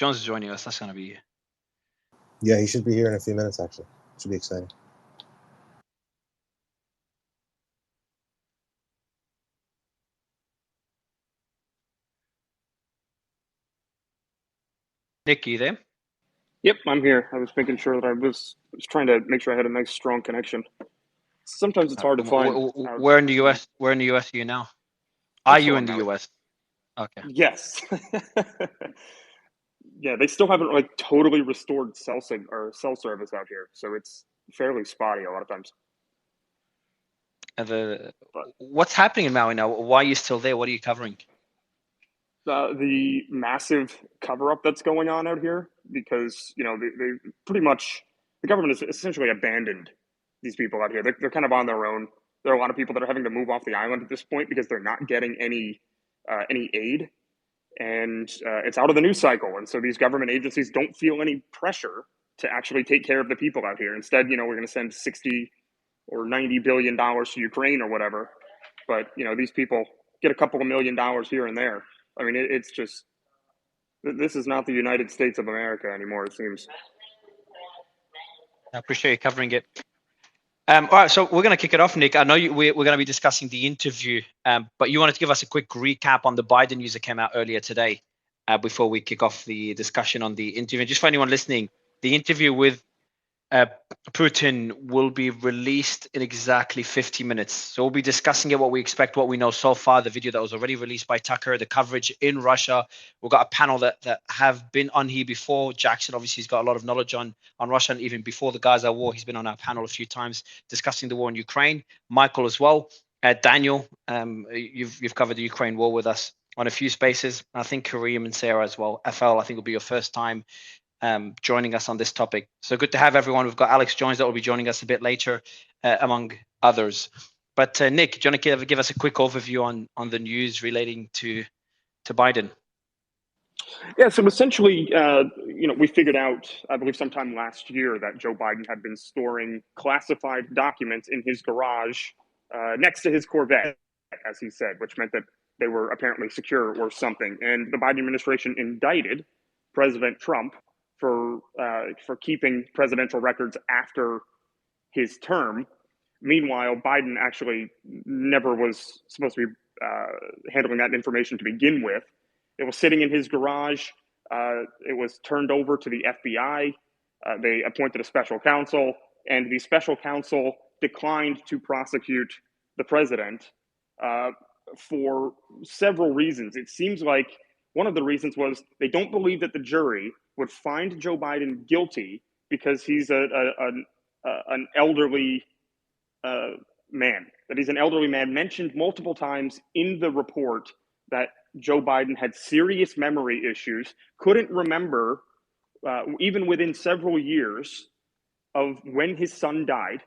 Jones is joining us. That's going to be... Yeah, he should be here in a few minutes, actually. Should be exciting. Nick, you there? Yep, I'm here. I was making sure that I was trying to make sure I had a nice, strong connection. Sometimes it's hard to find. Where in the US? Where in the US are you now? Are you in the US? Okay. Yes. Yeah, they still haven't like totally restored cell service out here, so it's fairly spotty a lot of times. What's happening in Maui now? Why are you still there? What are you covering? The massive cover-up that's going on out here, because they pretty much, the government has essentially abandoned these people out here. They're kind of on their own. There are a lot of people that are having to move off the island at this point because they're not getting any aid, and it's out of the news cycle. And so these government agencies don't feel any pressure to actually take care of the people out here. Instead, we're going to send 60 or 90 billion dollars to Ukraine or whatever, but these people get a couple of $1 million here and there. I mean, it's just, this is not the United States of America anymore, it seems. I appreciate you covering it. All right, so we're going to kick it off, Nick. I know we're going to be discussing the interview, but you wanted to give us a quick recap on the Biden news that came out earlier today before we kick off the discussion on the interview. And just for anyone listening, the interview with Putin will be released in exactly 50 minutes. So we'll be discussing it, what we expect, what we know so far, the video that was already released by Tucker, the coverage in Russia. We've got a panel that have been on here before. Jackson, obviously, has got a lot of knowledge on Russia, and even before the Gaza war, he's been on our panel a few times discussing the war in Ukraine. Michael as well. Daniel, you've covered the Ukraine war with us on a few spaces. I think Kareem and Sarah as well. FL, I think will be your first time joining us on this topic. So good to have everyone. We've got Alex Jones that will be joining us a bit later, among others. But Nick, do you want to give us a quick overview on the news relating to Biden? Yeah, so essentially, we figured out, I believe sometime last year, that Joe Biden had been storing classified documents in his garage next to his Corvette, as he said, which meant that they were apparently secure or something. And the Biden administration indicted President Trump for keeping presidential records after his term. Meanwhile, Biden actually never was supposed to be handling that information to begin with. It was sitting in his garage. It was turned over to the FBI. They appointed a special counsel, and the special counsel declined to prosecute the president for several reasons. It seems like one of the reasons was they don't believe that the jury would find Joe Biden guilty because he's an elderly man. That he's an elderly man, mentioned multiple times in the report that Joe Biden had serious memory issues, couldn't remember, even within several years, of when his son died.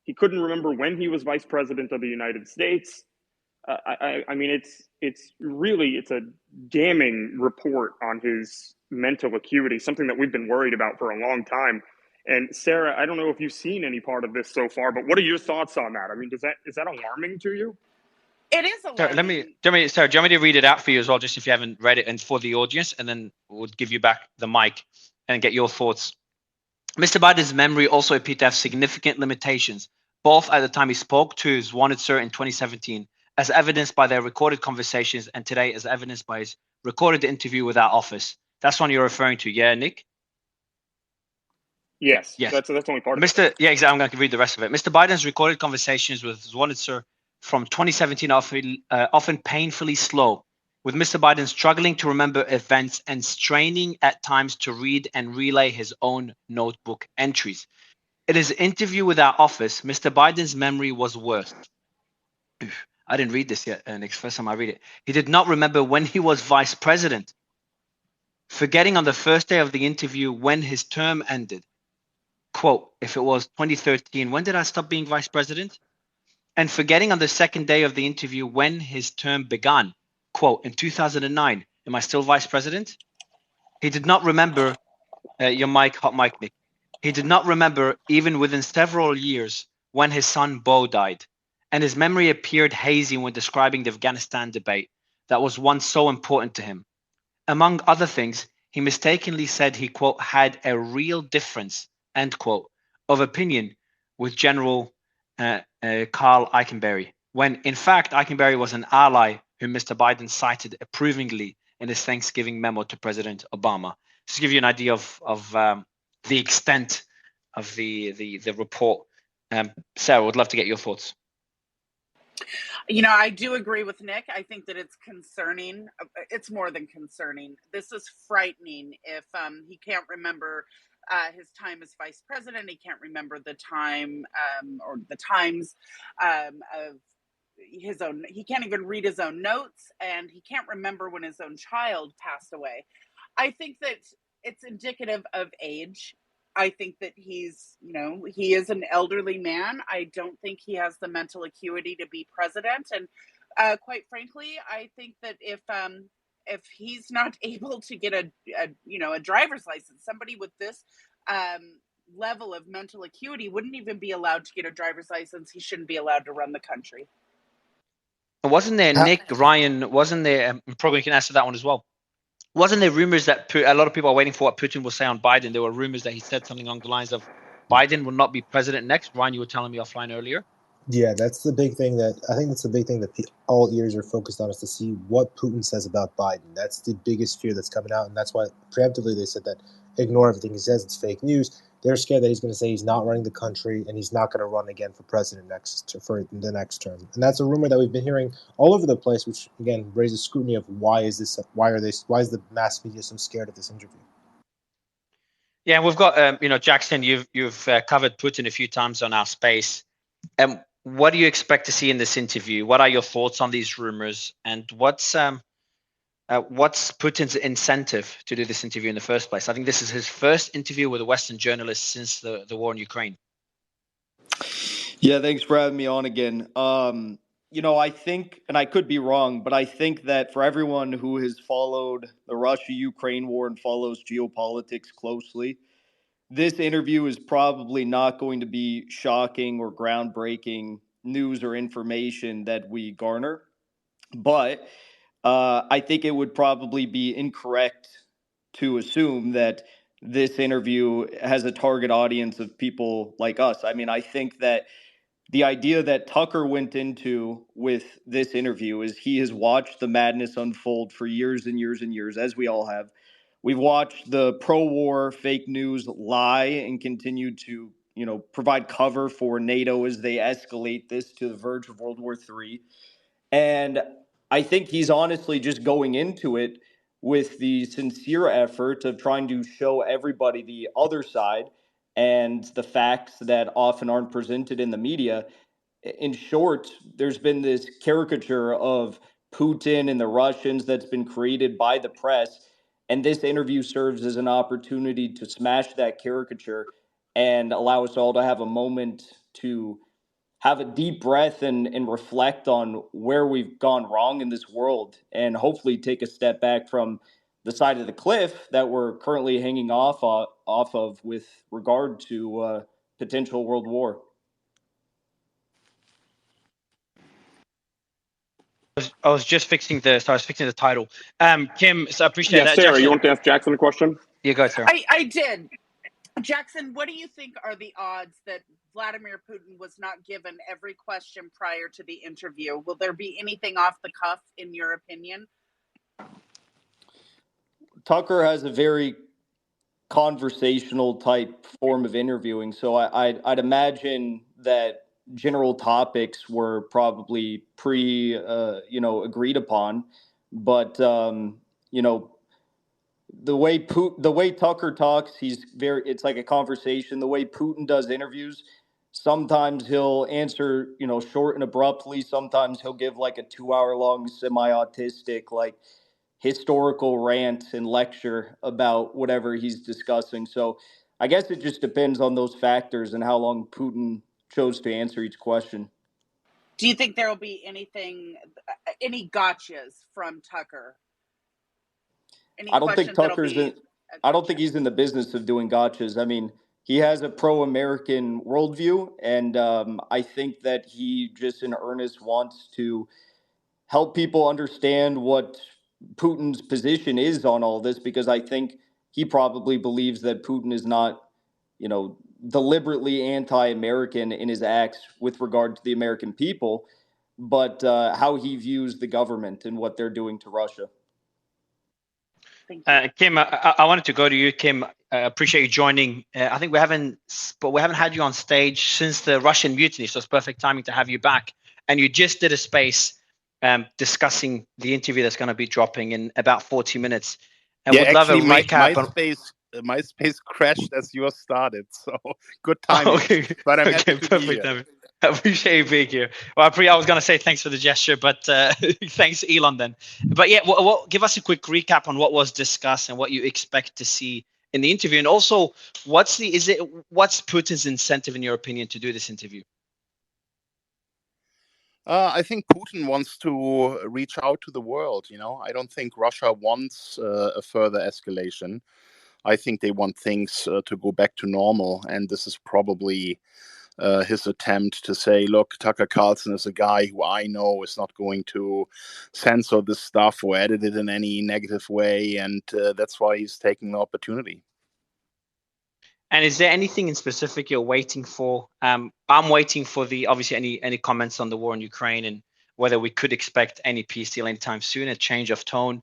He couldn't remember when he was vice president of the United States. I mean, it's a damning report on his mental acuity, something that we've been worried about for a long time. And Sarah, I don't know if you've seen any part of this so far, but what are your thoughts on that? I mean, is that alarming to you? It is alarming. Sarah, do you want me to read it out for you as well, just if you haven't read it, and for the audience, and then we'll give you back the mic and get your thoughts. Mr. Biden's memory also appeared to have significant limitations, both at the time he spoke to his wanted sir in 2017, as evidenced by their recorded conversations, and today as evidenced by his recorded interview with our office. That's one you're referring to, yeah, Nick? Yes. That's only part of it. Yeah, exactly. I'm going to read the rest of it. Mr. Biden's recorded conversations with his wanted sir from 2017 often painfully slow, with Mr. Biden struggling to remember events and straining at times to read and relay his own notebook entries. In his interview with our office, Mr. Biden's memory was worse. I didn't read this yet, and it's the first time I read it. He did not remember when he was vice president, forgetting on the first day of the interview when his term ended. Quote, if it was 2013, when did I stop being vice president? And forgetting on the second day of the interview when his term began. Quote, in 2009, am I still vice president? He did not remember, hot mic, Nick. He did not remember even within several years when his son Beau died. And his memory appeared hazy when describing the Afghanistan debate that was once so important to him. Among other things, he mistakenly said he, quote, had a real difference, end quote, of opinion with General Karl Eikenberry, when in fact Eikenberry was an ally whom Mr. Biden cited approvingly in his Thanksgiving memo to President Obama. Just to give you an idea of the extent of the report. Sarah, would love to get your thoughts. I do agree with Nick. I think that it's concerning. It's more than concerning. This is frightening. If he can't remember his time as vice president, he can't remember the time or the times of his own. He can't even read his own notes, and he can't remember when his own child passed away. I think that it's indicative of age. I think that he is an elderly man. I don't think he has the mental acuity to be president. And quite frankly, I think that if he's not able to get a driver's license, somebody with this level of mental acuity wouldn't even be allowed to get a driver's license. He shouldn't be allowed to run the country. Wasn't there, Nick, Ryan, wasn't there, probably you can answer that one as well. Wasn't there rumors that a lot of people are waiting for what Putin will say on Biden? There were rumors that he said something along the lines of Biden will not be president next. Ryan, you were telling me offline earlier. Yeah, that's the big thing I think that's the big thing that all ears are focused on, is to see what Putin says about Biden. That's the biggest fear that's coming out, and that's why preemptively they said that ignore everything he says. It's fake news. They're scared that he's going to say he's not running the country and he's not going to run again for president for the next term. And that's a rumor that we've been hearing all over the place, which again raises scrutiny of why is the mass media so scared of this interview? Yeah, we've got Jackson. You've covered Putin a few times on our space. What do you expect to see in this interview? What are your thoughts on these rumors, and what's Putin's incentive to do this interview in the first place? I think this is his first interview with a Western journalist since the war in Ukraine. Yeah, thanks for having me on again. I think, and I could be wrong, but I think that for everyone who has followed the Russia-Ukraine war and follows geopolitics closely, this interview is probably not going to be shocking or groundbreaking news or information that we garner. But I think it would probably be incorrect to assume that this interview has a target audience of people like us. I mean, I think that the idea that Tucker went into with this interview is he has watched the madness unfold for years and years and years, as we all have. We've watched the pro-war fake news lie and continue to, provide cover for NATO as they escalate this to the verge of World War III. And I think he's honestly just going into it with the sincere effort of trying to show everybody the other side and the facts that often aren't presented in the media. In short, there's been this caricature of Putin and the Russians that's been created by the press. And this interview serves as an opportunity to smash that caricature and allow us all to have a moment to have a deep breath and reflect on where we've gone wrong in this world, and hopefully take a step back from the side of the cliff that we're currently hanging off of with regard to potential world war. I was just fixing the title. Kim, so I appreciate that. Sarah, Jackson, you want to ask Jackson a question? Yeah, go ahead, Sarah. I did. Jackson, what do you think are the odds that Vladimir Putin was not given every question prior to the interview? Will there be anything off the cuff, in your opinion? Tucker has a very conversational type form of interviewing, so I'd imagine that general topics were probably agreed upon, but the way Tucker talks, it's like a conversation. The way Putin does interviews, sometimes he'll answer, short and abruptly. Sometimes he'll give like a 2-hour long semi-autistic, like historical rant and lecture about whatever he's discussing. So I guess it just depends on those factors and how long Putin chose to answer each question. Do you think there will be any gotchas from Tucker? I don't think I don't think he's in the business of doing gotchas. I mean, he has a pro-American worldview, and I think that he just in earnest wants to help people understand what Putin's position is on all this, because I think he probably believes that Putin is not, deliberately anti-American in his acts with regard to the American people, but how he views the government and what they're doing to Russia. Thank you. Kim, I wanted to go to you, Kim. Appreciate you joining. I think we haven't had you on stage since the Russian mutiny, so it's perfect timing to have you back. And you just did a space discussing the interview that's going to be dropping in about 40 minutes. And would love a recap. My space crashed as yours started, so good timing. Okay, but I'm happy to perfect be here. timing. I appreciate you being here. Well, I was going to say thanks for the gesture, but thanks, Elon, then. But yeah, give us a quick recap on what was discussed and what you expect to see in the interview, and also what's Putin's incentive, in your opinion, to do this interview? I think Putin wants to reach out to the world. I don't think Russia wants a further escalation. I think they want things to go back to normal, and this is probably his attempt to say, look, Tucker Carlson is a guy who I know is not going to censor this stuff or edit it in any negative way, and that's why he's taking the opportunity. And is there anything in specific you're waiting for? I'm waiting for obviously any comments on the war in Ukraine and whether we could expect any peace deal anytime soon, a change of tone.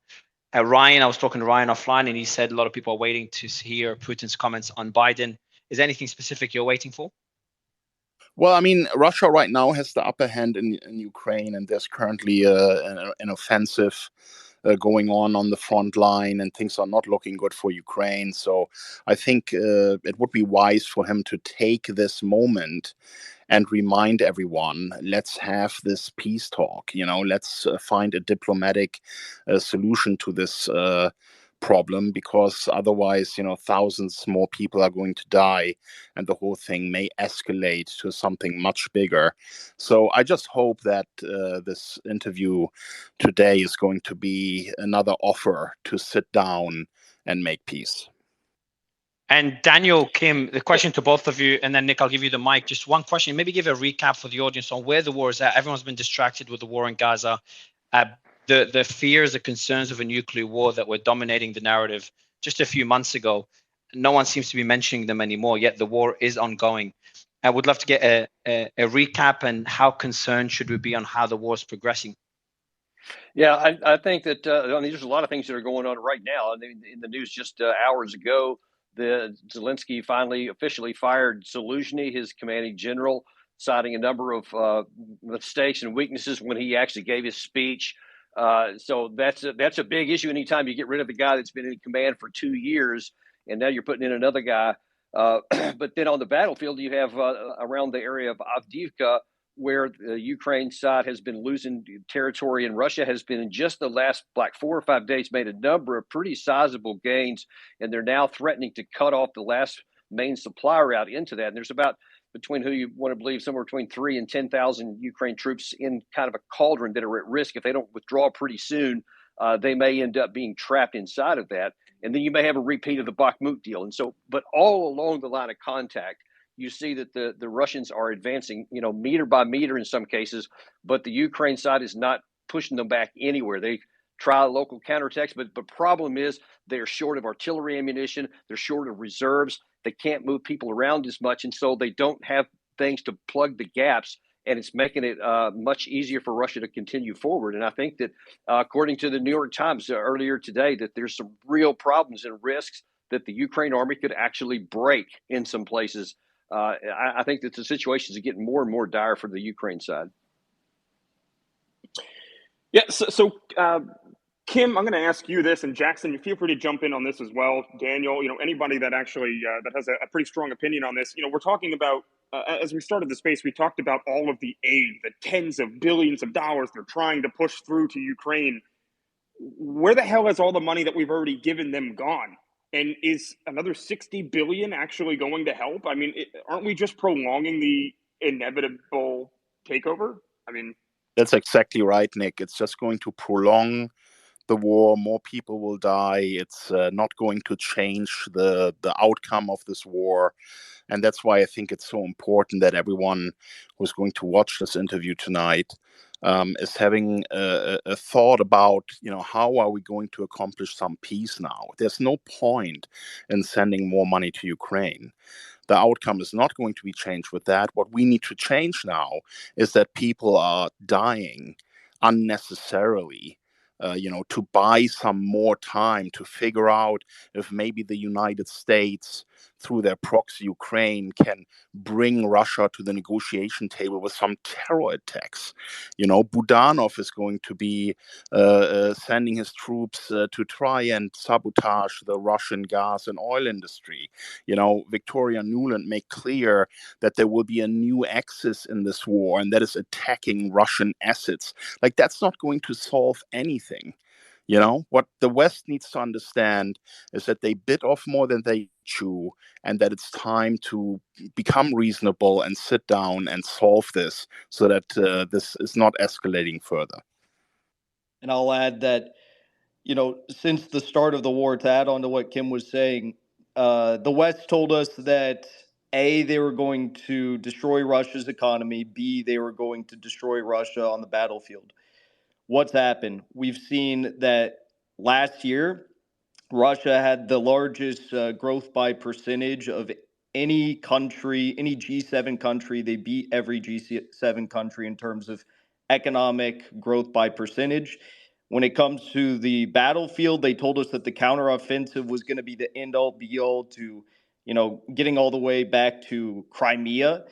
Ryan, I was talking to Ryan offline, and he said a lot of people are waiting to hear Putin's comments on Biden. Is there anything specific you're waiting for? Well, I mean, Russia right now has the upper hand in Ukraine, and there's currently an offensive going on the front line, and things are not looking good for Ukraine. So I think it would be wise for him to take this moment and remind everyone, let's have this peace talk. Let's find a diplomatic solution to this problem, because otherwise, thousands more people are going to die, and the whole thing may escalate to something much bigger. So I just hope that this interview today is going to be another offer to sit down and make peace. And Daniel, Kim, the question to both of you, and then Nick, I'll give you the mic. Just one question, maybe give a recap for the audience on where the war is at. Everyone's been distracted with the war in Gaza. The fears, the concerns of a nuclear war that were dominating the narrative just a few months ago, no one seems to be mentioning them anymore, yet the war is ongoing. I would love to get a recap, and how concerned should we be on how the war is progressing? Yeah, I think that there's a lot of things that are going on right now. I mean, in the news just hours ago, Zelensky finally officially fired Zaluzhny, his commanding general, citing a number of mistakes and weaknesses when he actually gave his speech. So that's a big issue. Anytime you get rid of a guy that's been in command for 2 years, and now you're putting in another guy. But then on the battlefield, you have around the area of Avdiivka, where the Ukraine side has been losing territory, and Russia has been, in just the last 4 or 5 days, made a number of pretty sizable gains, and they're now threatening to cut off the last main supply route into that. And there's about, between who you want to believe, somewhere between 3,000 and 10,000 Ukraine troops in kind of a cauldron that are at risk. If they don't withdraw pretty soon, they may end up being trapped inside of that. And then you may have a repeat of the Bakhmut deal. And so, but all along the line of contact, you see that the Russians are advancing, meter by meter in some cases, but the Ukraine side is not pushing them back anywhere. They try local counterattacks, but the problem is they're short of artillery ammunition. They're short of reserves. They can't move people around as much, and so they don't have things to plug the gaps, and it's making it much easier for Russia to continue forward. And I think that according to the New York Times earlier today, that there's some real problems and risks that the Ukraine army could actually break in some places. I think that the situation is getting more and more dire for the Ukraine side. Yeah. So Kim, I'm going to ask you this, and Jackson, you feel free to jump in on this as well. Daniel, anybody that actually that has a pretty strong opinion on this. We're talking about, as we started the space, we talked about all of the aid, the tens of billions of dollars they're trying to push through to Ukraine. Where the hell has all the money that we've already given them gone? And is another 60 billion actually going to help? I mean, aren't we just prolonging the inevitable takeover? I mean, that's exactly right, Nick. It's just going to prolong the war. More people will die. It's not going to change the outcome of this war. And that's why I think it's so important that everyone who's going to watch this interview tonight is having a thought about, how are we going to accomplish some peace now? There's no point in sending more money to Ukraine. The outcome is not going to be changed with that. What we need to change now is that people are dying unnecessarily. To buy some more time to figure out if maybe the United States, through their proxy Ukraine, can bring Russia to the negotiation table with some terror attacks. Budanov is going to be sending his troops to try and sabotage the Russian gas and oil industry. Victoria Nuland made clear that there will be a new axis in this war, and that is attacking Russian assets. Like, that's not going to solve anything. What the West needs to understand is that they bit off more than they chew, and that it's time to become reasonable and sit down and solve this so that this is not escalating further. And I'll add that, since the start of the war, to add on to what Kim was saying, the West told us that A, they were going to destroy Russia's economy, B, they were going to destroy Russia on the battlefield. What's happened? We've seen that last year, Russia had the largest growth by percentage of any country, any G7 country. They beat every G7 country in terms of economic growth by percentage. When it comes to the battlefield, they told us that the counteroffensive was going to be the end all be all to, getting all the way back to Crimea.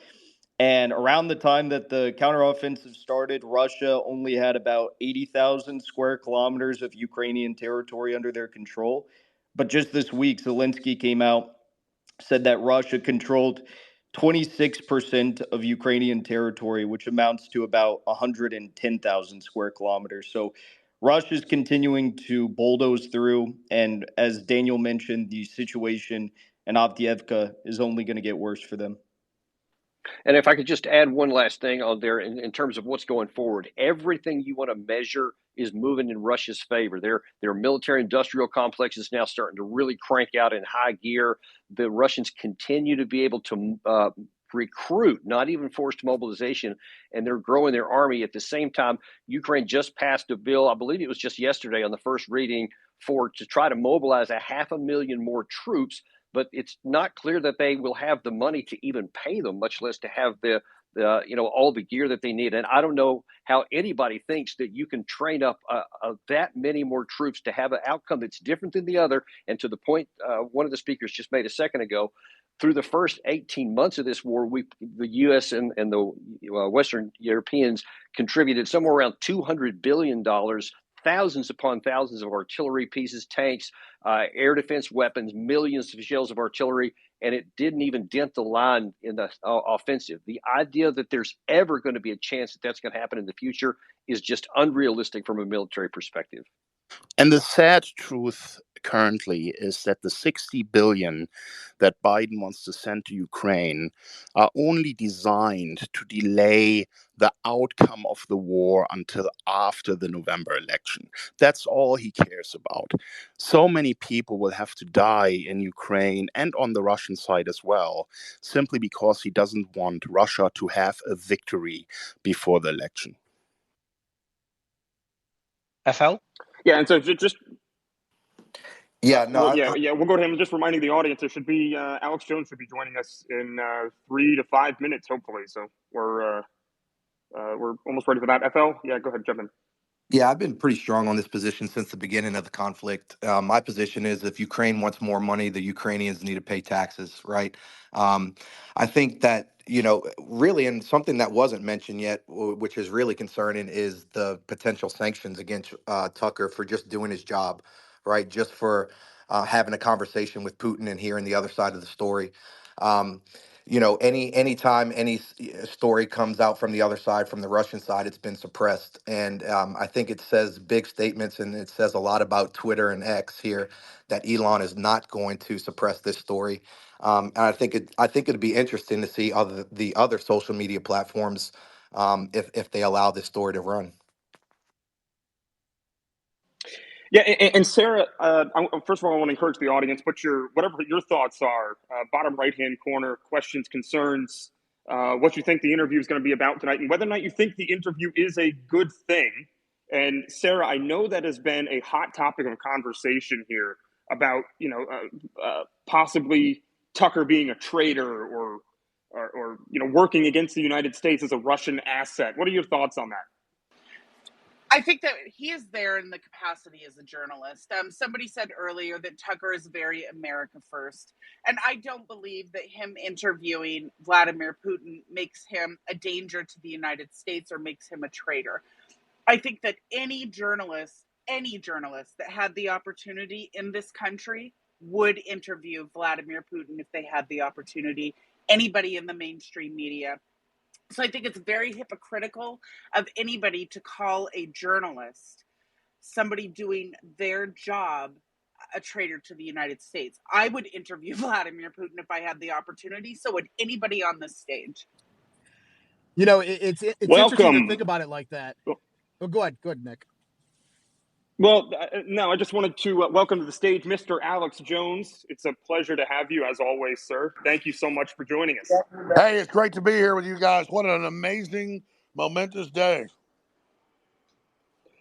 And around the time that the counteroffensive started, Russia only had about 80,000 square kilometers of Ukrainian territory under their control. But just this week, Zelensky came out, said that Russia controlled 26% of Ukrainian territory, which amounts to about 110,000 square kilometers. So Russia's continuing to bulldoze through. And as Daniel mentioned, the situation in Avdiivka is only going to get worse for them. And if I could just add one last thing on there in terms of what's going forward, everything you want to measure is moving in Russia's favor. Their military industrial complex is now starting to really crank out in high gear. The Russians continue to be able to recruit, not even forced mobilization, and they're growing their army. At the same time, Ukraine just passed a bill, I believe it was just yesterday on the first reading, to try to mobilize 500,000 more troops. But it's not clear that they will have the money to even pay them, much less to have the all the gear that they need. And I don't know how anybody thinks that you can train up that many more troops to have an outcome that's different than the other. And to the point one of the speakers just made a second ago, through the first 18 months of this war, the U.S. and the Western Europeans contributed somewhere around $200 billion, thousands upon thousands of artillery pieces, tanks, air defense weapons, millions of shells of artillery, and it didn't even dent the line in the offensive. The idea that there's ever going to be a chance that that's going to happen in the future is just unrealistic from a military perspective. And the sad truth currently is that the 60 billion that Biden wants to send to Ukraine are only designed to delay the outcome of the war until after the November election. That's all he cares about. So many people will have to die in Ukraine and on the Russian side as well, simply because he doesn't want Russia to have a victory before the election. FL? Yeah, and so just Yeah, no, we'll go to him. Just reminding the audience, there should be Alex Jones should be joining us in 3 to 5 minutes, hopefully. So we're almost ready for that. FL, yeah, go ahead, jump in. Yeah, I've been pretty strong on this position since the beginning of the conflict. My position is if Ukraine wants more money, the Ukrainians need to pay taxes, right? I think that, really, and something that wasn't mentioned yet, which is really concerning, is the potential sanctions against Tucker for just doing his job, right? Just for having a conversation with Putin and hearing the other side of the story. Um, anytime any story comes out from the other side, from the Russian side, it's been suppressed. And I think it says big statements, and it says a lot about Twitter and X here, that Elon is not going to suppress this story. And I think it'd be interesting to see the other social media platforms, if they allow this story to run. Yeah, and Sarah, first of all, I want to encourage the audience, put whatever your thoughts are, bottom right-hand corner, questions, concerns, what you think the interview is going to be about tonight, and whether or not you think the interview is a good thing. And Sarah, I know that has been a hot topic of conversation here about possibly Tucker being a traitor or working against the United States as a Russian asset. What are your thoughts on that? I think that he is there in the capacity as a journalist. Somebody said earlier that Tucker is very America first. And I don't believe that him interviewing Vladimir Putin makes him a danger to the United States or makes him a traitor. I think that any journalist that had the opportunity in this country would interview Vladimir Putin if they had the opportunity. Anybody in the mainstream media. So I think it's very hypocritical of anybody to call a journalist, somebody doing their job, a traitor to the United States. I would interview Vladimir Putin if I had the opportunity. So would anybody on this stage. You know, it's interesting to think about it like that. Oh, go ahead, Nick. Well, no, I just wanted to welcome to the stage Mr. Alex Jones. It's a pleasure to have you, as always, sir. Thank you so much for joining us. Hey, it's great to be here with you guys. What an amazing, momentous day.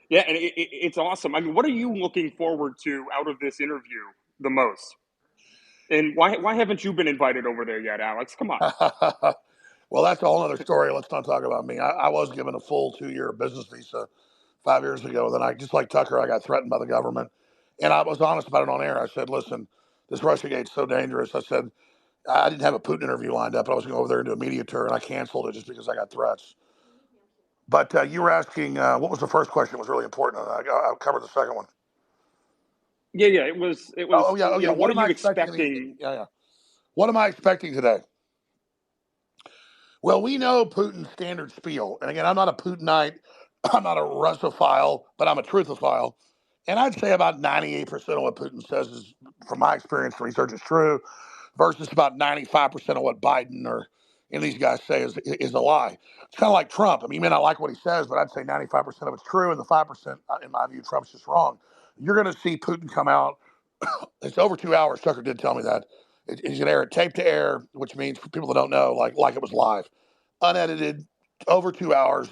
Yeah, and it's awesome. I mean, what are you looking forward to out of this interview the most? And why haven't you been invited over there yet, Alex? Come on. Well, that's a whole other story. Let's not talk about me. I was given a full 2-year business visa 5 years ago. Then just like Tucker, I got threatened by the government. And I was honest about it on air. I said, listen, this Russiagate's so dangerous. I said, I didn't have a Putin interview lined up. I was going to go over there and do a media tour, and I canceled it just because I got threats. But you were asking, what was the first question? It was really important. I'll cover the second one. Yeah. It was. Oh yeah. What are you expecting? Yeah. What am I expecting today? Well, we know Putin's standard spiel. And again, I'm not a Putinite. I'm not a Russophile, but I'm a truthophile. And I'd say about 98% of what Putin says is, from my experience and research, is true, versus about 95% of what Biden or any of these guys say is a lie. It's kind of like Trump. I mean, you may not like what he says, but I'd say 95% of it's true, and the 5%, in my view, Trump's just wrong. You're going to see Putin come out. It's over 2 hours. Tucker did tell me that. He's going to air it tape to air, which means for people that don't know, like it was live, unedited, over 2 hours.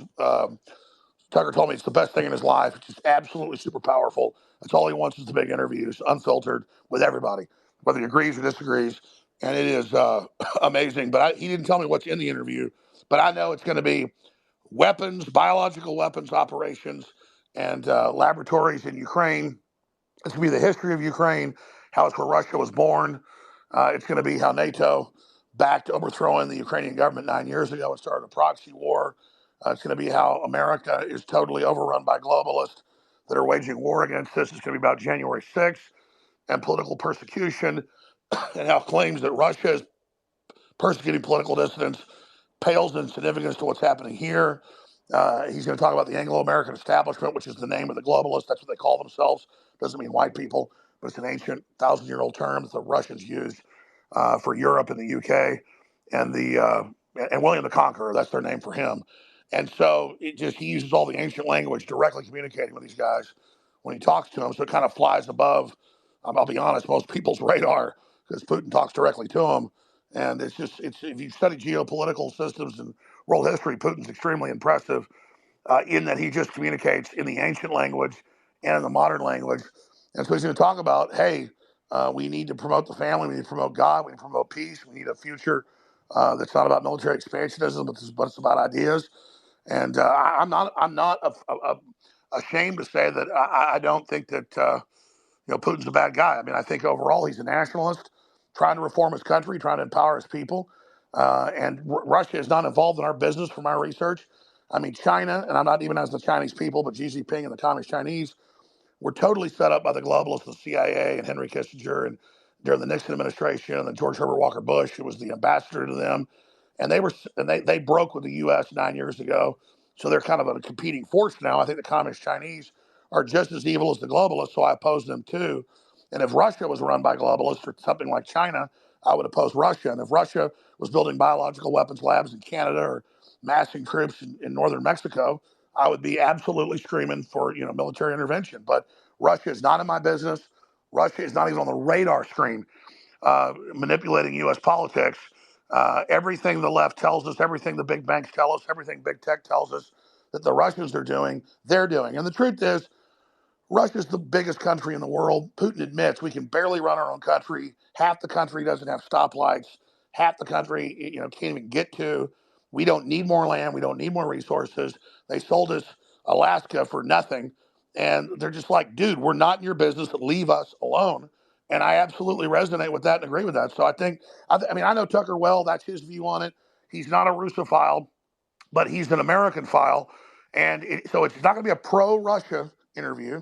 Tucker told me it's the best thing in his life. It's just absolutely super powerful. That's all he wants is the big interviews, unfiltered, with everybody, whether he agrees or disagrees. And it is amazing. But he didn't tell me what's in the interview. But I know it's going to be weapons, biological weapons operations, and laboratories in Ukraine. It's going to be the history of Ukraine, how it's where Russia was born. It's going to be how NATO backed overthrowing the Ukrainian government 9 years ago and started a proxy war. It's going to be how America is totally overrun by globalists that are waging war against us. It's going to be about January 6th and political persecution, and how claims that Russia is persecuting political dissidents pales in significance to what's happening here. He's going to talk about the Anglo-American establishment, which is the name of the globalists. That's what they call themselves. Doesn't mean white people, but it's an ancient 1,000-year-old term that the Russians used for Europe and the UK, and William the Conqueror. That's their name for him. And so he uses all the ancient language directly communicating with these guys when he talks to them. So it kind of flies above, I'll be honest, most people's radar, because Putin talks directly to them. And it's if you study geopolitical systems and world history, Putin's extremely impressive in that he just communicates in the ancient language and in the modern language. And so he's going to talk about, hey, we need to promote the family, we need to promote God, we need to promote peace, we need a future that's not about military expansionism, but it's about ideas. And I'm not ashamed to say that I don't think that Putin's a bad guy. I mean, I think overall he's a nationalist, trying to reform his country, trying to empower his people. And Russia is not involved in our business from my research. I mean, China, and I'm not even as the Chinese people, but Xi Jinping and the Communist Chinese were totally set up by the globalists, the CIA and Henry Kissinger, and during the Nixon administration, and then George Herbert Walker Bush, who was the ambassador to them. And they broke with the U.S. 9 years ago. So they're kind of a competing force now. I think the Communist Chinese are just as evil as the globalists, so I oppose them too. And if Russia was run by globalists or something like China, I would oppose Russia. And if Russia was building biological weapons labs in Canada or massing troops in northern Mexico, I would be absolutely screaming for military intervention. But Russia is not in my business. Russia is not even on the radar screen manipulating U.S. politics. Everything the left tells us, everything the big banks tell us, everything big tech tells us that the Russians are doing, they're doing. And the truth is, Russia's the biggest country in the world. Putin admits we can barely run our own country. Half the country doesn't have stoplights. Half the country, can't even get to. We don't need more land. We don't need more resources. They sold us Alaska for nothing. And they're just like, dude, we're not in your business. Leave us alone. And I absolutely resonate with that and agree with that. So I know Tucker well. That's his view on it. He's not a Russophile, but he's an American file. And so it's not going to be a pro-Russia interview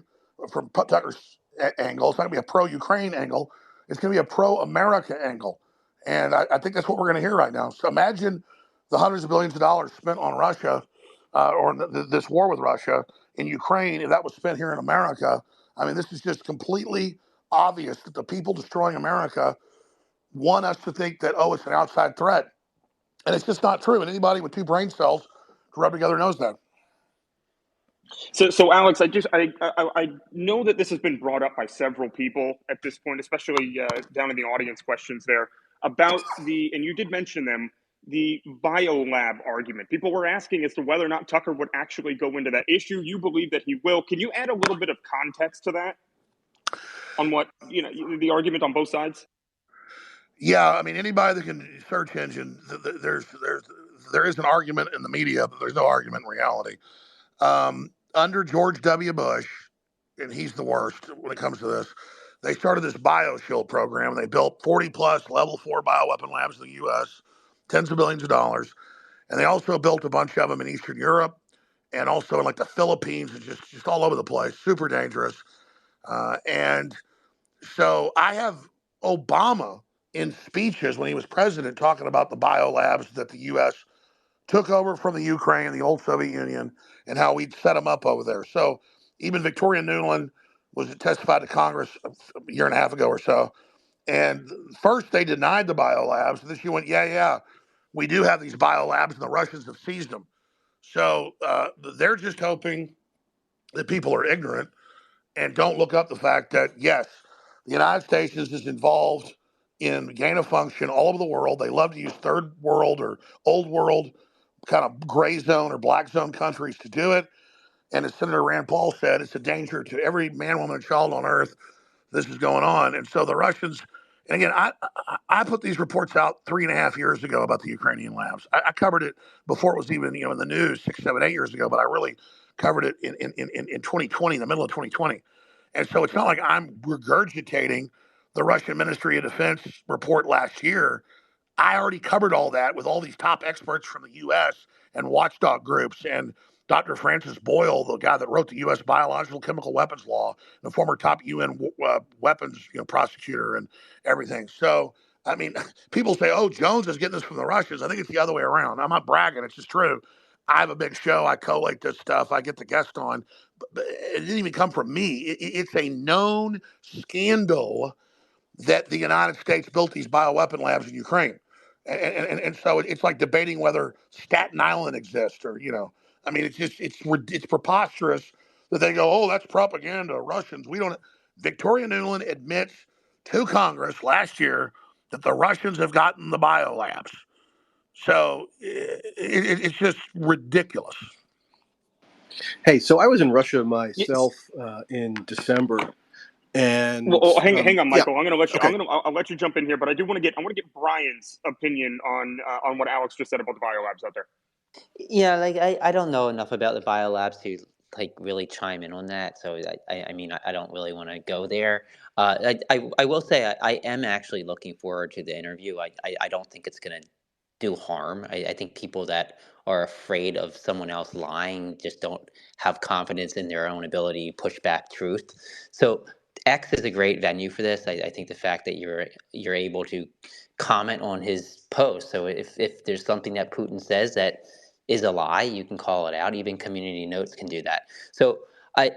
from Tucker's angle. It's not going to be a pro-Ukraine angle. It's going to be a pro-America angle. And I think that's what we're going to hear right now. So imagine the hundreds of billions of dollars spent on Russia or this war with Russia in Ukraine, if that was spent here in America. I mean, this is just completely obvious that the people destroying America want us to think that, oh, it's an outside threat. And it's just not true. And anybody with two brain cells to rub together knows that. So Alex, I know that this has been brought up by several people at this point, especially down in the audience questions there about and you did mention them, the biolab argument. People were asking as to whether or not Tucker would actually go into that issue. You believe that he will. Can you add a little bit of context to that on what, the argument on both sides? Yeah, I mean, anybody that can search engine, there is an argument in the media, but there's no argument in reality. Under George W. Bush, and he's the worst when it comes to this, they started this BioShield program. They built 40 plus level 4 bioweapon labs in the U.S., tens of billions of dollars. And they also built a bunch of them in Eastern Europe and also in like the Philippines, and just all over the place, super dangerous. And so I have Obama in speeches when he was president talking about the biolabs that the U.S. took over from the Ukraine, the old Soviet Union, and how we'd set them up over there. So even Victoria Nuland was testified to Congress a year and a half ago or so. And first they denied the biolabs, and then she went, yeah, we do have these biolabs, and the Russians have seized them. So they're just hoping that people are ignorant and don't look up the fact that, yes, the United States is involved in gain of function all over the world. They love to use third world or old world kind of gray zone or black zone countries to do it. And as Senator Rand Paul said, it's a danger to every man, woman, and child on earth. This is going on. And so the Russians, and again, I put these reports out 3.5 years ago about the Ukrainian labs. I covered it before it was even in the news 6, 7, 8 years ago, but I really covered it in 2020, in the middle of 2020. And so it's not like I'm regurgitating the Russian Ministry of Defense report last year. I already covered all that with all these top experts from the U.S. and watchdog groups and Dr. Francis Boyle, the guy that wrote the U.S. Biological Chemical Weapons Law, the former top UN weapons prosecutor and everything. So, I mean, people say, oh, Jones is getting this from the Russians. I think it's the other way around. I'm not bragging. It's just true. I have a big show. I collate this stuff. I get the guest on. But it didn't even come from me. It's a known scandal that the United States built these bioweapon labs in Ukraine. And so it's like debating whether Staten Island exists or, I mean, it's preposterous that they go, oh, that's propaganda, Russians. We don't. Victoria Nuland admits to Congress last year that the Russians have gotten the biolabs. So it's just ridiculous. Hey, so I was in Russia myself in December. And hang on, Michael. Yeah. I'm gonna let you. Okay. I'll let you jump in here, but I want to get Brian's opinion on what Alex just said about the biolabs out there. Yeah, like I don't know enough about the biolabs to like really chime in on that. So I mean I don't really want to go there. I will say I am actually looking forward to the interview. I don't think it's gonna do harm. I think people that are afraid of someone else lying just don't have confidence in their own ability to push back truth. So X is a great venue for this. I think the fact that you're able to comment on his post. So if there's something that Putin says that is a lie, you can call it out. Even community notes can do that. So I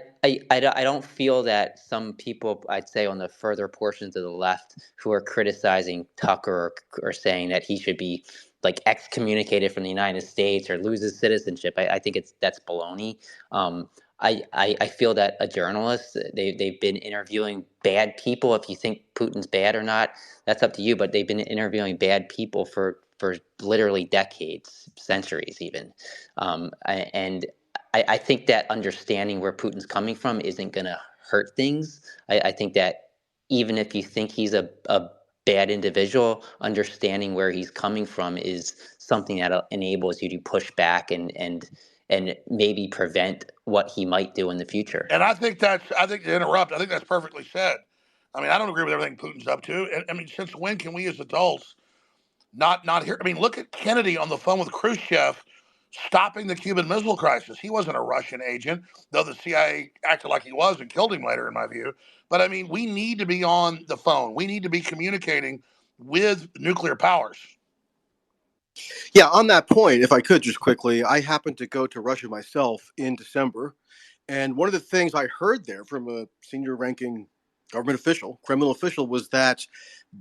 don't feel that some people, I'd say on the further portions of the left who are criticizing Tucker or saying that he should be like excommunicated from the United States or lose his citizenship. I think that's baloney. I feel that a journalist, they've been interviewing bad people. If you think Putin's bad or not, that's up to you. But they've been interviewing bad people for literally decades, centuries even. I think that understanding where Putin's coming from isn't going to hurt things. I think that even if you think he's a bad individual, understanding where he's coming from is something that enables you to push back and maybe prevent what he might do in the future. And I think to interrupt, I think that's perfectly said. I mean, I don't agree with everything Putin's up to. I mean, since when can we as adults not hear? I mean, look at Kennedy on the phone with Khrushchev stopping the Cuban Missile Crisis. He wasn't a Russian agent, though the CIA acted like he was and killed him later, in my view. But I mean, we need to be on the phone. We need to be communicating with nuclear powers. Yeah, on that point, if I could just quickly, I happened to go to Russia myself in December. And one of the things I heard there from a senior ranking government official, criminal official, was that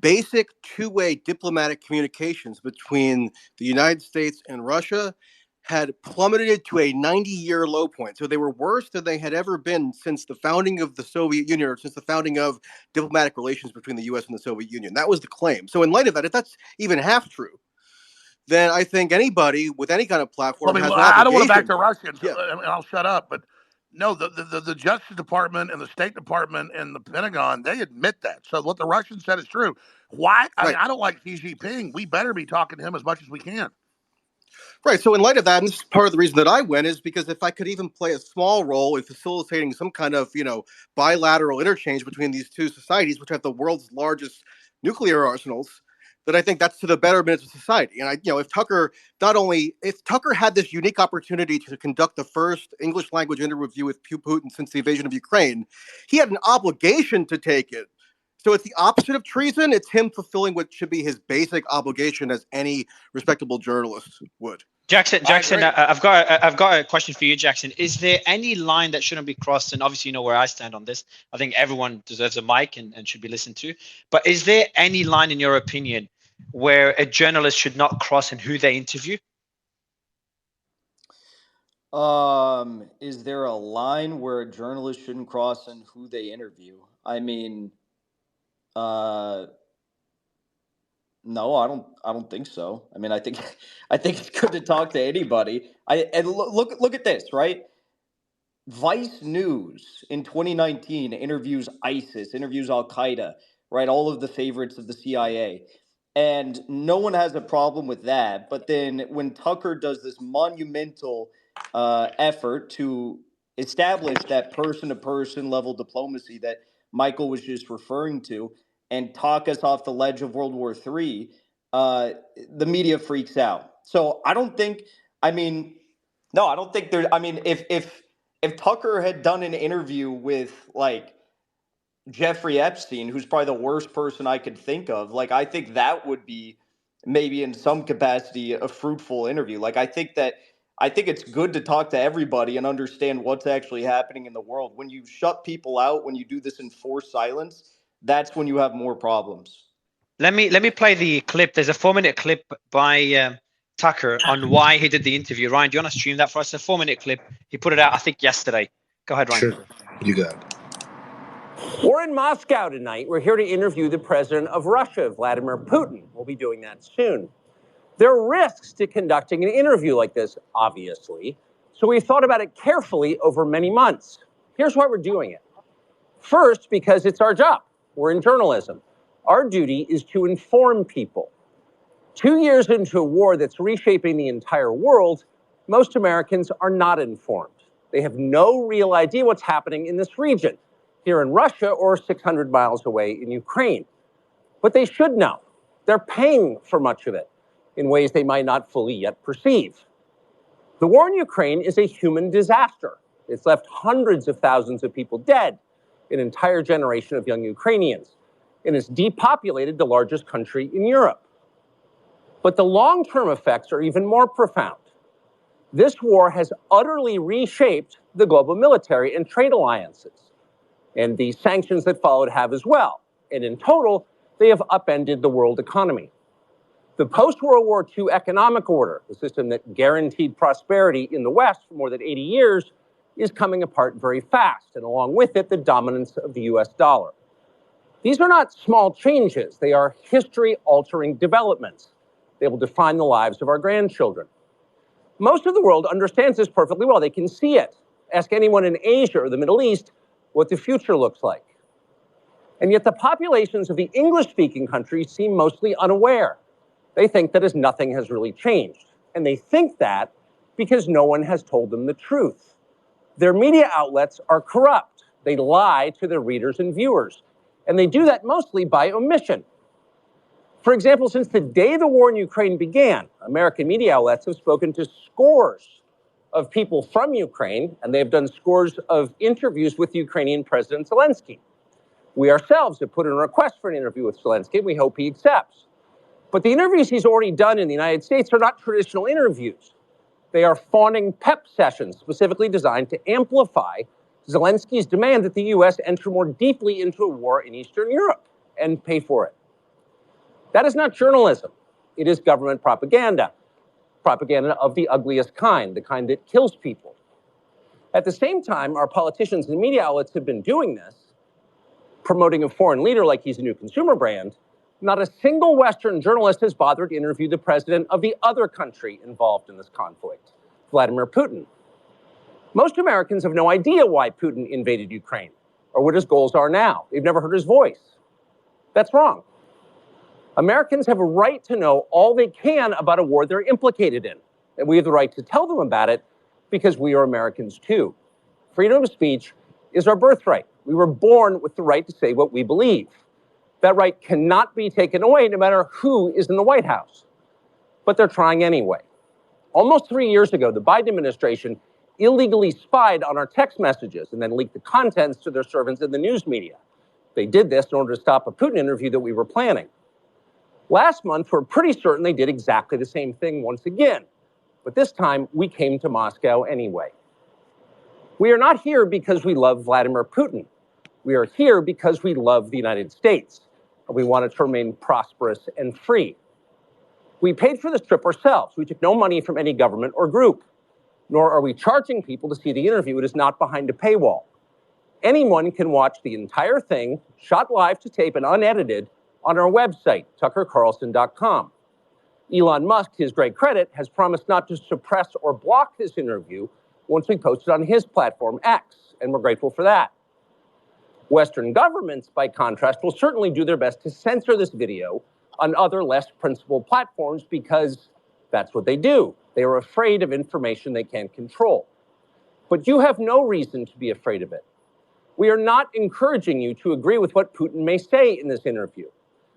basic two-way diplomatic communications between the United States and Russia had plummeted to a 90-year low point. So they were worse than they had ever been since the founding of the Soviet Union, or since the founding of diplomatic relations between the U.S. and the Soviet Union. That was the claim. So in light of that, if that's even half true, then I think anybody with any kind of platform has an obligation. I don't want to back the Russians, yeah. and I'll shut up. But no, the Justice Department and the State Department and the Pentagon, they admit that. So what the Russians said is true. Why? I mean, I don't like Xi Jinping. We better be talking to him as much as we can. Right. So in light of that, and this is part of the reason that I went, is because if I could even play a small role in facilitating some kind of, bilateral interchange between these two societies, which have the world's largest nuclear arsenals, then I think that's to the betterment of society. And if Tucker had this unique opportunity to conduct the first English language interview with Putin since the invasion of Ukraine, he had an obligation to take it. So it's the opposite of treason. It's him fulfilling what should be his basic obligation as any respectable journalist would. Jackson, I've got a question for you, Jackson. Is there any line that shouldn't be crossed? And obviously, you know where I stand on this. I think everyone deserves a mic and should be listened to. But is there any line, in your opinion, where a journalist should not cross in who they interview? Is there a line where a journalist shouldn't cross in who they interview? I mean, no, I don't think so. I mean, I think it's good to talk to anybody. Look at this, right? Vice News in 2019 interviews ISIS, interviews Al Qaeda, right? All of the favorites of the CIA. And no one has a problem with that. But then when Tucker does this monumental effort to establish that person-to-person level diplomacy that Michael was just referring to and talk us off the ledge of World War III, the media freaks out. So I don't think there. I mean, if Tucker had done an interview with like Jeffrey Epstein, who's probably the worst person I could think of, like I think that would be maybe in some capacity a fruitful interview. Like I think it's good to talk to everybody and understand what's actually happening in the world. When you shut people out, when you do this in forced silence, that's when you have more problems. Let me play the clip. There's a 4-minute clip by Tucker on why he did the interview. Ryan, do you want to stream that for us? It's a 4-minute clip. He put it out, I think, yesterday. Go ahead, Ryan. Sure. You got it. We're in Moscow tonight. We're here to interview the president of Russia, Vladimir Putin. We'll be doing that soon. There are risks to conducting an interview like this, obviously. So we thought about it carefully over many months. Here's why we're doing it. First, because it's our job. We're in journalism. Our duty is to inform people. 2 years into a war that's reshaping the entire world, most Americans are not informed. They have no real idea what's happening in this region, here in Russia or 600 miles away in Ukraine. But they should know. They're paying for much of it in ways they might not fully yet perceive. The war in Ukraine is a human disaster. It's left hundreds of thousands of people dead, an entire generation of young Ukrainians, and it's depopulated the largest country in Europe. But the long-term effects are even more profound. This war has utterly reshaped the global military and trade alliances, and the sanctions that followed have as well. And in total, they have upended the world economy. The post-World War II economic order, the system that guaranteed prosperity in the West for more than 80 years, is coming apart very fast, and along with it, the dominance of the US dollar. These are not small changes. They are history-altering developments. They will define the lives of our grandchildren. Most of the world understands this perfectly well. They can see it. Ask anyone in Asia or the Middle East what the future looks like. And yet the populations of the English-speaking countries seem mostly unaware. They think that as nothing has really changed. And they think that because no one has told them the truth. Their media outlets are corrupt. They lie to their readers and viewers. And they do that mostly by omission. For example, since the day the war in Ukraine began, American media outlets have spoken to scores of people from Ukraine, and they've done scores of interviews with Ukrainian President Zelensky. We ourselves have put in a request for an interview with Zelensky, and we hope he accepts. But the interviews he's already done in the United States are not traditional interviews. They are fawning pep sessions specifically designed to amplify Zelensky's demand that the U.S. enter more deeply into a war in Eastern Europe and pay for it. That is not journalism. It is government propaganda. Propaganda of the ugliest kind, the kind that kills people. At the same time, our politicians and media outlets have been doing this, promoting a foreign leader like he's a new consumer brand. Not a single Western journalist has bothered to interview the president of the other country involved in this conflict, Vladimir Putin. Most Americans have no idea why Putin invaded Ukraine or what his goals are now. They've never heard his voice. That's wrong. Americans have a right to know all they can about a war they're implicated in, and we have the right to tell them about it because we are Americans too. Freedom of speech is our birthright. We were born with the right to say what we believe. That right cannot be taken away no matter who is in the White House. But they're trying anyway. Almost 3 years ago, the Biden administration illegally spied on our text messages and then leaked the contents to their servants in the news media. They did this in order to stop a Putin interview that we were planning. Last month, we're pretty certain they did exactly the same thing once again. But this time, we came to Moscow anyway. We are not here because we love Vladimir Putin. We are here because we love the United States, and we want it to remain prosperous and free. We paid for this trip ourselves. We took no money from any government or group, nor are we charging people to see the interview. It is not behind a paywall. Anyone can watch the entire thing, shot live to tape and unedited, on our website, tuckercarlson.com. Elon Musk, to his great credit, has promised not to suppress or block this interview once we post it on his platform, X, and we're grateful for that. Western governments, by contrast, will certainly do their best to censor this video on other less principled platforms because that's what they do. They are afraid of information they can't control. But you have no reason to be afraid of it. We are not encouraging you to agree with what Putin may say in this interview,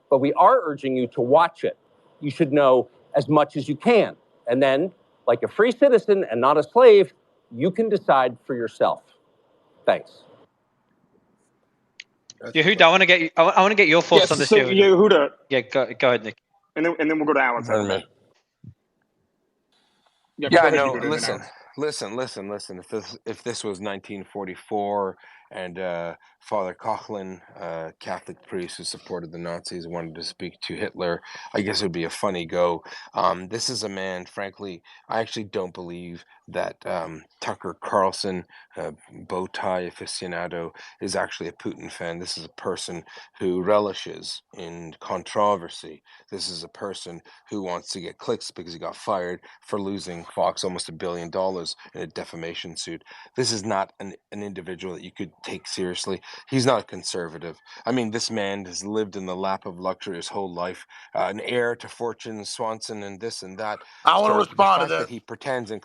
but we are urging you to watch it. You should know as much as you can. And then, like a free citizen and not a slave, you can decide for yourself. Thanks. Yehuda, I want to get your thoughts on this. So Yehuda. Yeah, go ahead, Nick. And then we'll go to Alex. Yeah, no. Listen. If this was 1944 and Father Coughlin, Catholic priest who supported the Nazis, wanted to speak to Hitler, I guess it would be a funny go. This is a man, frankly, I actually don't believe that Tucker Carlson, bow tie aficionado, is actually a Putin fan. This is a person who relishes in controversy. This is a person who wants to get clicks because he got fired for losing Fox almost $1 billion in a defamation suit. This is not an individual that you could take seriously. He's not a conservative. I mean, this man has lived in the lap of luxury his whole life, an heir to Fortune, Swanson, and this and that. I want to respond to that. this. He pretends and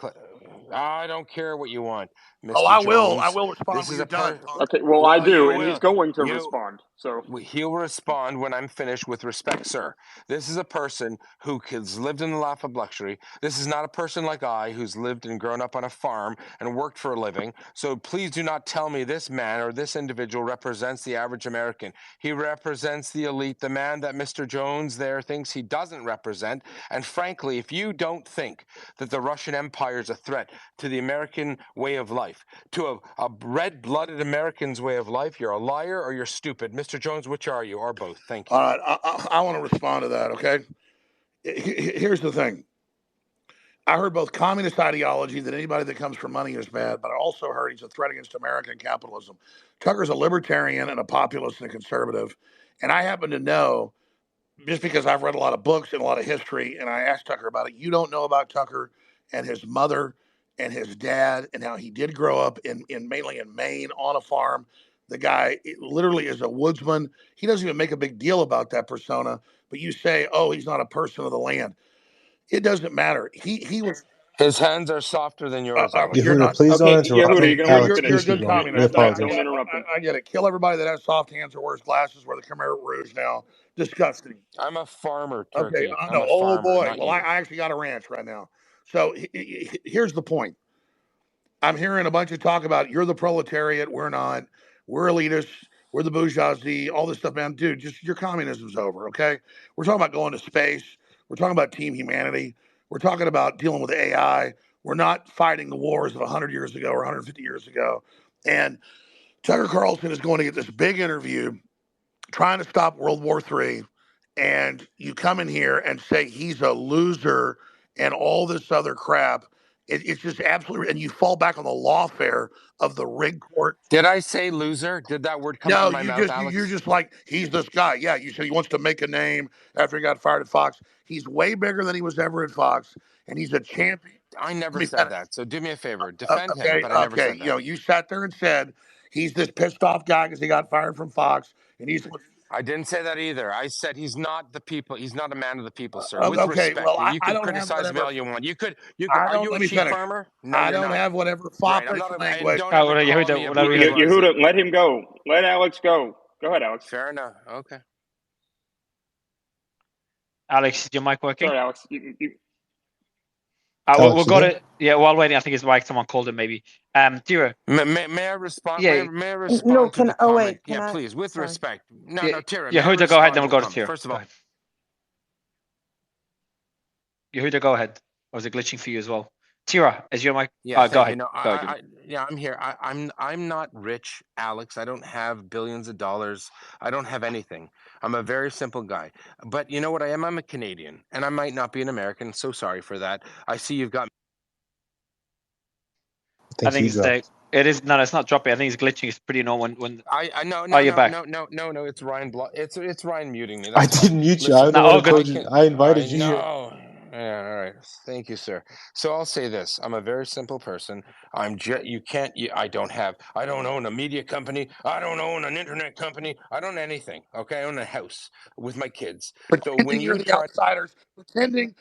I don't care what you want, Mr. Oh, I Jones. will respond this when is you're done. Okay, well, I do, and he's going to respond. So he'll respond when I'm finished. With respect, sir, this is a person who has lived in the lap of luxury. This is not a person like I, who's lived and grown up on a farm and worked for a living. So please do not tell me this man or this individual represents the average American. He represents the elite, the man that Mr. Jones there thinks he doesn't represent. And frankly, if you don't think that the Russian Empire is a threat to the American way of life, to a red-blooded American's way of life, you're a liar or you're stupid. Mr. Jones, which are you, or both? Thank you. All right, I want to respond to that, okay? Here's the thing. I heard both communist ideology, that anybody that comes for money is bad, but I also heard he's a threat against American capitalism. Tucker's a libertarian and a populist and a conservative, and I happen to know just because I've read a lot of books and a lot of history, and I asked Tucker about it. You don't know about Tucker and his mother and his dad and how he did grow up mainly in Maine on a farm. The guy literally is a woodsman. He doesn't even make a big deal about that persona, but you say, oh, he's not a person of the land. It doesn't matter. He was. His hands are softer than yours, Alex. You're Yehuda, not. please don't Okay, interrupt Yehuda, him. you're gonna let him Alex, finish. You're a please keep good going. We communist. apologize. Don't interrupt him. I get it. Kill everybody that has soft hands or wears glasses, wear the Khmer Rouge now. Disgusting. I'm a farmer, Okay, Turkey. I I'm know. a Oh farmer, boy. not Well, I you. actually got a ranch right now. So here's the point. I'm hearing a bunch of talk about you're the proletariat. We're not. We're elitists. We're the bourgeoisie. All this stuff, man. Dude, just your communism's over. Okay. We're talking about going to space. We're talking about team humanity. We're talking about dealing with AI. We're not fighting the wars of 100 years ago or 150 years ago. And Tucker Carlson is going to get this big interview trying to stop World War III, and you come in here and say he's a loser and all this other crap. It's just absolutely, and you fall back on the lawfare of the rig court. Did I say loser? Did that word come out No, of my mouth, Alex? you're just like he's this guy. Yeah, you said he wants to make a name after he got fired at Fox. He's way bigger than he was ever at Fox, and he's a champion. I Let never me said finish. that. So do me a favor. Defend him, Okay, but I never okay. said You that. know, you sat there and said he's this pissed off guy because he got fired from Fox, and he's. I didn't say that either. I said he's not the people. He's not a man of the people, sir. With Okay, respect, well, you I could don't have criticize me whatever. all you want. You could. I Are don't. you a Let me sheep finish. farmer? No, I you're don't not. have whatever Right. I'm foppish not. And language. don't ever call me a bourgeois. Yehuda, let him go. Let Alex go. Go ahead, Alex. Fair enough. Okay. Alex, is your mic working? Sorry, Alex. Alex, we'll go to while waiting. I think his mic. Someone called him maybe. Tira. May I respond? Yeah. May I respond No, to the comment? can I? please, with Sorry. respect. No, Tira. Yehuda, go ahead. Then we'll go to Tira. First of go all, ahead. Yehuda, go ahead. Or is it glitching for you as well? Tira, is your mic? yeah, Go ahead. you know, I'm here. I'm not rich, Alex. I don't have billions of dollars. I don't have anything. I'm a very simple guy. But you know what I am? I'm a Canadian, and I might not be an American. So sorry for that. I see you've got. I think it's it is no, it's not dropping. I think it's glitching. It's pretty normal when I no you're back. No. It's Ryan. It's Ryan muting me. I didn't mute you. I'm the one who told you. I invited you. No. Yeah, all right. Thank you, sir. So I'll say this: I'm a very simple person. I don't own a media company. I don't own an internet company. I don't own anything. Okay, I own a house with my kids. Pretending when you're the outsiders, pretending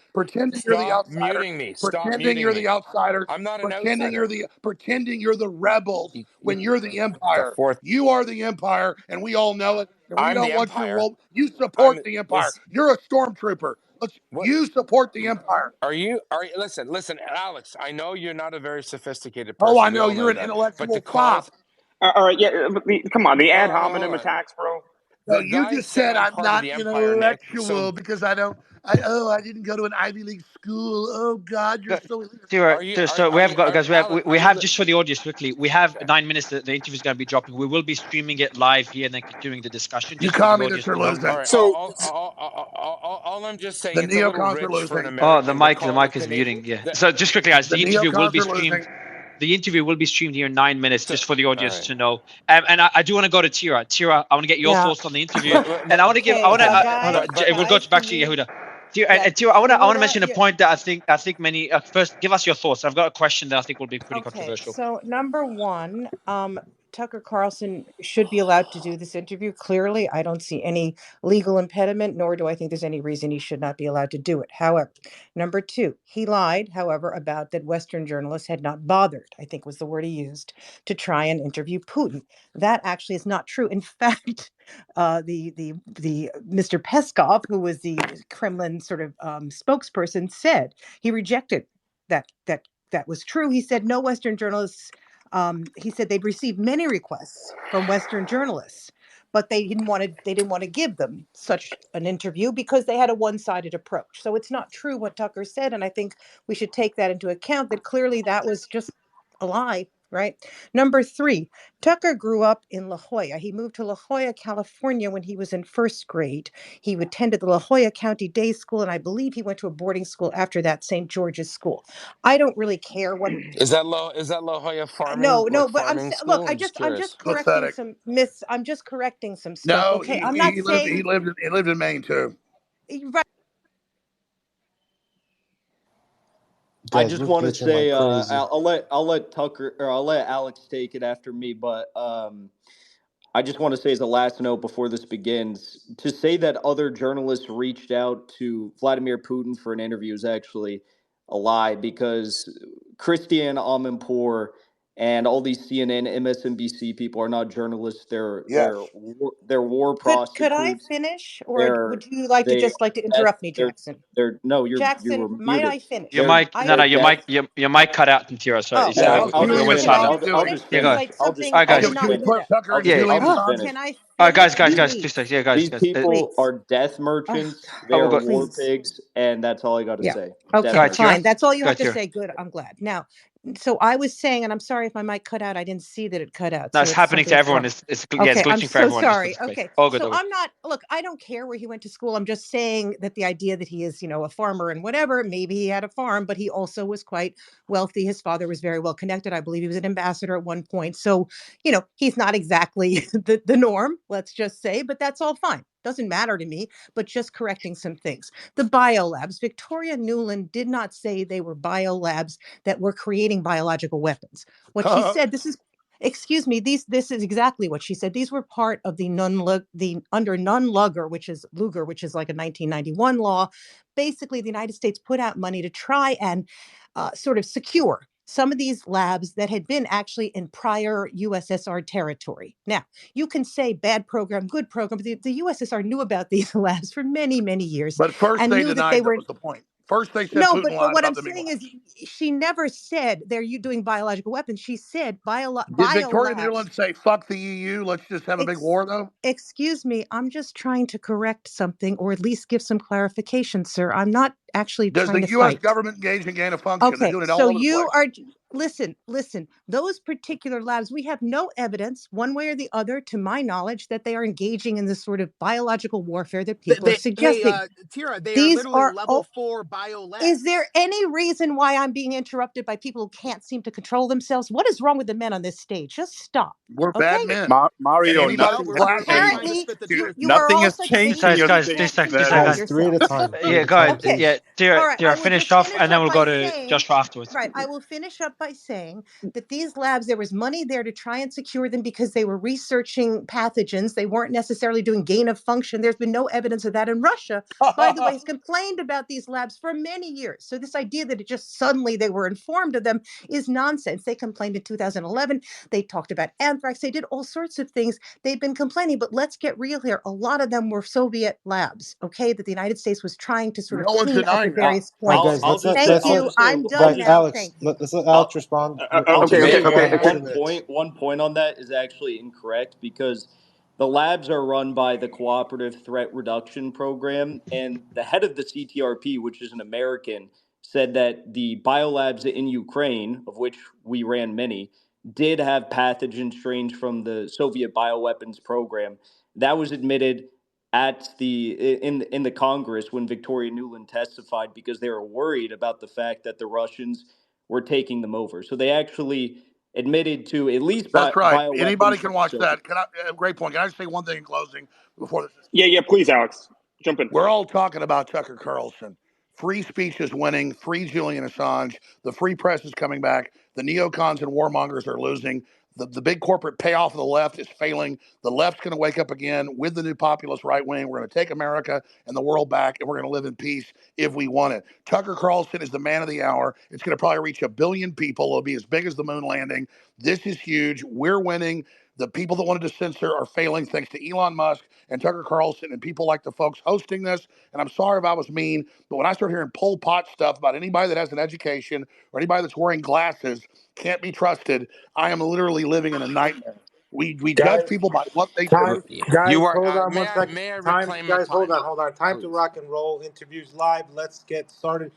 you're the outsider, muting me. pretending you're the outsiders. I'm not an pretending outsider. pretending you're the rebels when you're the empire. You are the empire, and we all know it. And we I'm don't the want your empire. role. You support the empire. You're a stormtrooper. You support the empire. Are you? Listen, Alex. I know you're not a very sophisticated person. Oh, I know you're an intellectual fop. All right, yeah, but come on, the ad hominem attacks, bro. No, you just said I'm not intellectual because I didn't go to an Ivy League school. Oh God, you're so. So we have got guys. We have just for the audience quickly. We have 9 minutes. The interview is going to be dropping. We will be streaming it live here and then continuing the discussion. You communists are losing. So all I'm just saying, the it's a little neocons rich are losing. for an American. The mic is muting. Yeah. So just quickly, guys, the interview will be streamed. The interview will be streamed here in 9 minutes, just for the audience to know. And I do want to go to Tira. Tira, I want to get your thoughts on the interview, and I want to give. We'll go back to Yehuda. Tira, I want to mention a point that I think many. First, give us your thoughts. I've got a question that I think will be pretty controversial. So number one, Tucker Carlson should be allowed to do this interview. Clearly, I don't see any legal impediment, nor do I think there's any reason he should not be allowed to do it. However, number two, he lied, however, about that Western journalists had not bothered, I think was the word he used, to try and interview Putin. That actually is not true. In fact, the Mr. Peskov, who was the Kremlin sort of spokesperson, said he rejected that was true. He said no Western journalists. He said they'd received many requests from Western journalists, but they didn't want to give them such an interview because they had a one-sided approach. So it's not true what Tucker said, and I think we should take that into account. That clearly that was just a lie. Right. Number three, Tucker grew up in La Jolla. He moved to La Jolla, California when he was in first grade. He attended the La Jolla County Day School, and I believe he went to a boarding school after that, St. George's School. I don't really care what is that La Jolla farming. No, but look, I'm just correcting some myths. I'm just correcting some stuff. No, okay, he lived in Maine too. Right. I Guys, just we're want to glitching like say crazy. I'll let Tucker or I'll let Alex take it after me, but I just want to say as a last note before this begins, to say that other journalists reached out to Vladimir Putin for an interview is actually a lie, because Christiane Amanpour and all these CNN, MSNBC people are not journalists. Yes. They're war Could I prostitutes. finish, or They're would you like to they just like to that interrupt me, Jackson? they're no, you Jackson, were might muted. I finish? Your They're mic, I no, they're your death. mic, your mic cut out, Tira. So, Oh, Yeah, Yeah, so how's I'll we're, just Julian we're can finish. starting I now. Assange I'll doing? finish? just Yeah, go Because ahead. finish. I I'll just something All right, I Can, did guys. can not we mean put to. Tucker and Yeah. Julian I'll just Assange? finish. Can I All right, finish, guys. please? Please, guys. These Please. people Please. are death Oh merchants. They Oh, we'll are go. war please. pigs, and that's all I got to Yeah. say. Go Death Okay, ahead, Tira. fine. merchants. That's all you Go have ahead, to Tira. say. Good. I'm glad. Now, so I was saying, and I'm sorry if my mic cut out. I didn't see that it cut out. No, So it's it's happening to something's everyone. wrong. It's Okay, I'm glitching for so everyone. Just sorry. it's okay. Okay, All good. so All good. I'm not, look, I don't care where he went to school. I'm just saying that the idea that he is, a farmer and whatever, maybe he had a farm, but he also was quite wealthy. His father was very well connected. I believe he was an ambassador at one point. So, he's not exactly the norm, let's just say, but that's all fine. Doesn't matter to me, but just correcting some things. The biolabs, Victoria Nuland did not say they were biolabs that were creating biological weapons. What she said, excuse me, this is exactly what she said. These were part of the under Nunn-Lugar, which is like a 1991 law. Basically, the United States put out money to try and sort of secure some of these labs that had been actually in prior USSR territory. Now, you can say bad program, good program, but the USSR knew about these labs for many, many years But first and they knew that they denied that were. was the point. First they said No, Putin but lied what about I'm them being saying is labs. she never said they're you doing biological weapons. She said Did Victoria biolabs. Nuland say fuck the EU? Let's just have a big Ex- war though. Excuse me, I'm just trying to correct something or at least give some clarification, sir. I'm not actually Does trying the to U.S. fight. government engage in gain of function? They're Okay, doing it all so over the you place. are, listen, those particular labs, we have no evidence one way or the other, to my knowledge, that they are engaging in this sort of biological warfare that people are suggesting. Tira, they are These literally are, level 4 bio labs. is there any reason why I'm being interrupted by people who can't seem to control themselves? What is wrong with the men on this stage? Just stop. We're Okay? bad men. And Mario, anybody Well, nothing who has we're clashes. trying to Apparently, spit the changed. truth. you are Nothing all has such changed in babies Guys, your and you guys, state. two can't seconds, keep two control of Guys, seconds. three at a yourselves. time. Three Yeah, at a go time, ahead. Okay. please. Yeah, Tira, All right. I will finish just off, finish and then up we'll by go to saying, Joshua afterwards. right. I will finish up by saying that these labs, there was money there to try and secure them because they were researching pathogens. They weren't necessarily doing gain of function. There's been no evidence of that. In Russia, by the way, has complained about these labs for many years. So this idea that it just suddenly they were informed of them is nonsense. They complained in 2011. They talked about anthrax. They did all sorts of things. They've been complaining, but let's get real here. A lot of them were Soviet labs, okay, that the United States was trying to sort of No one's clean up at denying that. various All right, points. guys. Let's let Thank let's I'll let you. just say I'm I'll done guys. just now. Alex, Thank you. let's let Alex respond. I'll Okay, just okay, say okay. One one two minutes. point. One point on that is actually incorrect, because the labs are run by the Cooperative Threat Reduction Program, and the head of the CTRP, which is an American, said that the biolabs in Ukraine, of which we ran many, did have pathogen strains from the Soviet bioweapons program. That was admitted at the Congress when Victoria Nuland testified, because they were worried about the fact that the Russians were taking them over. So they actually admitted to at least That's right. Anybody bioweapons can from the watch Soviet. that. Great point. Can I just say one thing in closing before this? Yeah, please, Alex, jump in. We're all talking about Tucker Carlson. Free speech is winning. Free Julian Assange. The free press is coming back. The neocons and warmongers are losing. The big corporate payoff of the left is failing. The left's going to wake up again with the new populist right wing. We're going to take America and the world back, and we're going to live in peace if we want it. Tucker Carlson is the man of the hour. It's going to probably reach 1 billion people. It'll be as big as the moon landing. This is huge. We're winning. The people that wanted to censor are failing thanks to Elon Musk and Tucker Carlson and people like the folks hosting this. And I'm sorry if I was mean, but when I start hearing Pol Pot stuff about anybody that has an education or anybody that's wearing glasses can't be trusted, I am literally living in a nightmare. We judge Guys, people by what they do. time. Guys, You are. hold on May one I? second. May I Time. reclaim my Guys, hold time, on, hold on. Time to please? rock and roll. Interviews live. Let's get started.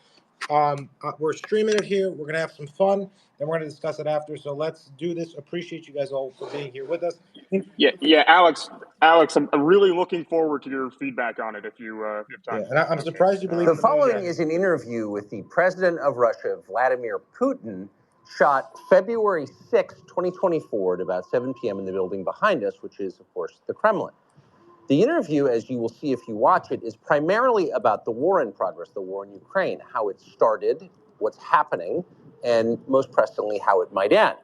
We're streaming it here. We're gonna have some fun, and we're gonna discuss it after. So let's do this. Appreciate you guys all for being here with us. Yeah, Alex, I'm really looking forward to your feedback on it if you have Yeah, time. and I'm Okay. surprised you believe The in the moon following landing. is an interview with the president of Russia, Vladimir Putin, shot February 6, 2024 at about 7 p.m. in the building behind us, which is, of course, the Kremlin. The interview, as you will see if you watch it, is primarily about the war in progress, the war in Ukraine, how it started, what's happening, and most pressingly, how it might end.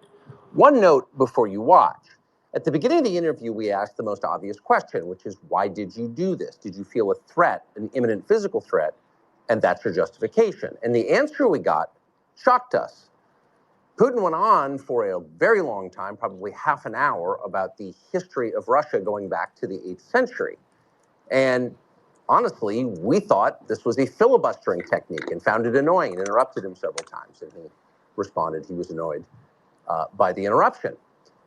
One note before you watch. At the beginning of the interview, we asked the most obvious question, which is, why did you do this? Did you feel a threat, an imminent physical threat? And that's your justification. And the answer we got shocked us. Putin went on for a very long time, probably half an hour, about the history of Russia going back to the 8th century. And honestly, we thought this was a filibustering technique and found it annoying and interrupted him several times. And he responded he was annoyed by the interruption.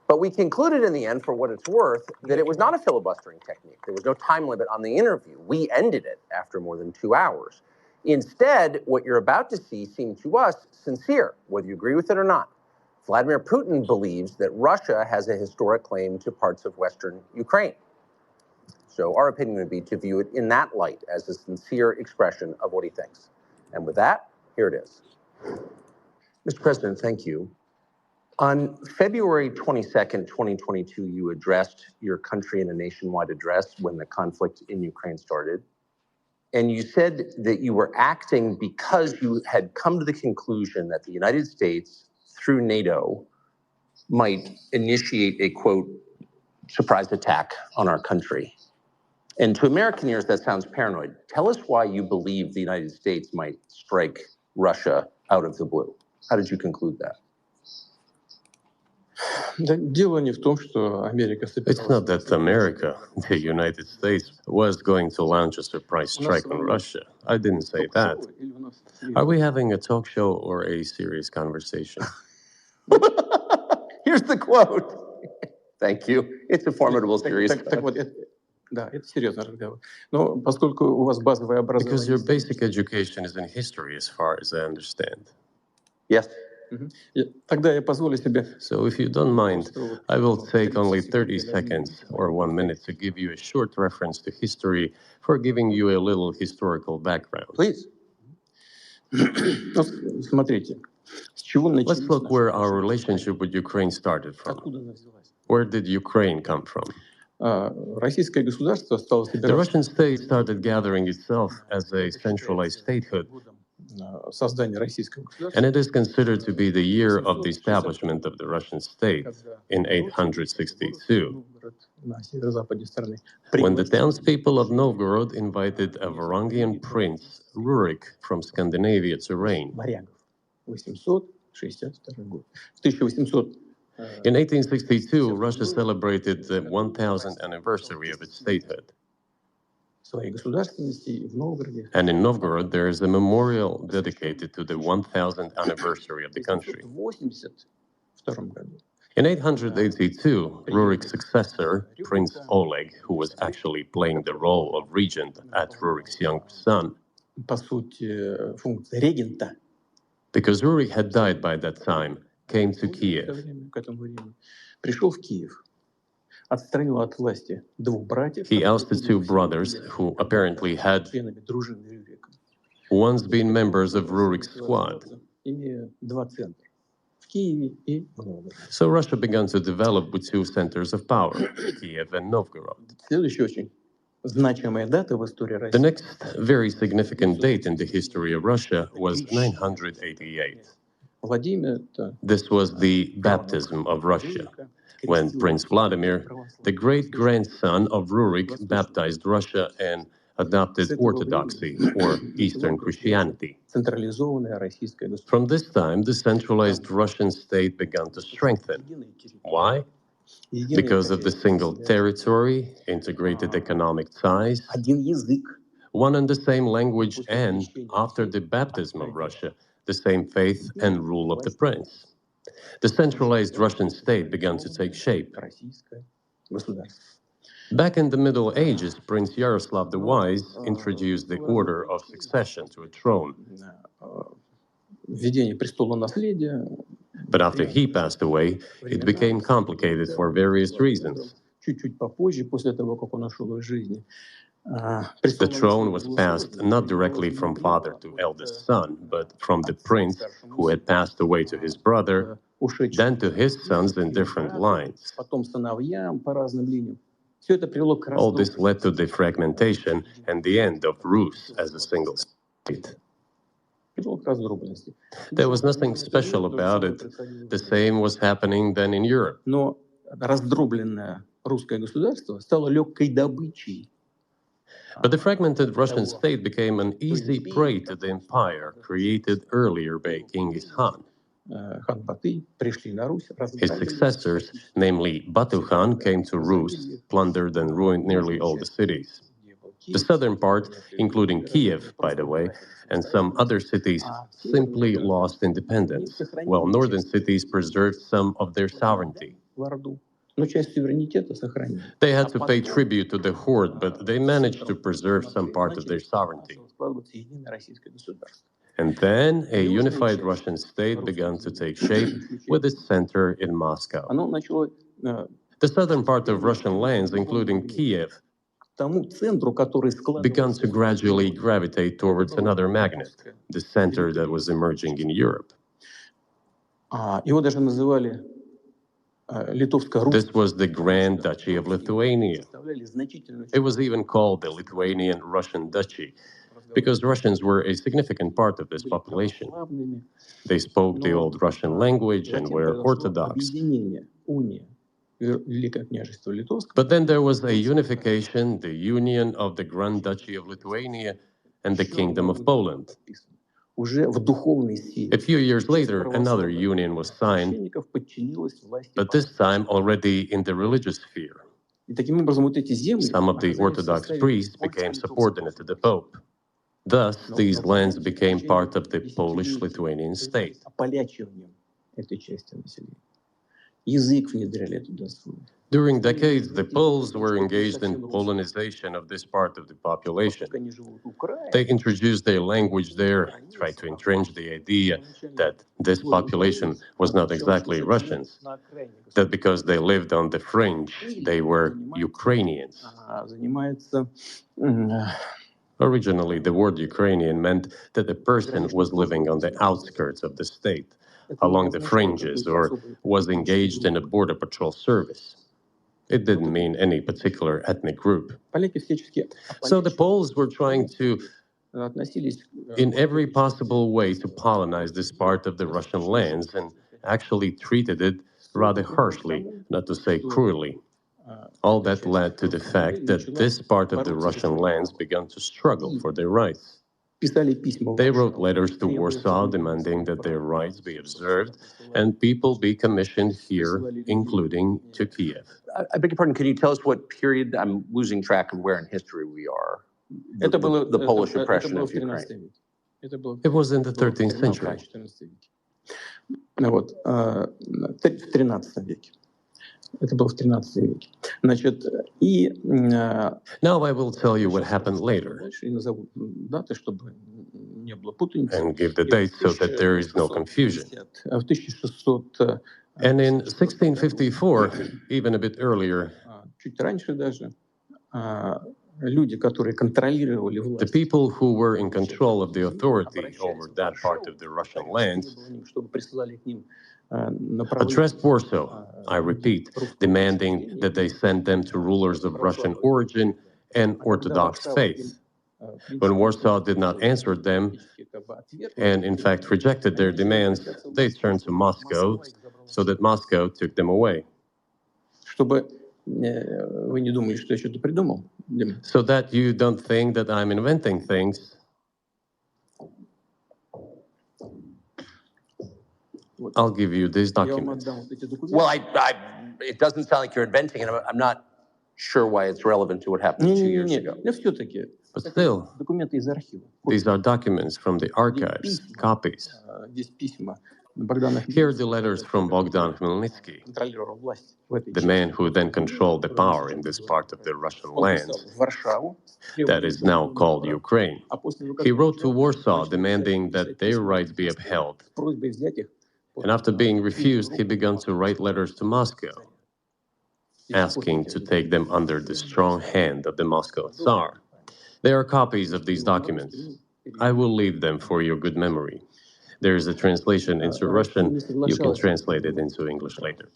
But we concluded in the end, for what it's worth, that it was not a filibustering technique. There was no time limit on the interview. We ended it after more than 2 hours. Instead, what you're about to see seemed to us sincere, whether you agree with it or not. Vladimir Putin believes that Russia has a historic claim to parts of Western Ukraine. So our opinion would be to view it in that light as a sincere expression of what he thinks. And with that, here it is. Mr. President, thank you. On February 22nd, 2022, you addressed your country in a nationwide address when the conflict in Ukraine started. And you said that you were acting because you had come to the conclusion that the United States, through NATO, might initiate a, quote, surprise attack on our country. And to American ears, that sounds paranoid. Tell us why you believe the United States might strike Russia out of the blue. How did you conclude that? It's not that America, the United States, was going to launch a surprise strike on Russia. I didn't say that. Are we having a talk show or a serious conversation? Here's the quote. Thank you. It's a formidable series. Because your basic education is in history, as far as I understand. Yes. So if you don't mind, I will take only 30 seconds or 1 minute to give you a short reference to history for giving you a little historical background. Please. Let's look where our relationship with Ukraine started from. Where did Ukraine come from? The Russian state started gathering itself as a centralized statehood, and it is considered to be the year of the establishment of the Russian state in 862, when the townspeople of Novgorod invited a Varangian prince, Rurik, from Scandinavia to reign. In 1862, Russia celebrated the 1000th anniversary of its statehood. And in Novgorod, there is a memorial dedicated to the 1000th anniversary of the country. In 882, Rurik's successor, Prince Oleg, who was actually playing the role of regent at Rurik's young son, because Rurik had died by that time, came to Kiev. He ousted two brothers who apparently had once been members of Rurik's squad. So Russia began to develop with two centers of power, Kiev and Novgorod. The next very significant date in the history of Russia was 988. This was the baptism of Russia, when Prince Vladimir, the great-grandson of Rurik, baptized Russia and adopted Orthodoxy, or Eastern Christianity. From this time, the centralized Russian state began to strengthen. Why? Because of the single territory, integrated economic ties, one and the same language, and, after the baptism of Russia, the same faith and rule of the prince. The centralized Russian state began to take shape. Back in the Middle Ages, Prince Yaroslav the Wise introduced the order of succession to a throne. But after he passed away, it became complicated for various reasons. The throne was passed not directly from father to eldest son, but from the prince who had passed away to his brother, then to his sons in different lines. All this led to the fragmentation and the end of Rus as a single state. There was nothing special about it. The same was happening then in Europe. But the fragmented Russian state became an easy prey to the empire created earlier by Genghis Khan. His successors, namely Batu Khan, came to Rus, plundered and ruined nearly all the cities. The southern part, including Kiev, by the way, and some other cities, simply lost independence, while northern cities preserved some of their sovereignty. They had to pay tribute to the horde, but they managed to preserve some part of their sovereignty. And then a unified Russian state began to take shape with its center in Moscow. The southern part of Russian lands, including Kiev, began to gradually gravitate towards another magnet, the center that was emerging in Europe. This was the Grand Duchy of Lithuania. It was even called the Lithuanian-Russian Duchy, because Russians were a significant part of this population. They spoke the old Russian language and were Orthodox. But then there was a unification, the union of the Grand Duchy of Lithuania and the Kingdom of Poland. A few years later, another union was signed, but this time already in the religious sphere. Some of the Orthodox priests became subordinate to the Pope. Thus, these lands became part of the Polish-Lithuanian state. During decades, the Poles were engaged in Polonization of this part of the population. They introduced their language there, tried to entrench the idea that this population was not exactly Russians, that because they lived on the fringe, they were Ukrainians. Originally, the word Ukrainian meant that a person was living on the outskirts of the state, along the fringes, or was engaged in a border patrol service. It didn't mean any particular ethnic group. So the Poles were trying to, in every possible way, to colonize this part of the Russian lands and actually treated it rather harshly, not to say cruelly. All that led to the fact that this part of the Russian lands began to struggle for their rights. They wrote letters to Warsaw demanding that their rights be observed and people be commissioned here, including to Kiev. I beg your pardon, can you tell us what period? I'm losing track of where in history we are. The Polish oppression of Ukraine. It was in the 13th century. Now I will tell you what happened later and give the date so that there is no confusion. And in 1654, even a bit earlier, the people who were in control of the authority over that part of the Russian lands addressed Warsaw, I repeat, demanding that they send them to rulers of Russian origin and Orthodox faith. When Warsaw did not answer them, and in fact rejected their demands, they turned to Moscow, so that Moscow took them away. So that you don't think that I'm inventing things, I'll give you these documents. Well, it doesn't sound like you're inventing it. I'm not sure why it's relevant to what happened 2 years ago. But still, these are documents from the archives, copies. Here are the letters from Bogdan Khmelnytsky, the man who then controlled the power in this part of the Russian lands that is now called Ukraine. He wrote to Warsaw demanding that their rights be upheld. And after being refused, he began to write letters to Moscow, asking to take them under the strong hand of the Moscow Tsar. There are copies of these documents. I will leave them for your good memory. There's a translation into Russian. You can translate it into English later.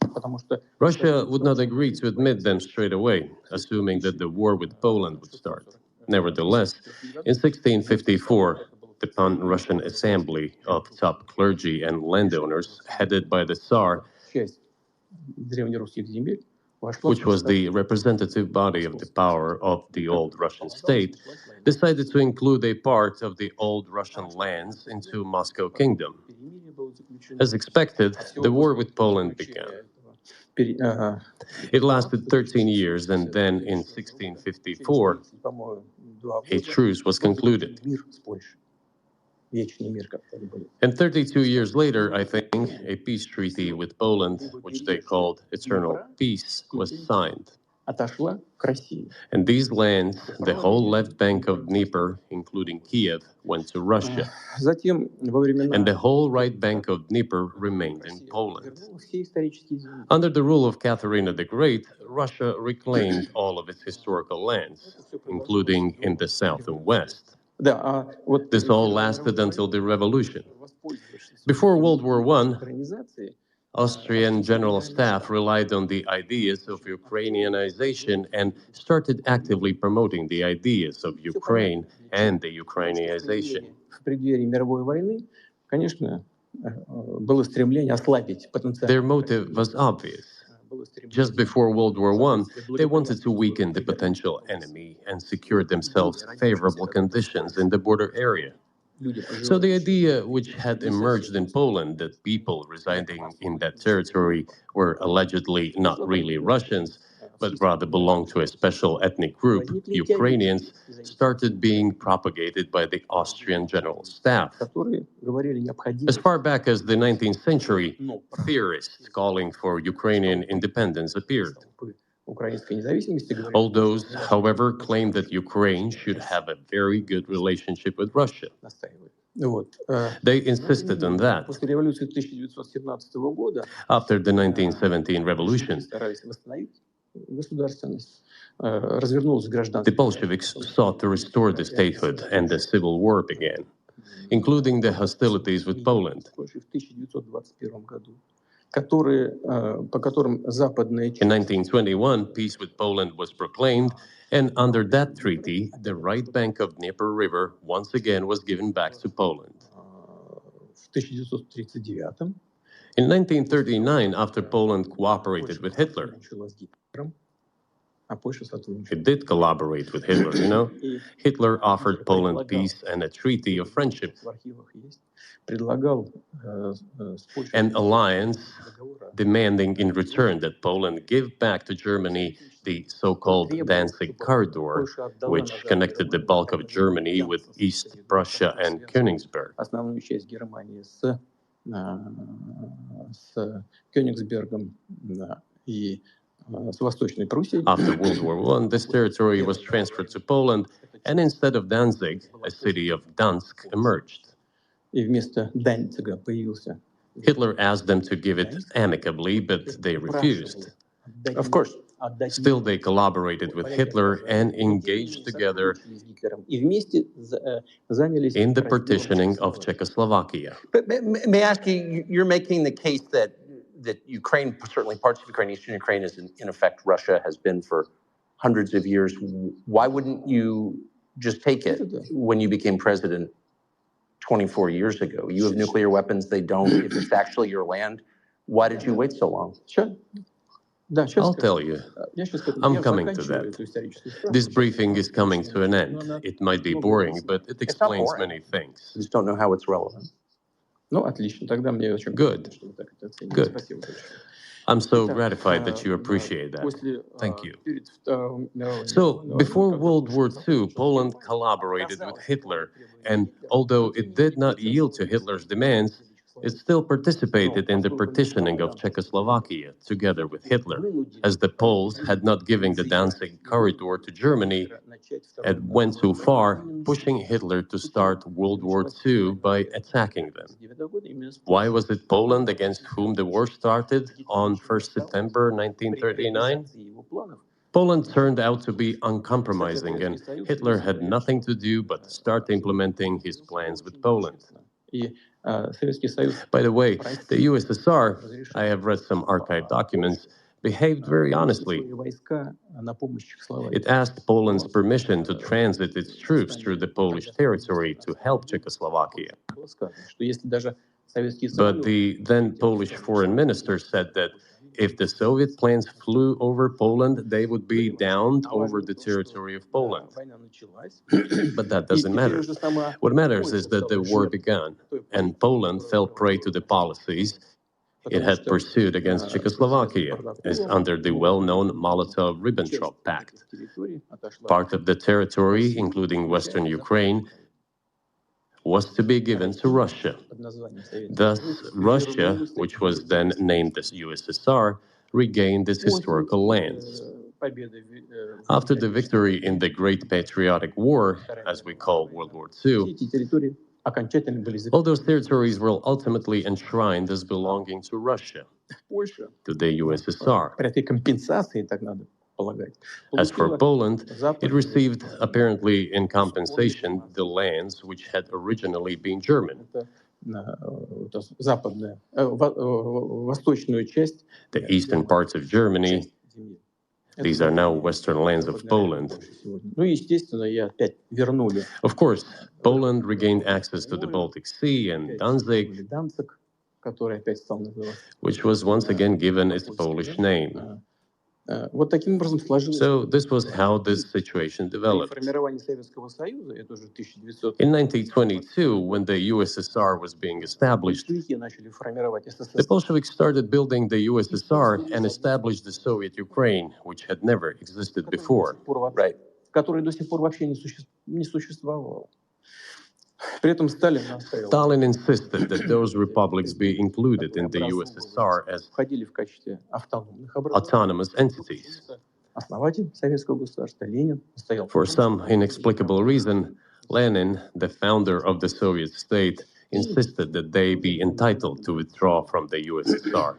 Russia would not agree to admit them straight away, assuming that the war with Poland would start. Nevertheless, in 1654, the Pan-Russian Assembly of top clergy and landowners, headed by the Tsar, which was the representative body of the power of the old Russian state, decided to include a part of the old Russian lands into Moscow Kingdom. As expected, the war with Poland began. It lasted 13 years, and then in 1654, a truce was concluded. And 32 years later, I think, a peace treaty with Poland, which they called Eternal Peace, was signed. And these lands, the whole left bank of Dnieper, including Kiev, went to Russia. And the whole right bank of Dnieper remained in Poland. Under the rule of Catherine the Great, Russia reclaimed all of its historical lands, including in the south and west. This all lasted until the revolution. Before World War I, Austrian General Staff relied on the ideas of Ukrainianization and started actively promoting the ideas of Ukraine and the Ukrainianization. Their motive was obvious. Just before World War I, they wanted to weaken the potential enemy and secure themselves favorable conditions in the border area. So the idea which had emerged in Poland that people residing in that territory were allegedly not really Russians, but rather belonged to a special ethnic group, Ukrainians, started being propagated by the Austrian General Staff. As far back as the 19th century, theorists calling for Ukrainian independence appeared. All those, however, claimed that Ukraine should have a very good relationship with Russia. They insisted on that. After the 1917 revolution, the Bolsheviks sought to restore the statehood and the civil war began, including the hostilities with Poland. In 1921, peace with Poland was proclaimed, and under that treaty, the right bank of Dnieper River once again was given back to Poland. In 1939, after Poland cooperated with Hitler, it did collaborate with Hitler, you know. Hitler offered Poland peace and a treaty of friendship. An alliance demanding in return that Poland give back to Germany the so-called Danzig corridor, which connected the bulk of Germany with East Prussia and Königsberg. After World War I, this territory was transferred to Poland, and instead of Danzig, a city of Dansk emerged. Hitler asked them to give it amicably, but they refused. Of course. Still, they collaborated with Hitler and engaged together in the partitioning of Czechoslovakia. But may I ask you, you're making the case that Ukraine, certainly parts of Ukraine, Eastern Ukraine, is in effect Russia has been for hundreds of years. Why wouldn't you just take it when you became president 24 years ago? You have nuclear weapons, they don't. If it's actually your land, why did you wait so long? Sure. I'll tell you. I'm coming to that. This briefing is coming to an end. It might be boring, but it explains many things. I just don't know how it's relevant. Good. Good. I'm so gratified that you appreciate that. Thank you. So, before World War II, Poland collaborated with Hitler, and although it did not yield to Hitler's demands, it still participated in the partitioning of Czechoslovakia together with Hitler, as the Poles had not given the Danzig corridor to Germany and went too far, pushing Hitler to start World War II by attacking them. Why was it Poland against whom the war started on 1st September 1939? Poland turned out to be uncompromising, and Hitler had nothing to do but start implementing his plans with Poland. By the way, the USSR, I have read some archive documents, behaved very honestly. It asked Poland's permission to transit its troops through the Polish territory to help Czechoslovakia. But the then Polish foreign minister said that if the Soviet planes flew over Poland, they would be downed over the territory of Poland. But that doesn't matter. What matters is that the war began, and Poland fell prey to the policies it had pursued against Czechoslovakia, as under the well-known Molotov-Ribbentrop Pact. Part of the territory, including Western Ukraine, was to be given to Russia. Thus, Russia, which was then named as USSR, regained its historical lands. After the victory in the Great Patriotic War, as we call World War II, all those territories were ultimately enshrined as belonging to Russia, to the USSR. As for Poland, it received, apparently in compensation, the lands which had originally been German. The eastern parts of Germany, these are now western lands of Poland. Of course, Poland regained access to the Baltic Sea and Danzig, which was once again given its Polish name. So this was how this situation developed. In 1922, when the USSR was being established, the Bolsheviks started building the USSR and established the Soviet Ukraine, which had never existed before. Right. Stalin insisted that those republics be included in the USSR as autonomous entities. For some inexplicable reason, Lenin, the founder of the Soviet state, insisted that they be entitled to withdraw from the USSR.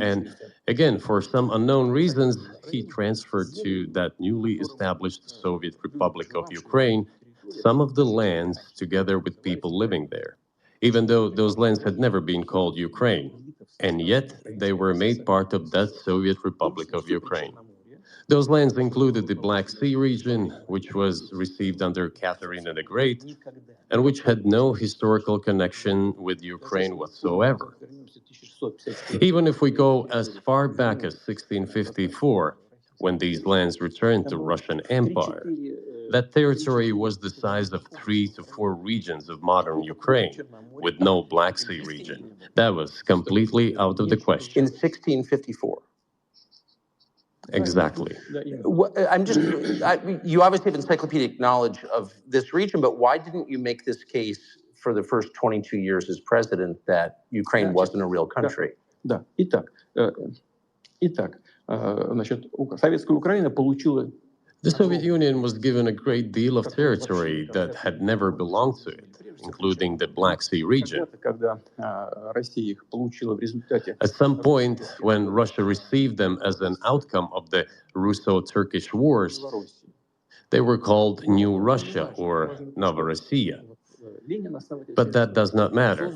And again, for some unknown reasons, he transferred to that newly established Soviet Republic of Ukraine some of the lands together with people living there, even though those lands had never been called Ukraine. And yet, they were made part of that Soviet Republic of Ukraine. Those lands included the Black Sea region, which was received under Catherine the Great, and which had no historical connection with Ukraine whatsoever. Even if we go as far back as 1654, when these lands returned to Russian Empire, that territory was the size of 3 to 4 regions of modern Ukraine, with no Black Sea region. That was completely out of the question. In 1654. Exactly. You obviously have encyclopedic knowledge of this region, but why didn't you make this case for the first 22 years as president that Ukraine wasn't a real country? The Soviet Union was given a great deal of territory that had never belonged to it, including the Black Sea region. At some point, when Russia received them as an outcome of the Russo-Turkish Wars, they were called New Russia or Novorossiya. But that does not matter.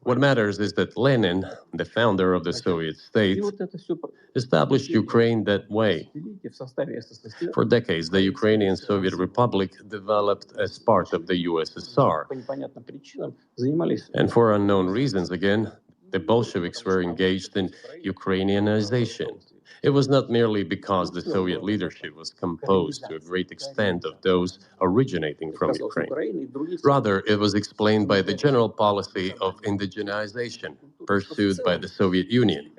What matters is that Lenin, the founder of the Soviet state, established Ukraine that way. For decades, the Ukrainian Soviet Republic developed as part of the USSR. And for unknown reasons, again, the Bolsheviks were engaged in Ukrainianization. It was not merely because the Soviet leadership was composed to a great extent of those originating from Ukraine. Rather, it was explained by the general policy of indigenization pursued by the Soviet Union.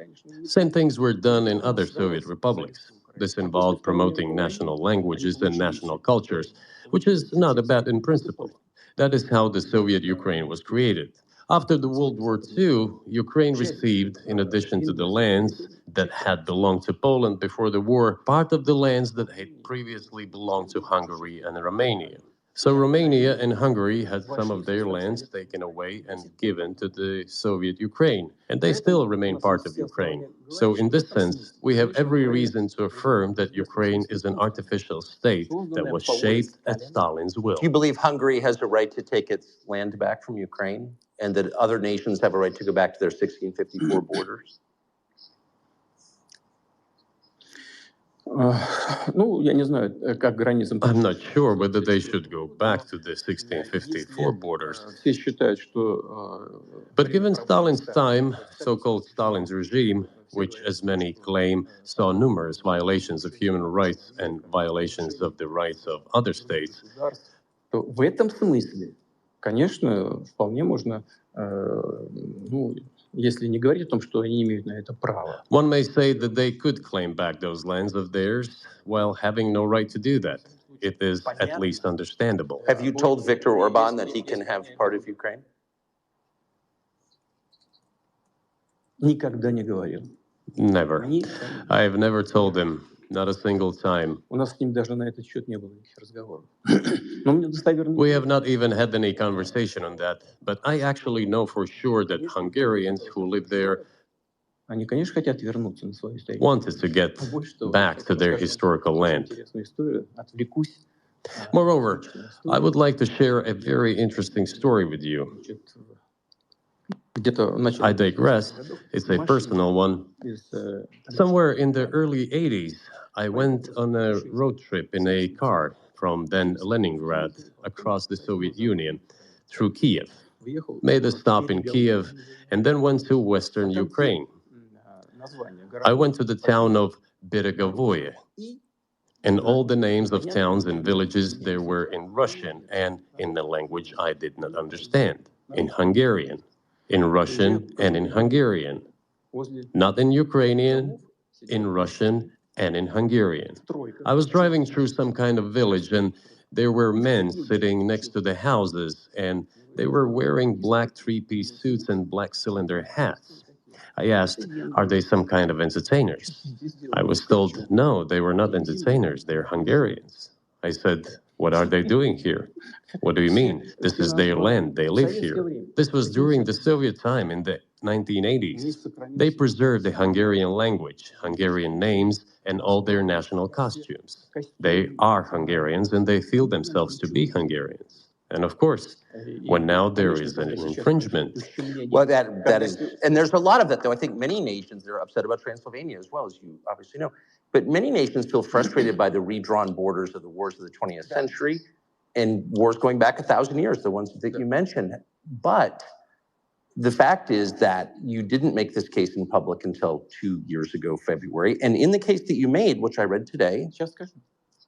Same things were done in other Soviet republics. This involved promoting national languages and national cultures, which is not a bad in principle. That is how the Soviet Ukraine was created. After the World War II, Ukraine received, in addition to the lands that had belonged to Poland before the war, part of the lands that had previously belonged to Hungary and Romania. So Romania and Hungary had some of their lands taken away and given to the Soviet Ukraine, and they still remain part of Ukraine. So in this sense, we have every reason to affirm that Ukraine is an artificial state that was shaped at Stalin's will. Do you believe Hungary has a right to take its land back from Ukraine and that other nations have a right to go back to their 1654 borders? I'm not sure whether they should go back to the 1654 borders. But given Stalin's time, so-called Stalin's regime, which, as many claim, saw numerous violations of human rights and violations of the rights of other states, конечно, вполне можно, если не говорить о том, что они имеют на это право. One may say that they could claim back those lands of theirs while having no right to do that. It is at least understandable. Have you told Viktor Orban that he can have part of Ukraine? Никогда не говорил. Never. I have never told him, not a single time. У нас с ним даже на этот счет не было никаких разговоров. We have not even had any conversation on that, but I actually know for sure that Hungarians who live there Они, конечно, хотят вернуться на свою историю. wanted to get back to their historical land. Moreover, I would like to share a very interesting story with you. I digress. It's a personal one. Somewhere in the early 80s, I went on a road trip in a car from then Leningrad across the Soviet Union through Kiev, made a stop in Kiev, and then went to Western Ukraine. I went to the town of Beregovoye, and all the names of towns and villages there were in Russian and in the language I did not understand, in Hungarian, in Russian and in Hungarian, not in Ukrainian, in Russian and in Hungarian. I was driving through some kind of village, and there were men sitting next to the houses, and they were wearing black three-piece suits and black cylinder hats. I asked, are they some kind of entertainers? I was told, no, they were not entertainers, they're Hungarians. I said, what are they doing here? What do you mean? This is their land, they live here. This was during the Soviet time in the 1980s. They preserved the Hungarian language, Hungarian names, and all their national costumes. They are Hungarians and they feel themselves to be Hungarians. And of course, when now there is an infringement. Well, that is, and there's a lot of that, though. I think many nations are upset about Transylvania as well, as you obviously know. But many nations feel frustrated by the redrawn borders of the wars of the 20th century and wars going back 1,000 years, the ones that you mentioned. But the fact is that you didn't make this case in public until 2 years ago, February. And in the case that you made, which I read today,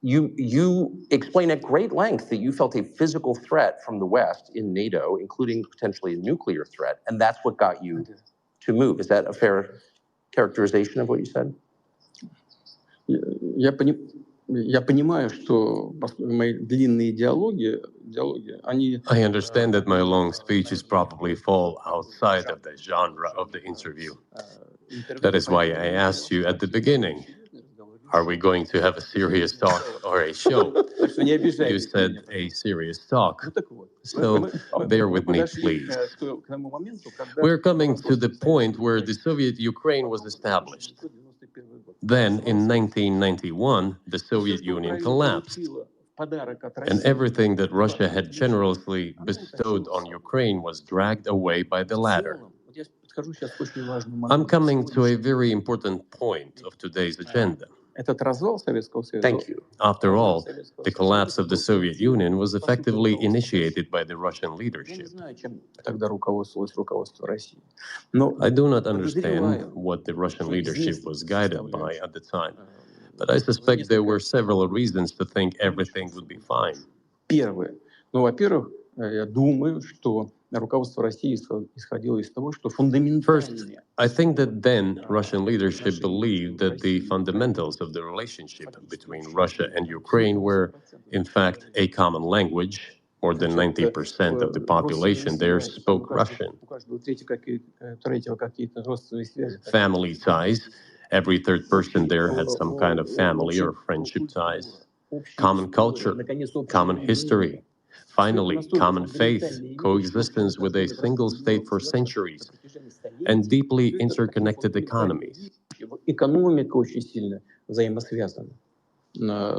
you explain at great length that you felt a physical threat from the West in NATO, including potentially a nuclear threat, and that's what got you to move. Is that a fair characterization of what you said? Я понимаю, что мои длинные диалоги, они... I understand that my long speeches probably fall outside of the genre of the interview. That is why I asked you at the beginning, are we going to have a serious talk or a show? You said a serious talk. So bear with me, please. We're coming to the point where the Soviet Ukraine was established. Then, in 1991, the Soviet Union collapsed, and everything that Russia had generously bestowed on Ukraine was dragged away by the latter. I'm coming to a very important point of today's agenda. Thank you. After all, the collapse of the Soviet Union was effectively initiated by the Russian leadership. I do not understand what the Russian leadership was guided by at the time, but I suspect there were several reasons to think everything would be fine. Во-первых, я думаю, что руководство России исходило из того, что фундаментальные... First, I think that then Russian leadership believed that the fundamentals of the relationship between Russia and Ukraine were, in fact, a common language. More than 90% of the population there spoke Russian. Family ties. Every third person there had some kind of family or friendship ties. Common culture, common history, Finally, common faith, coexistence with a single state for centuries, and deeply interconnected economies.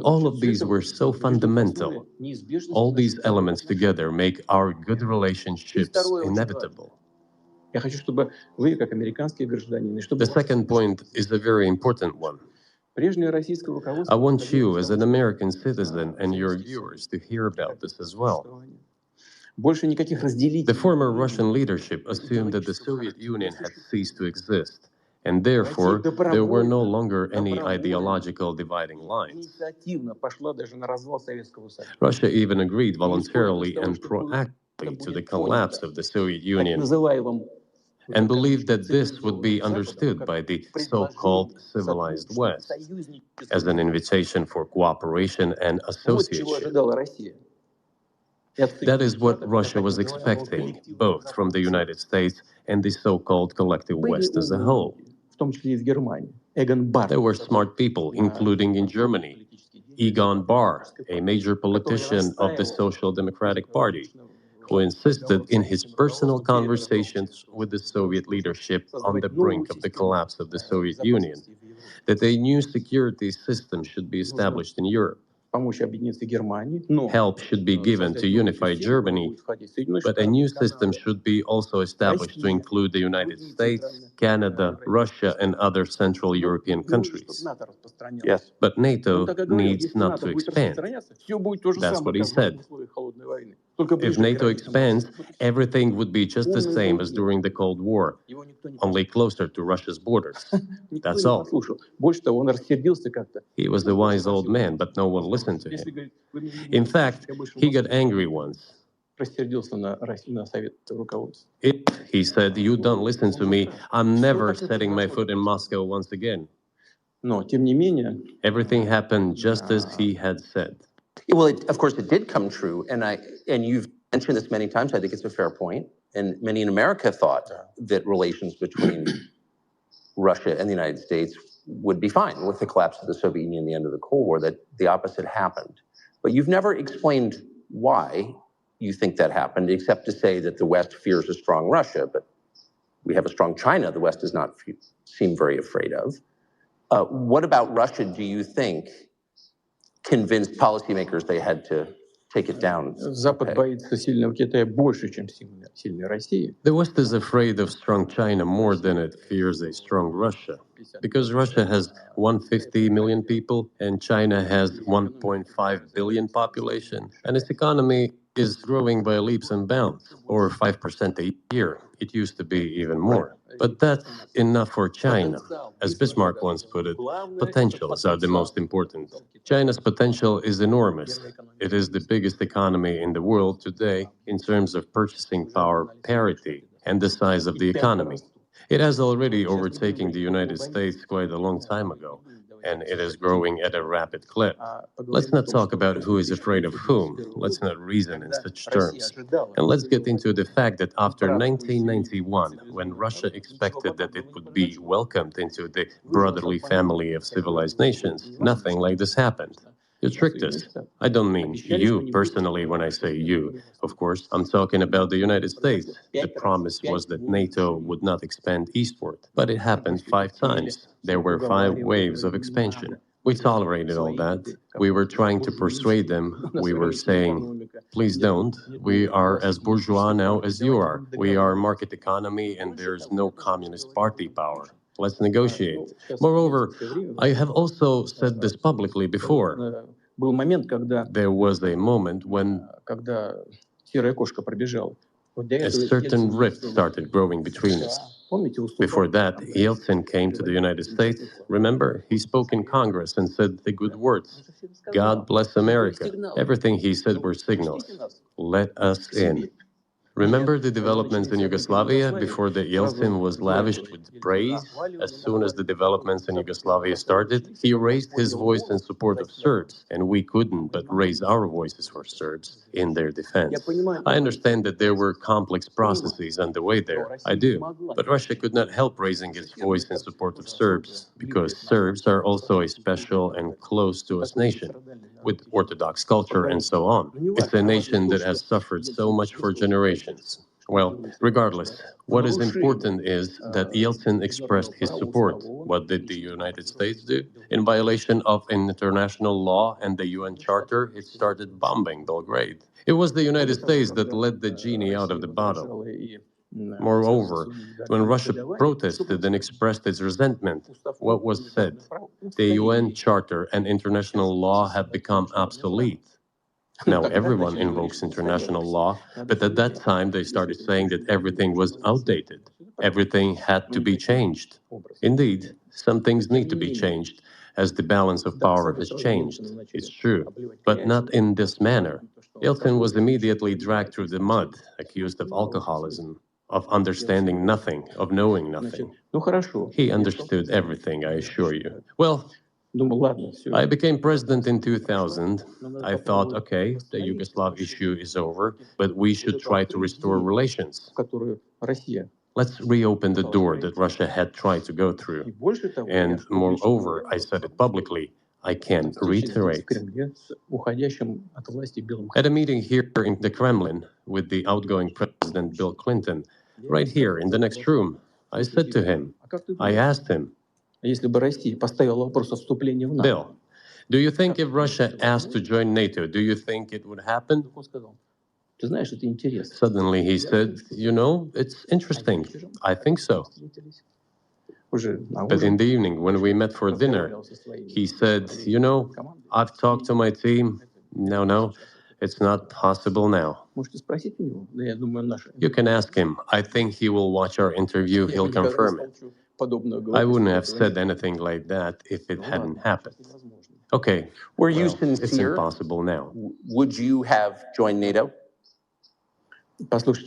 All of these were so fundamental. All these elements together make our good relationships inevitable. The second point is a very important one. I want you, as an American citizen, and your viewers to hear about this as well. The former Russian leadership assumed that the Soviet Union had ceased to exist, and therefore there were no longer any ideological dividing lines. Russia even agreed voluntarily and proactively to the collapse of the Soviet Union and believed that this would be understood by the so-called civilized West as an invitation for cooperation and association. That is what Russia was expecting, both from the United States and the so-called collective West as a whole. There were smart people, including in Germany, Egon Bahr, a major politician of the Social Democratic Party, who insisted in his personal conversations with the Soviet leadership on the brink of the collapse of the Soviet Union that a new security system should be established in Europe. Help should be given to unify Germany, but a new system should be also established to include the United States, Canada, Russia, and other Central European countries. Yes. But NATO needs not to expand. That's what he said. If NATO expands, everything would be just the same as during the Cold War, only closer to Russia's borders. That's all. He was a wise old man, but no one listened to him. In fact, he got angry once. If, he said, you don't listen to me, I'm never setting my foot in Moscow once again. Everything happened just as he had said. Well, of course, it did come true, and you've mentioned this many times. I think it's a fair point, and many in America thought that relations between Russia and the United States would be fine with the collapse of the Soviet Union and the end of the Cold War. That the opposite happened, but you've never explained why you think that happened, except to say that the West fears a strong Russia, but we have a strong China. The West does not seem very afraid of. What about Russia do you think convinced policymakers they had to take it down? The West is afraid of strong China more than it fears a strong Russia, because Russia has 150 million people and China has 1.5 billion population, and its economy is growing by leaps and bounds, or 5% a year. It used to be even more. But that's enough for China. As Bismarck once put it, potentials are the most important. China's potential is enormous. It is the biggest economy in the world today in terms of purchasing power parity and the size of the economy. It has already overtaken the United States quite a long time ago, and it is growing at a rapid clip. Let's not talk about who is afraid of whom. Let's not reason in such terms. And let's get into the fact that after 1991, when Russia expected that it would be welcomed into the brotherly family of civilized nations, nothing like this happened. You tricked us. I don't mean you personally when I say you. Of course, I'm talking about the United States. The promise was that NATO would not expand eastward, but it happened 5 times. There were 5 waves of expansion. We tolerated all that. We were trying to persuade them. We were saying, please don't. We are as bourgeois now as you are. We are market economy and there's no communist party power. Let's negotiate. Moreover, I have also said this publicly before. There was a moment when a certain rift started growing between us. Before that, Yeltsin came to the United States. Remember, he spoke in Congress and said the good words. God bless America. Everything he said were signals. Let us in. Remember the developments in Yugoslavia before the Yeltsin was lavished with praise? As soon as the developments in Yugoslavia started, he raised his voice in support of Serbs, and we couldn't but raise our voices for Serbs in their defense. I understand that there were complex processes underway there. I do. But Russia could not help raising its voice in support of Serbs, because Serbs are also a special and close to us nation, with Orthodox culture and so on. It's a nation that has suffered so much for generations. Well, regardless, what is important is that Yeltsin expressed his support. What did the United States do? In violation of international law and the UN Charter, it started bombing Belgrade. It was the United States that let the genie out of the bottle. Moreover, when Russia protested and expressed its resentment, what was said? The UN Charter and international law have become obsolete. Now everyone invokes international law, but at that time they started saying that everything was outdated. Everything had to be changed. Indeed, some things need to be changed, as the balance of power has changed. It's true, but not in this manner. Yeltsin was immediately dragged through the mud, accused of alcoholism, of understanding nothing, of knowing nothing. He understood everything, I assure you. Well, I became president in 2000. I thought, okay, the Yugoslav issue is over, but we should try to restore relations. Let's reopen the door that Russia had tried to go through. And moreover, I said it publicly, I can reiterate. At a meeting here in the Kremlin with the outgoing President Bill Clinton, right here in the next room, I said to him, I asked him, Bill, do you think if Russia asked to join NATO, do you think it would happen? Suddenly he said, you know, it's interesting. I think so. But in the evening, when we met for dinner, he said, you know, I've talked to my team. No, it's not possible now. You can ask him. I think he will watch our interview. He'll confirm it. I wouldn't have said anything like that if it hadn't happened. Okay. Were you well, It's sincere? impossible now. Would you have joined NATO?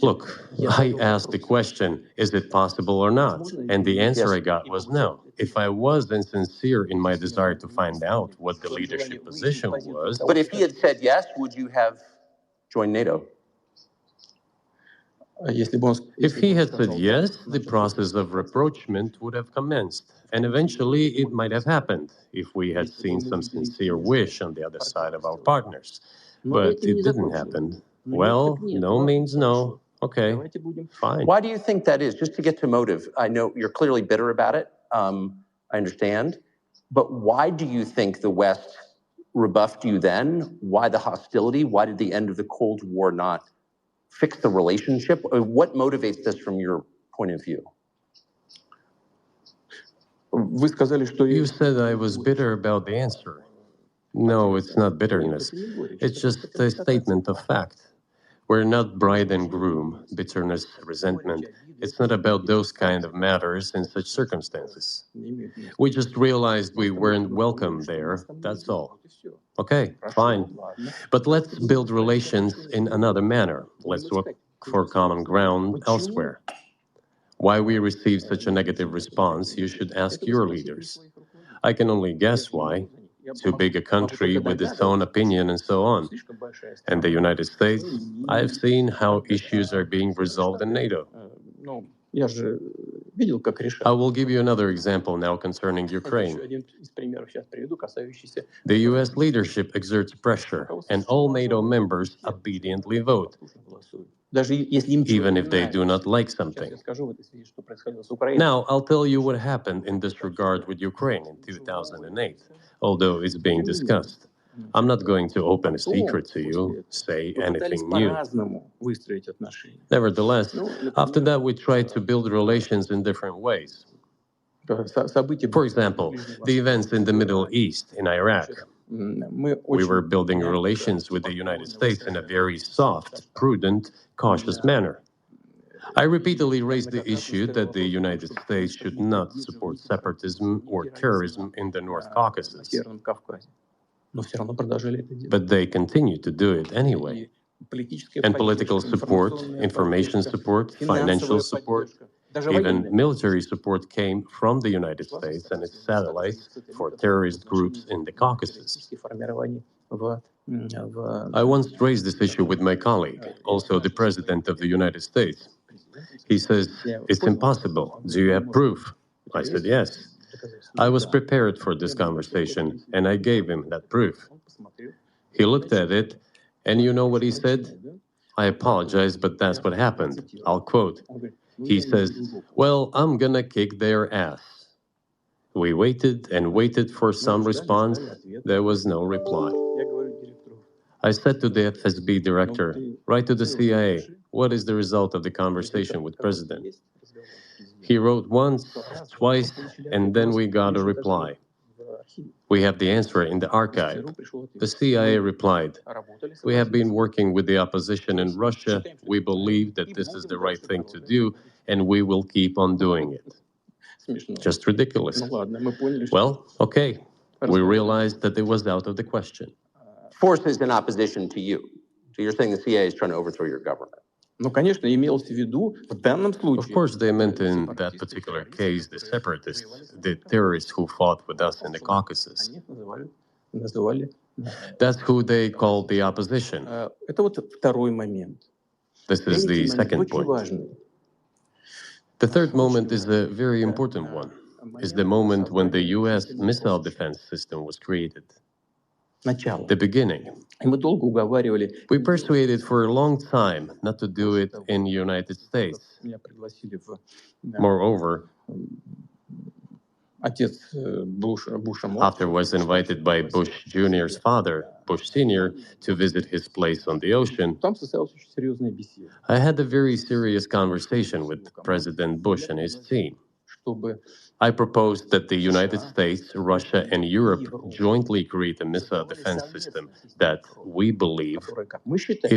Look, I asked the question, is it possible or not? And the answer I got was no. If I was insincere in my desire to find out what the leadership position was... But if he had said yes, would you have joined NATO? If he had said yes, the process of rapprochement would have commenced, and eventually it might have happened if we had seen some sincere wish on the other side of our partners. But it didn't happen. Well, no means no. Okay, fine. Why do you think that is? Just to get to motive. I know you're clearly bitter about it. I understand. But why do you think the West rebuffed you then? Why the hostility? Why did the end of the Cold War not fix the relationship? What motivates this from your point of view? You said I was bitter about the answer. No, it's not bitterness. It's just a statement of fact. We're not bride and groom, bitterness, resentment. It's not about those kind of matters in such circumstances. We just realized we weren't welcome there, that's all. Okay, fine. But let's build relations in another manner. Let's look for common ground elsewhere. Why we received such a negative response, you should ask your leaders. I can only guess why. Too big a country with its own opinion and so on. And the United States, I've seen how issues are being resolved in NATO. I will give you another example now concerning Ukraine. The US leadership exerts pressure, and all NATO members obediently vote, even if they do not like something. Now, I'll tell you what happened in this regard with Ukraine in 2008, although it's being discussed. I'm not going to open a secret to you, say anything new. Nevertheless, after that, we tried to build relations in different ways. For example, the events in the Middle East, in Iraq. We were building relations with the United States in a very soft, prudent, cautious manner. I repeatedly raised the issue that the United States should not support separatism or terrorism in the North Caucasus. But they continue to do it anyway. and political support, information support, financial support, even military support came from the United States and its satellites for terrorist groups in the Caucasus. I once raised this issue with my colleague, also the President of the United States. He says, "It's impossible. Do you have proof?" I said, "Yes." I was prepared for this conversation, and I gave him that proof. He looked at it, and you know what he said? "I apologize, but that's what happened." I'll quote. He says, "Well, I'm gonna kick their ass." We waited and waited for some response. There was no reply. I said to the FSB director, "Write to the CIA, what is the result of the conversation with President?" He wrote once, twice, and then we got a reply. "We have the answer in the archive." The CIA replied, "We have been working with the opposition in Russia. We believe that this is the right thing to do, and we will keep on doing it." Just ridiculous. Well, okay. We realized that it was out of the question. Forces in opposition to you. So you're saying the CIA is trying to overthrow your government? Of course, they meant in that particular case the separatists, the terrorists who fought with us in the Caucasus. That's who they called the opposition. This is the second point. The third moment is a very important one, is the moment when the U.S. missile defense system was created. The beginning. We persuaded for a long time not to do it in the United States. Moreover, after was invited by Bush Jr.'s father, Bush Sr., to visit his place on the ocean, I had a very serious conversation with President Bush and his team. I proposed that the United States, Russia, and Europe jointly create a missile defense system that we believe,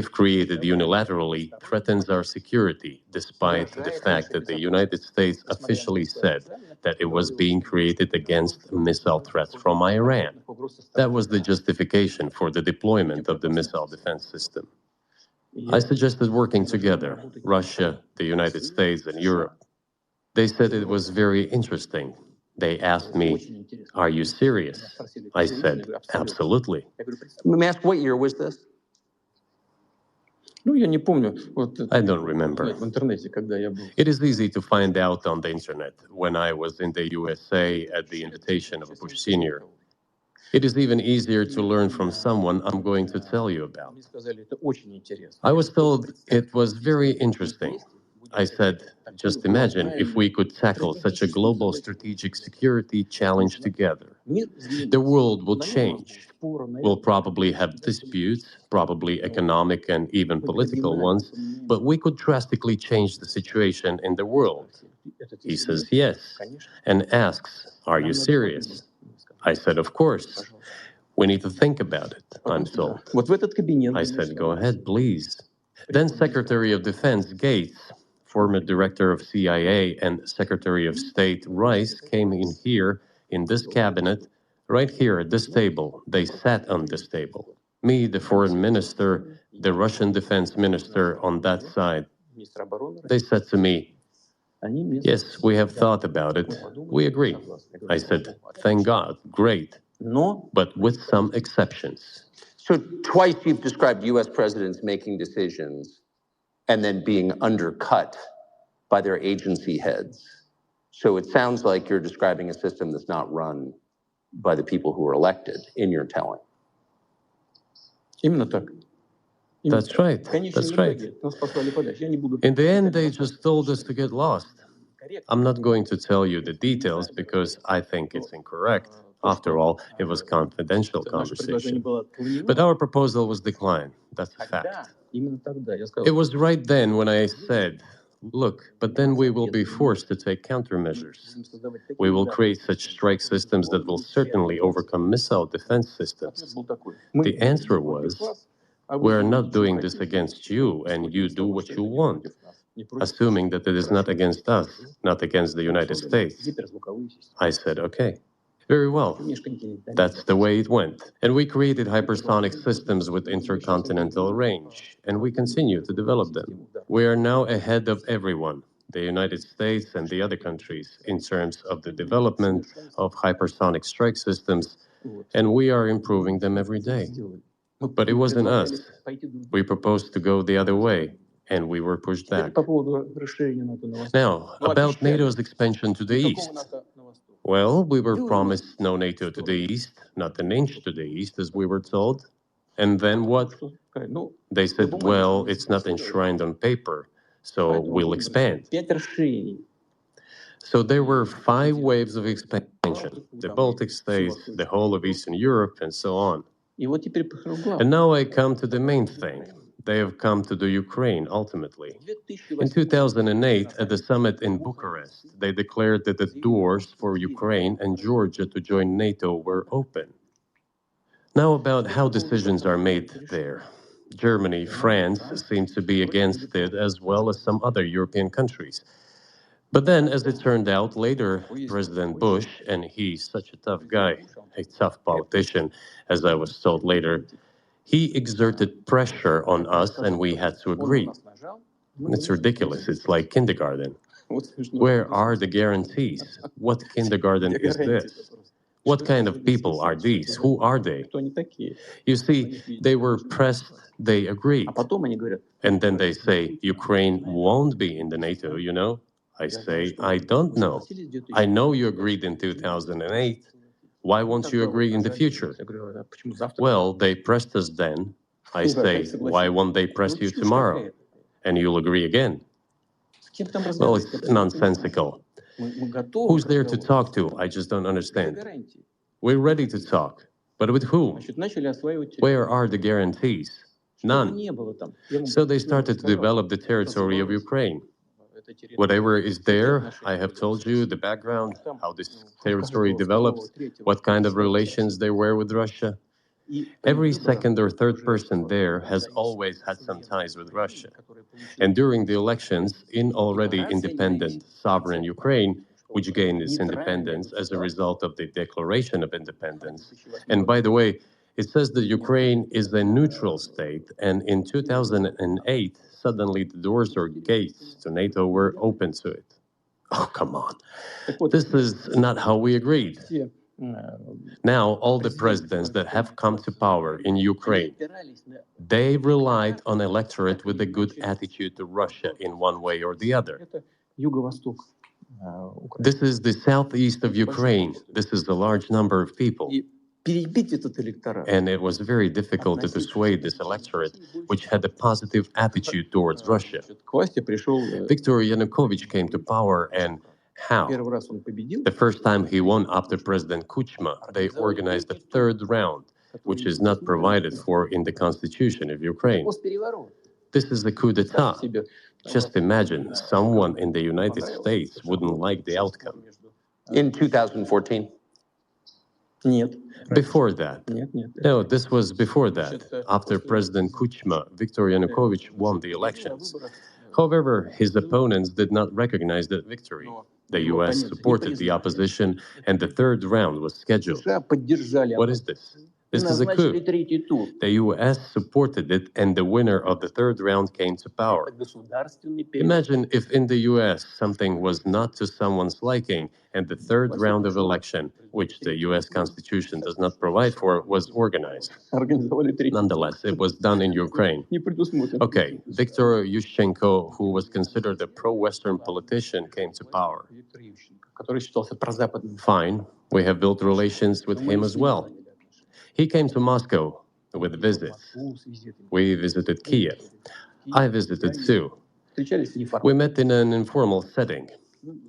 if created unilaterally, threatens our security, despite the fact that the United States officially said that it was being created against missile threats from Iran. That was the justification for the deployment of the missile defense system. I suggested working together, Russia, the United States, and Europe. They said it was very interesting. They asked me, "Are you serious?" I said, "Absolutely." Let me ask, what year was this? I don't remember. It is easy to find out on the internet when I was in the USA at the invitation of Bush Sr. It is even easier to learn from someone I'm going to tell you about. I was told it was very interesting. I said, "Just imagine if we could tackle such a global strategic security challenge together. The world will change. We'll probably have disputes, probably economic and even political ones, but we could drastically change the situation in the world." He says yes, and asks, "Are you serious?" I said, "Of course. We need to think about it," I'm told. I said, "Go ahead, please." Then Secretary of Defense Gates, former director of CIA, and Secretary of State Rice came in here, in this cabinet, right here at this table. They sat on this table. Me, the foreign minister, the Russian defense minister on that side. They said to me, "Yes, we have thought about it. We agree." I said, "Thank God, great, but with some exceptions." So twice you've described U.S. presidents making decisions and then being undercut by their agency heads. So it sounds like you're describing a system that's not run by the people who are elected, in your telling. That's right. That's right. In the end, they just told us to get lost. I'm not going to tell you the details because I think it's incorrect. After all, it was confidential conversation. But our proposal was declined. That's a fact. It was right then when I said, "Look, but then we will be forced to take countermeasures. We will create such strike systems that will certainly overcome missile defense systems." The answer was, "We're not doing this against you, and you do what you want," assuming that it is not against us, not against the United States. I said, "Okay." Very well. That's the way it went. And we created hypersonic systems with intercontinental range, and we continue to develop them. We are now ahead of everyone, the United States and the other countries, in terms of the development of hypersonic strike systems, and we are improving them every day. But it wasn't us. We proposed to go the other way, and we were pushed back. Now, about NATO's expansion to the east. Well, we were promised no NATO to the east, not an inch to the east, as we were told. And then what? They said, well, it's not enshrined on paper, so we'll expand. So there were 5 waves of expansion, the Baltic states, the whole of Eastern Europe, and so on. And now I come to the main thing. They have come to the Ukraine, ultimately. In 2008, at the summit in Bucharest, they declared that the doors for Ukraine and Georgia to join NATO were open. Now about how decisions are made there. Germany, France seem to be against it, as well as some other European countries. But then, as it turned out, later, President Bush, and he's such a tough guy, a tough politician, as I was told later, he exerted pressure on us and we had to agree. It's ridiculous. It's like kindergarten. Where are the guarantees? What kindergarten is this? What kind of people are these? Who are they? You see, they were pressed, they agreed. And then they say, Ukraine won't be in the NATO, you know? I say, I don't know. I know you agreed in 2008. Why won't you agree in the future? Well, they pressed us then. I say, why won't they press you tomorrow? And you'll agree again. Well, it's nonsensical. Who's there to talk to? I just don't understand. We're ready to talk. But with whom? Where are the guarantees? None. So they started to develop the territory of Ukraine. Whatever is there, I have told you the background, how this territory developed, what kind of relations there were with Russia. Every second or third person there has always had some ties with Russia. And during the elections in already independent, sovereign Ukraine, which gained its independence as a result of the Declaration of Independence. And by the way, it says that Ukraine is a neutral state, and in 2008, suddenly the doors or gates to NATO were open to it. Oh, come on. This is not how we agreed. Now, all the presidents that have come to power in Ukraine, they relied on electorate with a good attitude to Russia in one way or the other. This is the southeast of Ukraine. This is a large number of people. And it was very difficult to dissuade this electorate, which had a positive attitude towards Russia. Viktor Yanukovych came to power, and how? The first time he won after President Kuchma, they organized a third round, which is not provided for in the constitution of Ukraine. This is a coup d'etat. Just imagine someone in the United States wouldn't like the outcome. In 2014? Before that. No, this was before that. After President Kuchma, Viktor Yanukovych won the elections. However, his opponents did not recognize that victory. The U.S. supported the opposition, and the third round was scheduled. What is this? This is a coup. The U.S. supported it, and the winner of the third round came to power. Imagine if in the U.S. something was not to someone's liking, and the third round of election, which the U.S. Constitution does not provide for, was organized. Nonetheless, it was done in Ukraine. Okay, Viktor Yushchenko, who was considered a pro-Western politician, came to power. Fine, we have built relations with him as well. He came to Moscow with visits. We visited Kiev. I visited too. We met in an informal setting.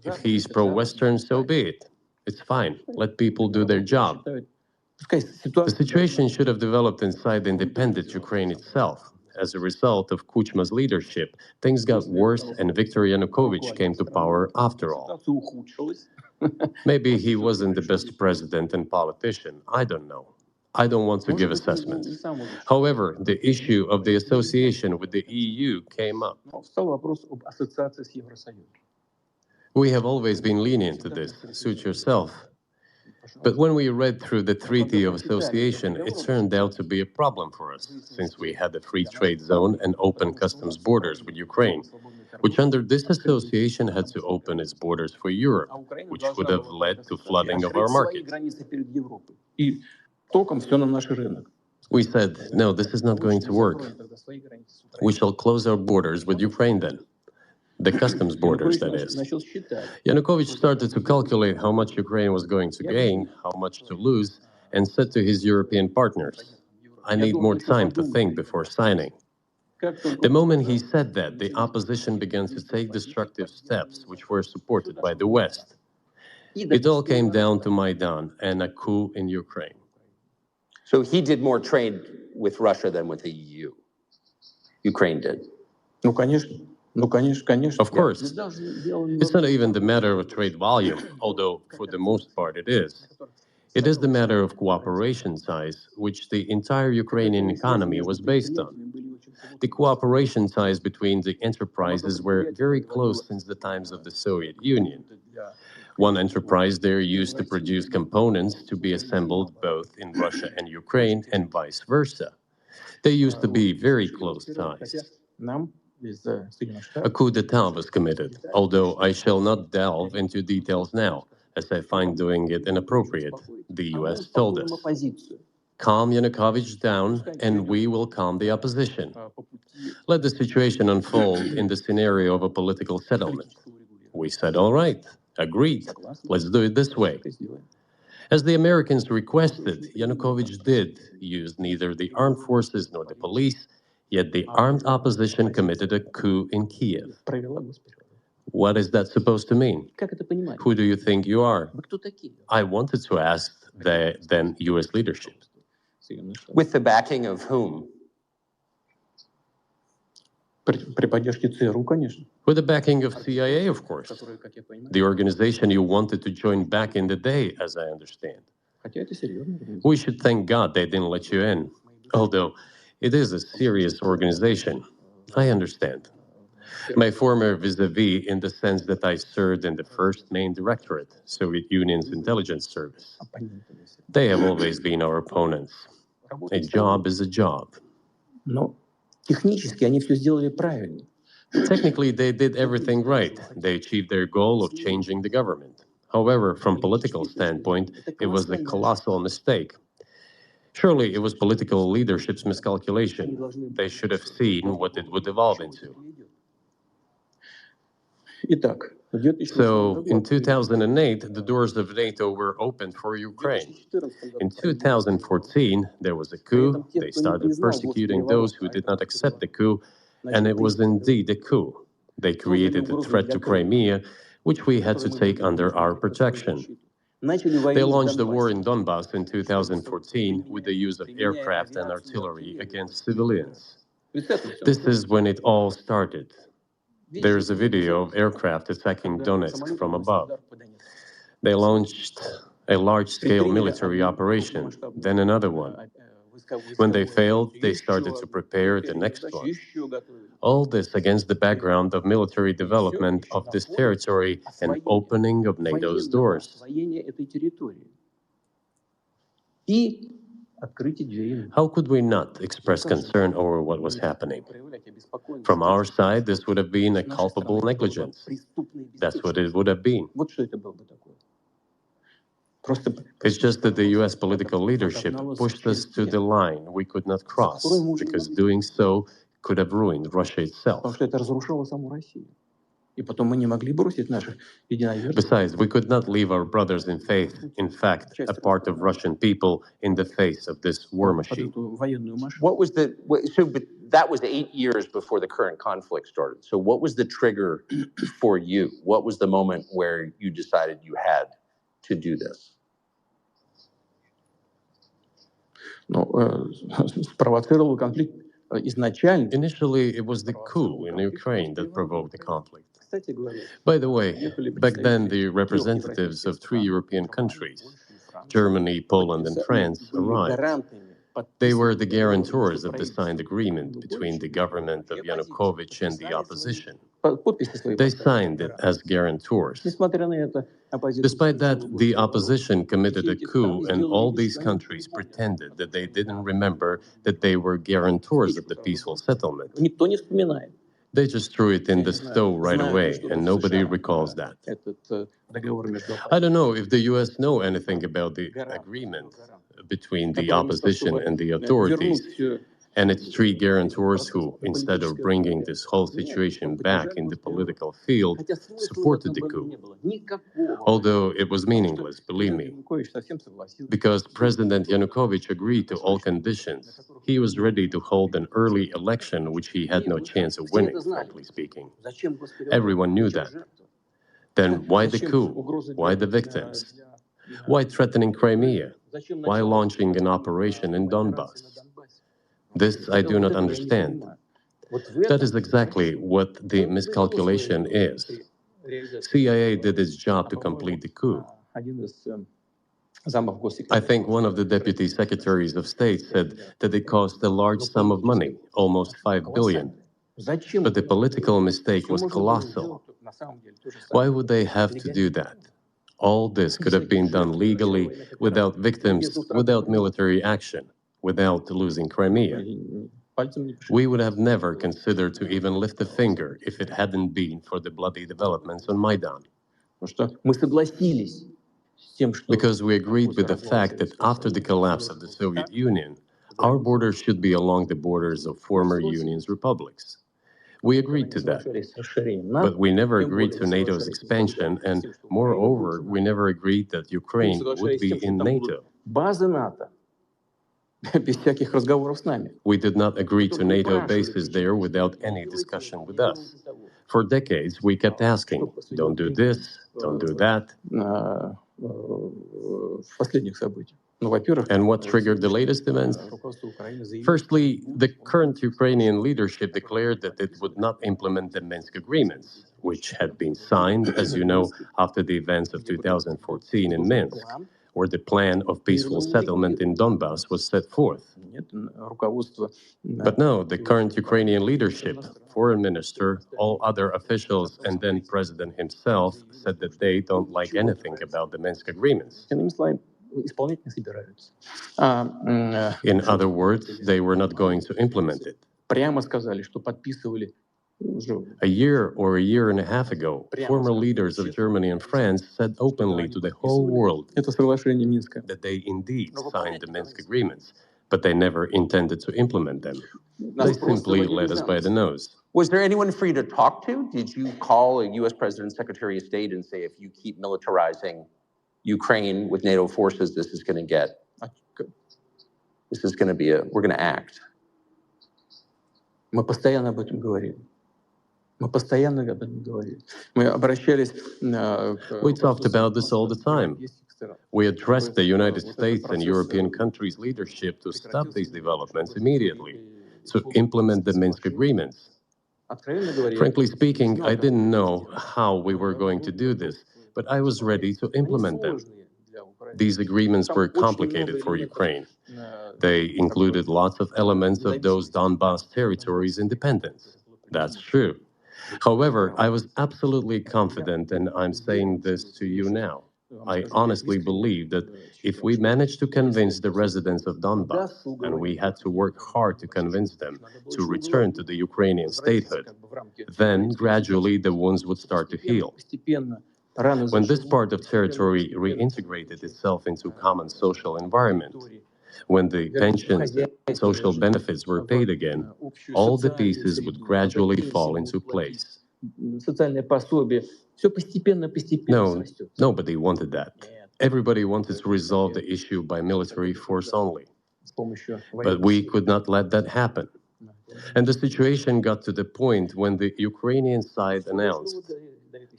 If he's pro-Western, so be it. It's fine. Let people do their job. The situation should have developed inside the independent Ukraine itself. As a result of Kuchma's leadership, things got worse and Viktor Yanukovych came to power after all. Maybe he wasn't the best president and politician. I don't know. I don't want to give assessments. However, the issue of the association with the EU came up. We have always been lenient to this. Suit yourself. But when we read through the Treaty of Association, it turned out to be a problem for us, since we had a free trade zone and open customs borders with Ukraine, which under this association had to open its borders for Europe, which would have led to flooding of our market. We said, no, this is not going to work. We shall close our borders with Ukraine then. The customs borders, that is. Yanukovych started to calculate how much Ukraine was going to gain, how much to lose, and said to his European partners, I need more time to think before signing. The moment he said that, the opposition began to take destructive steps, which were supported by the West. It all came down to Maidan and a coup in Ukraine. So he did more trade with Russia than with the EU. Ukraine did. Of course. It's not even the matter of trade volume, although for the most part it is. It is the matter of cooperation size, which the entire Ukrainian economy was based on. The cooperation ties between the enterprises were very close since the times of the Soviet Union. One enterprise there used to produce components to be assembled both in Russia and Ukraine and vice versa. They used to be very close ties. A coup d'etat was committed, although I shall not delve into details now, as I find doing it inappropriate, the US told us. Calm Yanukovych down, and we will calm the opposition. Let the situation unfold in the scenario of a political settlement. We said, all right, agreed, let's do it this way. As the Americans requested, Yanukovych did use neither the armed forces nor the police, yet the armed opposition committed a coup in Kiev. What is that supposed to mean? Who do you think you are? I wanted to ask the then U.S. leadership. With the backing of whom? With the backing of CIA, of course. The organization you wanted to join back in the day, as I understand. We should thank God they didn't let you in, although it is a serious organization. I understand. My former vis-a-vis in the sense that I served in the first main directorate, Soviet Union's intelligence service. They have always been our opponents. A job is a job. Technically, they did everything right. They achieved their goal of changing the government. However, from political standpoint, it was a colossal mistake. Surely it was political leadership's miscalculation. They should have seen what it would evolve into. So, in 2008, the doors of NATO were opened for Ukraine. In 2014, there was a coup. They started persecuting those who did not accept the coup, and it was indeed a coup. They created a threat to Crimea, which we had to take under our protection. They launched the war in Donbass in 2014 with the use of aircraft and artillery against civilians. This is when it all started. There's a video of aircraft attacking Donetsk from above. They launched a large-scale military operation, then another one. When they failed, they started to prepare the next one. All this against the background of military development of this territory and opening of NATO's doors. How could we not express concern over what was happening? From our side, this would have been a culpable negligence. That's what it would have been. It's just that the U.S. political leadership pushed us to the line we could not cross, because doing so could have ruined Russia itself. Besides, we could not leave our brothers in faith, in fact, a part of Russian people, in the face of this war machine. But that was 8 years before the current conflict started. So what was the trigger for you? What was the moment where you decided you had to do this? Initially, it was the coup in Ukraine that provoked the conflict. By the way, back then the representatives of 3 European countries, Germany, Poland, and France, arrived. They were the guarantors of the signed agreement between the government of Yanukovych and the opposition. They signed it as guarantors. Despite that, the opposition committed a coup, and all these countries pretended that they didn't remember that they were guarantors of the peaceful settlement. They just threw it in the stove right away, and nobody recalls that. I don't know if the U.S. know anything about the agreement between the opposition and the authorities, and its three guarantors who, instead of bringing this whole situation back in the political field, supported the coup. Although it was meaningless, believe me, because President Yanukovych agreed to all conditions. He was ready to hold an early election, which he had no chance of winning, frankly speaking. Everyone knew that. Then why the coup? Why the victims? Why threatening Crimea? Why launching an operation in Donbass? This I do not understand. That is exactly what the miscalculation is. CIA did its job to complete the coup. I think one of the deputy secretaries of state said that it cost a large sum of money, almost 5 billion. But the political mistake was colossal. Why would they have to do that? All this could have been done legally, without victims, without military action, without losing Crimea. We would have never considered to even lift a finger if it hadn't been for the bloody developments on Maidan. Because we agreed with the fact that after the collapse of the Soviet Union, our borders should be along the borders of former Union's republics. We agreed to that. But we never agreed to NATO's expansion, and moreover, we never agreed that Ukraine would be in NATO. We did not agree to NATO bases there without any discussion with us. For decades, we kept asking, don't do this, don't do that. And what triggered the latest events? Firstly, the current Ukrainian leadership declared that it would not implement the Minsk agreements, which had been signed, as you know, after the events of 2014 in Minsk, where the plan of peaceful settlement in Donbass was set forth. But no, the current Ukrainian leadership, foreign minister, all other officials, and then president himself said that they don't like anything about the Minsk agreements. In other words, they were not going to implement it. A year or a year and a half ago, former leaders of Germany and France said openly to the whole world that they indeed signed the Minsk agreements, but they never intended to implement them. They simply led us by the nose. Was there anyone for you to talk to? Did you call a U.S. President, Secretary of State, and say, if you keep militarizing Ukraine with NATO forces, this is going to be we're going to act? We talked about this all the time. We addressed the United States and European countries' leadership to stop these developments immediately, to implement the Minsk agreements. Frankly speaking, I didn't know how we were going to do this, but I was ready to implement them. These agreements were complicated for Ukraine. They included lots of elements of those Donbass territories' independence. That's true. However, I was absolutely confident, and I'm saying this to you now. I honestly believe that if we managed to convince the residents of Donbass, and we had to work hard to convince them to return to the Ukrainian statehood, then gradually the wounds would start to heal. When this part of territory reintegrated itself into common social environment, when the pensions and social benefits were paid again, all the pieces would gradually fall into place. No, nobody wanted that. Everybody wanted to resolve the issue by military force only. But we could not let that happen. And the situation got to the point when the Ukrainian side announced,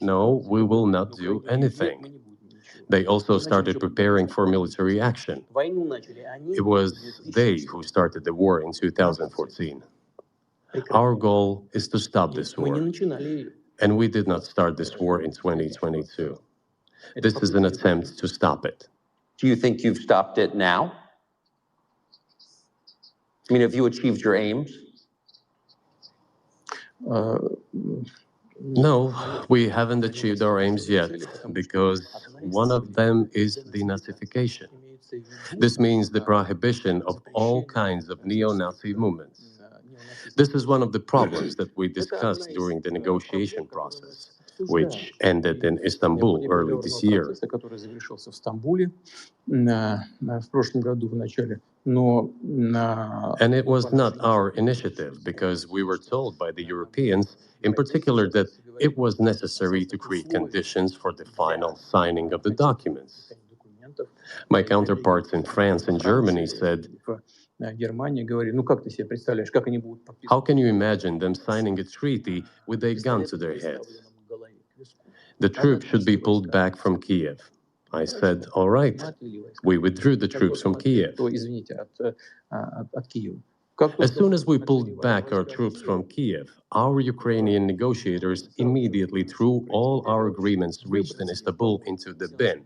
no, we will not do anything. They also started preparing for military action. It was they who started the war in 2014. Our goal is to stop this war. And we did not start this war in 2022. This is an attempt to stop it. Do you think you've stopped it now? I mean, have you achieved your aims? No, we haven't achieved our aims yet because one of them is denazification. This means the prohibition of all kinds of neo-Nazi movements. This is one of the problems that we discussed during the negotiation process, which ended in Istanbul early this year. And it was not our initiative because we were told by the Europeans, in particular, that it was necessary to create conditions for the final signing of the documents. My counterparts in France and Germany said, how can you imagine them signing a treaty with a gun to their heads? The troops should be pulled back from Kiev. I said, all right. We withdrew the troops from Kiev. As soon as we pulled back our troops from Kiev, our Ukrainian negotiators immediately threw all our agreements reached in Istanbul into the bin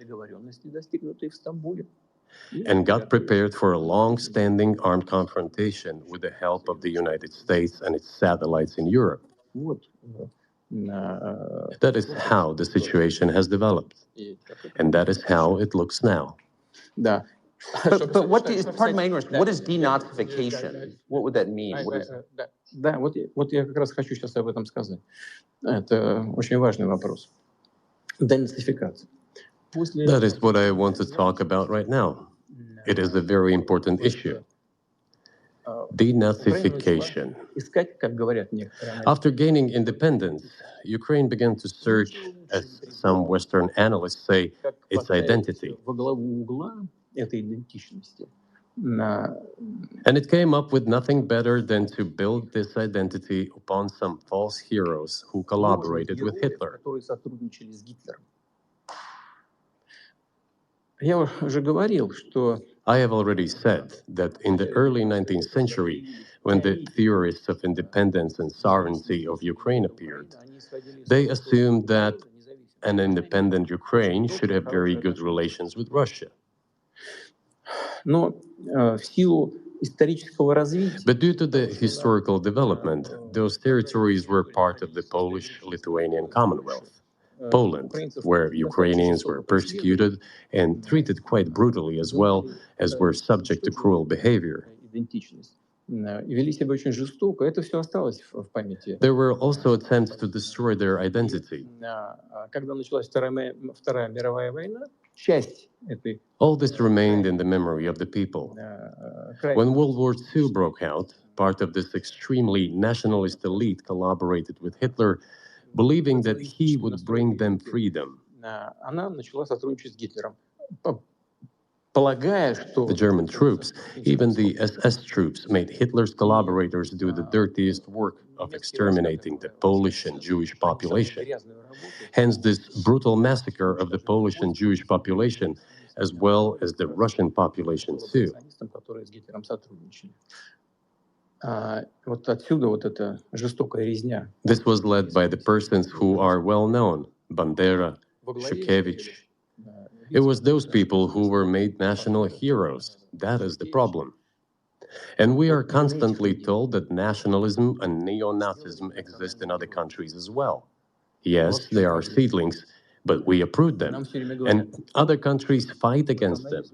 and got prepared for a long-standing armed confrontation with the help of the United States and its satellites in Europe. That is how the situation has developed, and that is how it looks now. But what is, pardon my ignorance, what is denazification? What would that mean? What is... Да, вот я как раз хочу сейчас об этом сказать. Это очень важный вопрос. Денацификация. That is what I want to talk about right now. It is a very important issue. Denazification. After gaining independence, Ukraine began to search, as some Western analysts say, its identity. And it came up with nothing better than to build this identity upon some false heroes who collaborated with Hitler. I have already said that in the early 19th century, when the theorists of independence and sovereignty of Ukraine appeared, they assumed that an independent Ukraine should have very good relations with Russia. But due to the historical development, those territories were part of the Polish-Lithuanian Commonwealth. Poland, where Ukrainians were persecuted and treated quite brutally as well as were subject to cruel behavior. There were also attempts to destroy their identity. All this remained in the memory of the people. When World War II broke out, part of this extremely nationalist elite collaborated with Hitler, believing that he would bring them freedom. The German troops, even the SS troops, made Hitler's collaborators do the dirtiest work of exterminating the Polish and Jewish population. Hence this brutal massacre of the Polish and Jewish population, as well as the Russian population too. This was led by the persons who are well known, Bandera, Shukevich. It was those people who were made national heroes. That is the problem. And we are constantly told that nationalism and neo-Nazism exist in other countries as well. Yes, they are seedlings, but we uproot them. And other countries fight against them.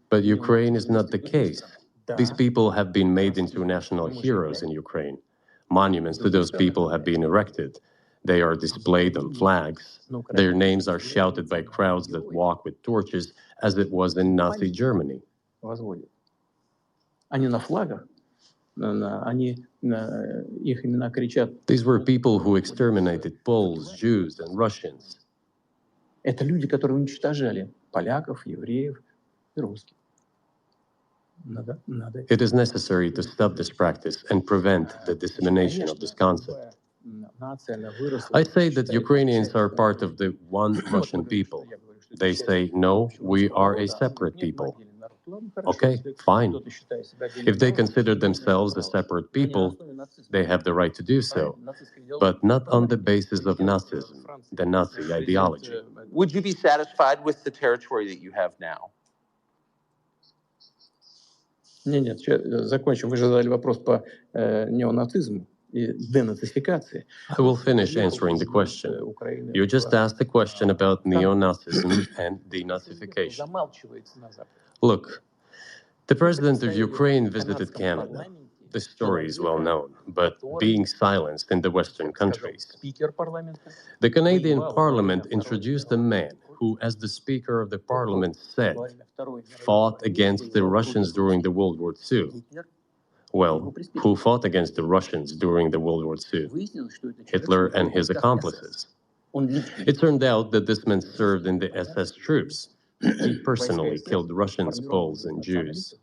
But Ukraine is not the case. These people have been made into national heroes in Ukraine. Monuments to those people have been erected. They are displayed on flags. Their names are shouted by crowds that walk with torches, as it was in Nazi Germany. These were people who exterminated Poles, Jews, and Russians. It is necessary to stop this practice and prevent the dissemination of this concept. I say that Ukrainians are part of the one Russian people. They say, no, we are a separate people. Okay, fine. If they consider themselves a separate people, they have the right to do so, but not on the basis of Nazism, the Nazi ideology. Would you be satisfied with the territory that you have now? Нет, закончим. Вы же задали вопрос по неонацизму. денацификации. I will finish answering the question. You just asked a question about neo-Nazism and denazification. Look, the president of Ukraine visited Canada. The story is well known, but being silenced in the Western countries. The Canadian Parliament introduced a man who, as the Speaker of the Parliament said, fought against the Russians during the World War II. Well, who fought against the Russians during the World War II? Hitler and his accomplices. It turned out that this man served in the SS troops. He personally killed Russians, Poles, and Jews.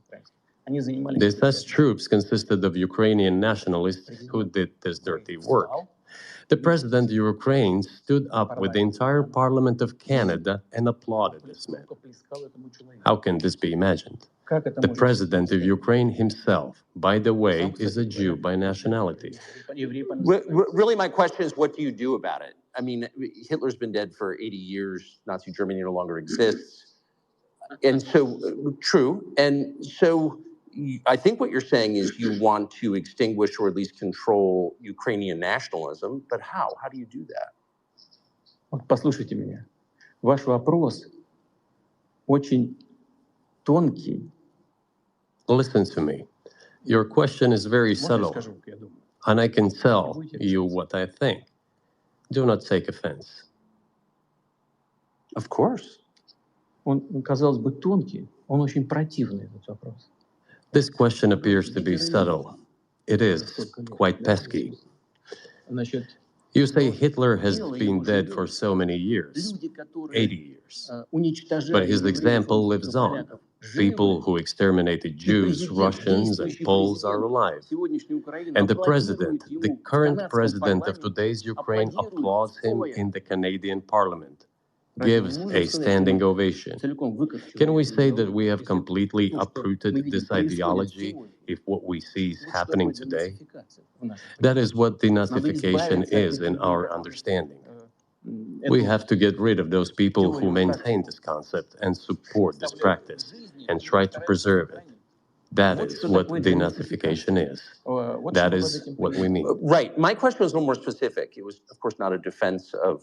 The SS troops consisted of Ukrainian nationalists who did this dirty work. The president of Ukraine stood up with the entire Parliament of Canada and applauded this man. How can this be imagined? The president of Ukraine himself, by the way, is a Jew by nationality. Really, my question is, what do you do about it? I mean, Hitler's been dead for 80 years. Nazi Germany no longer exists. And so, true. And so, I think what you're saying is you want to extinguish or at least control Ukrainian nationalism. But how? How do you do that? Вот послушайте меня. Ваш вопрос очень тонкий. Listen to me. Your question is very subtle, and I can tell you what I think. Do not take offense. Of course. Он, казалось бы, тонкий, он очень противный, этот вопрос. This question appears to be subtle. It is quite pesky. You say Hitler has been dead for so many years, 80 years. But his example lives on. People who exterminated Jews, Russians, and Poles are alive. And the president, the current president of today's Ukraine, applauds him in the Canadian Parliament, gives a standing ovation. Can we say that we have completely uprooted this ideology if what we see is happening today? That is what denazification is in our understanding. We have to get rid of those people who maintain this concept and support this practice and try to preserve it. That is what denazification is. That is what we mean. Right. My question was a little more specific. It was, of course, not a defense of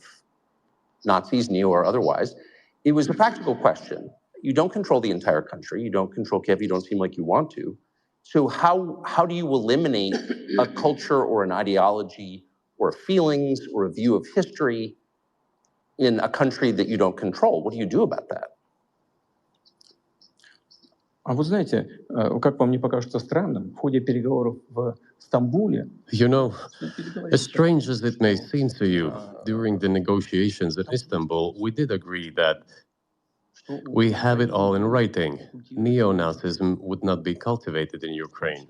Nazis, neo or otherwise. It was a practical question. You don't control the entire country. You don't control Kiev. You don't seem like you want to. So how do you eliminate a culture or an ideology or feelings or a view of history in a country that you don't control? What do you do about that? А вы знаете, как вам не покажется странным, в ходе переговоров в Стамбуле... You know, as strange as it may seem to you, during the negotiations at Istanbul, we did agree that we have it all in writing. Neo-Nazism would not be cultivated in Ukraine,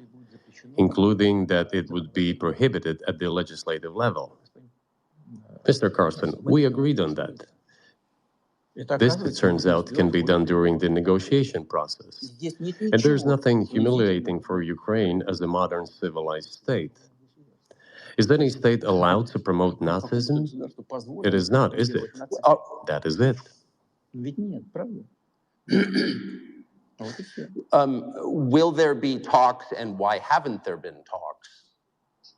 including that it would be prohibited at the legislative level. Mr. Carson, we agreed on that. This, it turns out, can be done during the negotiation process. And there's nothing humiliating for Ukraine as a modern civilized state. Is any state allowed to promote Nazism? It is not, is it? That is it. Will there be talks, and why haven't there been talks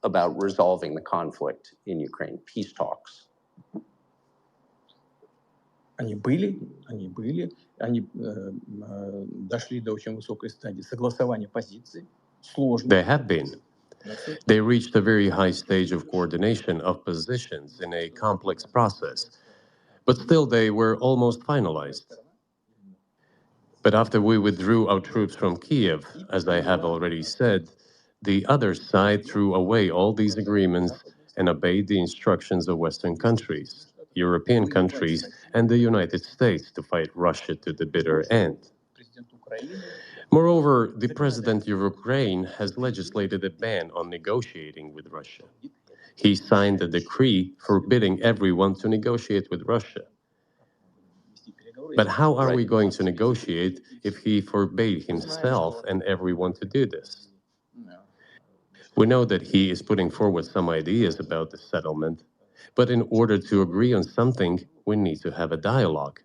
about resolving the conflict in Ukraine, peace talks? Они были, они дошли до очень высокой стадии согласования позиций. They have been. They reached a very high stage of coordination of positions in a complex process, but still they were almost finalized. But after we withdrew our troops from Kiev, as I have already said, the other side threw away all these agreements and obeyed the instructions of Western countries, European countries, and the United States to fight Russia to the bitter end. Moreover, the president of Ukraine has legislated a ban on negotiating with Russia. He signed a decree forbidding everyone to negotiate with Russia. But how are we going to negotiate if he forbade himself and everyone to do this? We know that he is putting forward some ideas about the settlement, but in order to agree on something, we need to have a dialogue.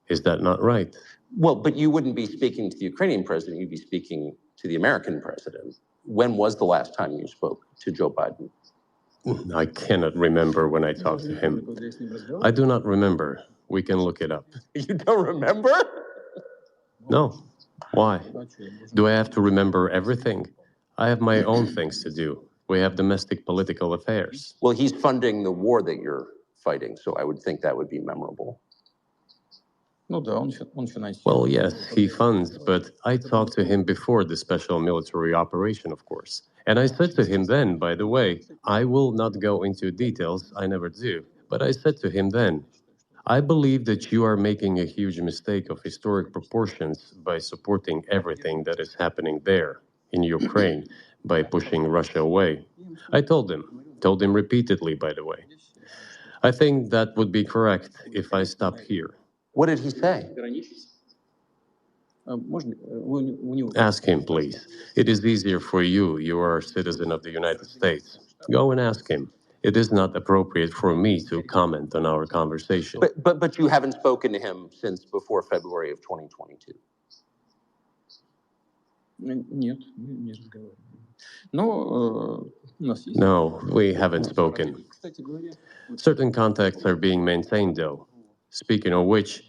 Is that not right? Well, but you wouldn't be speaking to the Ukrainian president, you'd be speaking to the American president. When was the last time you spoke to Joe Biden? I cannot remember when I talked to him. I do not remember. We can look it up. You don't remember? No. Why? Do I have to remember everything? I have my own things to do. We have domestic political affairs. Well, he's funding the war that you're fighting, so I would think that would be memorable. Well, yes, he funds, but I talked to him before the special military operation, of course. And I said to him then, by the way, I will not go into details, I never do. But I said to him then, I believe that you are making a huge mistake of historic proportions by supporting everything that is happening there, in Ukraine, by pushing Russia away. I told him repeatedly, by the way. I think that would be correct if I stop here. What did he say? Ask him, please. It is easier for you. You are a citizen of the United States. Go and ask him. It is not appropriate for me to comment on our conversation. But you haven't spoken to him since before February of 2022. No, we haven't spoken. Certain contacts are being maintained, though. Speaking of which,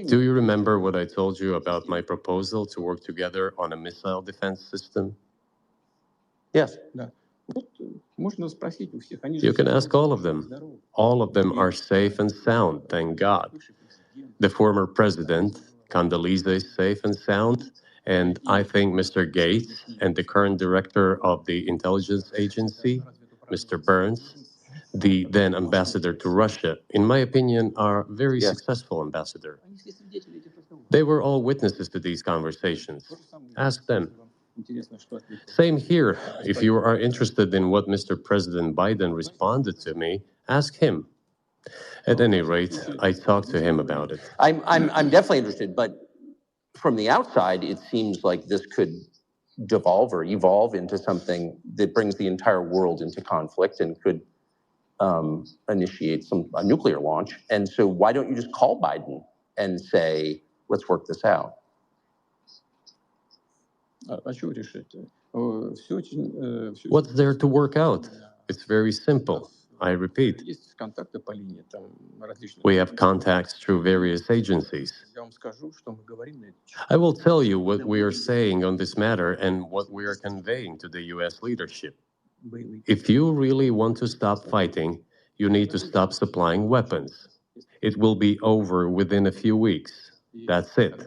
do you remember what I told you about my proposal to work together on a missile defense system? Yes. You can ask all of them. All of them are safe and sound, thank God. The former president, Condoleezza, is safe and sound, and I think Mr. Gates and the current director of the intelligence agency, Mr. Burns, the then ambassador to Russia, in my opinion, are very successful ambassador. They were all witnesses to these conversations. Ask them. Same here. If you are interested in what Mr. President Biden responded to me, ask him. At any rate, I talked to him about it. I'm definitely interested, but from the outside, it seems like this could devolve or evolve into something that brings the entire world into conflict and could initiate a nuclear launch. And so why don't you just call Biden and say, let's work this out? What's there to work out? It's very simple. I repeat, we have contacts through various agencies. I will tell you what we are saying on this matter and what we are conveying to the U.S. leadership. If you really want to stop fighting, you need to stop supplying weapons. It will be over within a few weeks. That's it.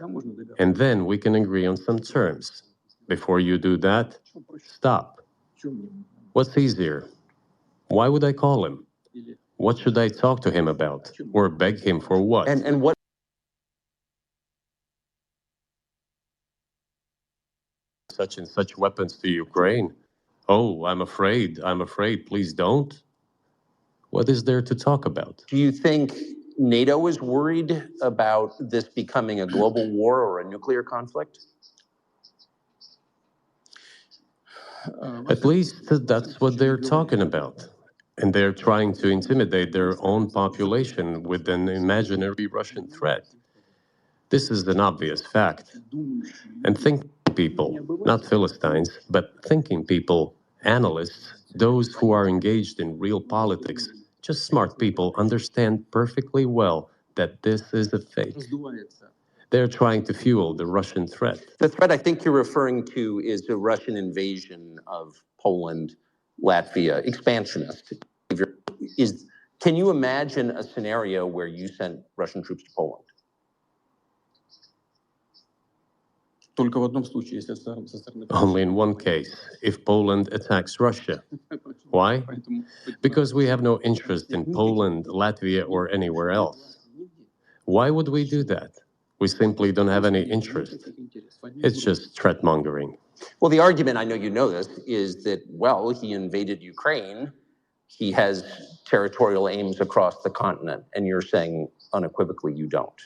And then we can agree on some terms. Before you do that, stop. What's easier? Why would I call him? What should I talk to him about? Or beg him for what? And what? Such and such weapons to Ukraine. Oh, I'm afraid. Please don't. What is there to talk about? Do you think NATO is worried about this becoming a global war or a nuclear conflict? At least that's what they're talking about. And they're trying to intimidate their own population with an imaginary Russian threat. This is an obvious fact. And think people, not Philistines, but thinking people, analysts, those who are engaged in real politics, just smart people, understand perfectly well that this is a fake. They're trying to fuel the Russian threat. The threat I think you're referring to is a Russian invasion of Poland, Latvia, expansionist. Can you imagine a scenario where you sent Russian troops to Poland? Only in one case, if Poland attacks Russia. Why? Because we have no interest in Poland, Latvia, or anywhere else. Why would we do that? We simply don't have any interest. It's just threat mongering. Well, the argument, I know you know this, is that, well, he invaded Ukraine. He has territorial aims across the continent. And you're saying unequivocally you don't.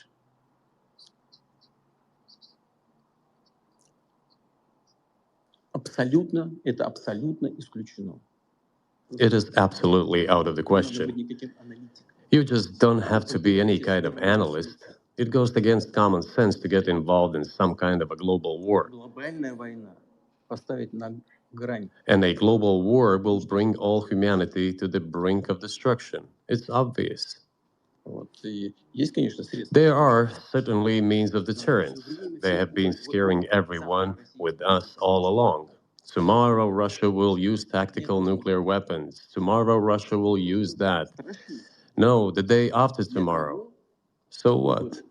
It is absolutely out of the question. You just don't have to be any kind of analyst. It goes against common sense to get involved in some kind of a global war. And a global war will bring all humanity to the brink of destruction. It's obvious. There are certainly means of deterrence. They have been scaring everyone with us all along. Tomorrow, Russia will use tactical nuclear weapons. Tomorrow, Russia will use that. No, the day after tomorrow. So what?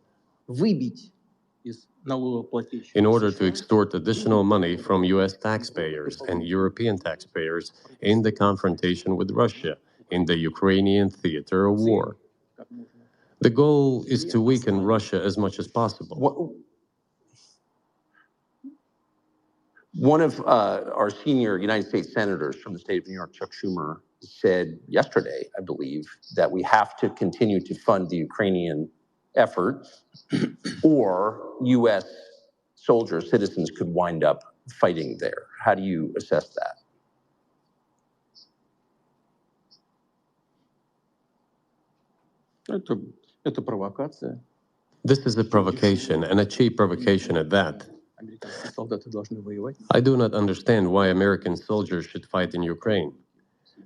In order to extort additional money from US taxpayers and European taxpayers in the confrontation with Russia in the Ukrainian theater of war. The goal is to weaken Russia as much as possible. One of our senior United States senators from the state of New York, Chuck Schumer, said yesterday, I believe, that we have to continue to fund the Ukrainian effort or U.S. soldiers, citizens could wind up fighting there. How do you assess that? This is a provocation, and a cheap provocation at that. I do not understand why American soldiers should fight in Ukraine.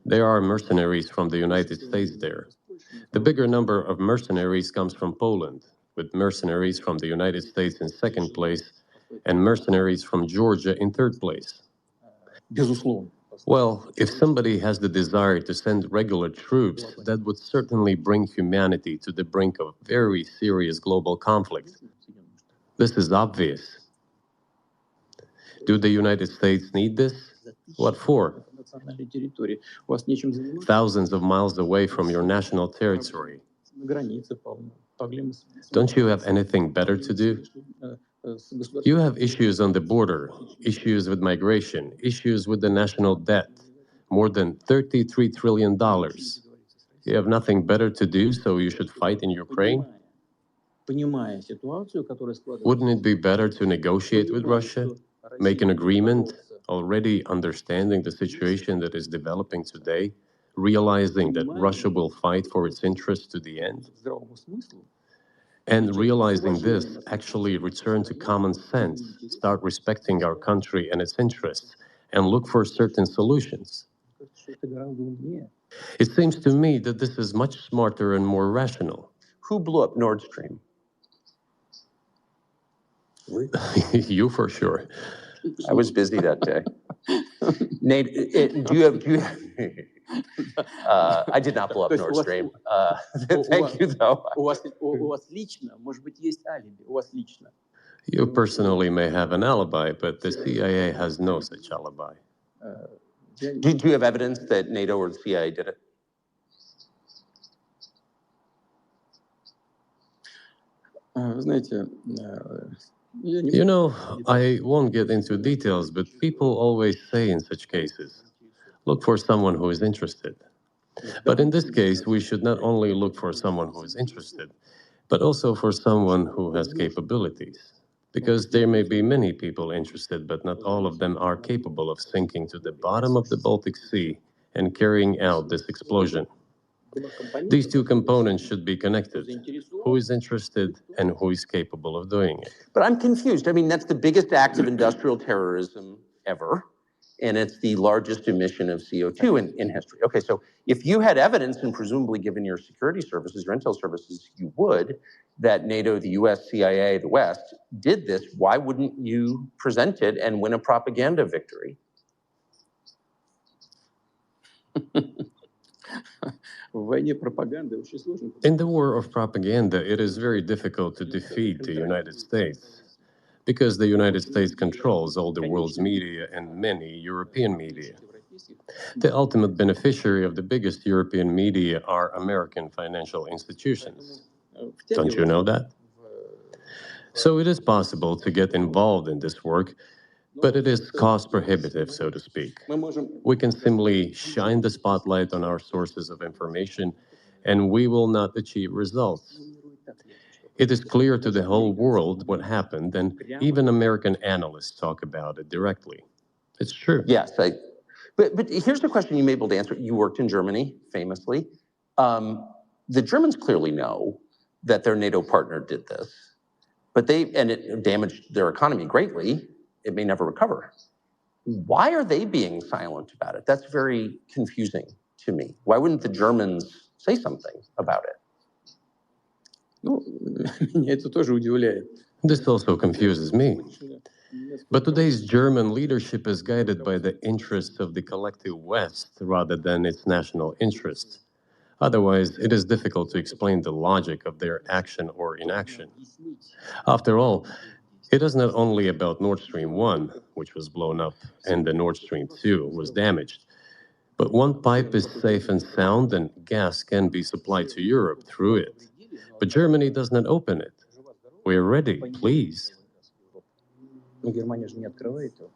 There are mercenaries from the United States there. The bigger number of mercenaries comes from Poland, with mercenaries from the United States in second place and mercenaries from Georgia in third place. Well, if somebody has the desire to send regular troops, that would certainly bring humanity to the brink of very serious global conflict. This is obvious. Do the United States need this? What for? Thousands of miles away from your national territory. Don't you have anything better to do? You have issues on the border, issues with migration, issues with the national debt, more than $33 trillion. You have nothing better to do, so you should fight in Ukraine? Wouldn't it be better to negotiate with Russia, make an agreement, already understanding the situation that is developing today, realizing that Russia will fight for its interests to the end? And realizing this, actually return to common sense, start respecting our country and its interests, and look for certain solutions. It seems to me that this is much smarter and more rational. Who blew up Nord Stream? You for sure. I was busy that day. Nate, do you have I did not blow up Nord Stream. Thank you, though. You personally may have an alibi, but the CIA has no such alibi. Do you have evidence that NATO or the CIA did it? You know, I won't get into details, but people always say in such cases, look for someone who is interested. But in this case, we should not only look for someone who is interested, but also for someone who has capabilities. Because there may be many people interested, but not all of them are capable of sinking to the bottom of the Baltic Sea and carrying out this explosion. These two components should be connected. Who is interested and who is capable of doing it? But I'm confused. I mean, that's the biggest act of industrial terrorism ever, and it's the largest emission of CO2 in history. Okay, so if you had evidence, and presumably given your security services, your intel services, you would, that NATO, the US, CIA, the West did this, why wouldn't you present it and win a propaganda victory? In the war of propaganda, it is very difficult to defeat the United States because the United States controls all the world's media and many European media. The ultimate beneficiary of the biggest European media are American financial institutions. Don't you know that? So it is possible to get involved in this work, but it is cost prohibitive, so to speak. We can simply shine the spotlight on our sources of information, and we will not achieve results. It is clear to the whole world what happened, and even American analysts talk about it directly. It's true. Yes, but here's the question you may be able to answer. You worked in Germany, famously. The Germans clearly know that their NATO partner did this, and it damaged their economy greatly. It may never recover. Why are they being silent about it? That's very confusing to me. Why wouldn't the Germans say something about it? Меня это тоже удивляет. This also confuses me. But today's German leadership is guided by the interests of the collective West rather than its national interests. Otherwise, it is difficult to explain the logic of their action or inaction. After all, it is not only about Nord Stream 1, which was blown up, and the Nord Stream 2 was damaged, but one pipe is safe and sound, and gas can be supplied to Europe through it. But Germany does not open it. We're ready, please.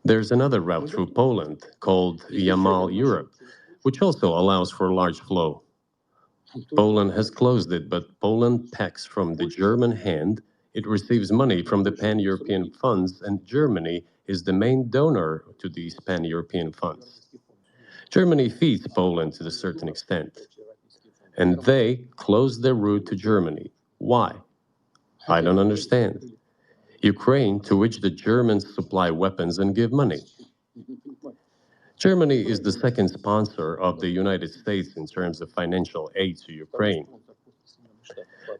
There's another route through Poland called Yamal Europe, which also allows for large flow. Poland has closed it, but Poland packs from the German hand. It receives money from the pan-European funds, and Germany is the main donor to these pan-European funds. Germany feeds Poland to a certain extent, and they close their route to Germany. Why? I don't understand. Ukraine, to which the Germans supply weapons and give money. Germany is the second sponsor of the United States in terms of financial aid to Ukraine.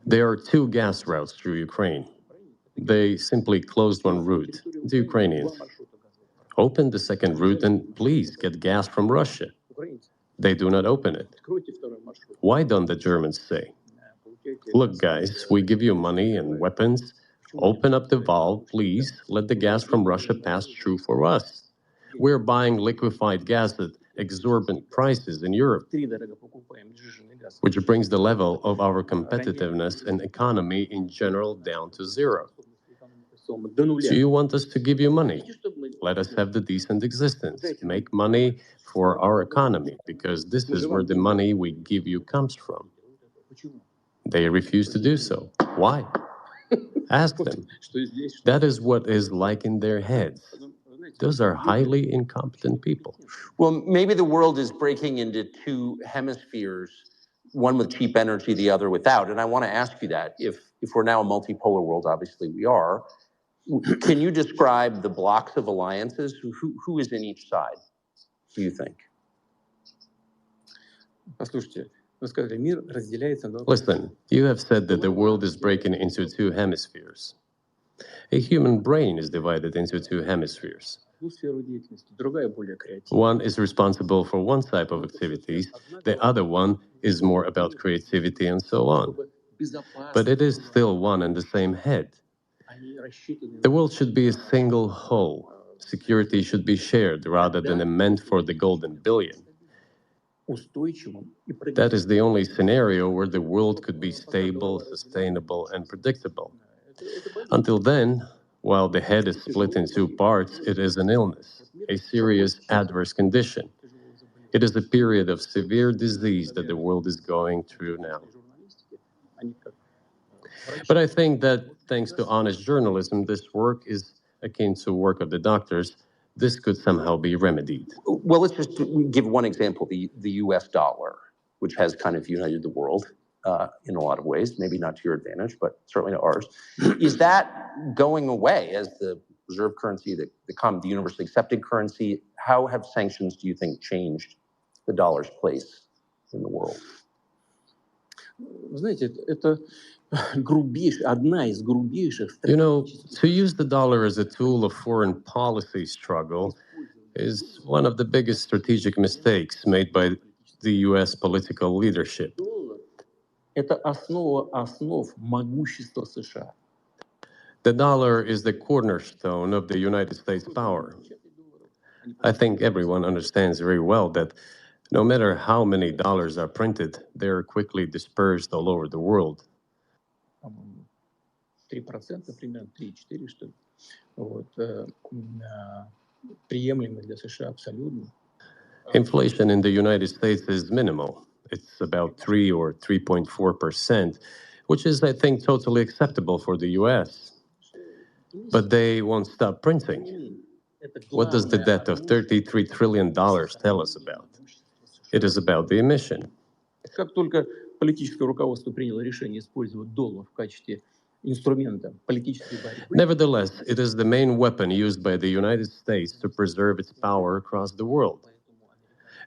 There are two gas routes through Ukraine. They simply closed one route, the Ukrainians. Open the second route and please get gas from Russia. They do not open it. Why don't the Germans say, look, guys, we give you money and weapons. Open up the valve, please. Let the gas from Russia pass through for us. We're buying liquefied gas at exorbitant prices in Europe, which brings the level of our competitiveness and economy in general down to zero. Do you want us to give you money? Let us have the decent existence. Make money for our economy, because this is where the money we give you comes from. They refuse to do so. Why? Ask them. That is what is like in their heads. Those are highly incompetent people. Well, maybe the world is breaking into two hemispheres, one with cheap energy, the other without. And I want to ask you that. If we're now a multipolar world, obviously we are, can you describe the blocks of alliances? Who is in each side, do you think? Listen, you have said that the world is breaking into two hemispheres. A human brain is divided into two hemispheres. One is responsible for one type of activities, the other one is more about creativity and so on. But it is still one and the same head. The world should be a single whole. Security should be shared rather than meant for the golden billion. That is the only scenario where the world could be stable, sustainable, and predictable. Until then, while the head is split in two parts, it is an illness, a serious adverse condition. It is a period of severe disease that the world is going through now. But I think that thanks to honest journalism, this work is akin to work of the doctors. This could somehow be remedied. Well, let's just give one example, the US dollar, which has kind of united the world in a lot of ways, maybe not to your advantage, but certainly to ours. Is that going away as the reserve currency, the universally accepted currency? How have sanctions, do you think, changed the dollar's place in the world? You know, to use the dollar as a tool of foreign policy struggle is one of the biggest strategic mistakes made by the US political leadership. The dollar is the cornerstone of the United States power. I think everyone understands very well that no matter how many dollars are printed, they are quickly dispersed all over the world. Inflation in the United States is minimal. It's about 3 or 3.4%, which is, I think, totally acceptable for the US. But they won't stop printing. What does the debt of $33 trillion tell us about? It is about the emission. Nevertheless, it is the main weapon used by the United States to preserve its power across the world.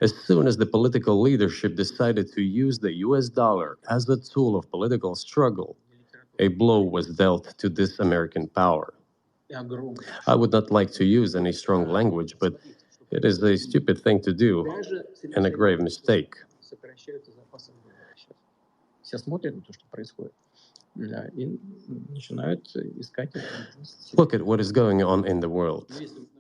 As soon as the political leadership decided to use the US dollar as a tool of political struggle, a blow was dealt to this American power. I would not like to use any strong language, but it is a stupid thing to do and a grave mistake. Look at what is going on in the world.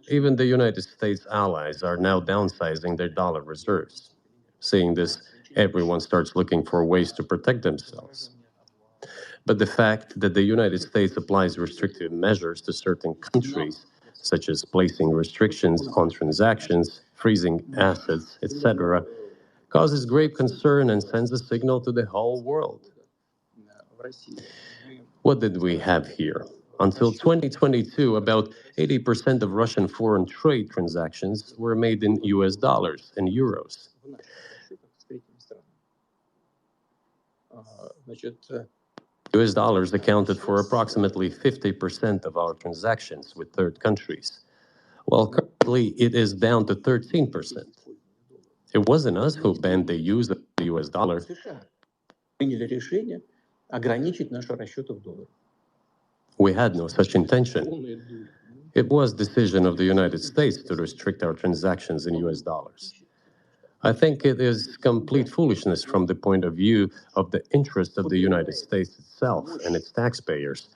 Even the United States allies are now downsizing their dollar reserves. Seeing this, everyone starts looking for ways to protect themselves. But the fact that the United States applies restrictive measures to certain countries, such as placing restrictions on transactions, freezing assets, etc., causes grave concern and sends a signal to the whole world. What did we have here? Until 2022, about 80% of Russian foreign trade transactions were made in US dollars and euros. US dollars accounted for approximately 50% of our transactions with third countries, while currently it is down to 13%. It wasn't us who banned the use of the US dollar. We had no such intention. It was decision of the United States to restrict our transactions in US dollars. I think it is complete foolishness from the point of view of the interest of the United States itself and its taxpayers,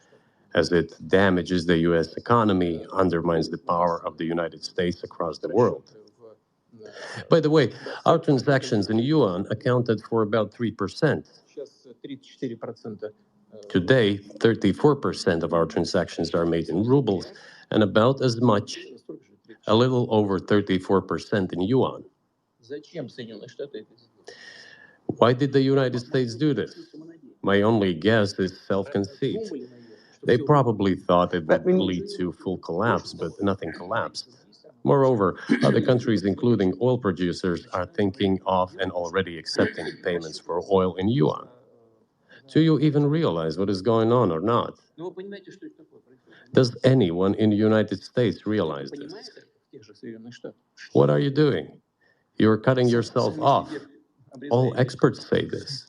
as it damages the US economy, undermines the power of the United States across the world. By the way, our transactions in yuan accounted for about 3%. Today, 34% of our transactions are made in rubles and about as much, a little over 34% in yuan. Why did the United States do this? My only guess is self-conceit. They probably thought it would lead to full collapse, but nothing collapsed. Moreover, other countries, including oil producers, are thinking of and already accepting payments for oil in yuan. Do you even realize what is going on or not? Does anyone in the United States realize this? What are you doing? You're cutting yourself off. All experts say this.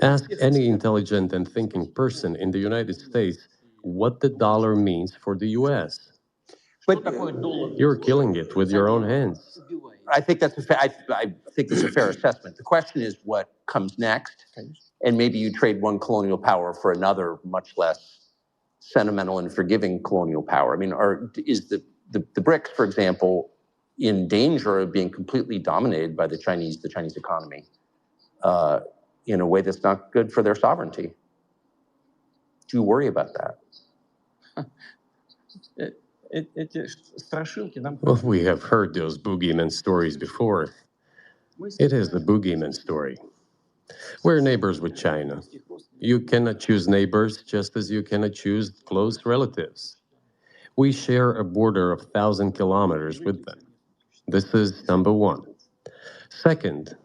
Ask any intelligent and thinking person in the United States what the dollar means for the US. But you're killing it with your own hands. I think that's I think that's a fair assessment. The question is what comes next, and maybe you trade one colonial power for another, much less sentimental and forgiving colonial power. I mean, is the BRICS, for example, in danger of being completely dominated by the Chinese economy in a way that's not good for their sovereignty? Do you worry about that? Well, we have heard those boogeyman stories before. It is the boogeyman story. We're neighbors with China. You cannot choose neighbors just as you cannot choose close relatives. We share a border of 1,000 kilometers with them. This is number one. Second,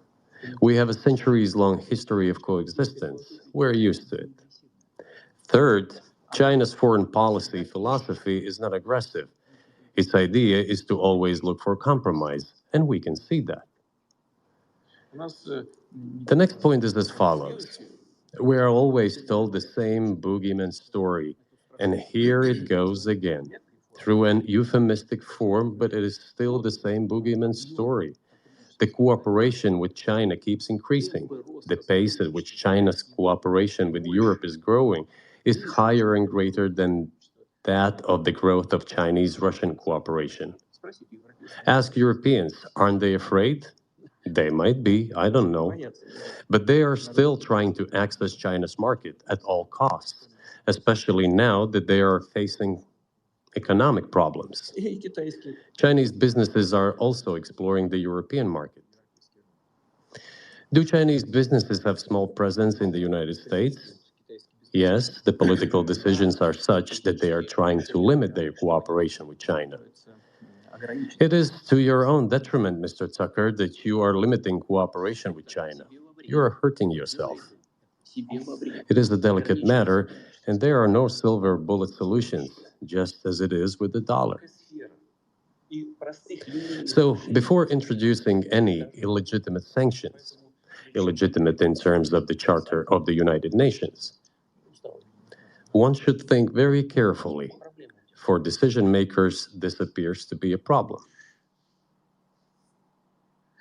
we have a centuries-long history of coexistence. We're used to it. Third, China's foreign policy philosophy is not aggressive. Its idea is to always look for compromise, and we can see that. The next point is as follows. We are always told the same boogeyman story, and here it goes again, through an euphemistic form, but it is still the same boogeyman story. The cooperation with China keeps increasing. The pace at which China's cooperation with Europe is growing is higher and greater than that of the growth of Chinese-Russian cooperation. Ask Europeans, aren't they afraid? They might be, I don't know. But they are still trying to access China's market at all costs, especially now that they are facing economic problems. Chinese businesses are also exploring the European market. Do Chinese businesses have small presence in the United States? Yes, the political decisions are such that they are trying to limit their cooperation with China. It is to your own detriment, Mr. Tucker, that you are limiting cooperation with China. You are hurting yourself. It is a delicate matter, and there are no silver bullet solutions, just as it is with the dollar. So, before introducing any illegitimate sanctions, illegitimate in terms of the Charter of the United Nations, one should think very carefully. For decision makers, this appears to be a problem.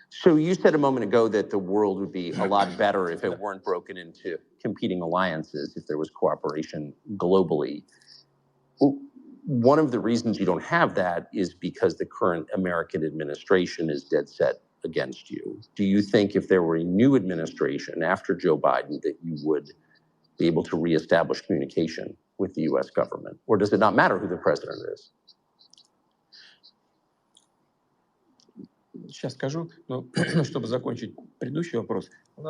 So you said a moment ago that the world would be a lot better if it weren't broken into competing alliances, if there was cooperation globally. One of the reasons you don't have that is because the current American administration is dead set against you. Do you think if there were a new administration after Joe Biden that you would be able to reestablish communication with the U.S. government? Or does it not matter who the president is?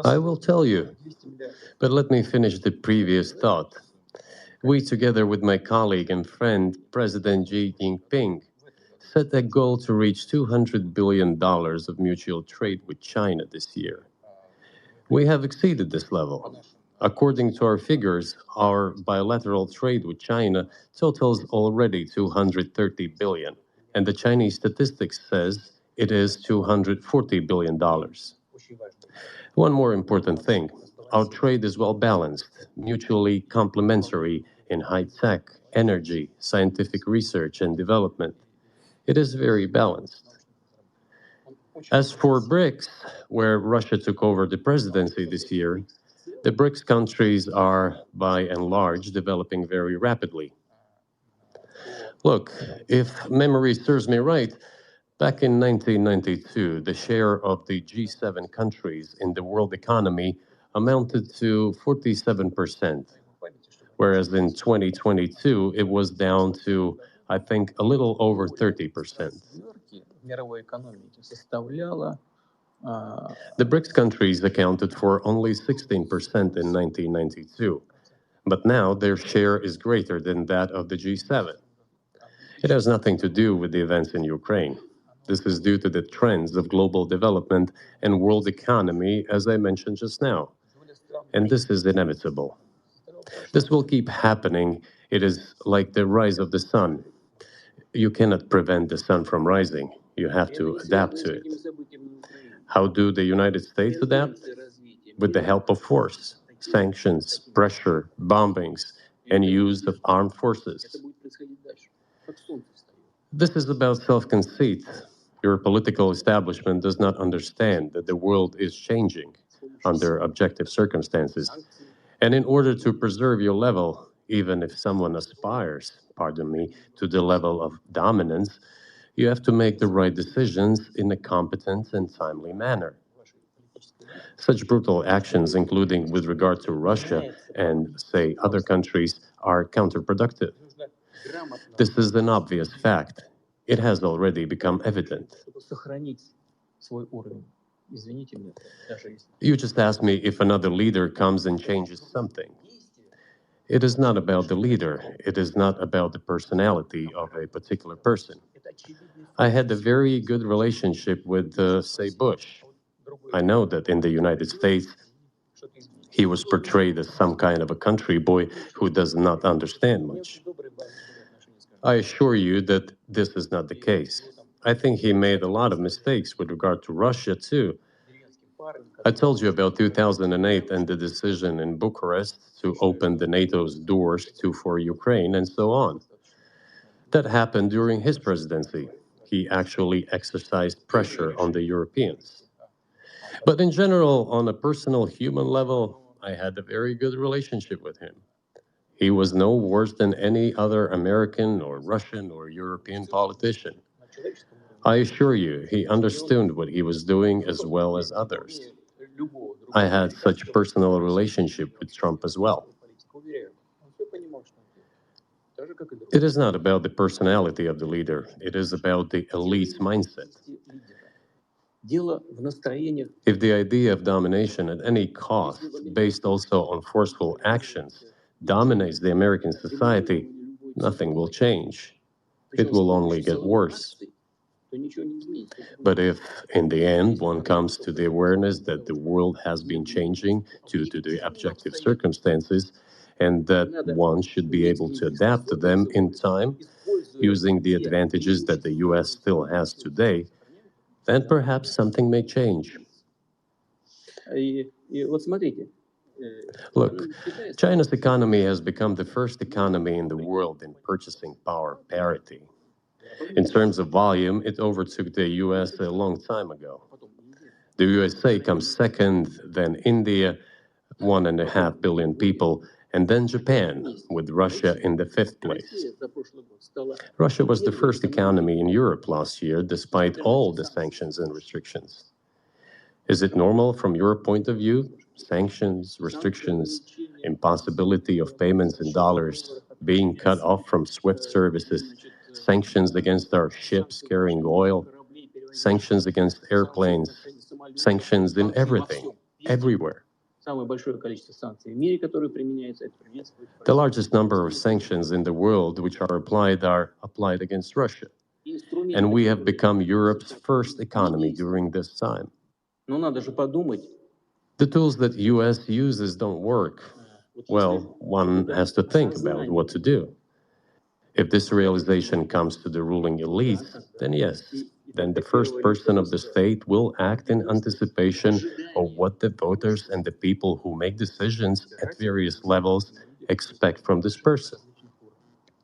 I will tell you, but let me finish the previous thought. We, together with my colleague and friend, President Xi Jinping, set a goal to reach $200 billion of mutual trade with China this year. We have exceeded this level. According to our figures, our bilateral trade with China totals already $230 billion, and the Chinese statistics says it is $240 billion. One more important thing, our trade is well balanced, mutually complementary in high-tech, energy, scientific research and development. It is very balanced. As for BRICS, where Russia took over the presidency this year, the BRICS countries are, by and large, developing very rapidly. Look, if memory serves me right, back in 1992, the share of the G7 countries in the world economy amounted to 47%, whereas in 2022, it was down to, I think, a little over 30%. The BRICS countries accounted for only 16% in 1992, but now their share is greater than that of the G7. It has nothing to do with the events in Ukraine. This is due to the trends of global development and world economy, as I mentioned just now. And this is inevitable. This will keep happening. It is like the rise of the sun. You cannot prevent the sun from rising. You have to adapt to it. How do the United States adapt? With the help of force, sanctions, pressure, bombings, and use of armed forces. This is about self-conceit. Your political establishment does not understand that the world is changing under objective circumstances. And in order to preserve your level, even if someone aspires, pardon me, to the level of dominance, you have to make the right decisions in a competent and timely manner. Such brutal actions, including with regard to Russia and, say, other countries, are counterproductive. This is an obvious fact. It has already become evident. You just asked me if another leader comes and changes something. It is not about the leader. It is not about the personality of a particular person. I had a very good relationship with, say, Bush. I know that in the United States, he was portrayed as some kind of a country boy who does not understand much. I assure you that this is not the case. I think he made a lot of mistakes with regard to Russia, too. I told you about 2008 and the decision in Bucharest to open the NATO's doors for Ukraine and so on. That happened during his presidency. He actually exercised pressure on the Europeans. But in general, on a personal human level, I had a very good relationship with him. He was no worse than any other American or Russian or European politician. I assure you, he understood what he was doing as well as others. I had such personal relationship with Trump as well. It is not about the personality of the leader. It is about the elite's mindset. If the idea of domination at any cost, based also on forceful actions, dominates the American society, nothing will change. It will only get worse. But if, in the end, one comes to the awareness that the world has been changing due to the objective circumstances, and that one should be able to adapt to them in time, using the advantages that the US still has today, then perhaps something may change. Look, China's economy has become the first economy in the world in purchasing power parity. In terms of volume, it overtook the US a long time ago. The USA comes second, then India, 1.5 billion people, and then Japan, with Russia in the fifth place. Russia was the first economy in Europe last year, despite all the sanctions and restrictions. Is it normal from your point of view? Sanctions, restrictions, impossibility of payments in dollars, being cut off from SWIFT services, sanctions against our ships carrying oil, sanctions against airplanes, sanctions in everything, everywhere. The largest number of sanctions in the world which are applied against Russia. And we have become Europe's first economy during this time. The tools that US uses don't work. Well, one has to think about what to do. If this realization comes to the ruling elite, then yes, then the first person of the state will act in anticipation of what the voters and the people who make decisions at various levels expect from this person.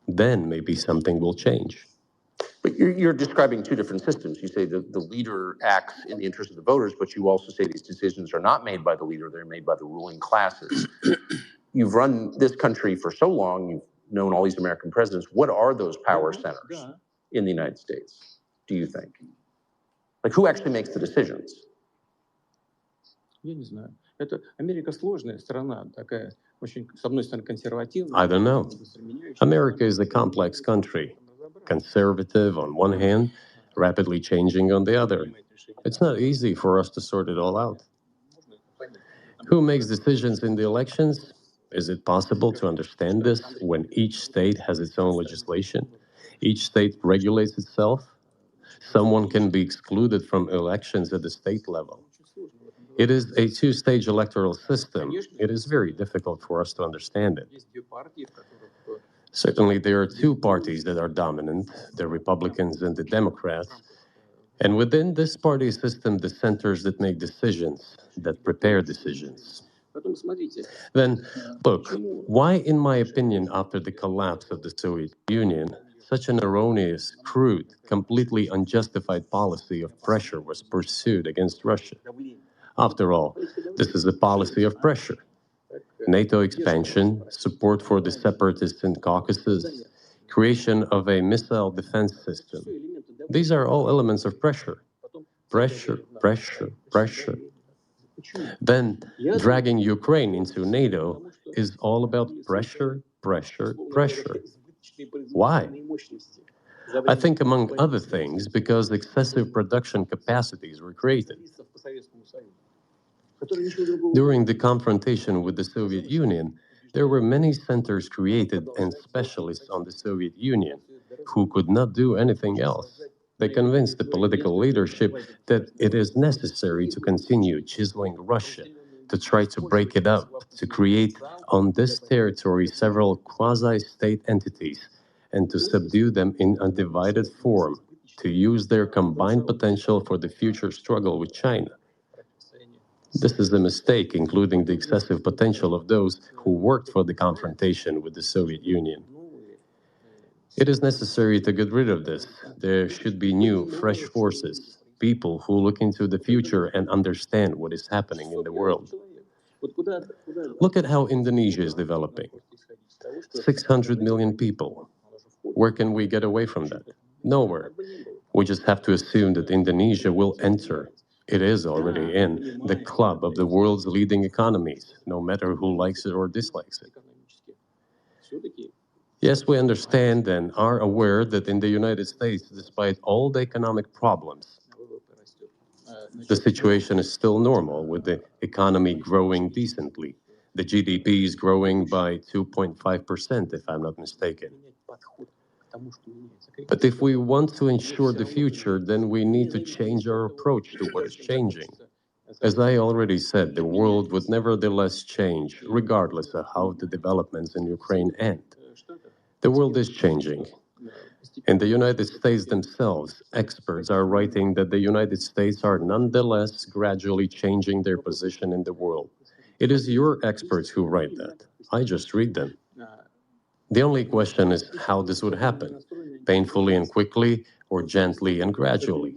Then maybe something will change. But you're describing two different systems. You say the leader acts in the interest of the voters, but you also say these decisions are not made by the leader, they're made by the ruling classes. You've run this country for so long, you've known all these American presidents. What are those power centers in the United States, do you think? Like, who actually makes the decisions? I don't know. America is a complex country. Conservative on one hand, rapidly changing on the other. It's not easy for us to sort it all out. Who makes decisions in the elections? Is it possible to understand this when each state has its own legislation? Each state regulates itself? Someone can be excluded from elections at the state level. It is a two-stage electoral system. It is very difficult for us to understand it. Certainly, there are two parties that are dominant, the Republicans and the Democrats. And within this party system, the centers that make decisions, that prepare decisions. Then, look, why, in my opinion, after the collapse of the Soviet Union, such an erroneous, crude, completely unjustified policy of pressure was pursued against Russia? After all, this is a policy of pressure. NATO expansion, support for the separatists in Caucasus, creation of a missile defense system. These are all elements of pressure. Pressure, pressure, pressure. Then dragging Ukraine into NATO is all about pressure, pressure, pressure. Why? I think, among other things, because excessive production capacities were created. During the confrontation with the Soviet Union, there were many centers created and specialists on the Soviet Union who could not do anything else. They convinced the political leadership that it is necessary to continue chiseling Russia, to try to break it up, to create on this territory several quasi-state entities, and to subdue them in a divided form, to use their combined potential for the future struggle with China. This is a mistake, including the excessive potential of those who worked for the confrontation with the Soviet Union. It is necessary to get rid of this. There should be new, fresh forces, people who look into the future and understand what is happening in the world. Look at how Indonesia is developing. 600 million people. Where can we get away from that? Nowhere. We just have to assume that Indonesia will enter. It is already in the club of the world's leading economies, no matter who likes it or dislikes it. Yes, we understand and are aware that in the United States, despite all the economic problems, the situation is still normal, with the economy growing decently. The GDP is growing by 2.5%, if I'm not mistaken. But if we want to ensure the future, then we need to change our approach to what is changing. As I already said, the world would nevertheless change, regardless of how the developments in Ukraine end. The world is changing. In the United States themselves, experts are writing that the United States are nonetheless gradually changing their position in the world. It is your experts who write that. I just read them. The only question is how this would happen, painfully and quickly, or gently and gradually.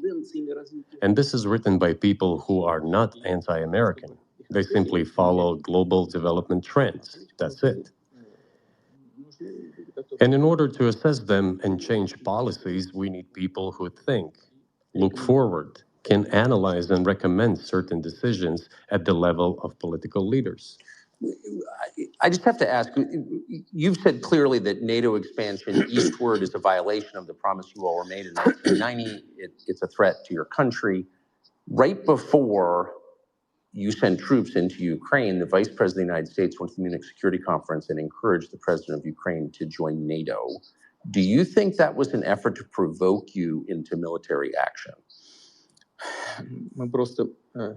And this is written by people who are not anti-American. They simply follow global development trends. That's it. And in order to assess them and change policies, we need people who think, look forward, can analyze and recommend certain decisions at the level of political leaders. I just have to ask, you've said clearly that NATO expansion eastward is a violation of the promise you all were made in 1990. It's a threat to your country. Right before you sent troops into Ukraine, the Vice President of the United States went to the Munich Security Conference and encouraged the President of Ukraine to join NATO. Do you think that was an effort to provoke you into military action? Мы просто,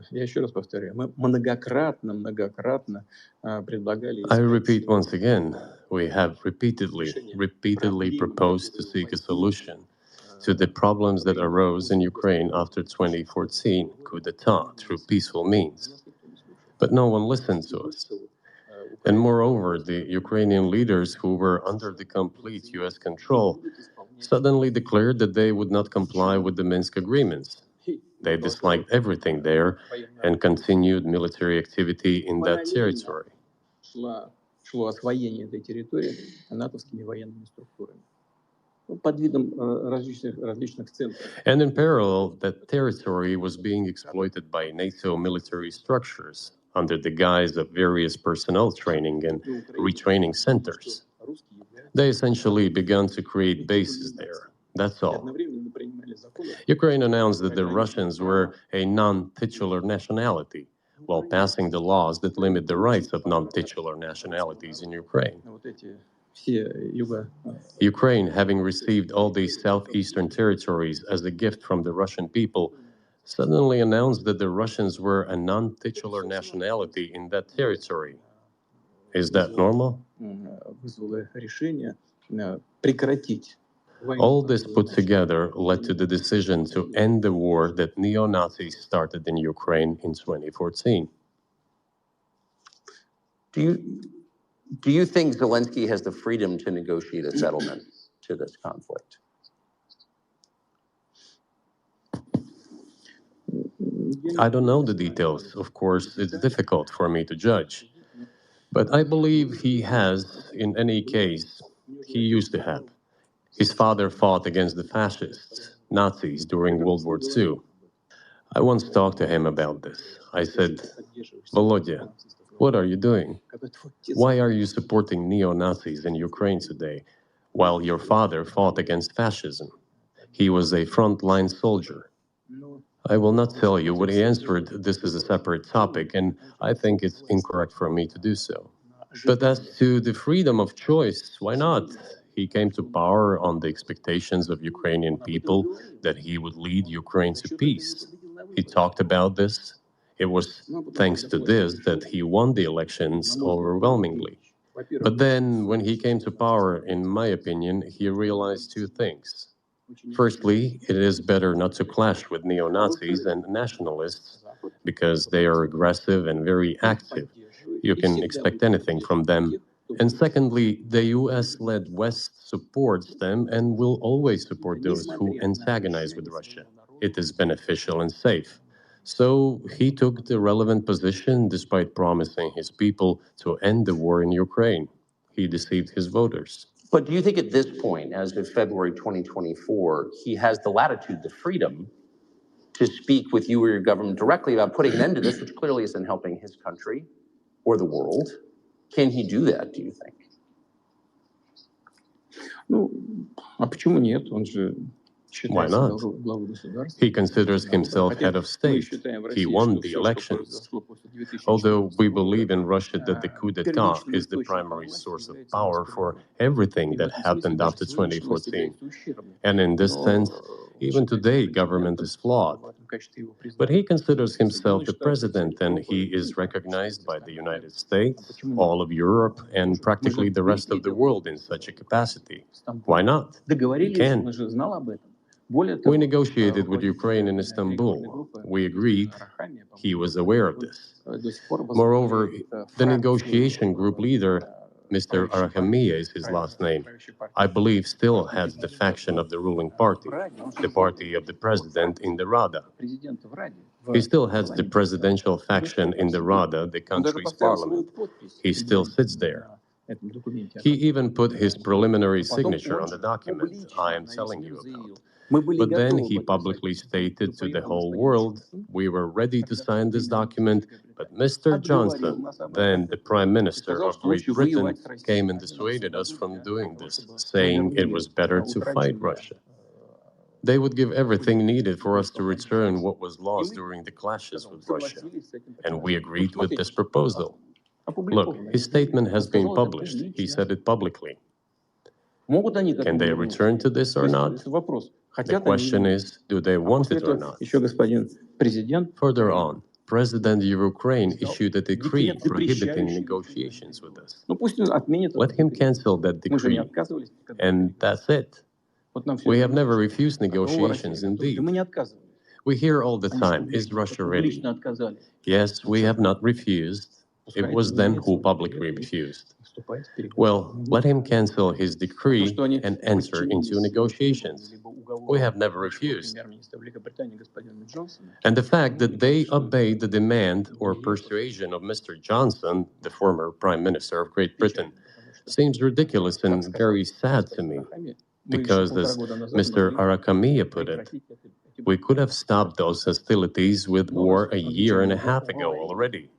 я еще раз повторяю, мы многократно предлагали... I repeat once again, we have repeatedly proposed to seek a solution to the problems that arose in Ukraine after 2014 coup d'etat through peaceful means. But no one listened to us. And moreover, the Ukrainian leaders who were under the complete US control suddenly declared that they would not comply with the Minsk agreements. They disliked everything there and continued military activity in that territory. Шло освоение этой территории натовскими военными структурами. Под видом различных центров. And in parallel, that territory was being exploited by NATO military structures under the guise of various personnel training and retraining centers. They essentially began to create bases there. That's all. Ukraine announced that the Russians were a non-titular nationality, while passing the laws that limit the rights of non-titular nationalities in Ukraine. Ukraine, having received all these southeastern territories as a gift from the Russian people, suddenly announced that the Russians were a non-titular nationality in that territory. Is that normal? All this put together led to the decision to end the war that neo-Nazis started in Ukraine in 2014. Do you think Zelensky has the freedom to negotiate a settlement to this conflict? I don't know the details. Of course, it's difficult for me to judge. But I believe he has, in any case, he used to have. His father fought against the fascists, Nazis, during World War II. I once talked to him about this. I said, Volodya, what are you doing? Why are you supporting neo-Nazis in Ukraine today, while your father fought against fascism? He was a frontline soldier. I will not tell you what he answered. This is a separate topic, and I think it's incorrect for me to do so. But as to the freedom of choice, why not? He came to power on the expectations of Ukrainian people that he would lead Ukraine to peace. He talked about this. It was thanks to this that he won the elections overwhelmingly. But then, when he came to power, in my opinion, he realized two things. Firstly, it is better not to clash with neo-Nazis and nationalists because they are aggressive and very active. You can expect anything from them. And secondly, the US-led West supports them and will always support those who antagonize with Russia. It is beneficial and safe. So he took the relevant position despite promising his people to end the war in Ukraine. He deceived his voters. But do you think at this point, as of February 2024, he has the latitude, the freedom to speak with you or your government directly about putting an end to this, which clearly isn't helping his country or the world? Can he do that, do you think? Ну, а почему нет? Он же Why not? He considers himself head of state. He won the elections. Although we believe in Russia that the coup d'etat is the primary source of power for everything that happened after 2014. And in this sense, even today, government is flawed. But he considers himself the president, and he is recognized by the United States, all of Europe, and practically the rest of the world in such a capacity. Why not? He can. We negotiated with Ukraine in Istanbul. We agreed. He was aware of this. Moreover, the negotiation group leader, Mr. Arahamiya is his last name, I believe still heads the faction of the ruling party, the party of the president in the Rada. He still heads the presidential faction in the Rada, the country's parliament. He still sits there. He even put his preliminary signature on the document I am telling you about. But then he publicly stated to the whole world, we were ready to sign this document, but Mr. Johnson, then the Prime Minister of Great Britain, came and dissuaded us from doing this, saying it was better to fight Russia. They would give everything needed for us to return what was lost during the clashes with Russia. And we agreed with this proposal. Look, his statement has been published. He said it publicly. Can they return to this or not? The question is, do they want it or not? Further on, President of Ukraine issued a decree prohibiting negotiations with us. Let him cancel that decree, and that's it. We have never refused negotiations, indeed. We hear all the time, is Russia ready? Yes, we have not refused. It was them who publicly refused. Well, let him cancel his decree and enter into negotiations. We have never refused. And the fact that they obeyed the demand or persuasion of Mr. Johnson, the former Prime Minister of Great Britain, seems ridiculous and very sad to me. Because, as Mr. Arahamiya put it, we could have stopped those hostilities with war a year and a half ago already.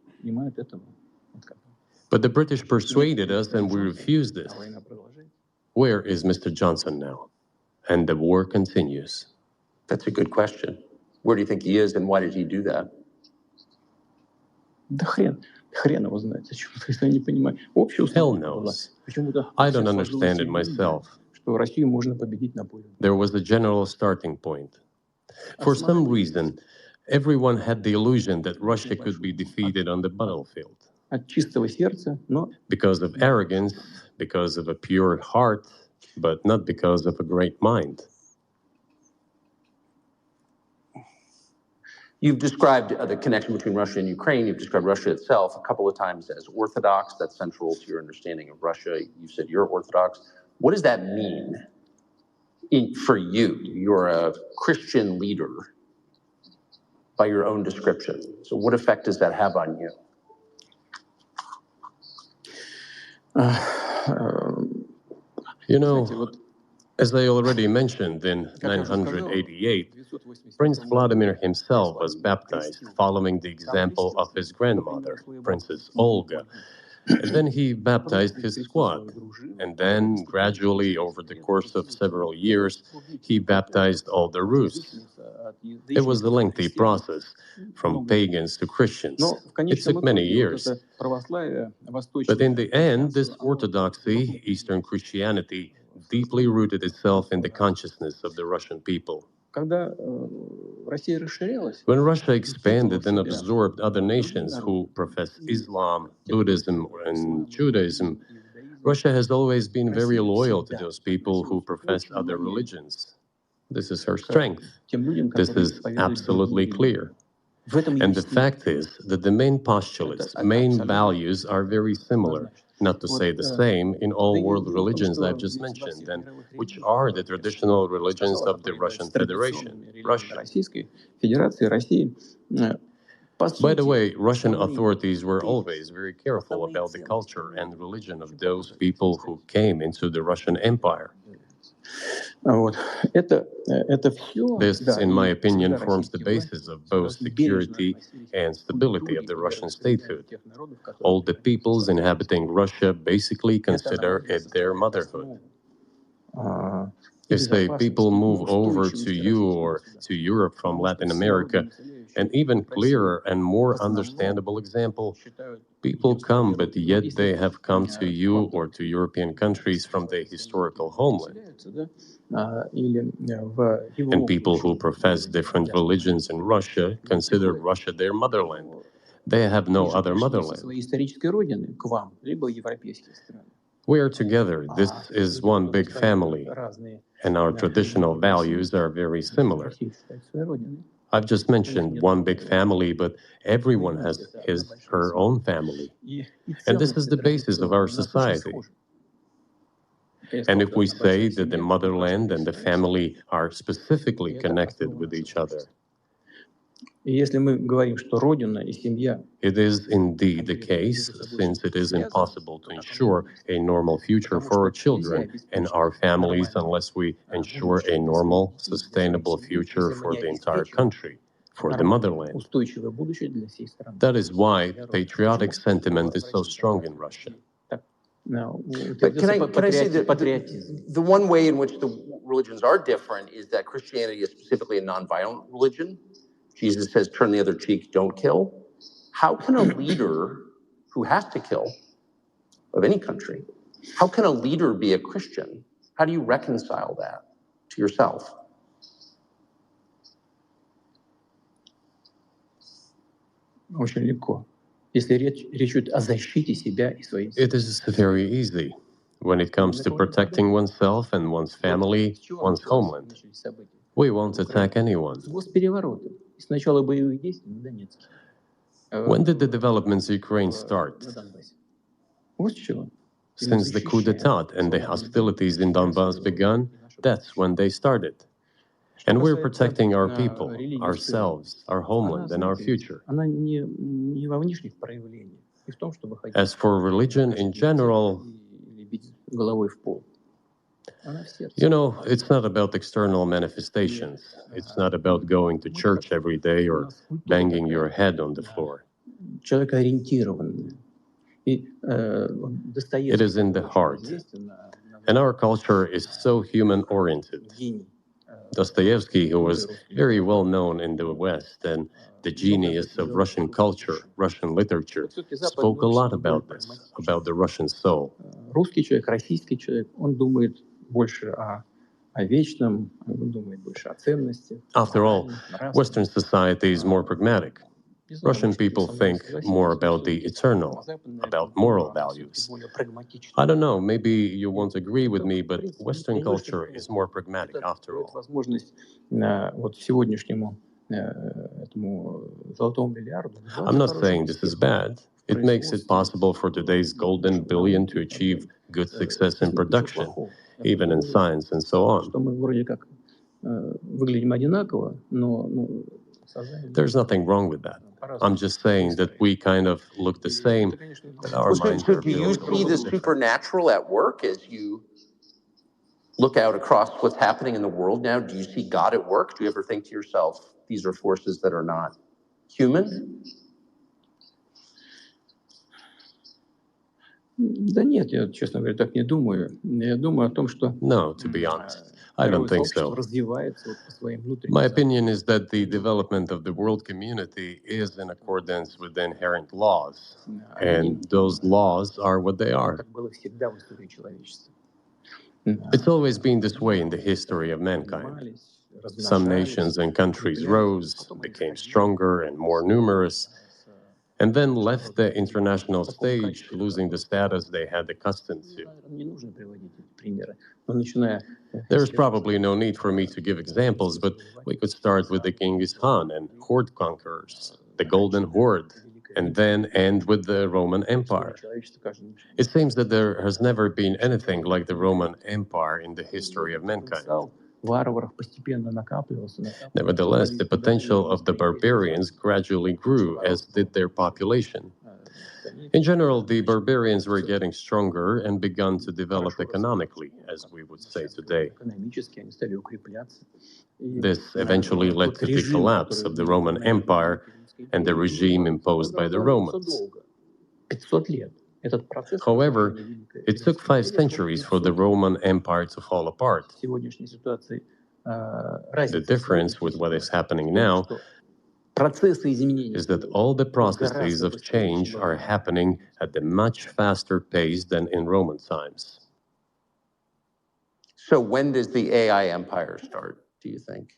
But the British persuaded us and we refused this. Where is Mr. Johnson now? And the war continues. That's a good question. Where do you think he is and why did he do that? Hell knows. I don't understand it myself. There was a general starting point. For some reason, everyone had the illusion that Russia could be defeated on the battlefield. Because of arrogance, because of a pure heart, but not because of a great mind. You've described the connection between Russia and Ukraine. You've described Russia itself a couple of times as orthodox. That's central to your understanding of Russia. You said you're orthodox. What does that mean for you? You're a Christian leader by your own description. So what effect does that have on you? You know, as I already mentioned, in 988, Prince Vladimir himself was baptized, following the example of his grandmother, Princess Olga. And then he baptized his squad. And then, gradually, over the course of several years, he baptized all the Rus. It was a lengthy process, from pagans to Christians. It took many years. But in the end, this orthodoxy, Eastern Christianity, deeply rooted itself in the consciousness of the Russian people. When Russia expanded and absorbed other nations who profess Islam, Buddhism, and Judaism, Russia has always been very loyal to those people who profess other religions. This is her strength. This is absolutely clear. And the fact is that the main postulates, main values are very similar, not to say the same, in all world religions I've just mentioned, and which are the traditional religions of the Russian Federation, Russia. By the way, Russian authorities were always very careful about the culture and religion of those people who came into the Russian Empire. This, in my opinion, forms the basis of both security and stability of the Russian statehood. All the peoples inhabiting Russia basically consider it their motherhood. You say people move over to you or to Europe from Latin America. An even clearer and more understandable example, people come, but yet they have come to you or to European countries from their historical homeland. And people who profess different religions in Russia consider Russia their motherland. They have no other motherland. We are together. This is one big family, and our traditional values are very similar. I've just mentioned one big family, but everyone has her own family. And this is the basis of our society. And if we say that the motherland and the family are specifically connected with each other, it is indeed the case, since it is impossible to ensure a normal future for our children and our families unless we ensure a normal, sustainable future for the entire country, for the motherland. That is why patriotic sentiment is so strong in Russia. But can I say that the one way in which the religions are different is that Christianity is specifically a nonviolent religion. Jesus says, turn the other cheek, don't kill. How can a leader who has to kill, of any country, how can a leader be a Christian? How do you reconcile that to yourself? It is very easy when it comes to protecting oneself and one's family, one's homeland. We won't attack anyone. When did the developments in Ukraine start? Since the coup d'etat and the hostilities in Donbass began, that's when they started. And we're protecting our people, ourselves, our homeland, and our future. As for religion in general, you know, it's not about external manifestations. It's not about going to church every day or banging your head on the floor. It is in the heart. And our culture is so human-oriented. Dostoevsky, who was very well known in the West and the genius of Russian culture, Russian literature, spoke a lot about this, about the Russian soul. After all, Western society is more pragmatic. Russian people think more about the eternal, about moral values. I don't know, maybe you won't agree with me, but Western culture is more pragmatic after all. I'm not saying this is bad. It makes it possible for today's golden billion to achieve good success in production, even in science and so on. There's nothing wrong with that. I'm just saying that we kind of look the same, but our minds are do you see the supernatural at work as you look out across what's happening in the world now? Do you see God at work? Do you ever think to yourself, these are forces that are not human? No, to be honest, I don't think so. My opinion is that the development of the world community is in accordance with the inherent laws, and those laws are what they are. It's always been this way in the history of mankind. Some nations and countries rose, became stronger and more numerous, and then left the international stage, losing the status they had accustomed to. There's probably no need for me to give examples, but we could start with the Genghis Khan and horde conquerors, the Golden Horde, and then end with the Roman Empire. It seems that there has never been anything like the Roman Empire in the history of mankind. Nevertheless, the potential of the barbarians gradually grew, as did their population. In general, the barbarians were getting stronger and began to develop economically, as we would say today. This eventually led to the collapse of the Roman Empire and the regime imposed by the Romans. However, it took 5 centuries for the Roman Empire to fall apart. The difference with what is happening now is that all the processes of change are happening at a much faster pace than in Roman times. So when does the AI empire start, do you think?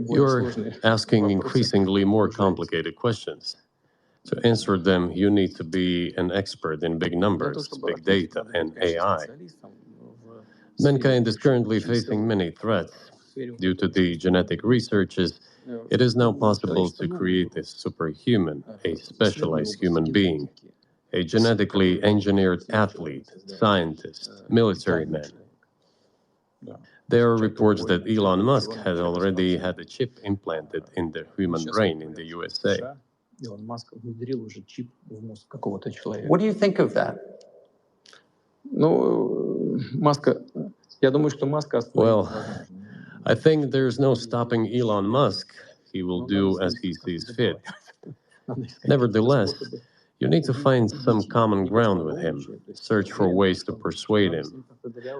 You're asking increasingly more complicated questions. To answer them, you need to be an expert in big numbers, big data, and AI. Mankind is currently facing many threats. Due to the genetic researches, it is now possible to create a superhuman, a specialized human being, a genetically engineered athlete, scientist, military man. There are reports that Elon Musk has already had a chip implanted in the human brain in the USA. What do you think of that? Well, I think there's no stopping Elon Musk. He will do as he sees fit. Nevertheless, you need to find some common ground with him, search for ways to persuade him.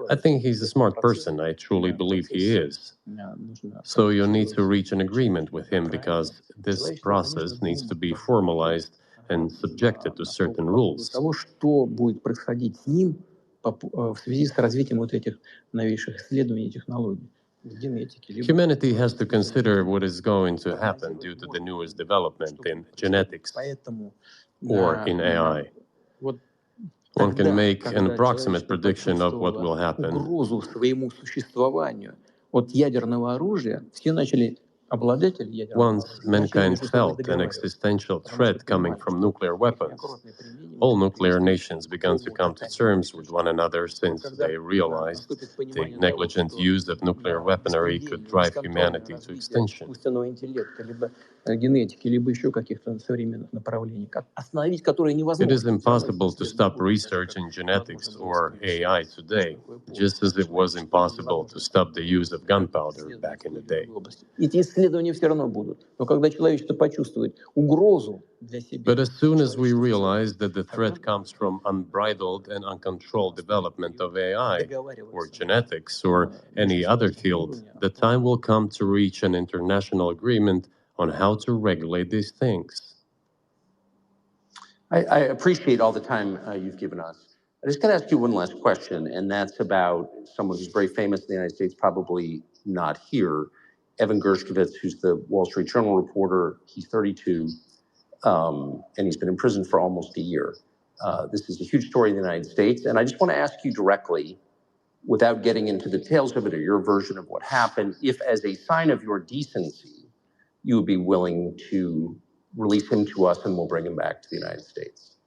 I think he's a smart person, I truly believe he is. So you need to reach an agreement with him because this process needs to be formalized and subjected to certain rules. Humanity has to consider what is going to happen due to the newest development in genetics or in AI. One can make an approximate prediction of what will happen. Once mankind felt an existential threat coming from nuclear weapons, all nuclear nations began to come to terms with one another since they realized the negligent use of nuclear weaponry could drive humanity to extinction. It is impossible to stop research in genetics or AI today, just as it was impossible to stop the use of gunpowder back in the day. But as soon as we realize that the threat comes from unbridled and uncontrolled development of AI, or genetics, or any other field, the time will come to reach an international agreement on how to regulate these things. I appreciate all the time you've given us. I just got to ask you one last question, and that's about someone who's very famous in the United States, probably not here, Evan Gershkovich, who's the Wall Street Journal reporter. He's 32, and he's been in prison for almost a year. This is a huge story in the United States, and I just want to ask you directly, without getting into the details of it or your version of what happened, if as a sign of your decency, you would be willing to release him to us and we'll bring him back to the United States.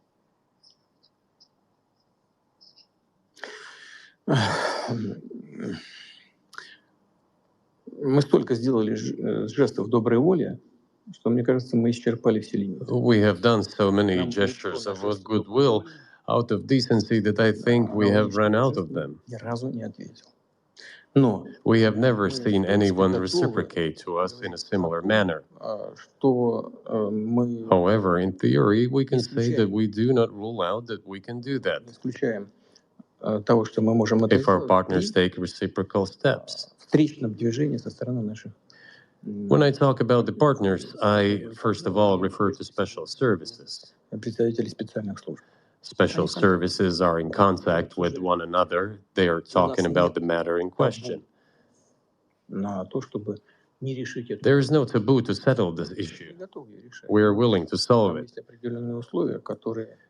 Мы столько сделали жестов доброй воли, что, мне кажется, мы исчерпали все лимиты. We have done so many gestures of goodwill out of decency that I think we have run out of them. Ни разу не ответил. We have never seen anyone reciprocate to us in a similar manner. However, in theory, we can say that we do not rule out that we can do that if our partners take reciprocal steps. When I talk about the partners, I first of all refer to special services. Special services are in contact with one another. They are talking about the matter in question. There is no taboo to settle this issue. We are willing to solve it.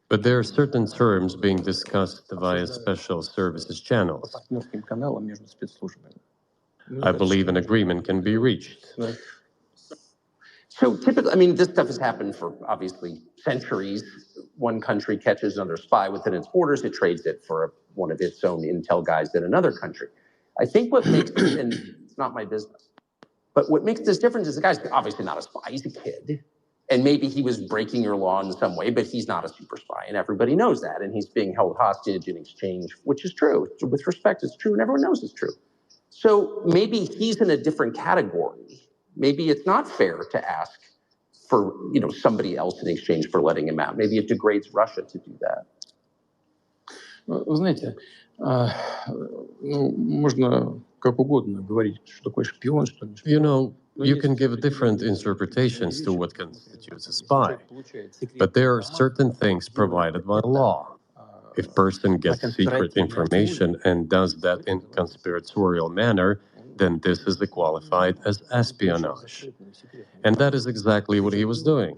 But there are certain terms being discussed via special services channels. I believe an agreement can be reached. So typically, I mean, this stuff has happened for obviously centuries. One country catches another spy within its borders, it trades it for one of its own intel guys in another country. I think what makes this, and it's not my business, but what makes this difference is the guy's obviously not a spy, he's a kid. And maybe he was breaking your law in some way, but he's not a super spy, and everybody knows that. And he's being held hostage in exchange, which is true. With respect, it's true, and everyone knows it's true. So maybe he's in a different category maybe it's not fair to ask for somebody else in exchange for letting him out. Maybe it degrades Russia to do that. Вы знаете, можно как угодно говорить, что такое шпион, что не шпион. You can give different interpretations to what constitutes a spy, but there are certain things provided by law. If person gets secret information and does that in conspiratorial manner, then this is qualified as espionage. And that is exactly what he was doing.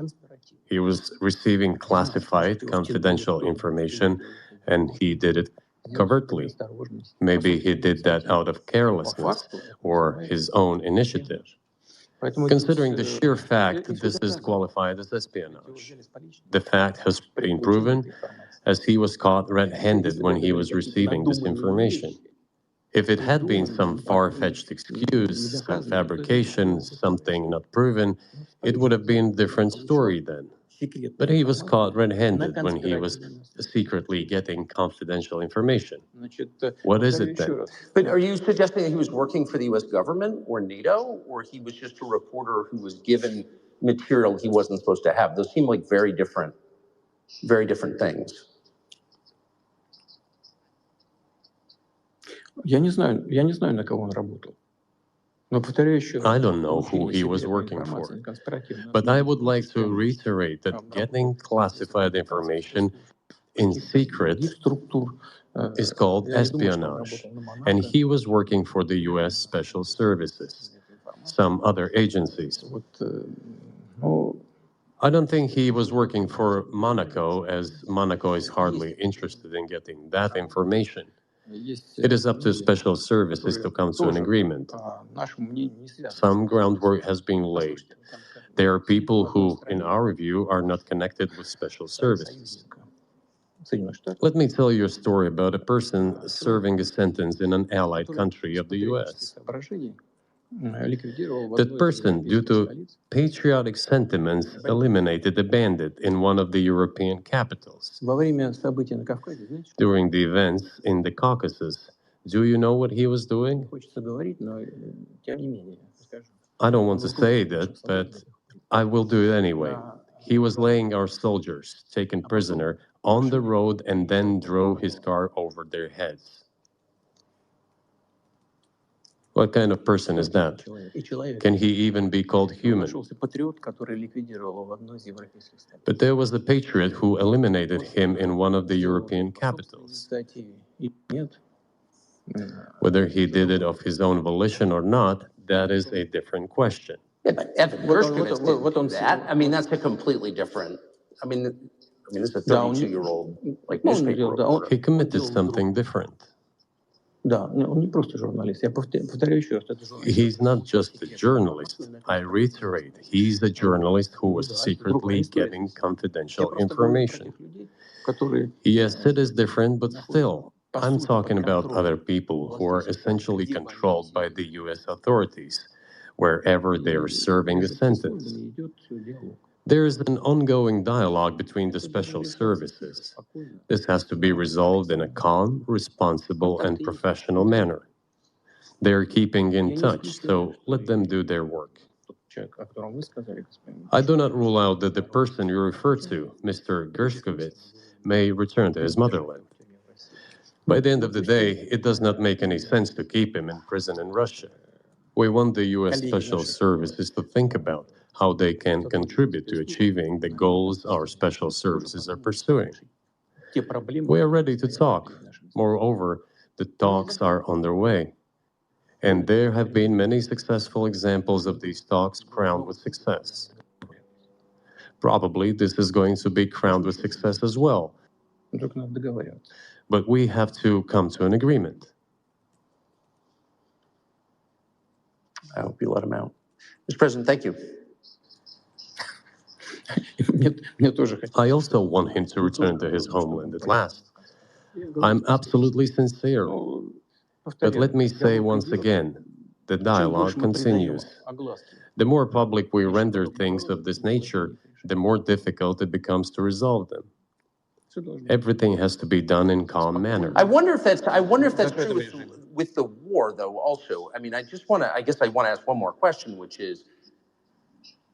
He was receiving classified, confidential information, and he did it covertly. Maybe he did that out of carelessness or his own initiative. Considering the sheer fact that this is qualified as espionage, the fact has been proven as he was caught red-handed when he was receiving this information. If it had been some far-fetched excuse, some fabrication, something not proven, it would have been a different story then. But he was caught red-handed when he was secretly getting confidential information. What is it then? But are you suggesting that he was working for the U.S. government or NATO, or he was just a reporter who was given material he wasn't supposed to have? Those seem like very different things. Я не знаю, на кого он работал. I don't know who he was working for, but I would like to reiterate that getting classified information in secret is called espionage, and he was working for the U.S. Special Services, some other agencies. I don't think he was working for Monaco, as Monaco is hardly interested in getting that information. It is up to special services to come to an agreement. Some groundwork has been laid. There are people who, in our view, are not connected with special services. Let me tell you a story about a person serving a sentence in an allied country of the US. That person, due to patriotic sentiments, eliminated a bandit in one of the European capitals. During the events in the Caucasus, do you know what he was doing? I don't want to say that, but I will do it anyway. He was laying our soldiers, taken prisoner, on the road and then drove his car over their heads. What kind of person is that? Can he even be called human? But there was a patriot who eliminated him in one of the European capitals. Whether he did it of his own volition or not, that is a different question. Yeah, but Evan Gershkovich didn't do that. I mean, that's a completely different. I mean, this is a 32-year-old newspaper reporter. He committed something different. He's not just a journalist. I reiterate, he's a journalist who was secretly getting confidential information. Yes, it is different, but still, I'm talking about other people who are essentially controlled by the U.S. authorities, wherever they are serving a sentence. There is an ongoing dialogue between the special services. This has to be resolved in a calm, responsible, and professional manner. They are keeping in touch, so let them do their work. I do not rule out that the person you refer to, Mr. Gershkovich, may return to his motherland. By the end of the day, it does not make any sense to keep him in prison in Russia. We want the U.S. Special Services to think about how they can contribute to achieving the goals our special services are pursuing. We are ready to talk. Moreover, the talks are underway. And there have been many successful examples of these talks crowned with success. Probably this is going to be crowned with success as well. But we have to come to an agreement. I hope you let him out. Mr. President, thank you. I also want him to return to his homeland at last. I'm absolutely sincere. But let me say once again, the dialogue continues. The more public we render things of this nature, the more difficult it becomes to resolve them. Everything has to be done in calm manner. I wonder if that's true with the war, though, also. I mean, I guess I want to ask one more question, which is,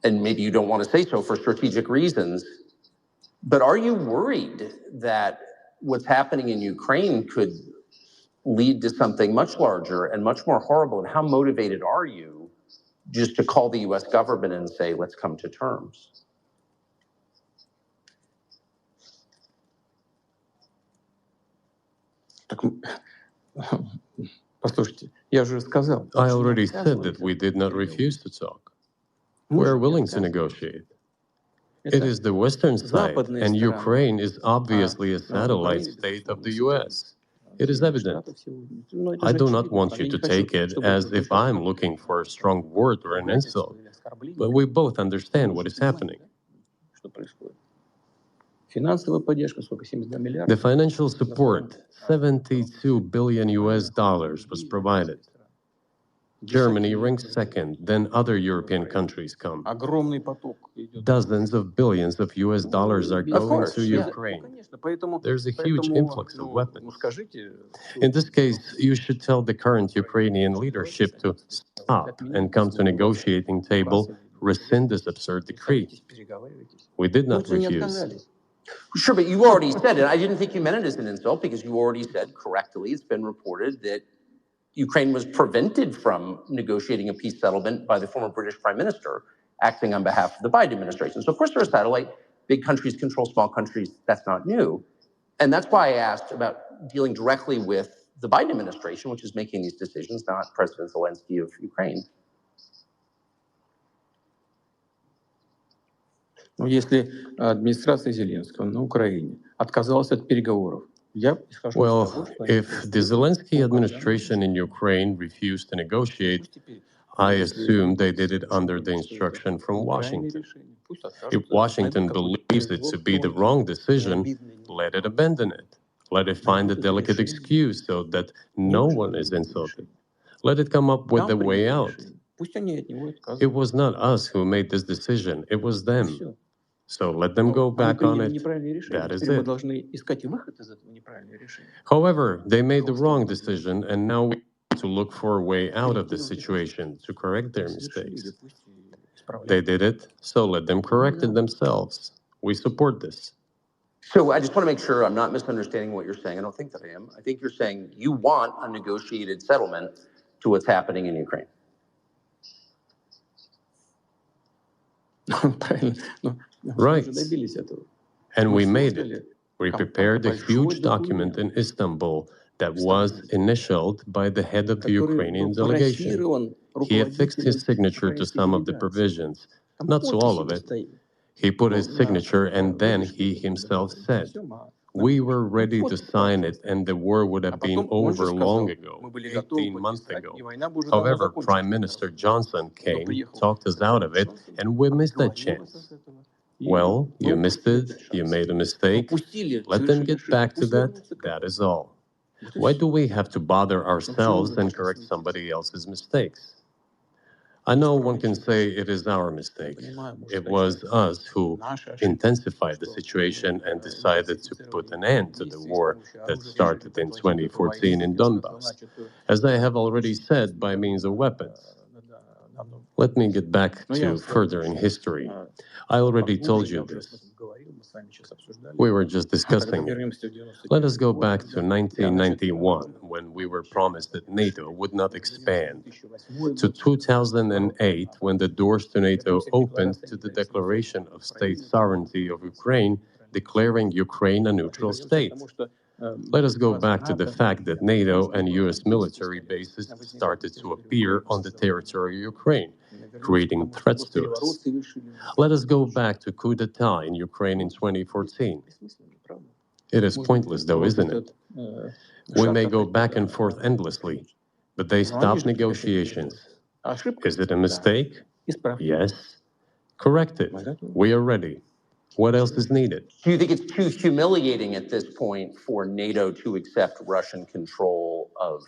and maybe you don't want to say so for strategic reasons, but are you worried that what's happening in Ukraine could lead to something much larger and much more horrible? And how motivated are you just to call the U.S. government and say, let's come to terms? I already said that we did not refuse to talk. We are willing to negotiate. It is the Western side, and Ukraine is obviously a satellite state of the US. It is evident. I do not want you to take it as if I'm looking for a strong word or an insult, but we both understand what is happening. The financial support, 72 billion US dollars, was provided. Germany ranks second, then other European countries come. Dozens of billions of US dollars are going to Ukraine. There's a huge influx of weapons. In this case, you should tell the current Ukrainian leadership to stop and come to a negotiating table, rescind this absurd decree. We did not refuse. Sure, but you already said it. I didn't think you meant it as an insult because you already said correctly, it's been reported that Ukraine was prevented from negotiating a peace settlement by the former British Prime Minister acting on behalf of the Biden administration. So of course they're a satellite. Big countries control small countries. That's not new. And that's why I asked about dealing directly with the Biden administration, which is making these decisions, not President Zelensky of Ukraine. Если администрация Зеленского на Украине отказалась от переговоров, well, if the Zelensky administration in Ukraine refused to negotiate, I assume they did it under the instruction from Washington. If Washington believes it to be the wrong decision, let it abandon it. Let it find a delicate excuse so that no one is insulted. Let it come up with a way out. It was not us who made this decision, it was them. So let them go back on it. That is it. However, they made the wrong decision, and now we have to look for a way out of the situation to correct their mistakes. They did it, so let them correct it themselves. We support this. So I just want to make sure I'm not misunderstanding what you're saying. I don't think that I am. I think you're saying you want a negotiated settlement to what's happening in Ukraine. Right. And we made it. We prepared a huge document in Istanbul that was initialed by the head of the Ukrainian delegation. He affixed his signature to some of the provisions, not to all of it. He put his signature and then he himself said, we were ready to sign it and the war would have been over long ago, 18 months ago. However, Prime Minister Johnson came, talked us out of it, and we missed that chance. Well, you missed it, you made a mistake. Let them get back to that, that is all. Why do we have to bother ourselves and correct somebody else's mistakes? I know one can say it is our mistake. It was us who intensified the situation and decided to put an end to the war that started in 2014 in Donbass, as I have already said, by means of weapons. Let me get back to further in history. I already told you this. We were just discussing it. Let us go back to 1991, when we were promised that NATO would not expand, to 2008, when the doors to NATO opened to the declaration of state sovereignty of Ukraine, declaring Ukraine a neutral state. Let us go back to the fact that NATO and US military bases started to appear on the territory of Ukraine, creating threats to us. Let us go back to coup d'etat in Ukraine in 2014. It is pointless though, isn't it? We may go back and forth endlessly, but they stopped negotiations. Is it a mistake? Yes. Correct it. We are ready. What else is needed? Do you think it's too humiliating at this point for NATO to accept Russian control of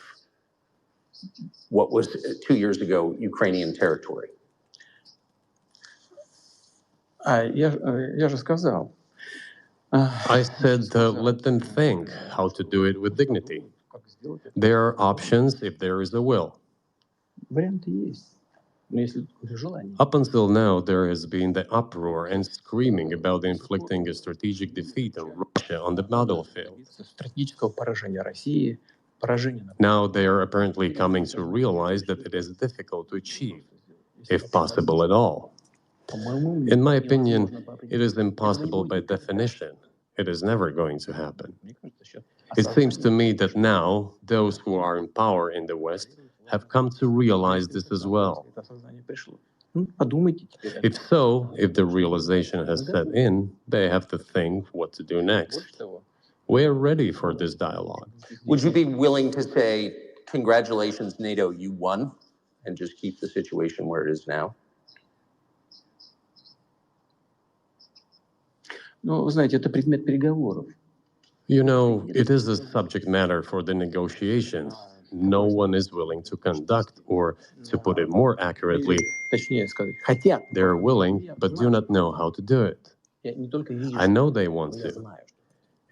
what was 2 years ago Ukrainian territory? Я же сказал. I said, let them think how to do it with dignity. There are options if there is a will. Варианты есть. Up until now, there has been the uproar and screaming about inflicting a strategic defeat on Russia on the battlefield. Now they are apparently coming to realize that it is difficult to achieve, if possible at all. In my opinion, it is impossible by definition. It is never going to happen. It seems to me that now those who are in power in the West have come to realize this as well. If so, if the realization has set in, they have to think what to do next. We're ready for this dialogue. Would you be willing to say, congratulations, NATO, you won, and just keep the situation where it is now? You know, it is a subject matter for the negotiations. No one is willing to conduct, or to put it more accurately, they're willing, but do not know how to do it. I know they want to.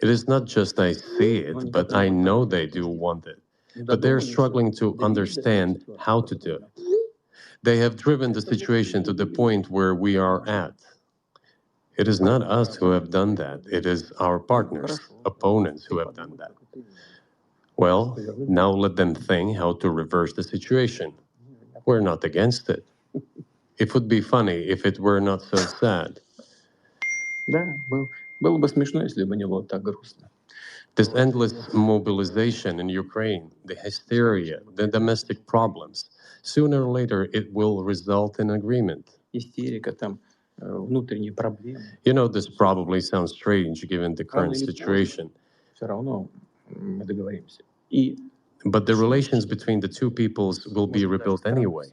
It is not just I see it, but I know they do want it. But they're struggling to understand how to do it. They have driven the situation to the point where we are at. It is not us who have done that. It is our partners, opponents who have done that. Well, now let them think how to reverse the situation. We're not against it. It would be funny if it were not so sad. This endless mobilization in Ukraine, the hysteria, the domestic problems, sooner or later it will result in agreement. You know, this probably sounds strange given the current situation. But the relations between the two peoples will be rebuilt anyway.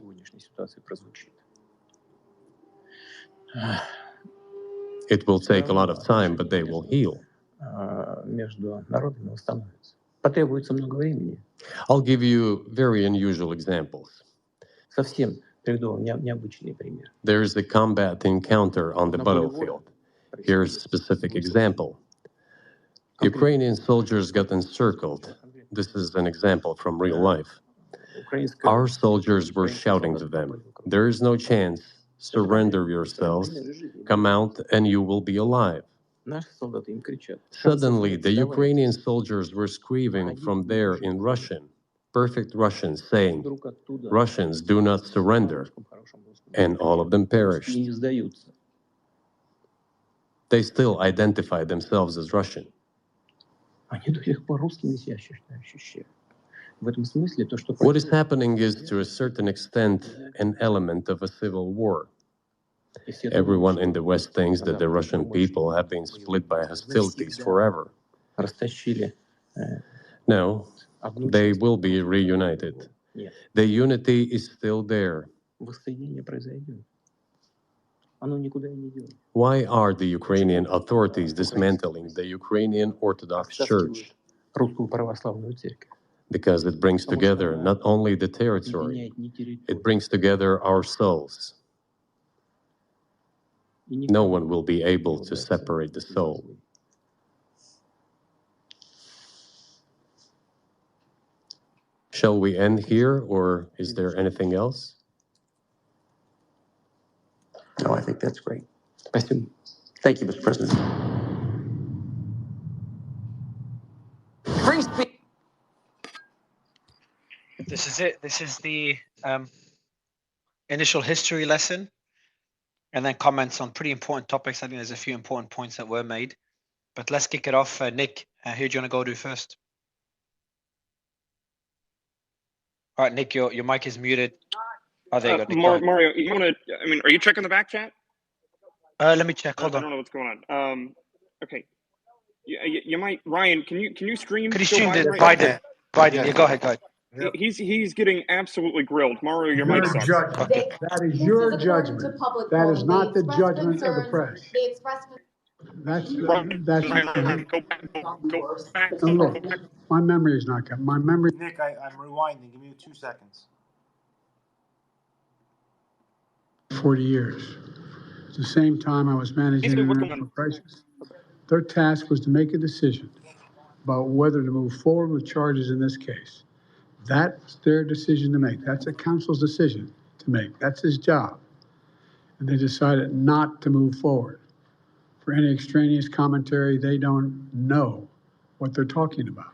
It will take a lot of time, but they will heal. I'll give you very unusual examples. There's a combat encounter on the battlefield. Here's a specific example. Ukrainian soldiers got encircled. This is an example from real life. Our soldiers were shouting to them, "There is no chance. Surrender yourselves. Come out and you will be alive." Suddenly, the Ukrainian soldiers were screaming from there in Russian, perfect Russian, saying, "Russians, do not surrender." And all of them perished. They still identify themselves as Russian. What is happening is, to a certain extent, an element of a civil war. Everyone in the West thinks that the Russian people have been split by hostilities forever. No, they will be reunited. The unity is still there. Why are the Ukrainian authorities dismantling the Ukrainian Orthodox Church? Because it brings together not only the territory, it brings together our souls. No one will be able to separate the soul. Shall we end here, or is there anything else? No, I think that's great. Thank you, Mr. President. Free speech. This is it. This is the initial history lesson, and then comments on pretty important topics. I think there's a few important points that were made. But let's kick it off. Nick, who do you want to go to first? All right, Nick, your mic is muted. Oh, there you go, Nick. Mario, you want to? I mean, are you checking the back chat? Let me check. Hold on. I don't know what's going on. Okay. You might, Ryan. Can you stream? Could you stream Biden? Biden. Yeah, go ahead. Yep. He's getting absolutely grilled. Mario, your mic sucks. Okay. That is your judgment. That is not the judgment of the press. That's look. My memory is not good. My memory. Nick, I'm rewinding. Give me 2 seconds. 40 years. At the same time, I was managing international crisis. Their task was to make a decision about whether to move forward with charges in this case. That's their decision to make. That's a council's decision to make. That's his job. And they decided not to move forward. For any extraneous commentary, they don't know what they're talking about.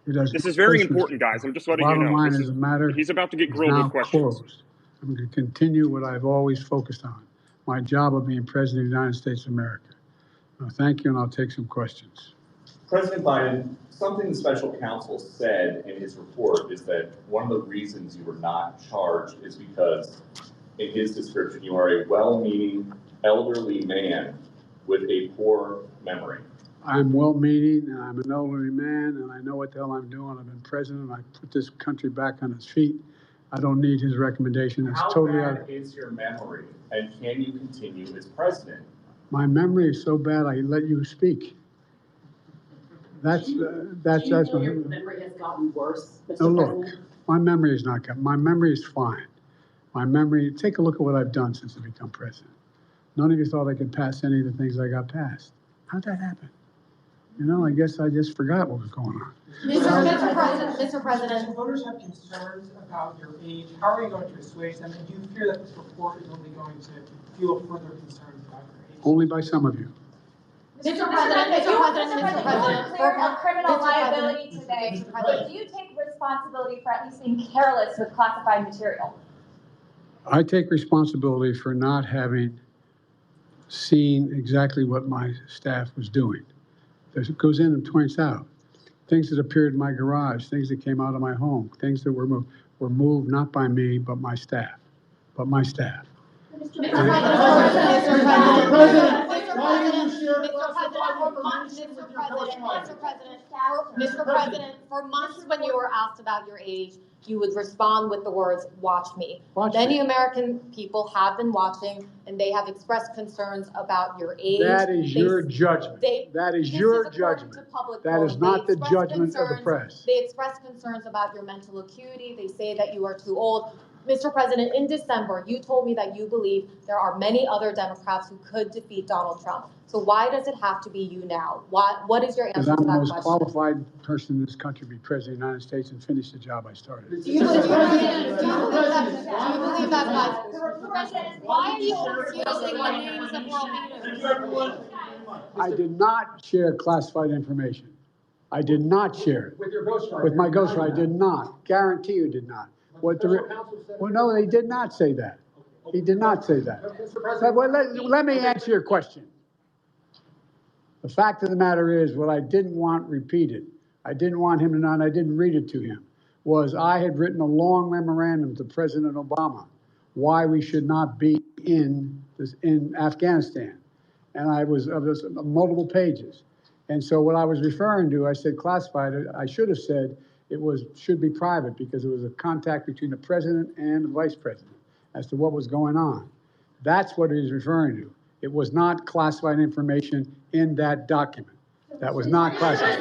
This is very important, guys. I'm just letting you know. Bottom line is the matter he's about to get is grilled now with questions. closed. I'm going to continue what I've always focused on, my job of being President of the United States of America. Thank you, and I'll take some questions. President Biden, something the special counsel said in his report is that one of the reasons you were not charged is because, in his description, you are a well-meaning elderly man with a poor memory. I'm well-meaning, and I'm an elderly man, and I know what the hell I'm doing. I've been president. I put this country back on its feet. I don't need his recommendation. It's totally out. How bad is your memory, and can you continue as president? My memory is so bad, I let you speak. That's your memory has gotten worse, Mr. No, look, President? my memory is not good. My memory is fine. My memory, take a look at what I've done since I become president. None of you thought I could pass any of the things I got passed. How'd that happen? You know, I guess I just forgot what was going on. Mr. President. Voters have concerns about your age. How are you going to assuage them? And do you fear that this report is only going to fuel further concerns about your age? Only by some of you. Mr. President, for criminal liability today, but do you take responsibility for at least being careless with classified material? I take responsibility for not having seen exactly what my staff was doing. It goes in and points out things that appeared in my garage, things that came out of my home, things that were moved not by me, but my staff. Mr. President, for months when you were asked about your age, you would respond with the words, "Watch me." Many American people have been watching, and they have expressed concerns about your age. That is your judgment. That is your judgment. That is not the judgment of the press. They express concerns about your mental acuity. They say that you are too old. Mr. President, in December, you told me that you believe there are many other Democrats who could defeat Donald Trump. So why does it have to be you now? What is your answer to that question? Because I'm the most qualified person in this country to be president of the United States and finish the job I started. Do you believe that, guys? Why are you confusing the names of world leaders? I did not share classified information. I did not share it. With your ghostwriter? With my ghostwriter, I did not. Guarantee you did not. Well, no, he did not say that. He did not say that. Well, let me answer your question. The fact of the matter is, what I didn't want repeated, I didn't want him to know, and I didn't read it to him, was I had written a long memorandum to President Obama why we should not be in Afghanistan. And I was multiple pages. And so what I was referring to, I said classified. I should have said it should be private because it was a contact between the president and the vice president as to what was going on. That's what he's referring to. It was not classified information in that document. That was not classified.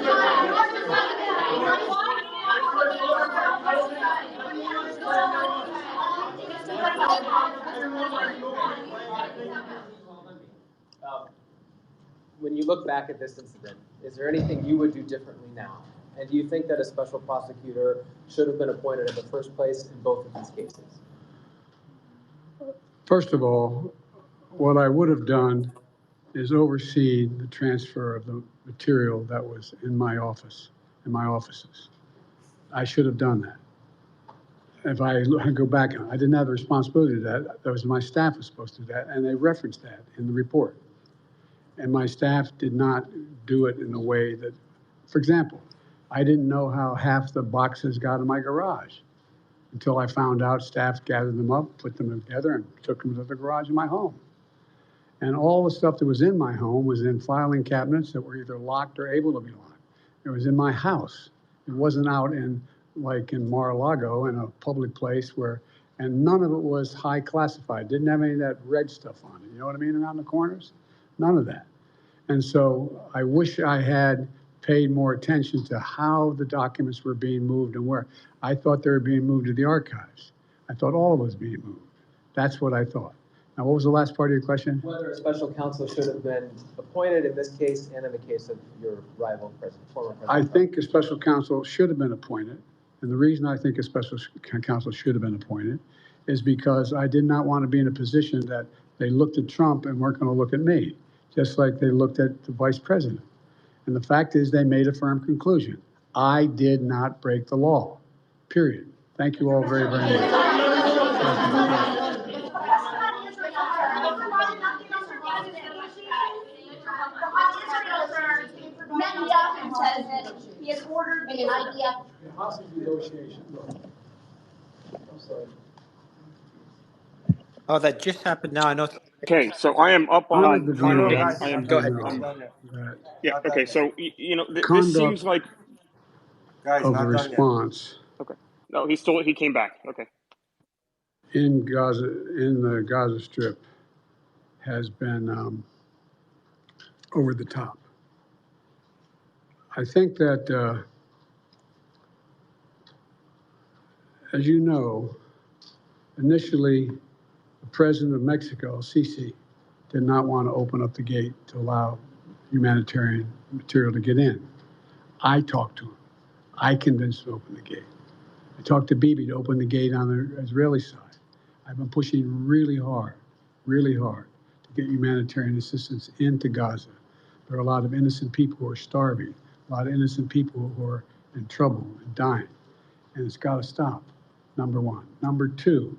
When you look back at this incident, is there anything you would do differently now? And do you think that a special prosecutor should have been appointed in the first place in both of these cases? First of all, what I would have done is overseen the transfer of the material that was in my office, in my offices. I should have done that. If I go back, I didn't have the responsibility to that. That was my staff was supposed to do that, and they referenced that in the report. And my staff did not do it in a way that, for example, I didn't know how half the boxes got in my garage until I found out staff gathered them up, put them together, and took them to the garage in my home. And all the stuff that was in my home was in filing cabinets that were either locked or able to be locked. It was in my house. It wasn't out in Mar-a-Lago in a public place and none of it was high classified. Didn't have any of that red stuff on it. You know what I mean? Around the corners? None of that. And so I wish I had paid more attention to how the documents were being moved and where. I thought they were being moved to the archives. I thought all of it was being moved. That's what I thought. Now, what was the last part of your question? Whether a special counsel should have been appointed in this case and in the case of your rival president, former president. I think a special counsel should have been appointed. And the reason I think a special counsel should have been appointed is because I did not want to be in a position that they looked at Trump and weren't going to look at me, just like they looked at the vice president. And the fact is they made a firm conclusion. I did not break the law, period. Thank you all very, very much. Netanyahu says that he has ordered the IDF. Hostage negotiation. I'm sorry. Oh, that just happened now. I know. Okay, so I am up One on of the finally. grounds, I am. Go ahead. Yeah. Okay. So this conduct seems like of the response okay. No, he came back. Okay. in Gaza, in the Gaza Strip, has been over the top. I think that, as you know, initially, the president of Mexico, Sisi, did not want to open up the gate to allow humanitarian material to get in. I talked to him. I convinced him to open the gate. I talked to Bibi to open the gate on the Israeli side. I've been pushing really hard to get humanitarian assistance into Gaza. There are a lot of innocent people who are starving, a lot of innocent people who are in trouble and dying, and it's got to stop, number one. Number two,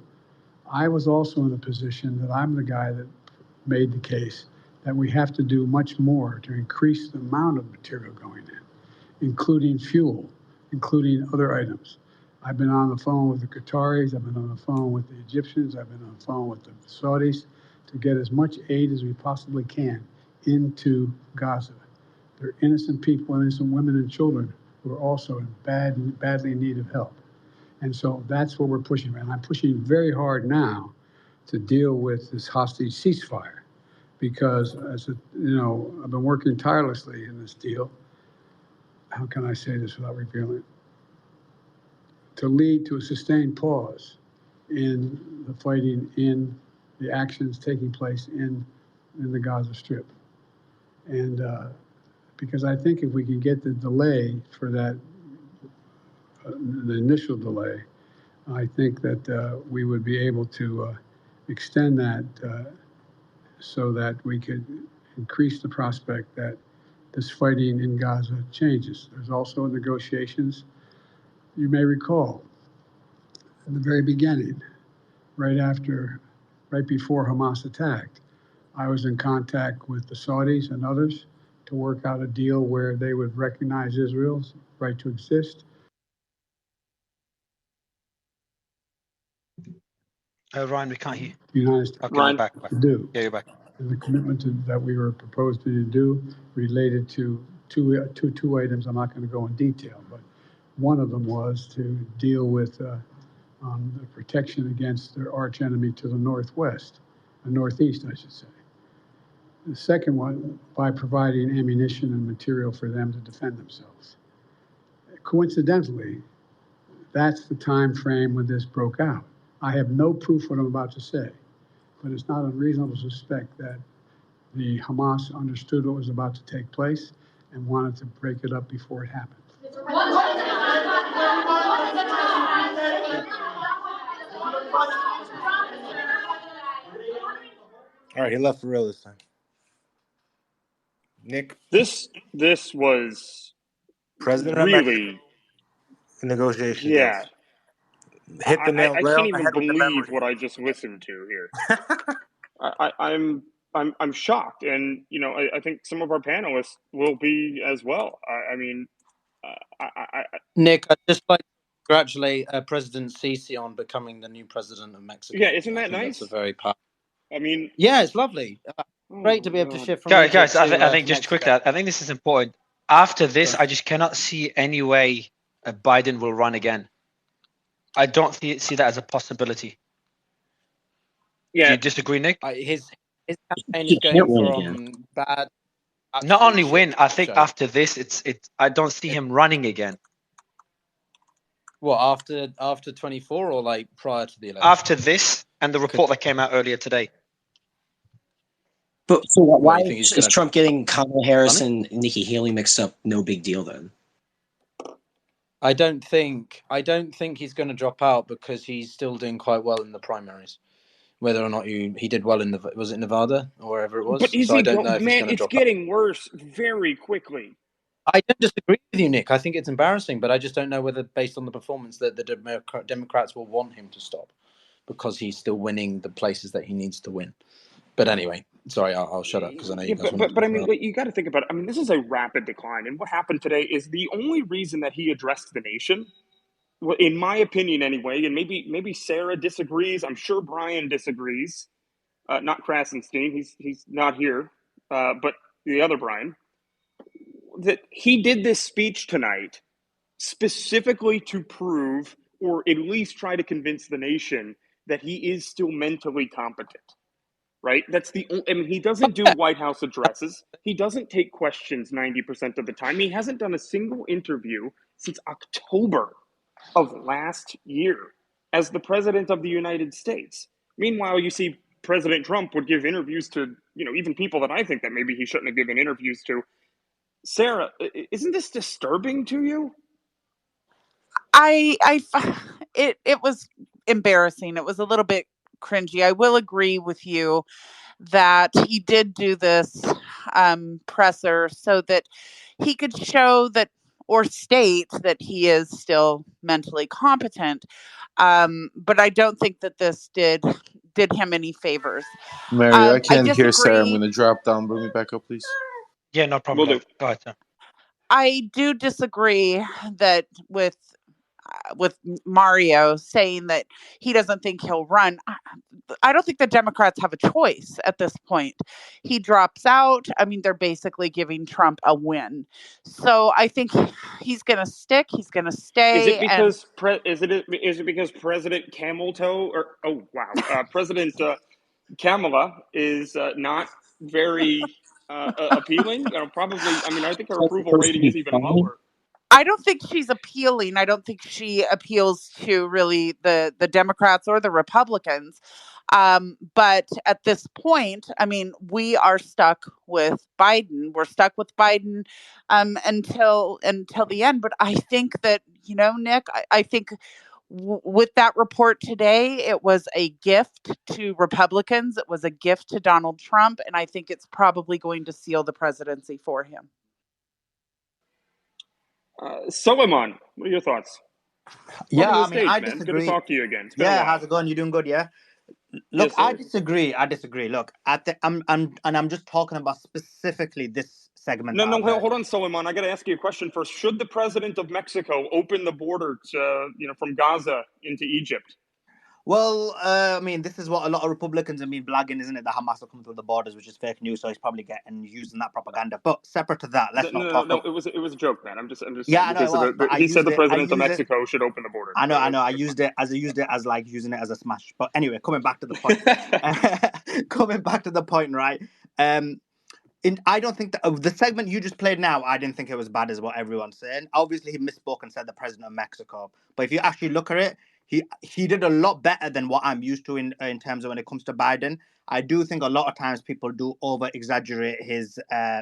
I was also in a position that I'm the guy that made the case that we have to do much more to increase the amount of material going in, including fuel, including other items. I've been on the phone with the Qataris, I've been on the phone with the Egyptians, I've been on the phone with the Saudis to get as much aid as we possibly can into Gaza. There are innocent people, innocent women and children who are also in badly in need of help. And so that's what we're pushing. And I'm pushing very hard now to deal with this hostage ceasefire because, I've been working tirelessly in this deal. How can I say this without revealing it? To lead to a sustained pause in the fighting, in the actions taking place in the Gaza Strip. And because I think if we can get the delay for that, the initial delay, I think that we would be able to extend that so that we could increase the prospect that this fighting in Gaza changes. There's also negotiations. You may recall, in the very beginning, right before Hamas attacked, I was in contact with the Saudis and others to work out a deal where they would recognize Israel's right to exist. Ryan, we can't hear you. The United States Okay, you're back. to do. Yeah, you're back. And the commitment that we were proposing to do related to two items. I'm not going to go in detail, but one of them was to deal with the protection against their arch enemy to the northwest, the northeast, I should say. The second one, by providing ammunition and material for them to defend themselves. Coincidentally, that's the time frame when this broke out. I have no proof what I'm about to say, but it's not unreasonable to suspect that the Hamas understood what was about to take place and wanted to break it up before it happened. All right, he left for real this time. Nick, this was president really negotiation. Yeah, deals. Hit the nail. I can't even believe what I just listened to here. I'm shocked, and I think some of our panelists will be as well. Nick, I'd just like to congratulate President Sisi on becoming the new president of Mexico. Yeah, isn't that nice? That's a very powerful. Yeah, it's lovely. Great to be able to shift from guys. I think just quickly, I think this is important. After this, I just cannot see any way Biden will run again. I don't see that as a possibility. Yeah. Do you disagree, Nick? His campaign is going from bad. Not only win, I think after this, it's. I don't see him running again. What, after 24 or like prior to the election? After this and the report that came out earlier today. But so why is Trump getting Kamala Harris and Nikki Haley mixed up? No big deal then. I don't think he's going to drop out because he's still doing quite well in the primaries. Whether or not he did well in was it Nevada or wherever it was. But is so he I don't know if he's man, going to it's drop out. getting worse very quickly. I don't disagree with you, Nick. I think it's embarrassing, but I just don't know whether, based on the performance, that the Democrats will want him to stop because he's still winning the places that he needs to win. But anyway, sorry, I'll shut up because I know you guys want to. But I mean, what you got to think about it. I mean, this is a rapid decline, and what happened today is the only reason that he addressed the nation, well, in my opinion, anyway. And maybe Sarah disagrees. I'm sure Brian disagrees. Not Krasenstein. He's not here. But the other Brian, that he did this speech tonight specifically to prove, or at least try to convince the nation, that he is still mentally competent. Right? That's I mean, he doesn't do White House addresses. He doesn't take questions 90% of the time. He hasn't done a single interview since October of last year as the president of the United States. Meanwhile, you see President Trump would give interviews to, even people that I think that maybe he shouldn't have given interviews to. Sarah, isn't this disturbing to you? It was embarrassing. It was a little bit cringy. I will agree with you that he did do this presser so that he could show that, or state that, he is still mentally competent. But I don't think that this did him any favors. Mary, I can't hear Sarah. I'm disagree. going to drop down. Bring me back up, please. Yeah, no problem. Will do. Go ahead, sir. I do disagree that with Mario saying that he doesn't think he'll run. I don't think the Democrats have a choice at this point. He drops out. I mean, they're basically giving Trump a win. So I think he's going to stick. He's going to stay. Is it because is it because President President Kamala is not very appealing? Probably. I mean, I think her approval rating is even lower. I don't think she's appealing. I don't think she appeals to really the Democrats or the Republicans. But at this point, I mean, we are stuck with Biden. We're stuck with Biden until the end. But I think that, Nick, I think with that report today, it was a gift to Republicans. It was a gift to Donald Trump. And I think it's probably going to seal the presidency for him. Suleiman, what are your thoughts? Yeah, Welcome to the I stage, I man. disagree. Good to talk to you again. It's been a while. How's it going? You doing good? Yeah. Look, Yes, I disagree. Look, I'm just talking about specifically this segment. No, hold on, Suleiman. I got to ask you a question first. Should the president of Mexico open the border to, from Gaza into Egypt? Well, I mean, this is what a lot of Republicans have been blagging, isn't it? That Hamas will come through the borders, which is fake news. So he's probably using that propaganda. But separate to that, let's not talk. No, it was a joke, man. I'm just. Yeah, I know it was, he said the president of Mexico should open the border. I know. I used it as like using it as a smash. But anyway, coming back to the point. Right? I don't think that the segment you just played now, I didn't think it was bad as what everyone's saying. Obviously, he misspoke and said the president of Mexico. But if you actually look at it, he did a lot better than what I'm used to in terms of when it comes to Biden. I do think a lot of times people do over exaggerate his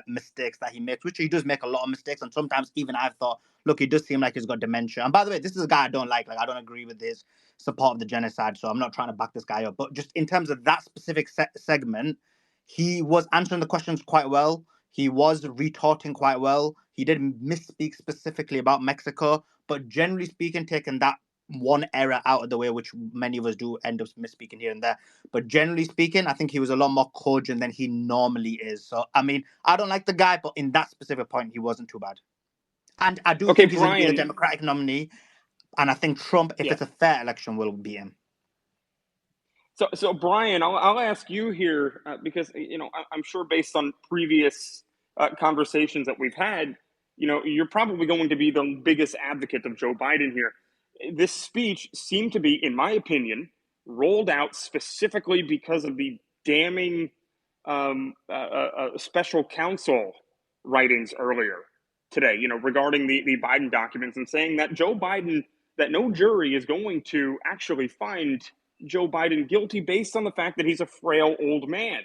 mistakes that he makes, which he does make a lot of mistakes. And sometimes even I've thought, look, he does seem like he's got dementia. And by the way, this is a guy I don't like. Like, I don't agree with his support of the genocide. So I'm not trying to back this guy up. But just in terms of that specific segment, he was answering the questions quite well. He was retorting quite well. He did misspeak specifically about Mexico. But generally speaking, taking that one error out of the way, which many of us do end up misspeaking here and there. But generally speaking, I think he was a lot more cogent than he normally is. So, I mean, I don't like the guy, but in that specific point, he wasn't too bad. And I do think he's going to be the Democratic nominee. And I think Trump, if it's a fair election, will beat him. So Brian, I'll ask you here because, I'm sure based on previous conversations that we've had, you're probably going to be the biggest advocate of Joe Biden here. This speech seemed to be, in my opinion, rolled out specifically because of the damning special counsel writings earlier today, regarding the Biden documents, and saying that that no jury is going to actually find Joe Biden guilty based on the fact that he's a frail old man.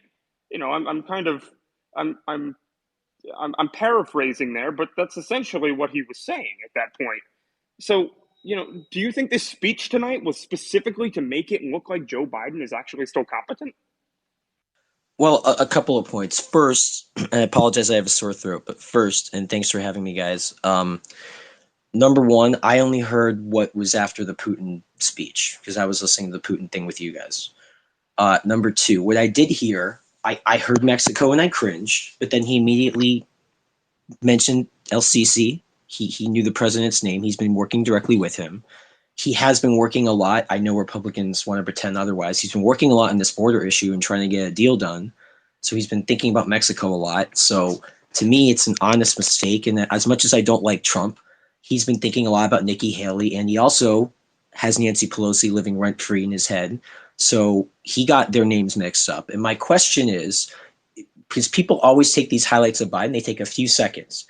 I'm paraphrasing there, but that's essentially what he was saying at that point. So, do you think this speech tonight was specifically to make it look like Joe Biden is actually still competent? Well, a couple of points. First, I apologize, I have a sore throat, but first, and thanks for having me, guys. Number one, I only heard what was after the Putin speech because I was listening to the Putin thing with you guys. Number two, what I did hear, I heard Mexico and I cringed, but then he immediately mentioned El Sisi. He knew the president's name. He's been working directly with him. He has been working a lot. I know Republicans want to pretend otherwise. He's been working a lot on this border issue and trying to get a deal done. So he's been thinking about Mexico a lot. So to me, it's an honest mistake. And as much as I don't like Trump, he's been thinking a lot about Nikki Haley. And he also has Nancy Pelosi living rent free in his head. So he got their names mixed up. And my question is, because people always take these highlights of Biden, they take a few seconds.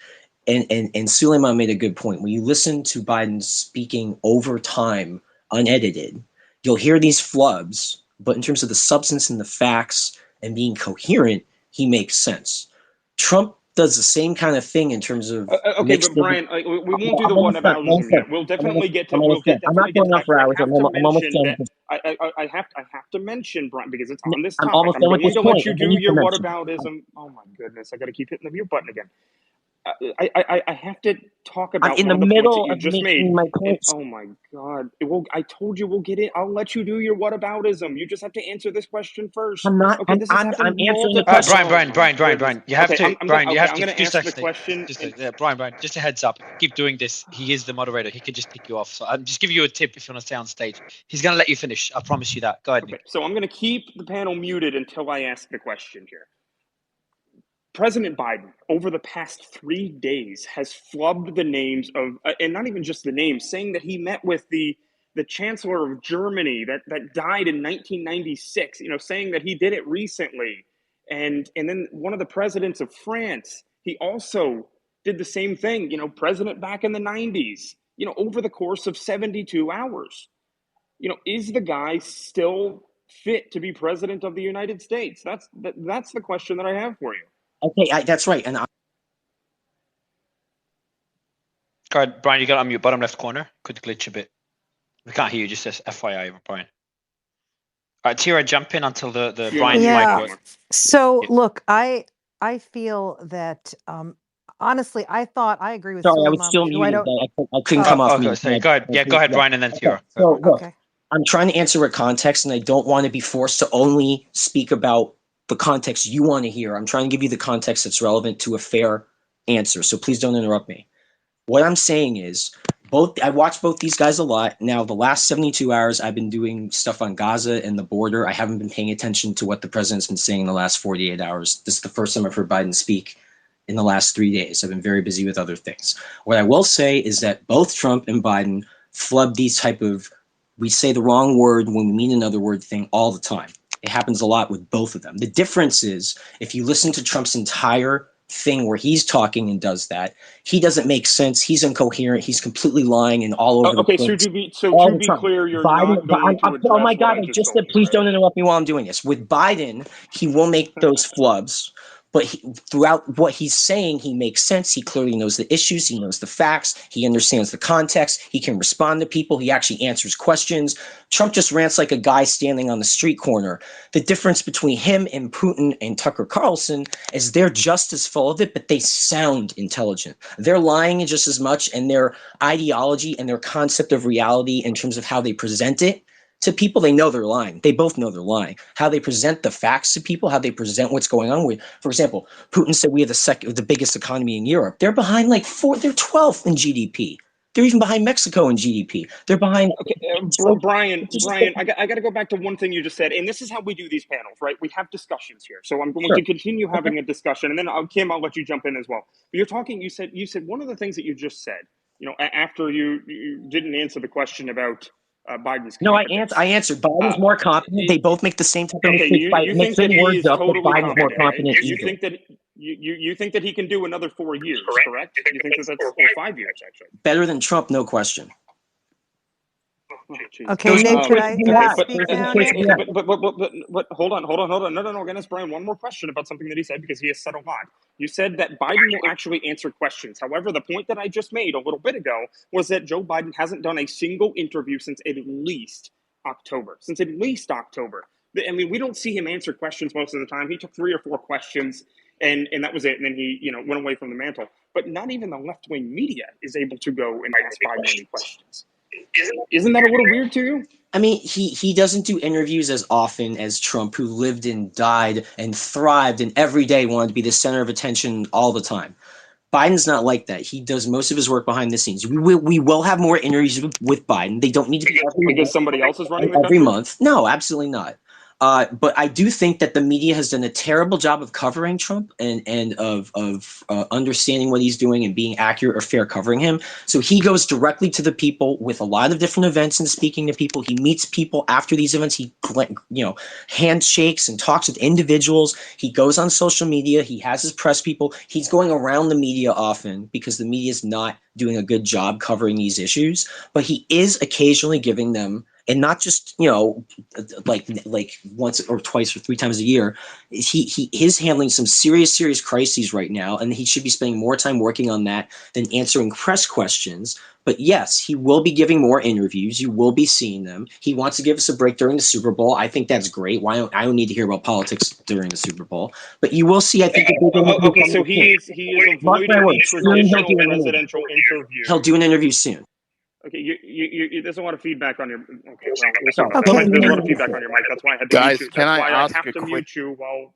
And Suleiman made a good point. When you listen to Biden speaking over time, unedited, you'll hear these flubs, but in terms of the substance and the facts and being coherent, he makes sense. Trump does the same kind of thing in terms of okay, but Brian, we won't do the whataboutism yet. We'll definitely get to. I'm not going off for hours. I'm almost done. I have to mention, Brian, because it's on this I'm topic. almost done with going this to point. let you do your whataboutism. Oh my goodness, I got to keep hitting the mute button again. I have to talk about I'm in one the of the middle points that of you just made. my points. Oh my God! I told you we'll get in. I'll let you do your whataboutism. You just have to answer this question first. I'm not. Okay, this has I'm happened answering the multiple. question. Brian. You have to. Brian, you have I'm to. going to Just ask the actually. question. Brian. Just a heads up. Keep doing this. He is the moderator. He can just kick you off. So I'm just giving you a tip if you want to stay on stage. He's going to let you finish. I promise you that. Go ahead. Okay, Nick. so I'm going to keep the panel muted until I ask the question here. President Biden, over the past 3 days, has flubbed the names of, and not even just the names, saying that he met with the Chancellor of Germany that died in 1996, saying that he did it recently. And then one of the presidents of France, he also did the same thing, president back in the 90s, over the course of 72 hours. Is the guy still fit to be president of the United States? That's the question that I have for you. Okay, that's right. And Go ahead, Brian. You got on mute, bottom left corner. Could glitch a bit. We can't hear you. Just says FYI, Brian. All right, Tira, jump in until the Brian's mic works. So look, I feel that honestly, I agree with. Sorry, I Suleiman, was still muted. I couldn't come off mute. Sorry, go ahead. Yeah, go ahead, Brian, and then Tira. So look, I'm trying to answer with context, and I don't want to be forced to only speak about the context you want to hear. I'm trying to give you the context that's relevant to a fair answer. So please don't interrupt me. What I'm saying is, I watch both these guys a lot. Now, the last 72 hours, I've been doing stuff on Gaza and the border. I haven't been paying attention to what the president's been saying in the last 48 hours. This is the first time I've heard Biden speak in the last 3 days. I've been very busy with other things. What I will say is that both Trump and Biden flub these type of, we say the wrong word when we mean another word thing all the time. It happens a lot with both of them. The difference is, if you listen to Trump's entire thing where he's talking and does that, he doesn't make sense. He's incoherent. He's completely lying and all over the place. Okay, so to be clear, you're not going to address oh my God! what I just said, please don't interrupt me while I'm doing this. With Biden, he will make those flubs, but throughout what he's saying, he makes sense. He clearly knows the issues. He knows the facts. He understands the context. He can respond to people. He actually answers questions. Trump just rants like a guy standing on the street corner. The difference between him and Putin and Tucker Carlson is they're just as full of it, but they sound intelligent. They're lying just as much, and their ideology and their concept of reality in terms of how they present it to people, they know they're lying. They both know they're lying. How they present the facts to people, how they present what's going on. For example, Putin said we have the biggest economy in Europe. They're behind they're 12th in GDP. They're even behind Mexico in GDP. They're behind. Okay, Brian, I got to go back to one thing you just said, and this is how we do these panels, right? We have discussions here, so I'm going to continue having a discussion, and then Kim, I'll let you jump in as well. But you're talking. You said one of the things that you just said. After you didn't answer the question about Biden's competence. No, I answered. Biden's more competent. They both make the same type of mistakes by mixing words up, but Biden's more competent. You think that he can do another 4 years, correct? You think that's or 5 years, actually? Better than Trump, no question. Okay, Nick, could I speak now, Nick? But hold on. No, Dennis Brian, one more question about something that he said, because he has said a lot. You said that Biden will actually answer questions. However, the point that I just made a little bit ago was that Joe Biden hasn't done a single interview since at least October. I mean, we don't see him answer questions most of the time. He took 3 or 4 questions, and that was it. And then he, went away from the mantle. But not even the left-wing media is able to go and ask Biden any questions. Isn't that a little weird to you? I mean, he doesn't do interviews as often as Trump, who lived and died and thrived and every day wanted to be the center of attention all the time. Biden's not like that. He does most of his work behind the scenes. We will have more interviews with Biden. They don't need to be because somebody else is running the every country? month. No, absolutely not. But I do think that the media has done a terrible job of covering Trump and of understanding what he's doing and being accurate or fair covering him. So he goes directly to the people with a lot of different events and speaking to people. He meets people after these events. He handshakes and talks with individuals. He goes on social media. He has his press people. He's going around the media often because the media is not doing a good job covering these issues. But he is occasionally giving them, and not just like once or twice or 3 times a year. He is handling some serious crises right now, and he should be spending more time working on that than answering press questions. But yes, he will be giving more interviews. You will be seeing them. He wants to give us a break during the Super Bowl. I think that's great. I don't need to hear about politics during the Super Bowl. But you will see, I think. Okay, so he is avoiding the traditional presidential interview. He'll do an interview soon. Okay, there's a lot of feedback on your. Okay, well, listen, there's a lot of feedback on your mic. That's why I had to mute you. That's why I have to mute you while.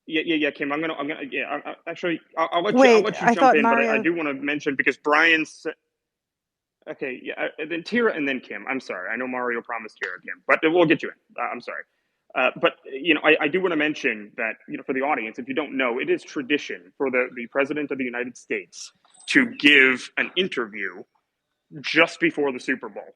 Yeah, Kim. I'm gonna. Yeah, actually, I'll let you jump in, Mario... but I do want to mention, because Brian's. Okay, yeah, then Tira and then Kim. I'm sorry. I know Mario promised Tira, Kim, but we'll get you in. I'm sorry. But I do want to mention that, for the audience, if you don't know, it is tradition for the president of the United States to give an interview just before the Super Bowl.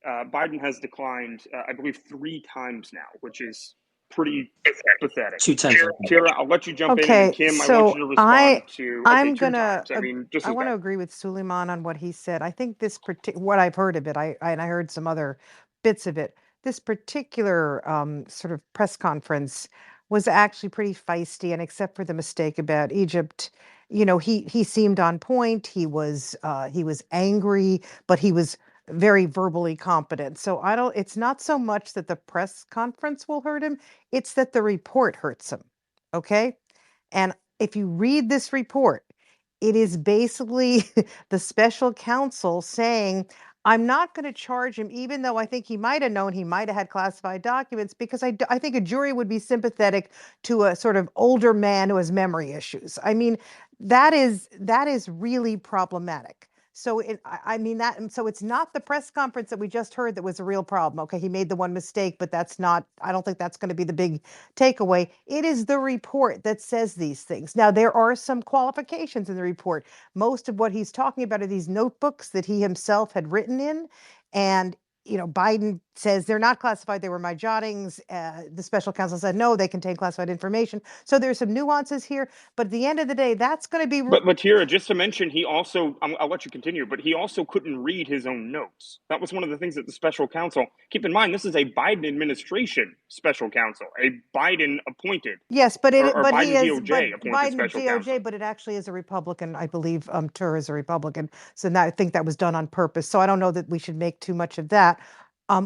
Biden has declined, I believe, 3 times now, which is pretty pathetic. 2 times. Tira, I'll let you jump in, and Kim, I want you to respond to. I'm 2 times. I mean, just I want to agree with Suleiman on what he said. I think this what I've heard of it, I heard some other bits of it. This particular sort of press conference was actually pretty feisty, and except for the mistake about Egypt, he seemed on point. He was angry, but he was very verbally competent. So it's not so much that the press conference will hurt him, it's that the report hurts him. Okay? And if you read this report, it is basically the special counsel saying, I'm not going to charge him, even though I think he might have known he might have had classified documents, because I think a jury would be sympathetic to a sort of older man who has memory issues. I mean, that is really problematic. So it's not the press conference that we just heard that was a real problem. Okay, he made the one mistake, but I don't think that's going to be the big takeaway. It is the report that says these things. Now, there are some qualifications in the report. Most of what he's talking about are these notebooks that he himself had written in, and Biden says they're not classified. They were my jottings. The special counsel said, no, they contain classified information. So there's some nuances here. But at the end of the day, that's going to be... But Tira, just to mention, he also, I'll let you continue, but he also couldn't read his own notes. That was one of the things that the special counsel... Keep in mind, this is a Biden administration special counsel, a Biden appointed. Yes, but Biden he is DOJ appointed Biden special DOJ, counsel. but it actually is a Republican. I believe Tur is a Republican. So now I think that was done on purpose. So I don't know that we should make too much of that.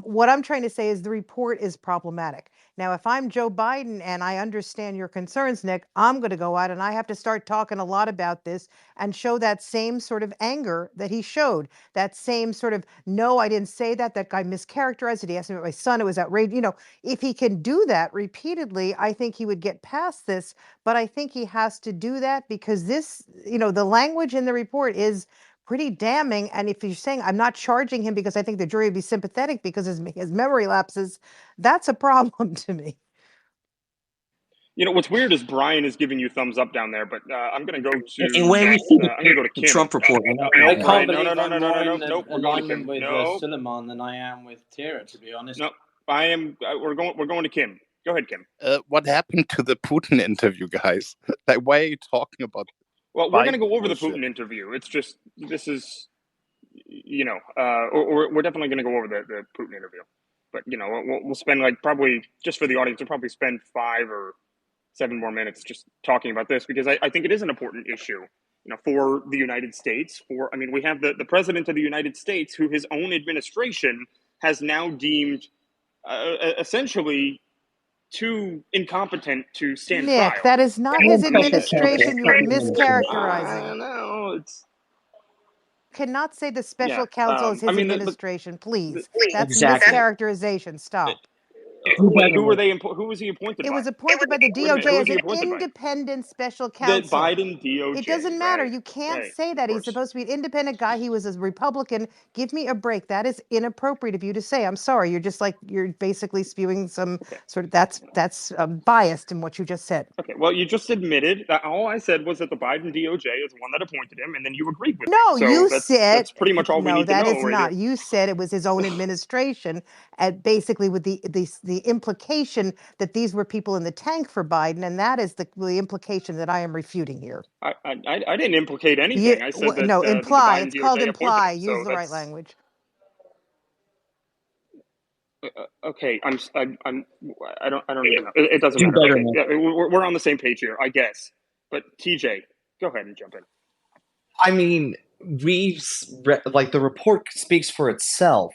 What I'm trying to say is the report is problematic. Now, if I'm Joe Biden and I understand your concerns, Nick, I'm going to go out and I have to start talking a lot about this and show that same sort of anger that he showed, that same sort of, no, I didn't say that. That guy mischaracterized it. He asked me about my son. It was outrageous. If he can do that repeatedly, I think he would get past this. But I think he has to do that because this, the language in the report is pretty damning. And if you're saying I'm not charging him because I think the jury would be sympathetic because his memory lapses, that's a problem to me. What's weird is Brian is giving you thumbs up down there, but I'm going to go to. And when we see I'm going to go to Kim. Trump report. I can't believe I'm more in alignment with Suleiman than I am with Tira, to be honest. No, I am. We're going to Kim. Go ahead, Kim. What happened to the Putin interview, guys? Why are you talking about? Well, we're going to go over the Putin interview. It's just this is we're definitely going to go over the Putin interview. But, we'll spend probably, just for the audience, we'll probably spend 5 or 7 more minutes just talking about this, because I think it is an important issue, for the United States. We have the president of the United States, who his own administration has now deemed essentially too incompetent to stand trial. Nick, that is not his administration. You're mischaracterizing. I know, Cannot say the special counsel is his administration, please. That's Exactly. mischaracterization. Stop. Who was he appointed by? It was appointed by the DOJ as an independent special counsel. The Biden DOJ. It doesn't matter. Right? You can't right. say that. He's supposed to be an independent guy. He was a Republican. Give me a break. That is inappropriate of you to say. I'm sorry. You're basically spewing some sort of that's biased in what you just said. Okay. Well, you just admitted that all I said was that the Biden DOJ is the one that appointed him, and then you agreed with me. No, you said that's pretty much all we need to know. No, that is right not. here. You said it was his own administration, and basically with the implication that these were people in the tank for Biden, and that is the implication that I am refuting here. I didn't implicate anything. I said that. No, imply. That it's called imply. Him, Use the right language. Okay, I don't even know. It doesn't matter. Okay. Yeah, we're on the same page here, I guess. But TJ, go ahead and jump in. I mean, the report speaks for itself.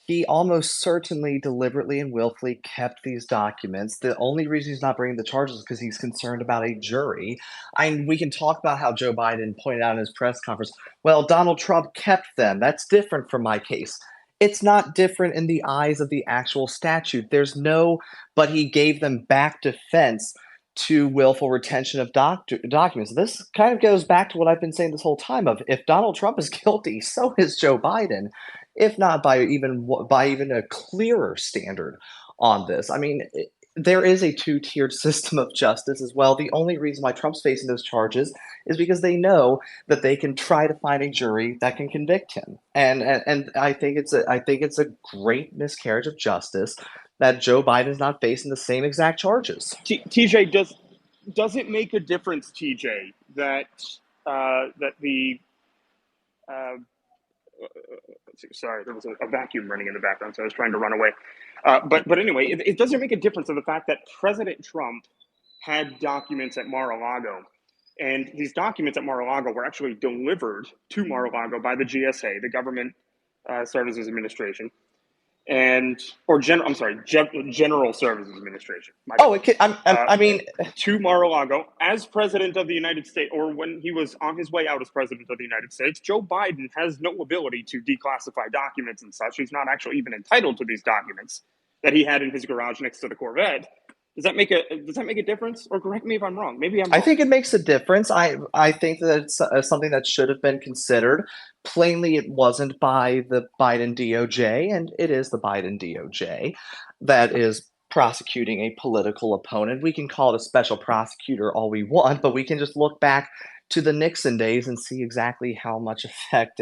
He almost certainly deliberately and willfully kept these documents. The only reason he's not bringing the charges is because he's concerned about a jury. We can talk about how Joe Biden pointed out in his press conference, well, Donald Trump kept them. That's different from my case. It's not different in the eyes of the actual statute. But he gave them back defense to willful retention of documents. This kind of goes back to what I've been saying this whole time of, if Donald Trump is guilty, so is Joe Biden, if not by even a clearer standard on this. I mean, there is a two-tiered system of justice as well. The only reason why Trump's facing those charges is because they know that they can try to find a jury that can convict him. And I think it's a great miscarriage of justice that Joe Biden is not facing the same exact charges. TJ, does it make a difference, TJ, that the sorry, there was a vacuum running in the background, so I was trying to run away. But anyway, it doesn't make a difference of the fact that President Trump had documents at Mar-a-Lago, and these documents at Mar-a-Lago were actually delivered to Mar-a-Lago by the GSA, the Government Services Administration, General Services Administration. To Mar-a-Lago as president of the United States, or when he was on his way out as president of the United States, Joe Biden has no ability to declassify documents and such. He's not actually even entitled to these documents that he had in his garage next to the Corvette. Does that make a difference? Or correct me if I'm wrong. Maybe I'm wrong. I think it makes a difference. I think that it's something that should have been considered. Plainly, it wasn't by the Biden DOJ, and it is the Biden DOJ that is prosecuting a political opponent. We can call it a special prosecutor all we want, but we can just look back to the Nixon days and see exactly how much effect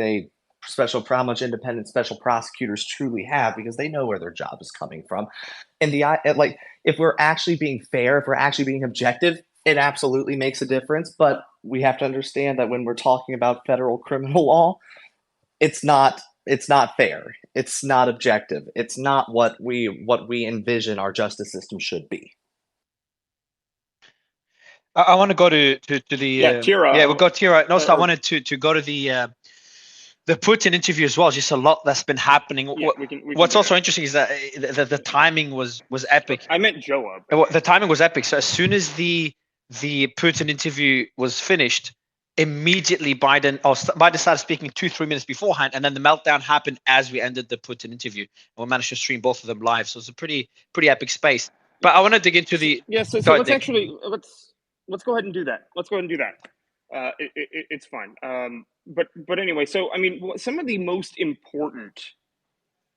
how much independent special prosecutors truly have, because they know where their job is coming from. And if we're actually being fair, if we're actually being objective, it absolutely makes a difference. But we have to understand that when we're talking about federal criminal law, it's not fair. It's not objective. It's not what we envision our justice system should be. I want to go to the Tira. We'll go Tira. No, so I wanted to go to the Putin interview as well. Just a lot that's been happening. What's also interesting is that the timing was epic. I meant Joe. The timing was epic. So as soon as the Putin interview was finished, immediately Biden started speaking 2-3 minutes beforehand, and then the meltdown happened as we ended the Putin interview, and we managed to stream both of them live. So it's a pretty epic space. But I want to dig into the let's go ahead and do that. It's fine. But anyway, so I mean, some of the most important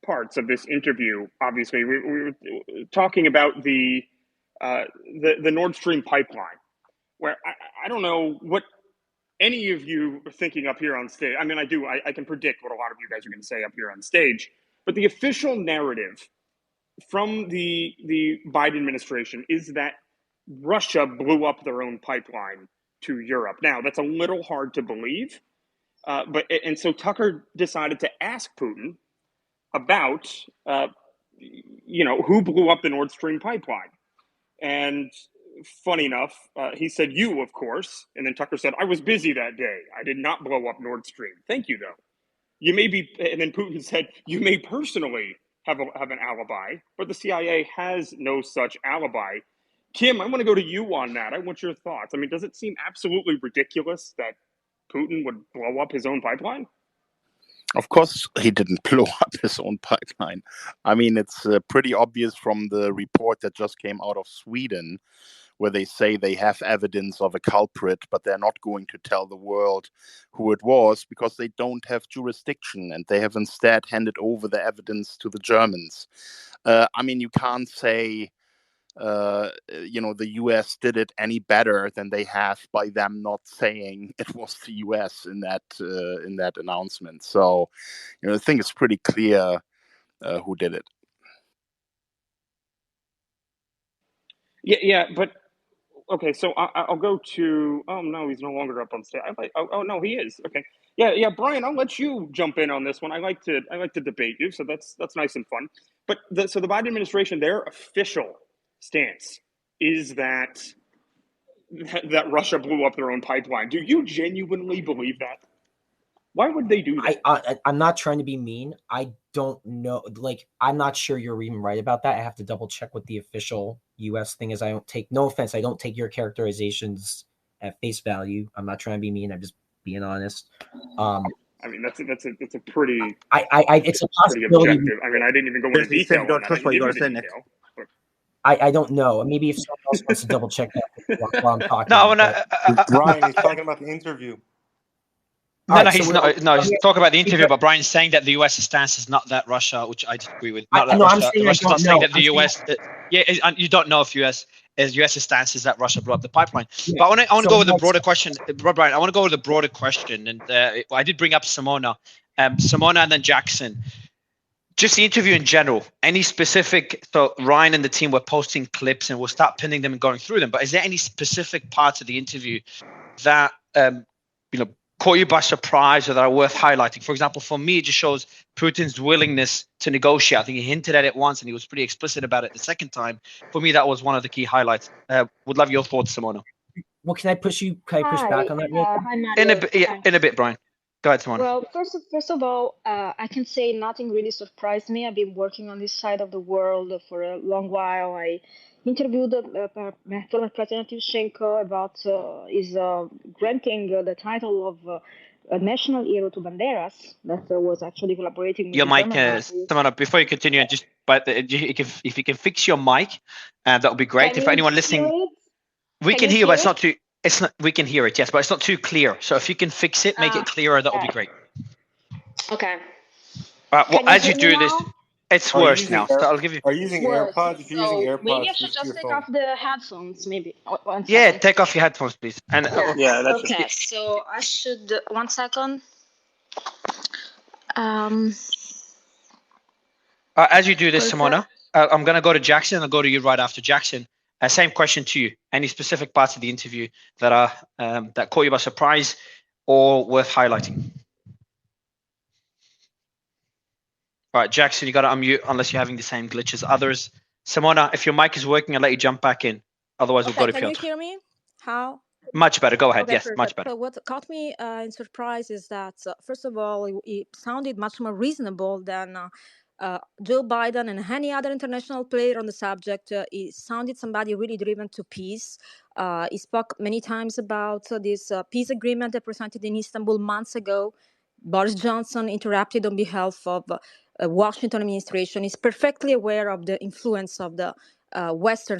parts of this interview, obviously, we were talking about the Nord Stream pipeline, where I don't know what any of you are thinking up here on stage. I mean, I can predict what a lot of you guys are going to say up here on stage, but the official narrative from the Biden administration is that Russia blew up their own pipeline to Europe. Now, that's a little hard to believe, And so Tucker decided to ask Putin about, who blew up the Nord Stream pipeline. And funny enough, he said, "You, of course." And then Tucker said, "I was busy that day. I did not blow up Nord Stream. Thank you, though. You may be," and then Putin said, "You may personally have an alibi, but the CIA has no such alibi." Kim, I want to go to you on that. I want your thoughts. I mean, does it seem absolutely ridiculous that Putin would blow up his own pipeline? Of course, he didn't blow up his own pipeline. I mean, it's pretty obvious from the report that just came out of Sweden, where they say they have evidence of a culprit, but they're not going to tell the world who it was because they don't have jurisdiction, and they have instead handed over the evidence to the Germans. I mean, you can't say the US did it any better than they have by them not saying it was the US in that announcement. So, I think it's pretty clear who did it. Yeah, but okay. So I'll go to. Oh no, he's no longer up on stage. Oh no, he is. Okay. Yeah, Brian, I'll let you jump in on this one. I like to debate you, so that's nice and fun. But the Biden administration, their official stance is that Russia blew up their own pipeline. Do you genuinely believe that? Why would they do that? I'm not trying to be mean. I don't know. Like, I'm not sure you're even right about that. I have to double check what the official U.S. thing is. I don't take, no offense, I don't take your characterizations at face value. I'm not trying to be mean. I'm just being honest. I mean, that's a pretty. It's a possibility. I mean, I didn't even go into detail. Don't trust what you gotta say, Nick. I don't know. Maybe if someone else wants to double check that while I'm talking. No, Brian, he's talking about the interview. He's not. No, he's talking about the interview, but Brian's saying that the U.S. stance is not that Russia, which I disagree with. I'm saying Russia's not saying that the U.S. You don't know if U.S. stance is that Russia blew up the pipeline. Yeah. But I want to go with the broader question, Brian. I want to go with the broader question, and I did bring up Simona, and then Jackson. Just the interview in general. Any specific? So Ryan and the team were posting clips, and we'll start pinning them and going through them. But is there any specific parts of the interview that caught you by surprise or that are worth highlighting? For example, for me, it just shows Putin's willingness to negotiate. I think he hinted at it once and he was pretty explicit about it the second time. For me, that was one of the key highlights. Would love your thoughts, Simona. Well, can I push back on that? In a bit, Brian. Go ahead, Simona. Well, first of all, I can say nothing really surprised me. I've been working on this side of the world for a long while. I interviewed former President Yushchenko about his granting the title of a national hero to Banderas, that was actually collaborating with your mic, Simona, before you continue, if you can fix your mic, that would be great. If anyone listening, we can hear you, but it's not too. It's not. We can hear it, yes, but it's not too clear. So if you can fix it, make it clearer, that would be great. Okay. Well, as you do this, it's worse now. So I'll give you. Are you using AirPods? If you're using AirPods, maybe I should just take off the headphones. Maybe. Yeah, take off your headphones, please. And that's okay. So I should 1 second. As you do this, Simona, I'm going to go to Jackson. I'll go to you right after Jackson. Same question to you. Any specific parts of the interview that are that caught you by surprise or worth highlighting? All right, Jackson, you got to unmute unless you're having the same glitch as others. Simona, if your mic is working, I'll let you jump back in. Otherwise, we'll go to Field. Can you hear me? How? Much better. Go ahead. Okay, yes, perfect. Much better. So what caught me in surprise is that, first of all, it sounded much more reasonable than Joe Biden and any other international player on the subject. He sounded somebody really driven to peace. He spoke many times about this peace agreement that presented in Istanbul months ago. Boris Johnson interrupted on behalf of Washington administration. Is perfectly aware of the influence of the Western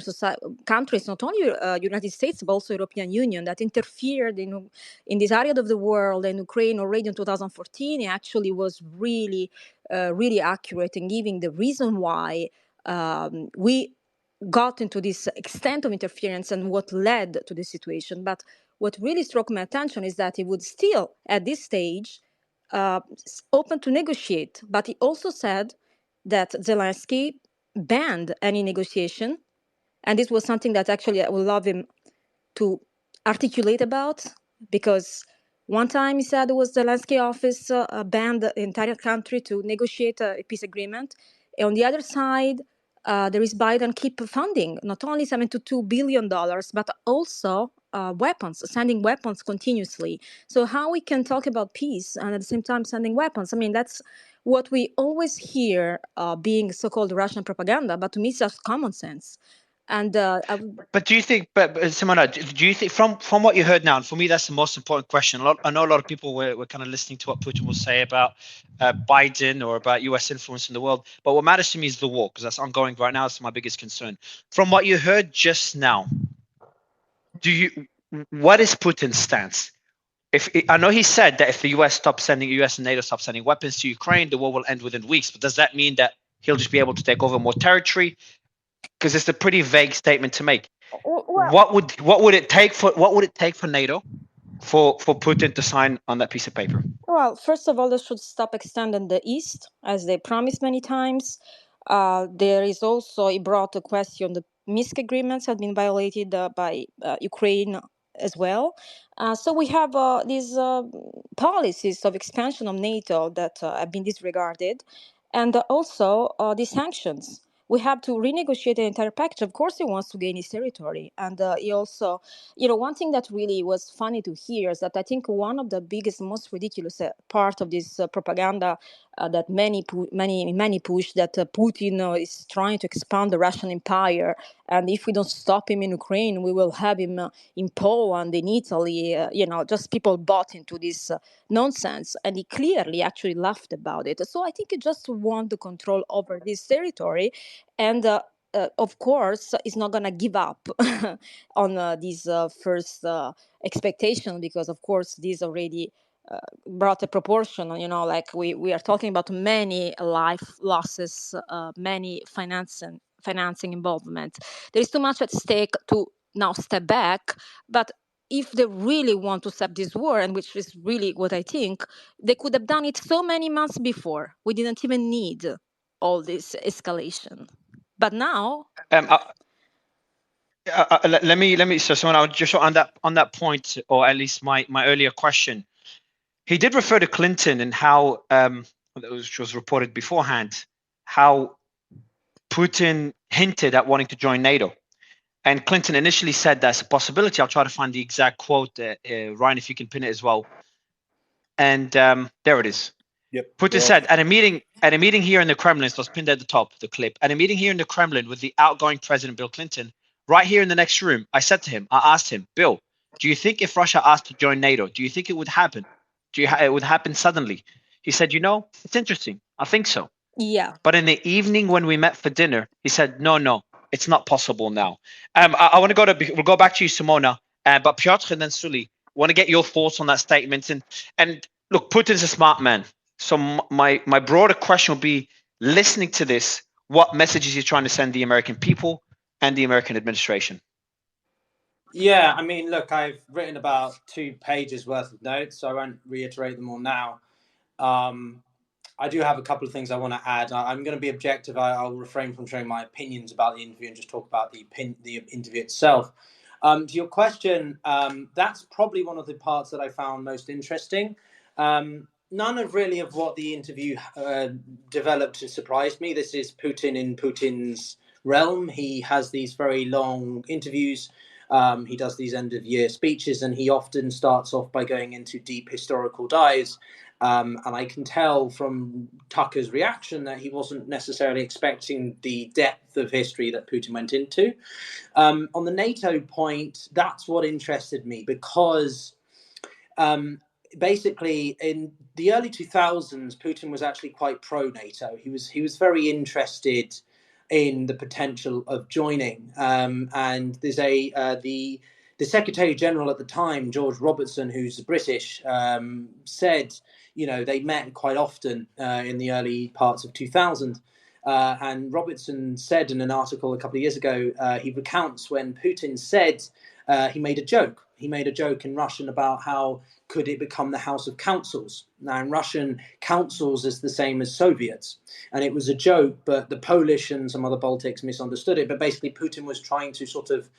countries, not only United States, but also European Union, that interfered in this area of the world, and Ukraine already in 2014. He actually was really accurate in giving the reason why we got into this extent of interference and what led to this situation. But what really struck my attention is that he would still, at this stage, open to negotiate. But he also said that Zelensky banned any negotiation. And this was something that actually I would love him to articulate about, because One time he said it was Zelensky office banned the entire country to negotiate a peace agreement. And on the other side, there is Biden keep funding not only $72 billion, but also weapons, sending weapons continuously. So how we can talk about peace and at the same time sending weapons? I mean, that's what we always hear being so-called Russian propaganda, but to me it's just common sense. And But do you think, but Simona, do you think from what you heard now, and for me that's the most important question. I know a lot of people were kind of listening to what Putin will say about Biden or about US influence in the world, but what matters to me is the war, because that's ongoing right now. It's my biggest concern. From what you heard just now, what is Putin's stance? I know he said that if the US and NATO stop sending weapons to Ukraine, the war will end within weeks. But does that mean that he'll just be able to take over more territory? Because it's a pretty vague statement to make. What would it take for NATO for Putin to sign on that piece of paper? Well, first of all, they should stop extending the east, as they promised many times. There is also, he brought a question, the Minsk agreements have been violated by Ukraine as well. So we have these policies of expansion of NATO that have been disregarded. And also these sanctions. We have to renegotiate the entire package. Of course, he wants to gain his territory. And he also, one thing that really was funny to hear is that I think one of the biggest, most ridiculous part of this propaganda that many push, that Putin is trying to expand the Russian empire. And if we don't stop him in Ukraine, we will have him in Poland, in Italy. Just people bought into this nonsense. And he clearly actually laughed about it. So I think he just wants the control over this territory. And of course, is not going to give up on this first expectation, because, of course, this already brought a proportion, like we are talking about many life losses, many financing involvement. There is too much at stake to now step back. But if they really want to stop this war, and which is really what I think, they could have done it so many months before. We didn't even need all this escalation. But now, let me. So, someone just on that point, or at least my earlier question, he did refer to Clinton and how, which was reported beforehand, how Putin hinted at wanting to join NATO, and Clinton initially said that's a possibility. I'll try to find the exact quote, Ryan, if you can pin it as well. And there it is. Yep. Putin said at a meeting here in the Kremlin, so it's pinned at the top, the clip. At a meeting here in the Kremlin with the outgoing President Bill Clinton, right here in the next room, I asked him, Bill, do you think if Russia asked to join NATO, do you think it would happen? It would happen suddenly? He said, it's interesting. I think so. Yeah. But in the evening when we met for dinner, he said, no, it's not possible now. I want to we'll go back to you, Simona, but Piotr and then Sully, want to get your thoughts on that statement. And look, Putin's a smart man. So my broader question will be, listening to this, what message is he trying to send the American people and the American administration? Yeah, I mean, look, I've written about 2 pages worth of notes, so I won't reiterate them all now. I do have a couple of things I want to add. I'm going to be objective. I'll refrain from showing my opinions about the interview and just talk about the interview itself. To your question, that's probably one of the parts that I found most interesting. None of what the interview developed surprised me. This is Putin in Putin's realm. He has these very long interviews. He does these end-of-year speeches, and he often starts off by going into deep historical dives. And I can tell from Tucker's reaction that he wasn't necessarily expecting the depth of history that Putin went into. On the NATO point, that's what interested me, because basically in the early 2000s, Putin was actually quite pro-NATO. He was very interested in the potential of joining. And there's the Secretary General at the time, George Robertson, who's British, said, they met quite often in the early parts of 2000. And Robertson said in an article a couple of years ago, he recounts when Putin said he made a joke. He made a joke in Russian about how could it become the House of Councils. Now, in Russian, councils is the same as Soviets. And it was a joke, but the Polish and some other Baltics misunderstood it. But basically, Putin was trying to sort of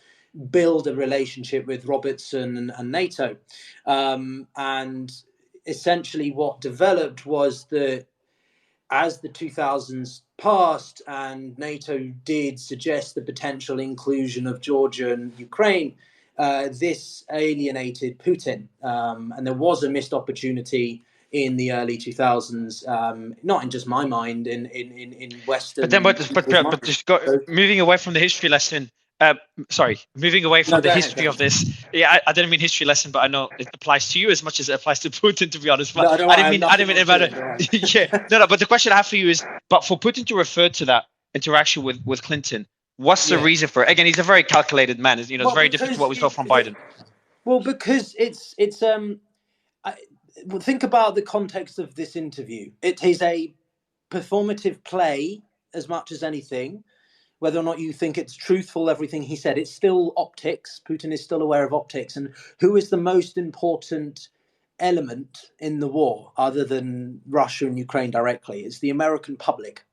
build a relationship with Robertson and NATO. And essentially what developed was that as the 2000s passed and NATO did suggest the potential inclusion of Georgia and Ukraine, this alienated Putin. And there was a missed opportunity in the early 2000s, not in just my mind, in Western. But just moving away from the history lesson. Moving away from the history of this. Yeah, I didn't mean history lesson, but I know it applies to you as much as it applies to Putin, to be honest. But I didn't mean about it. Yeah, no. But the question I have for you is, but for Putin to refer to that interaction with Clinton, what's the reason for it? Again, he's a very calculated man. It's very different to what we saw from Biden. Well, because think about the context of this interview. It is a performative play as much as anything. Whether or not you think it's truthful, everything he said, it's still optics. Putin is still aware of optics. And who is the most important element in the war other than Russia and Ukraine directly? It's the American public.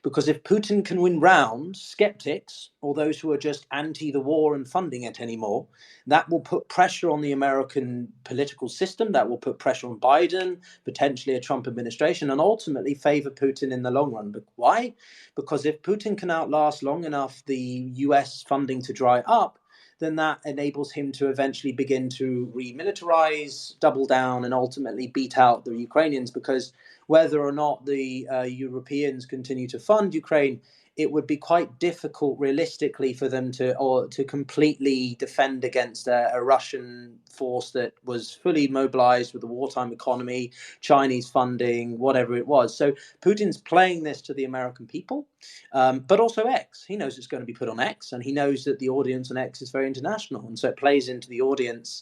Because if Putin can win round skeptics or those who are just anti the war and funding it anymore, that will put pressure on the American political system. That will put pressure on Biden, potentially a Trump administration, and ultimately favor Putin in the long run. But why? Because if Putin can outlast long enough the US funding to dry up, then that enables him to eventually begin to remilitarize, double down, and ultimately beat out the Ukrainians. Because whether or not the Europeans continue to fund Ukraine, it would be quite difficult realistically for them to completely defend against a Russian force that was fully mobilized with a wartime economy, Chinese funding, whatever it was. So Putin's playing this to the American people, but also X. He knows it's going to be put on X, and he knows that the audience on X is very international, and so it plays into the audience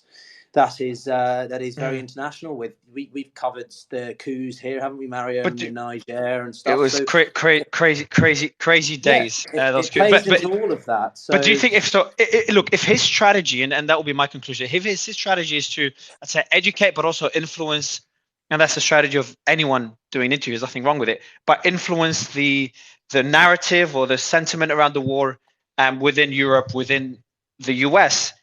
that is very international. We've covered the coups here, haven't we, Mario, in Niger and stuff. It was crazy days. It plays into all of that. So. But do you think if his strategy, and that will be my conclusion, if his strategy is to, I'd say, educate but also influence, and that's the strategy of anyone doing interviews, there's nothing wrong with it, but influence the narrative or the sentiment around the war within Europe, within the US.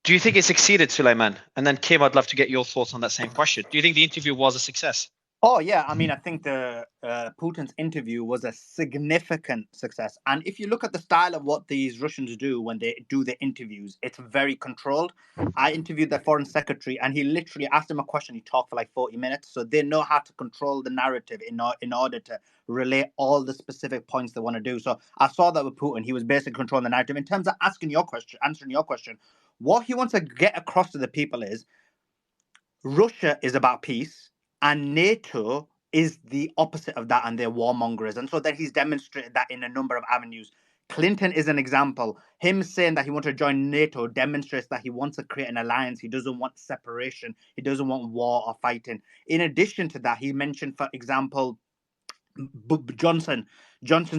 Do you think it succeeded, Suleiman? And then Kim, I'd love to get your thoughts on that same question. Do you think the interview was a success? Oh, yeah. I mean, I think the Putin's interview was a significant success. And if you look at the style of what these Russians do when they do the interviews, it's very controlled. I interviewed their foreign secretary, and he literally asked him a question. He talked for like 40 minutes. So they know how to control the narrative in order to relay all the specific points they want to do. So I saw that with Putin. He was basically controlling the narrative. In terms of answering your question, what he wants to get across to the people is Russia is about peace, and NATO is the opposite of that, and they're warmongers. And so then he's demonstrated that in a number of avenues. Clinton is an example. Him saying that he wants to join NATO demonstrates that he wants to create an alliance. He doesn't want separation. He doesn't want war or fighting. In addition to that, he mentioned, for example, Johnson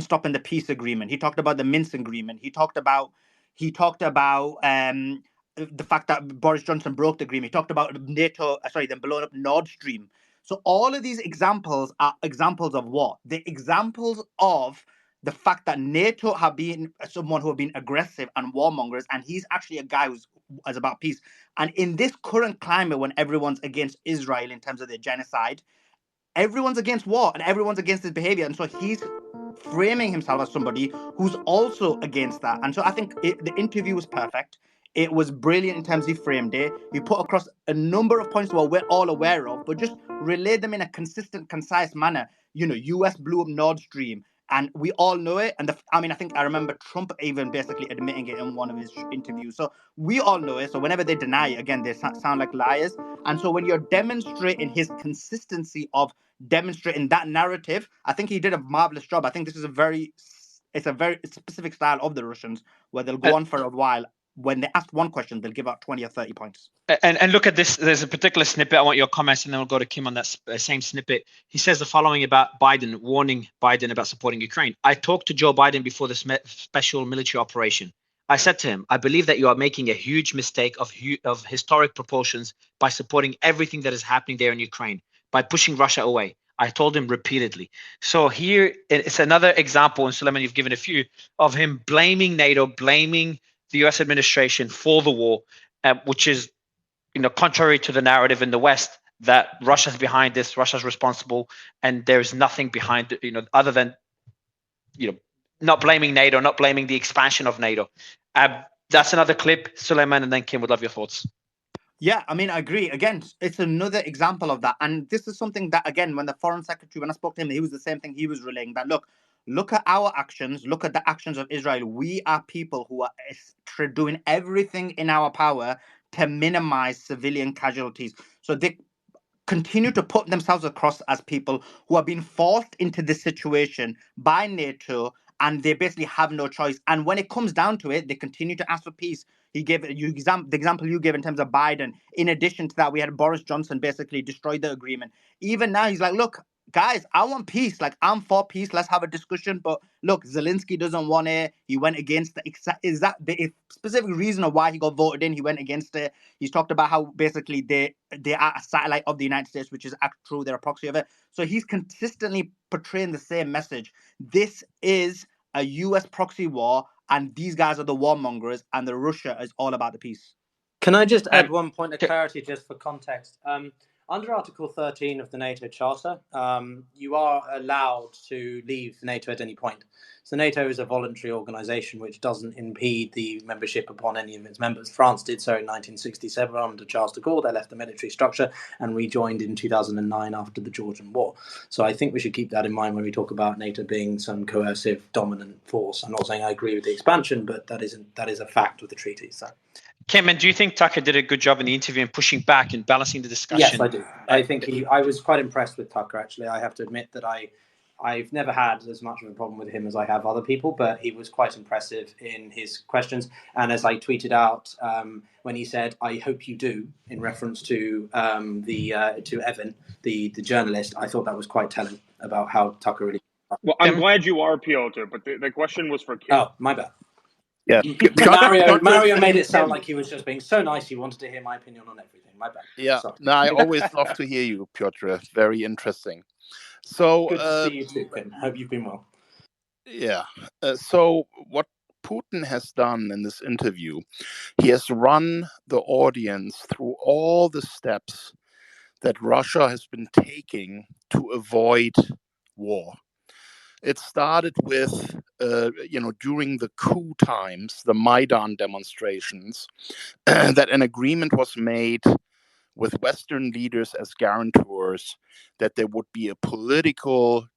stopping the peace agreement. He talked about the Minsk agreement. He talked about the fact that Boris Johnson broke the agreement. He talked about them blowing up Nord Stream. So all of these examples are examples of what? The examples of the fact that NATO have been someone who have been aggressive and warmongers, and he's actually a guy who's about peace. And in this current climate, when everyone's against Israel in terms of their genocide, everyone's against war and everyone's against his behavior. And so he's framing himself as somebody who's also against that. And so I think the interview was perfect. It was brilliant in terms he framed it. He put across a number of points that we're all aware of, but just relayed them in a consistent, concise manner. US blew up Nord Stream, and we all know it. And I think I remember Trump even basically admitting it in one of his interviews. So we all know it. So whenever they deny it, again, they sound like liars. And so when you're demonstrating his consistency of demonstrating that narrative, I think he did a marvelous job. I think this is a very specific style of the Russians, where they'll go on for a while. When they ask one question, they'll give out 20 or 30 points. And look at this. There's a particular snippet. I want your comments, and then we'll go to Kim on that same snippet. He says the following about Biden, warning Biden about supporting Ukraine. I talked to Joe Biden before the special military operation. I said to him, I believe that you are making a huge mistake of historic proportions by supporting everything that is happening there in Ukraine, by pushing Russia away. I told him repeatedly. So here, it's another example, and Suleiman, you've given a few, of him blaming NATO, blaming the U.S. administration for the war, which is, contrary to the narrative in the West that Russia's behind this, Russia's responsible, and there's nothing behind it, other than, not blaming NATO, not blaming the expansion of NATO. That's another clip, Suleiman, and then Kim, would love your thoughts. Yeah, I mean, I agree. Again, it's another example of that. And this is something that, again, when the foreign secretary, when I spoke to him, he was the same thing. He was relaying that, look at our actions, look at the actions of Israel. We are people who are doing everything in our power to minimize civilian casualties. So they continue to put themselves across as people who are being forced into this situation by NATO, and they basically have no choice. And when it comes down to it, they continue to ask for peace. He gave you the example you gave in terms of Biden. In addition to that, we had Boris Johnson basically destroy the agreement. Even now, he's like, look, guys, I want peace. Like, I'm for peace. Let's have a discussion. But look, Zelensky doesn't want it. He went against it. Is that the specific reason of why he got voted in? He went against it. He's talked about how basically they are a satellite of the United States, which is true. They're a proxy of it. So he's consistently portraying the same message. This is a U.S. proxy war, and these guys are the warmongers, and the Russia is all about the peace. Can I just add one point of clarity just for context? Under Article 13 of the NATO Charter, you are allowed to leave NATO at any point. So NATO is a voluntary organisation which doesn't impede the membership upon any of its members. France did so in 1967 under Charles de Gaulle. They left the military structure and rejoined in 2009 after the Georgian War. So I think we should keep that in mind when we talk about NATO being some coercive, dominant force. I'm not saying I agree with the expansion, but that is a fact of the treaty. So. Kim, and do you think Tucker did a good job in the interview in pushing back and balancing the discussion? Yes, I do. I think I was quite impressed with Tucker, actually. I have to admit that I've never had as much of a problem with him as I have other people, but he was quite impressive in his questions. And as I tweeted out when he said, "I hope you do," in reference to to Evan, the journalist, I thought that was quite telling about how Tucker really. Well, I'm glad you are, Piotr, but the question was for Kim. Oh, my bad. Yeah, Mario made it sound like he was just being so nice. He wanted to hear my opinion on everything. My bad. Yeah, Sorry. no, I always love to hear you, Piotr. Very interesting. So good to see you too, Kim. Hope you've been well. Yeah. So what Putin has done in this interview, he has run the audience through all the steps that Russia has been taking to avoid war. It started with, during the coup times, the Maidan demonstrations, that an agreement was made with Western leaders as guarantors that there would be a political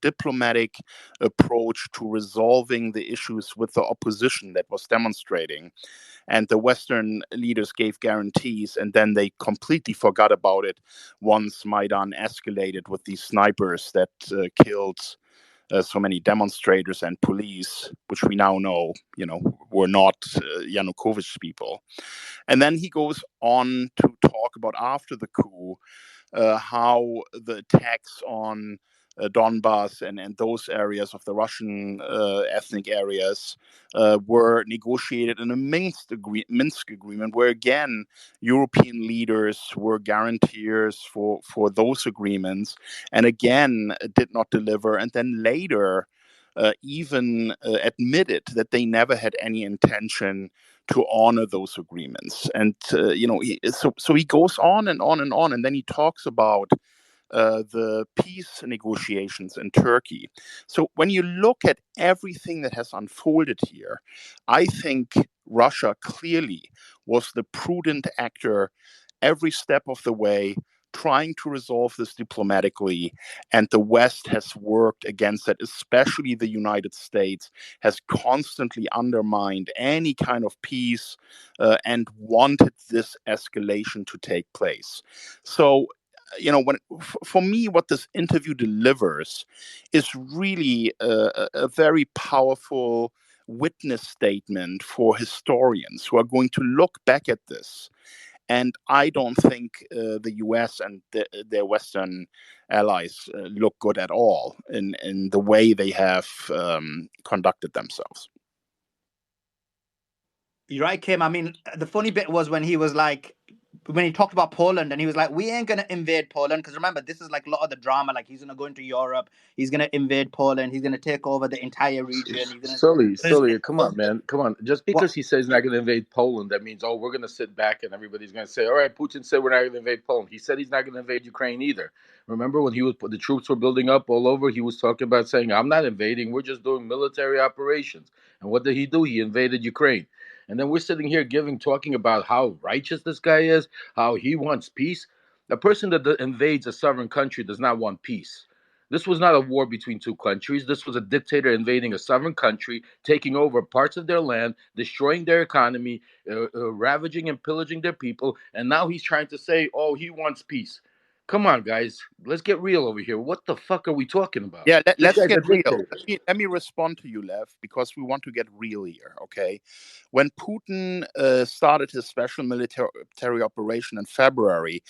diplomatic approach to resolving the issues with the opposition that was demonstrating. And the Western leaders gave guarantees, and then they completely forgot about it once Maidan escalated with these snipers that killed so many demonstrators and police, which we now know, were not Yanukovych's people. And then he goes on to talk about, after the coup, how the attacks on Donbass and those areas of the Russian ethnic areas were negotiated in a Minsk agreement, where again European leaders were guarantors for those agreements, and again did not deliver, and then later even admitted that they never had any intention to honor those agreements. And so he goes on and on and on, and then he talks about the peace negotiations in Turkey. So when you look at everything that has unfolded here, I think Russia clearly was the prudent actor every step of the way, trying to resolve this diplomatically, and the West has worked against that. Especially the United States has constantly undermined any kind of peace and wanted this escalation to take place. So for me, what this interview delivers is really a very powerful witness statement for historians who are going to look back at this. And I don't think the US and their Western allies look good at all in the way they have conducted themselves. You're right, Kim. I mean, the funny bit was when he was like, when he talked about Poland, and he was like, we ain't going to invade Poland. Because remember, this is like a lot of the drama. Like, he's going to go into Europe. He's going to invade Poland. He's going to take over the entire region. He's going to... Sully, come on, man. Come on. Just because he says he's not going to invade Poland, that means, we're going to sit back and everybody's going to say, all right, Putin said we're not going to invade Poland. He said he's not going to invade Ukraine either. Remember when the troops were building up all over, he was talking about saying, I'm not invading. We're just doing military operations. And what did he do? He invaded Ukraine. And then we're sitting here talking about how righteous this guy is, how he wants peace. A person that invades a sovereign country does not want peace. This was not a war between two countries. This was a dictator invading a sovereign country, taking over parts of their land, destroying their economy, ravaging and pillaging their people. And now he's trying to say, he wants peace. Come on, guys. Let's get real over here. What the fuck are we talking about? Yeah, This let's guy's a get real. dictator. Let me respond to you, Lev, because we want to get real here, okay? When Putin started his special military operation in February,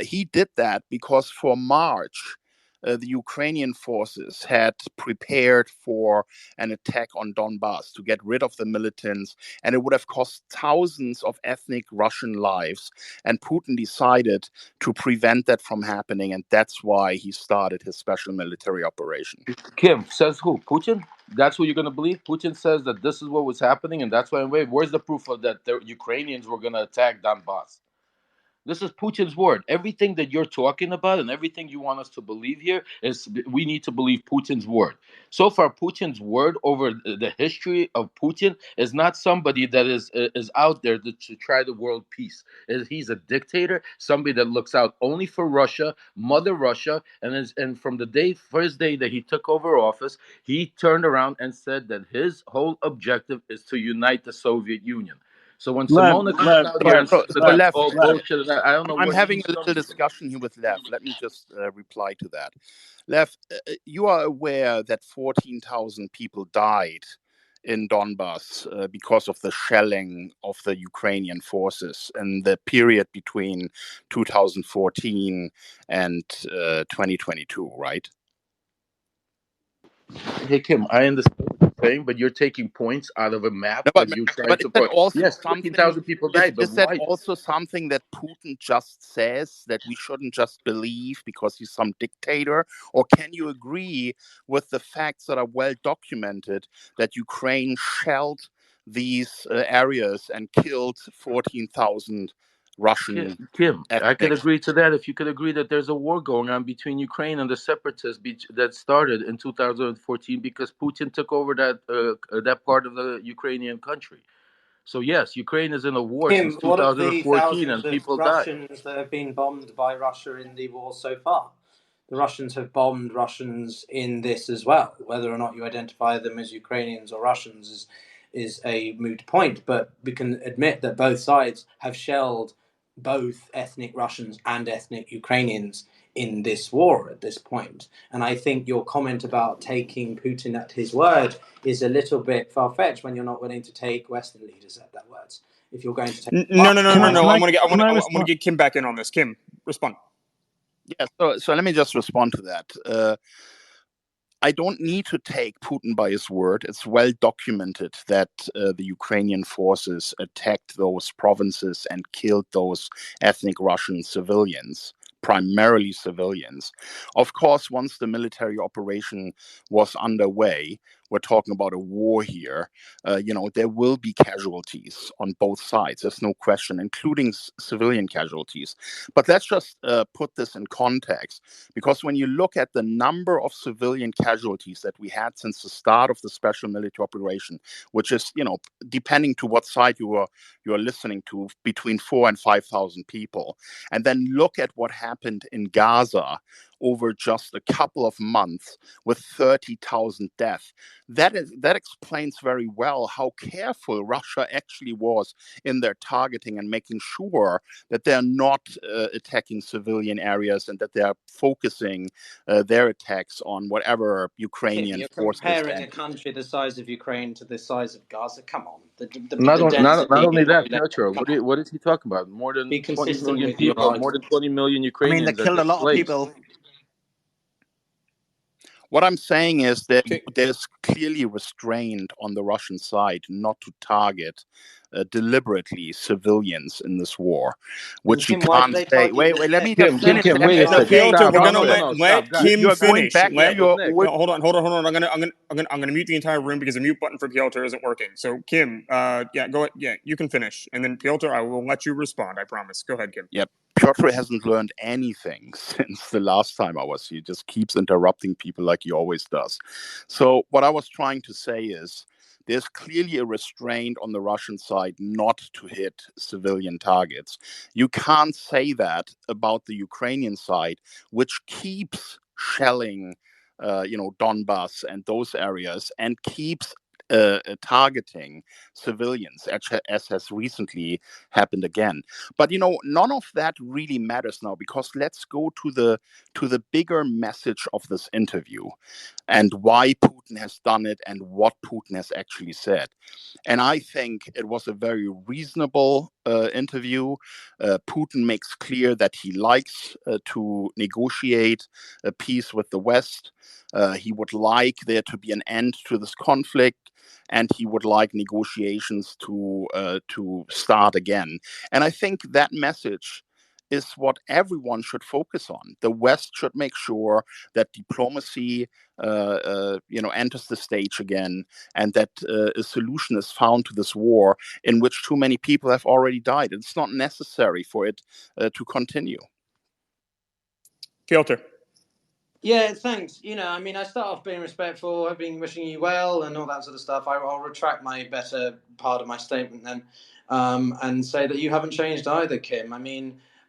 he did that because for March, the Ukrainian forces had prepared for an attack on Donbass to get rid of the militants, and it would have cost thousands of ethnic Russian lives. And Putin decided to prevent that from happening, and that's why he started his special military operation. Kim, says who? Putin? That's who you're going to believe? Putin says that this is what was happening, and that's why I invaded. Where's the proof of that the Ukrainians were going to attack Donbass? This is Putin's word. Everything that you're talking about and everything you want us to believe here is we need to believe Putin's word. So far, Putin's word over the history of Putin is not somebody that is out there to try the world peace. He's a dictator, somebody that looks out only for Russia, Mother Russia, and from the first day that he took over office, he turned around and said that his whole objective is to unite the Soviet Union. So when Simona comes out here and says that bullshit, I don't know. I'm having a little discussion here with Lev. Let me just reply to that. Lev, you are aware that 14,000 people died in Donbass because of the shelling of the Ukrainian forces in the period between 2014 and 2022, right? Hey, Kim, I understand what you're saying, but you're taking points out of a map that you tried to put. Yes, 14,000 people died, but is that why? also something that Putin just says that we shouldn't just believe because he's some dictator? Or can you agree with the facts that are well documented that Ukraine shelled these areas and killed 14,000 Russian Kim, I could ethnics? agree to that if you could agree that there's a war going on between Ukraine and the separatists that started in 2014 because Putin took over that part of the Ukrainian country. So yes, Ukraine is in a war since Kim, what of the 2014 and thousands of people died. Russians that have been bombed by Russia in the war so far? The Russians have bombed Russians in this as well. Whether or not you identify them as Ukrainians or Russians is a moot point, but we can admit that both sides have shelled both ethnic Russians and ethnic Ukrainians in this war at this point. And I think your comment about taking Putin at his word is a little bit far-fetched when you're not willing to take Western leaders at their words. If you're going to take No. I want to get Kim back in on this. Kim, respond. Yeah, so let me just respond to that. I don't need to take Putin by his word. It's well documented that the Ukrainian forces attacked those provinces and killed those ethnic Russian civilians, primarily civilians. Of course, once the military operation was underway, we're talking about a war here, there will be casualties on both sides. There's no question, including civilian casualties. But let's just put this in context, because when you look at the number of civilian casualties that we had since the start of the special military operation, which is, depending to what side you are listening to, between 4,000 and 5,000 people, and then look at what happened in Gaza over just a couple of months with 30,000 deaths. That explains very well how careful Russia actually was in their targeting and making sure that they're not attacking civilian areas and that they're focusing their attacks on whatever Ukrainian forces. You're comparing a country the size of Ukraine to the size of Gaza. Come on. Not only that, Piotr, what is he talking about? More than 20 million people, more than 20 million Ukrainians. They killed a lot of people. What I'm saying is that there's clearly restraint on the Russian side not to target deliberately civilians in this war, which you Kim, why did can't they say. target Wait, the let me Nick? just finish. Kim, Let wait me a just second. say. Piotr, Stop. we're No, gonna no, No, no, let stop, guys. Kim you are going finish. back. Let With Nick. no, hold on. I'm gonna mute the entire room because the mute button for Piotr isn't working. So Kim, yeah, go ahead. Yeah, you can finish, and then Piotr, I will let you respond. I promise. Go ahead, Kim. Yep. Piotr hasn't learned anything since the last time I was here. He just keeps interrupting people like he always does. So what I was trying to say is there's clearly a restraint on the Russian side not to hit civilian targets. You can't say that about the Ukrainian side, which keeps shelling, Donbass and those areas, and keeps targeting civilians, as has recently happened again. But none of that really matters now, because let's go to the bigger message of this interview and why Putin has done it and what Putin has actually said. And I think it was a very reasonable interview. Putin makes clear that he likes to negotiate a peace with the West. He would like there to be an end to this conflict, and he would like negotiations to start again. And I think that message is what everyone should focus on. The West should make sure that diplomacy, enters the stage again, and that a solution is found to this war in which too many people have already died. It's not necessary for it to continue. Piotr. Yeah, thanks. I start off being respectful. I've been wishing you well and all that sort of stuff. I'll retract my better part of my statement then, and say that you haven't changed either, Kim.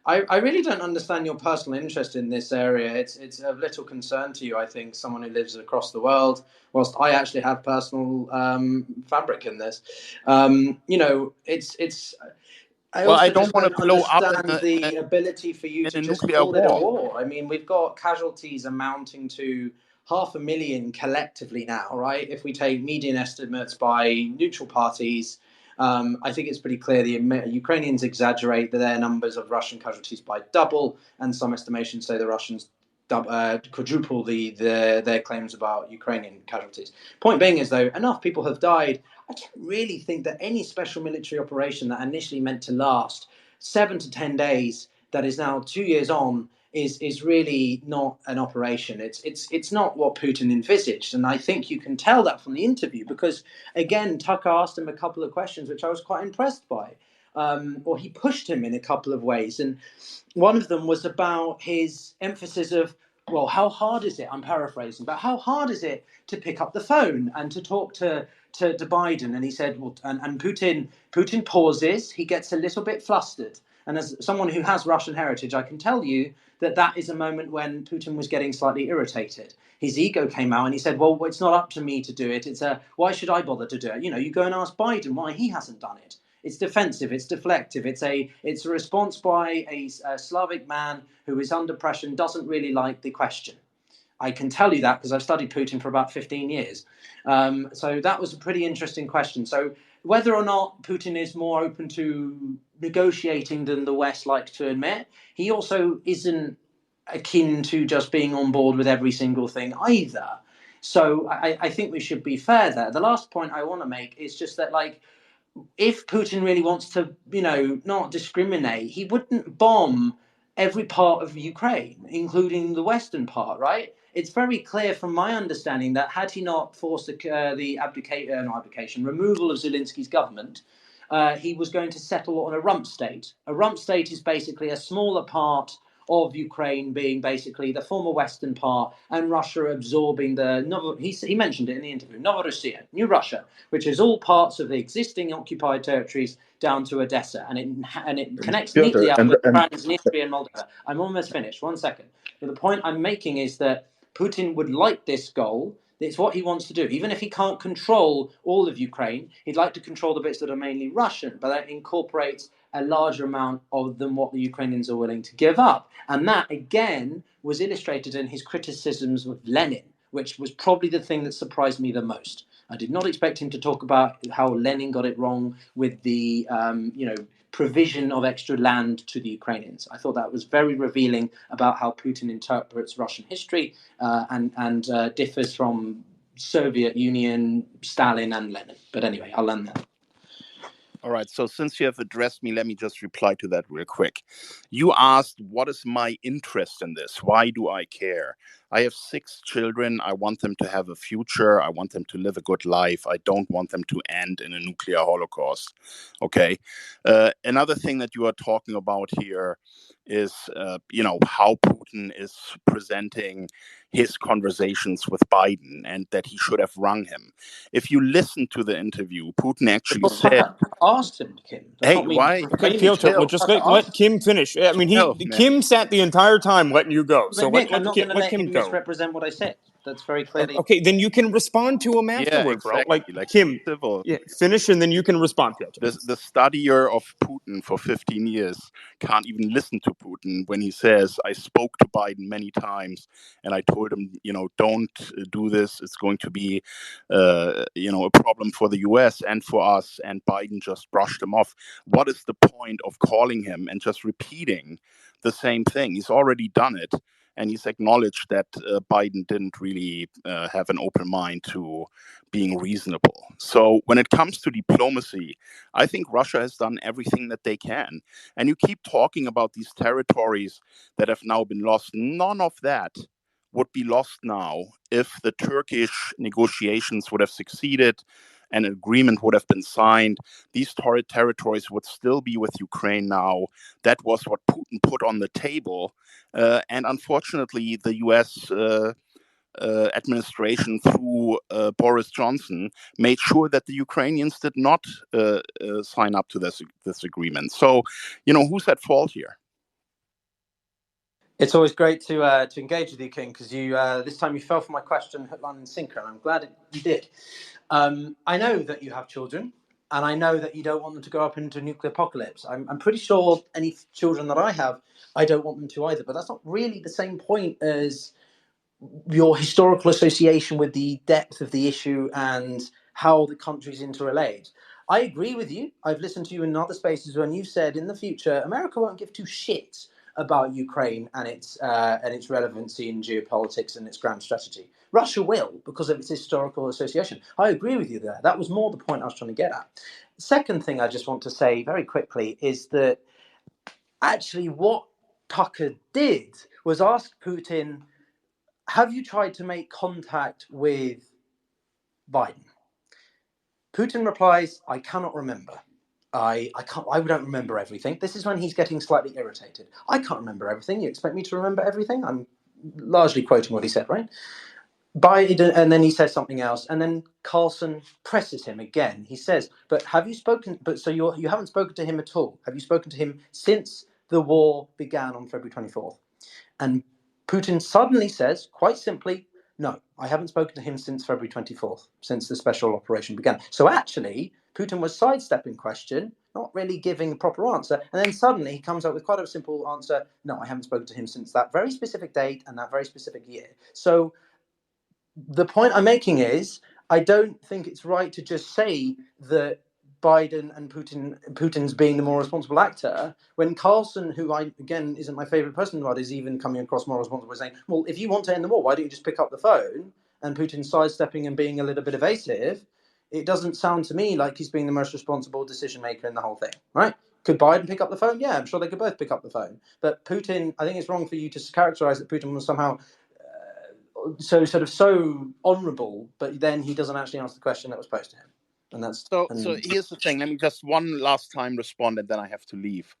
I really don't understand your personal interest in this area. It's of little concern to you, I think, someone who lives across the world, whilst I actually have personal fabric in this. I Well, I also don't just want to don't blow up understand the ability for you to a just nuclear call it a war. war. We've got casualties amounting to 500,000 collectively now, right? If we take median estimates by neutral parties, I think it's pretty clear the Ukrainians exaggerate their numbers of Russian casualties by double, and some estimations say the Russians quadruple their claims about Ukrainian casualties. Point being is, though, enough people have died. I don't really think that any special military operation that initially meant to last 7 to 10 days, that is now 2 years on, is really not an operation. It's not what Putin envisaged, and I think you can tell that from the interview, because again, Tucker asked him a couple of questions which I was quite impressed by, or he pushed him in a couple of ways, and one of them was about his emphasis of, well, how hard is it? I'm paraphrasing, but how hard is it to pick up the phone and to talk to Biden? And he said, well, and Putin pauses, he gets a little bit flustered. And as someone who has Russian heritage, I can tell you that is a moment when Putin was getting slightly irritated. His ego came out and he said, well, it's not up to me to do it. Why should I bother to do it? You go and ask Biden why he hasn't done it. It's defensive, it's deflective, it's a response by a Slavic man who is under pressure and doesn't really like the question. I can tell you that because I've studied Putin for about 15 years. So that was a pretty interesting question. So whether or not Putin is more open to negotiating than the West likes to admit, he also isn't akin to just being on board with every single thing either. So I think we should be fair there. The last point I want to make is just that, if Putin really wants to, not discriminate, he wouldn't bomb every part of Ukraine, including the western part, right? It's very clear from my understanding that had he not forced the removal of Zelensky's government, he was going to settle on a rump state. A rump state is basically a smaller part of Ukraine being basically the former western part, and Russia absorbing he mentioned it in the interview, Novorossiya, New Russia, which is all parts of the existing occupied territories down to Odessa, and it connects neatly up with Transnistria and Moldova. I'm almost finished. 1 second. But the point I'm making is that Putin would like this goal. It's what he wants to do. Even if he can't control all of Ukraine, he'd like to control the bits that are mainly Russian, but that incorporates a larger amount of than what the Ukrainians are willing to give up. And that, again, was illustrated in his criticisms of Lenin, which was probably the thing that surprised me the most. I did not expect him to talk about how Lenin got it wrong with the provision of extra land to the Ukrainians. I thought that was very revealing about how Putin interprets Russian history and differs from Soviet Union, Stalin, and Lenin. But anyway, I'll end there. All right. So since you have addressed me, let me just reply to that real quick. You asked, what is my interest in this? Why do I care? I have 6 children. I want them to have a future. I want them to live a good life. I don't want them to end in a nuclear holocaust. Okay. Another thing that you are talking about here is, how Putin is presenting his conversations with Biden and that he should have rung him. If you listen to the interview, Putin actually said, asked him, Kim. That's hey, not me why? Okay, Piotr, well, just let Kim finish. I mean, Kim sat the entire time letting you go. So But Nick, I'm not going to let let Kim him go. misrepresent what I said. That's very clearly. Okay, then you can respond to him Yeah, afterward, bro. exactly. Like Kim, civil. yeah, finish and then you can respond, Piotr. The studier of Putin for 15 years can't even listen to Putin when he says, I spoke to Biden many times and I told him, don't do this. It's going to be, a problem for the US and for us. And Biden just brushed him off. What is the point of calling him and just repeating the same thing? He's already done it. And he's acknowledged that Biden didn't really have an open mind to being reasonable. So when it comes to diplomacy, I think Russia has done everything that they can. And you keep talking about these territories that have now been lost. None of that would be lost now if the Turkish negotiations would have succeeded, an agreement would have been signed. These territories would still be with Ukraine now. That was what Putin put on the table. And unfortunately, the US administration through Boris Johnson made sure that the Ukrainians did not sign up to this agreement. So, who's at fault here? It's always great to engage with you, King, because you this time you fell for my question, hook, line, and sinker, and I'm glad you did. I know that you have children, and I know that you don't want them to grow up into a nuclear apocalypse. I'm pretty sure any children that I have, I don't want them to either. But that's not really the same point as your historical association with the depth of the issue and how the countries interrelate. I agree with you. I've listened to you in other spaces when you said in the future America won't give two shits about Ukraine and its relevancy in geopolitics and its grand strategy. Russia will, because of its historical association. I agree with you there. That was more the point I was trying to get at. Second thing I just want to say very quickly is that actually what Tucker did was ask Putin, have you tried to make contact with Biden? Putin replies, I cannot remember. I don't remember everything. This is when he's getting slightly irritated. I can't remember everything. You expect me to remember everything? I'm largely quoting what he said, right? Biden, and then he says something else, and then Carlson presses him again. He says, "But have you spoken? But so you haven't spoken to him at all? Have you spoken to him since the war began on February 24th?" And Putin suddenly says, quite simply, "No, I haven't spoken to him since February 24th, since the special operation began." So actually, Putin was sidestepping question, not really giving a proper answer. And then suddenly he comes up with quite a simple answer. "No, I haven't spoken to him since that very specific date and that very specific year." So the point I'm making is, I don't think it's right to just say that Biden and Putin's being the more responsible actor, when Carlson, who again isn't my favorite person, but is even coming across more responsible, saying, well, if you want to end the war, why don't you just pick up the phone? And Putin sidestepping and being a little bit evasive, it doesn't sound to me like he's being the most responsible decision maker in the whole thing, right? Could Biden pick up the phone? Yeah, I'm sure they could both pick up the phone. But Putin, I think it's wrong for you to characterize that Putin was somehow so honourable, but then he doesn't actually answer the question that was posed to him. And that's so here's the thing. Let me just one last time respond, and then I have to leave.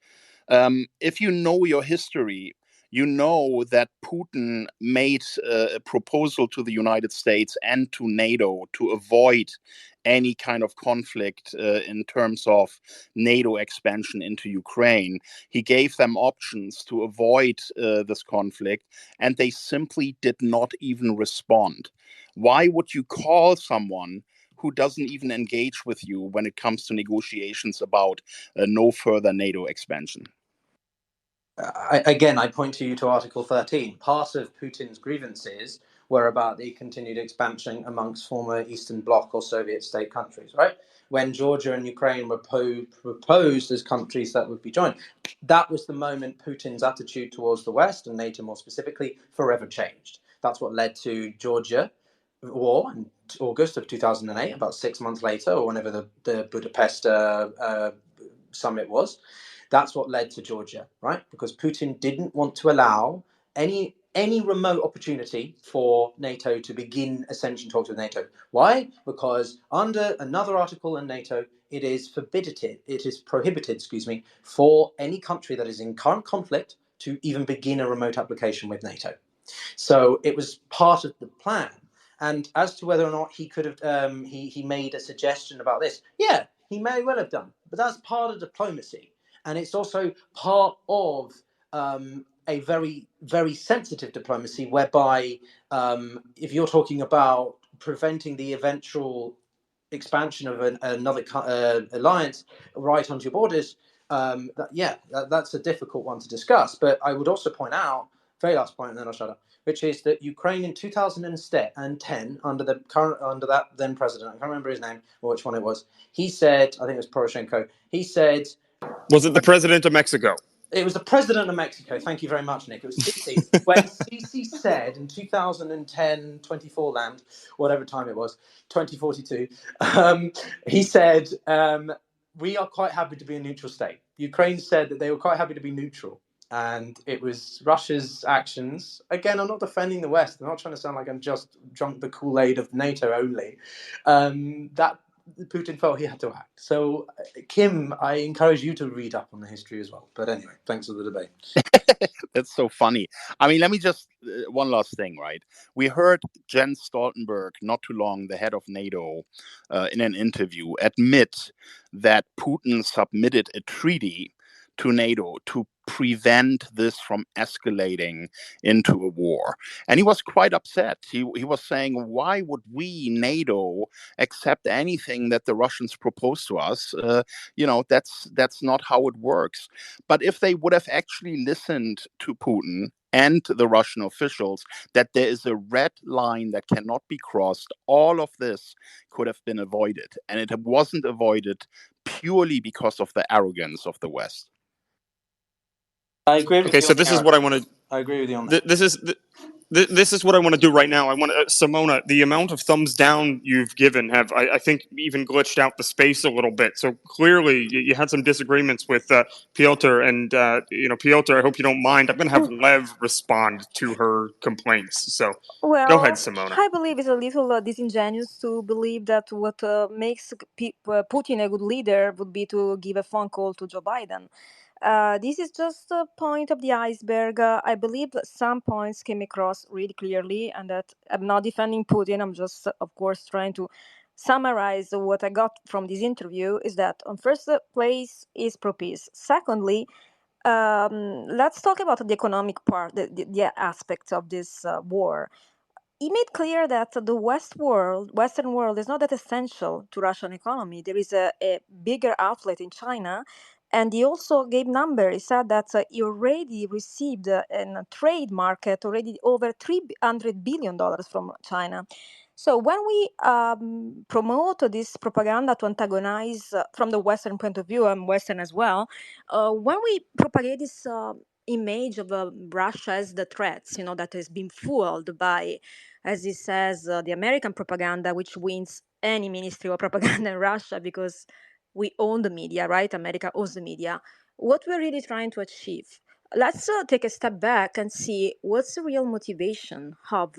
If you know your history, you know that Putin made a proposal to the United States and to NATO to avoid any kind of conflict in terms of NATO expansion into Ukraine. He gave them options to avoid this conflict, and they simply did not even respond. Why would you call someone who doesn't even engage with you when it comes to negotiations about no further NATO expansion? I point to you to Article 13. Part of Putin's grievances were about the continued expansion amongst former Eastern Bloc or Soviet state countries, right? When Georgia and Ukraine were proposed as countries that would be joined, that was the moment Putin's attitude towards the West and NATO more specifically forever changed. That's what led to Georgia war in August of 2008, about 6 months later, or whenever the Budapest summit was. That's what led to Georgia, right? Because Putin didn't want to allow any remote opportunity for NATO to begin ascension talks with NATO. Why? Because under another article in NATO, it is prohibited, for any country that is in current conflict to even begin a remote application with NATO. So it was part of the plan. And as to whether or not he could have, he made a suggestion about this, yeah, he may well have done. But that's part of diplomacy. And it's also part of a very, very sensitive diplomacy whereby if you're talking about preventing the eventual expansion of another alliance right onto your borders, that's a difficult one to discuss. But I would also point out, very last point, and then I'll shut up, which is that Ukraine in 2010, under that then president, I can't remember his name or which one it was, he said, I think it was Poroshenko, he said... Was it the president of Mexico? It was the president of Mexico. Thank you very much, Nick. It was Sisi. When Sisi said in 2010, 24 land, whatever time it was, 2042, he said, we are quite happy to be a neutral state. Ukraine said that they were quite happy to be neutral. And it was Russia's actions. Again, I'm not defending the West. I'm not trying to sound like I'm just drunk the Kool-Aid of NATO only. That Putin felt he had to act. So, Kim, I encourage you to read up on the history as well. But anyway, thanks for the debate. That's so funny. I mean, let me just, one last thing, right? We heard Jens Stoltenberg, not too long, the head of NATO, in an interview, admit that Putin submitted a treaty to NATO to prevent this from escalating into a war. And he was quite upset. He was saying, why would we, NATO, accept anything that the Russians propose to us? That's not how it works. But if they would have actually listened to Putin and the Russian officials, that there is a red line that cannot be crossed, all of this could have been avoided. And it wasn't avoided purely because of the arrogance of the West. I agree with you. Okay, so this is what I want to. I agree with you on that. This is what I want to do right now. I want Simona, the amount of thumbs down you've given have, I think, even glitched out the space a little bit. So clearly, you had some disagreements with Piotr, and Piotr, I hope you don't mind. I'm going to have Lev respond to her complaints. So go ahead, Simona. I believe it's a little disingenuous to believe that what makes Putin a good leader would be to give a phone call to Joe Biden. This is just a point of the iceberg. I believe that some points came across really clearly, and that I'm not defending Putin. I'm just, of course, trying to summarize what I got from this interview. Is that on first place is pro peace. Secondly, let's talk about the economic part, the aspects of this war. He made clear that the Western world is not that essential to Russian economy. There is a bigger outlet in China. And he also gave number. He said that he already received in a trade market already over $300 billion from China. So when we promote this propaganda to antagonize from the Western point of view, I'm Western as well, when we propagate this image of Russia as the threats, that has been fueled by, as he says, the American propaganda, which wins any ministry of propaganda in Russia because we own the media, right? America owns the media. What we're really trying to achieve. Let's take a step back and see what's the real motivation of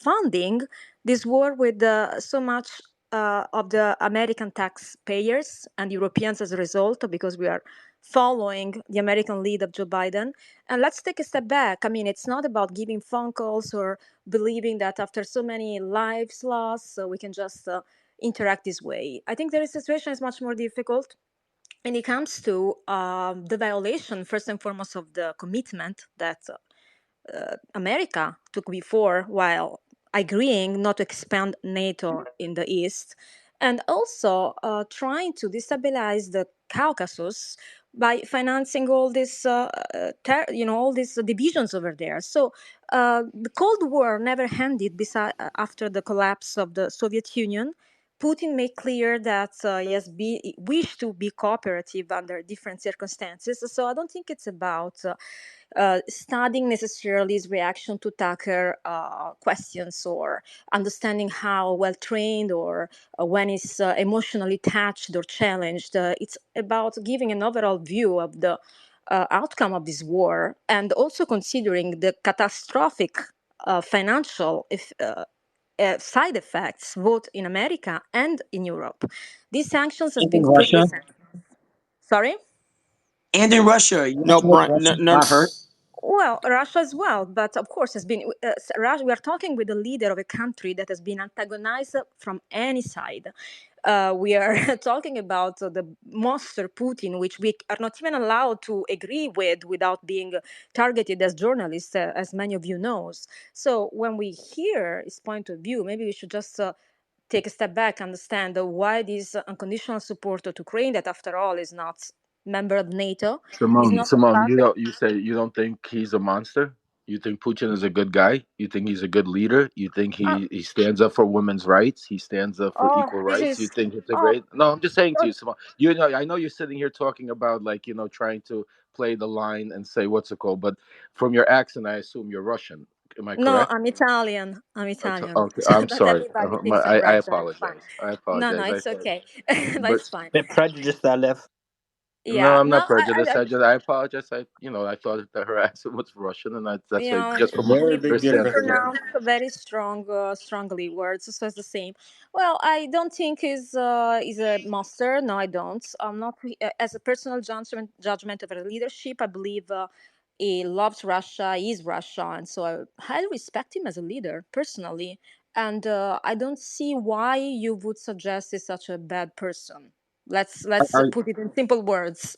funding this war with so much of the American taxpayers and Europeans as a result, because we are following the American lead of Joe Biden. And let's take a step back. I mean, it's not about giving phone calls or believing that after so many lives lost, we can just interact this way. I think the situation is much more difficult. And it comes to the violation, first and foremost, of the commitment that America took before while agreeing not to expand NATO in the East, and also trying to destabilize the Caucasus by financing all this, all these divisions over there. So the Cold War never ended after the collapse of the Soviet Union. Putin made clear that he has wished to be cooperative under different circumstances. So I don't think it's about studying necessarily his reaction to Tucker questions or understanding how well trained or when he's emotionally touched or challenged. It's about giving an overall view of the outcome of this war and also considering the catastrophic financial side effects both in America and in Europe. These sanctions have And in been pretty Russia? effective. Sorry? And in Russia, you No, mentioned that Brian, no, Russia no. got hurt. Well, Russia as well, but of course, has been. We are talking with the leader of a country that has been antagonized from any side. We are talking about the monster Putin, which we are not even allowed to agree with without being targeted as journalists, as many of you knows. So when we hear his point of view, maybe we should just take a step back, understand why this unconditional support to Ukraine, that after all is not member of NATO, is not Simone, part. you say you don't think he's a monster? You think Putin is a good guy? You think he's a good leader? You think he stands up for women's rights? He stands up for Oh, equal this rights? You is think it's a oh, great? No, I'm just saying to oh, you, Simone. You know, I know you're sitting here talking about like trying to play the line and say what's it called, but from your accent, I assume you're Russian. Am I no, correct? I'm Italian. I'm Italian. Okay, I'm Not sorry. everybody thinks I'm I Russian. It's fine. apologize. I No, no, apologize. I it's thought, okay. but That's fine. Bit prejudiced there, Liv. no, Yeah, I'm no, not prejudiced. I apologize. I thought that her accent was Russian, and that's you why know, just from Very we big her we difference standpoint. there. pronounce very strongly words, so it's the same. Well, I don't think is a monster. No, I don't. I'm not as a personal judgment of a leadership. I believe he loves Russia. He is Russia, and so I highly respect him as a leader personally. And I don't see why you would suggest he's such a bad person. Let's Are, put it in simple words.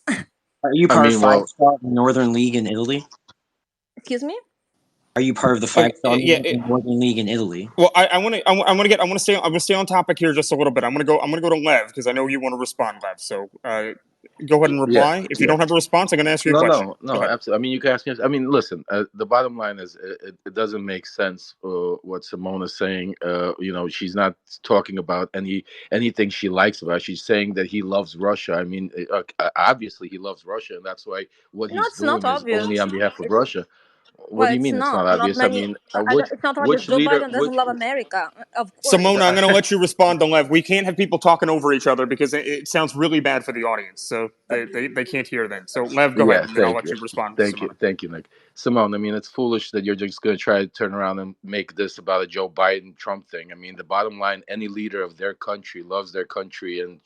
are you I part of mean, Five well, Star Northern League in Italy? Excuse me. Are you part of the Okay, Five Star yeah. Northern League in Italy? Well, I want to stay. I'm going to stay on topic here just a little bit. I'm going to go to Lev because I know you want to respond, Lev. So go ahead and yeah, reply. If you yeah. don't have a response, I'm going to ask you a No, question. no, Go ahead. absolutely. I mean, you can ask me. I mean, listen. The bottom line is, it doesn't make sense what Simona's saying. She's not talking about anything she likes about it. She's saying that he loves Russia. I mean, obviously he loves Russia, and that's why what No, he's it's not doing is only obvious. on behalf of It's Russia. What Well, do you it's mean it's not not. Not obvious? I many. mean, which It's not obvious. which Joe leader? Biden doesn't Which love America. Of course. Simona, I'm going to let you respond to Lev. We can't have people talking over each other because it sounds really bad for the audience. So they can't hear then. So Lev, go ahead, Yeah, and then I'll thank let you. you respond to Simona. Thank you, Nick. Simone, I mean, it's foolish that you're just going to try to turn around and make this about a Joe Biden Trump thing. I mean, the bottom line, any leader of their country loves their country, and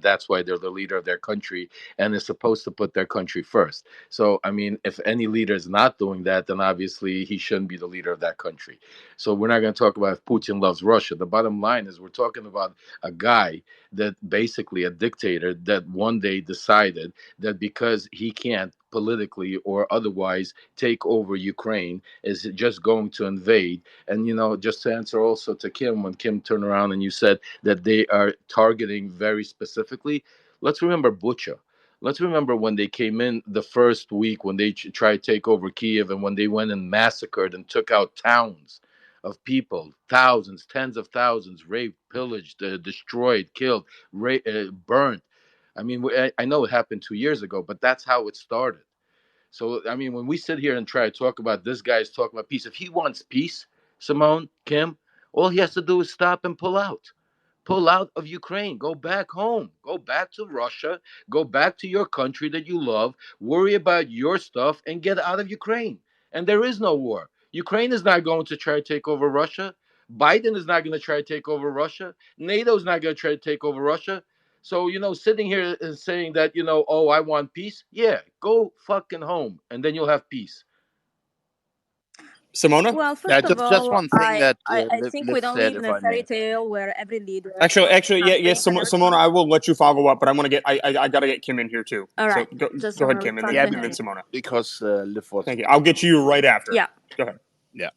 that's why they're the leader of their country and is supposed to put their country first. So, I mean, if any leader is not doing that, then obviously he shouldn't be the leader of that country. So, we're not going to talk about if Putin loves Russia. The bottom line is we're talking about a guy that basically a dictator that one day decided that because he can't politically or otherwise take over Ukraine, is just going to invade. And just to answer also to Kim, when Kim turned around and you said that they are targeting very specifically, let's remember Bucha. Let's remember when they came in the first week when they tried to take over Kiev, and when they went and massacred and took out towns of people, thousands, tens of thousands, raped, pillaged, destroyed, killed, burned. I mean, I know it happened 2 years ago, but that's how it started. So, I mean, when we sit here and try to talk about this guy's talking about peace, if he wants peace, Simone, Kim, all he has to do is stop and pull out. Pull out of Ukraine. Go back home. Go back to Russia. Go back to your country that you love. Worry about your stuff and get out of Ukraine. And there is no war. Ukraine is not going to try to take over Russia. Biden is not going to try to take over Russia. NATO is not going to try to take over Russia. So, sitting here and saying that, oh, I want peace. Yeah, go fucking home and then you'll have peace. Simona? Well, first of just all, one thing that I think we Liv don't said, live in if a I fairy may. tale where every leader Actually, has yeah, dreams and Simona, everything. I will let you follow up, but I want to get, I got to get Kim in here too. All So right, go just ahead, want to Kim, and respond Yeah, to then him. Simona. because Liv was. Thank you. I'll get to you right after. Yeah. Go ahead. Yeah.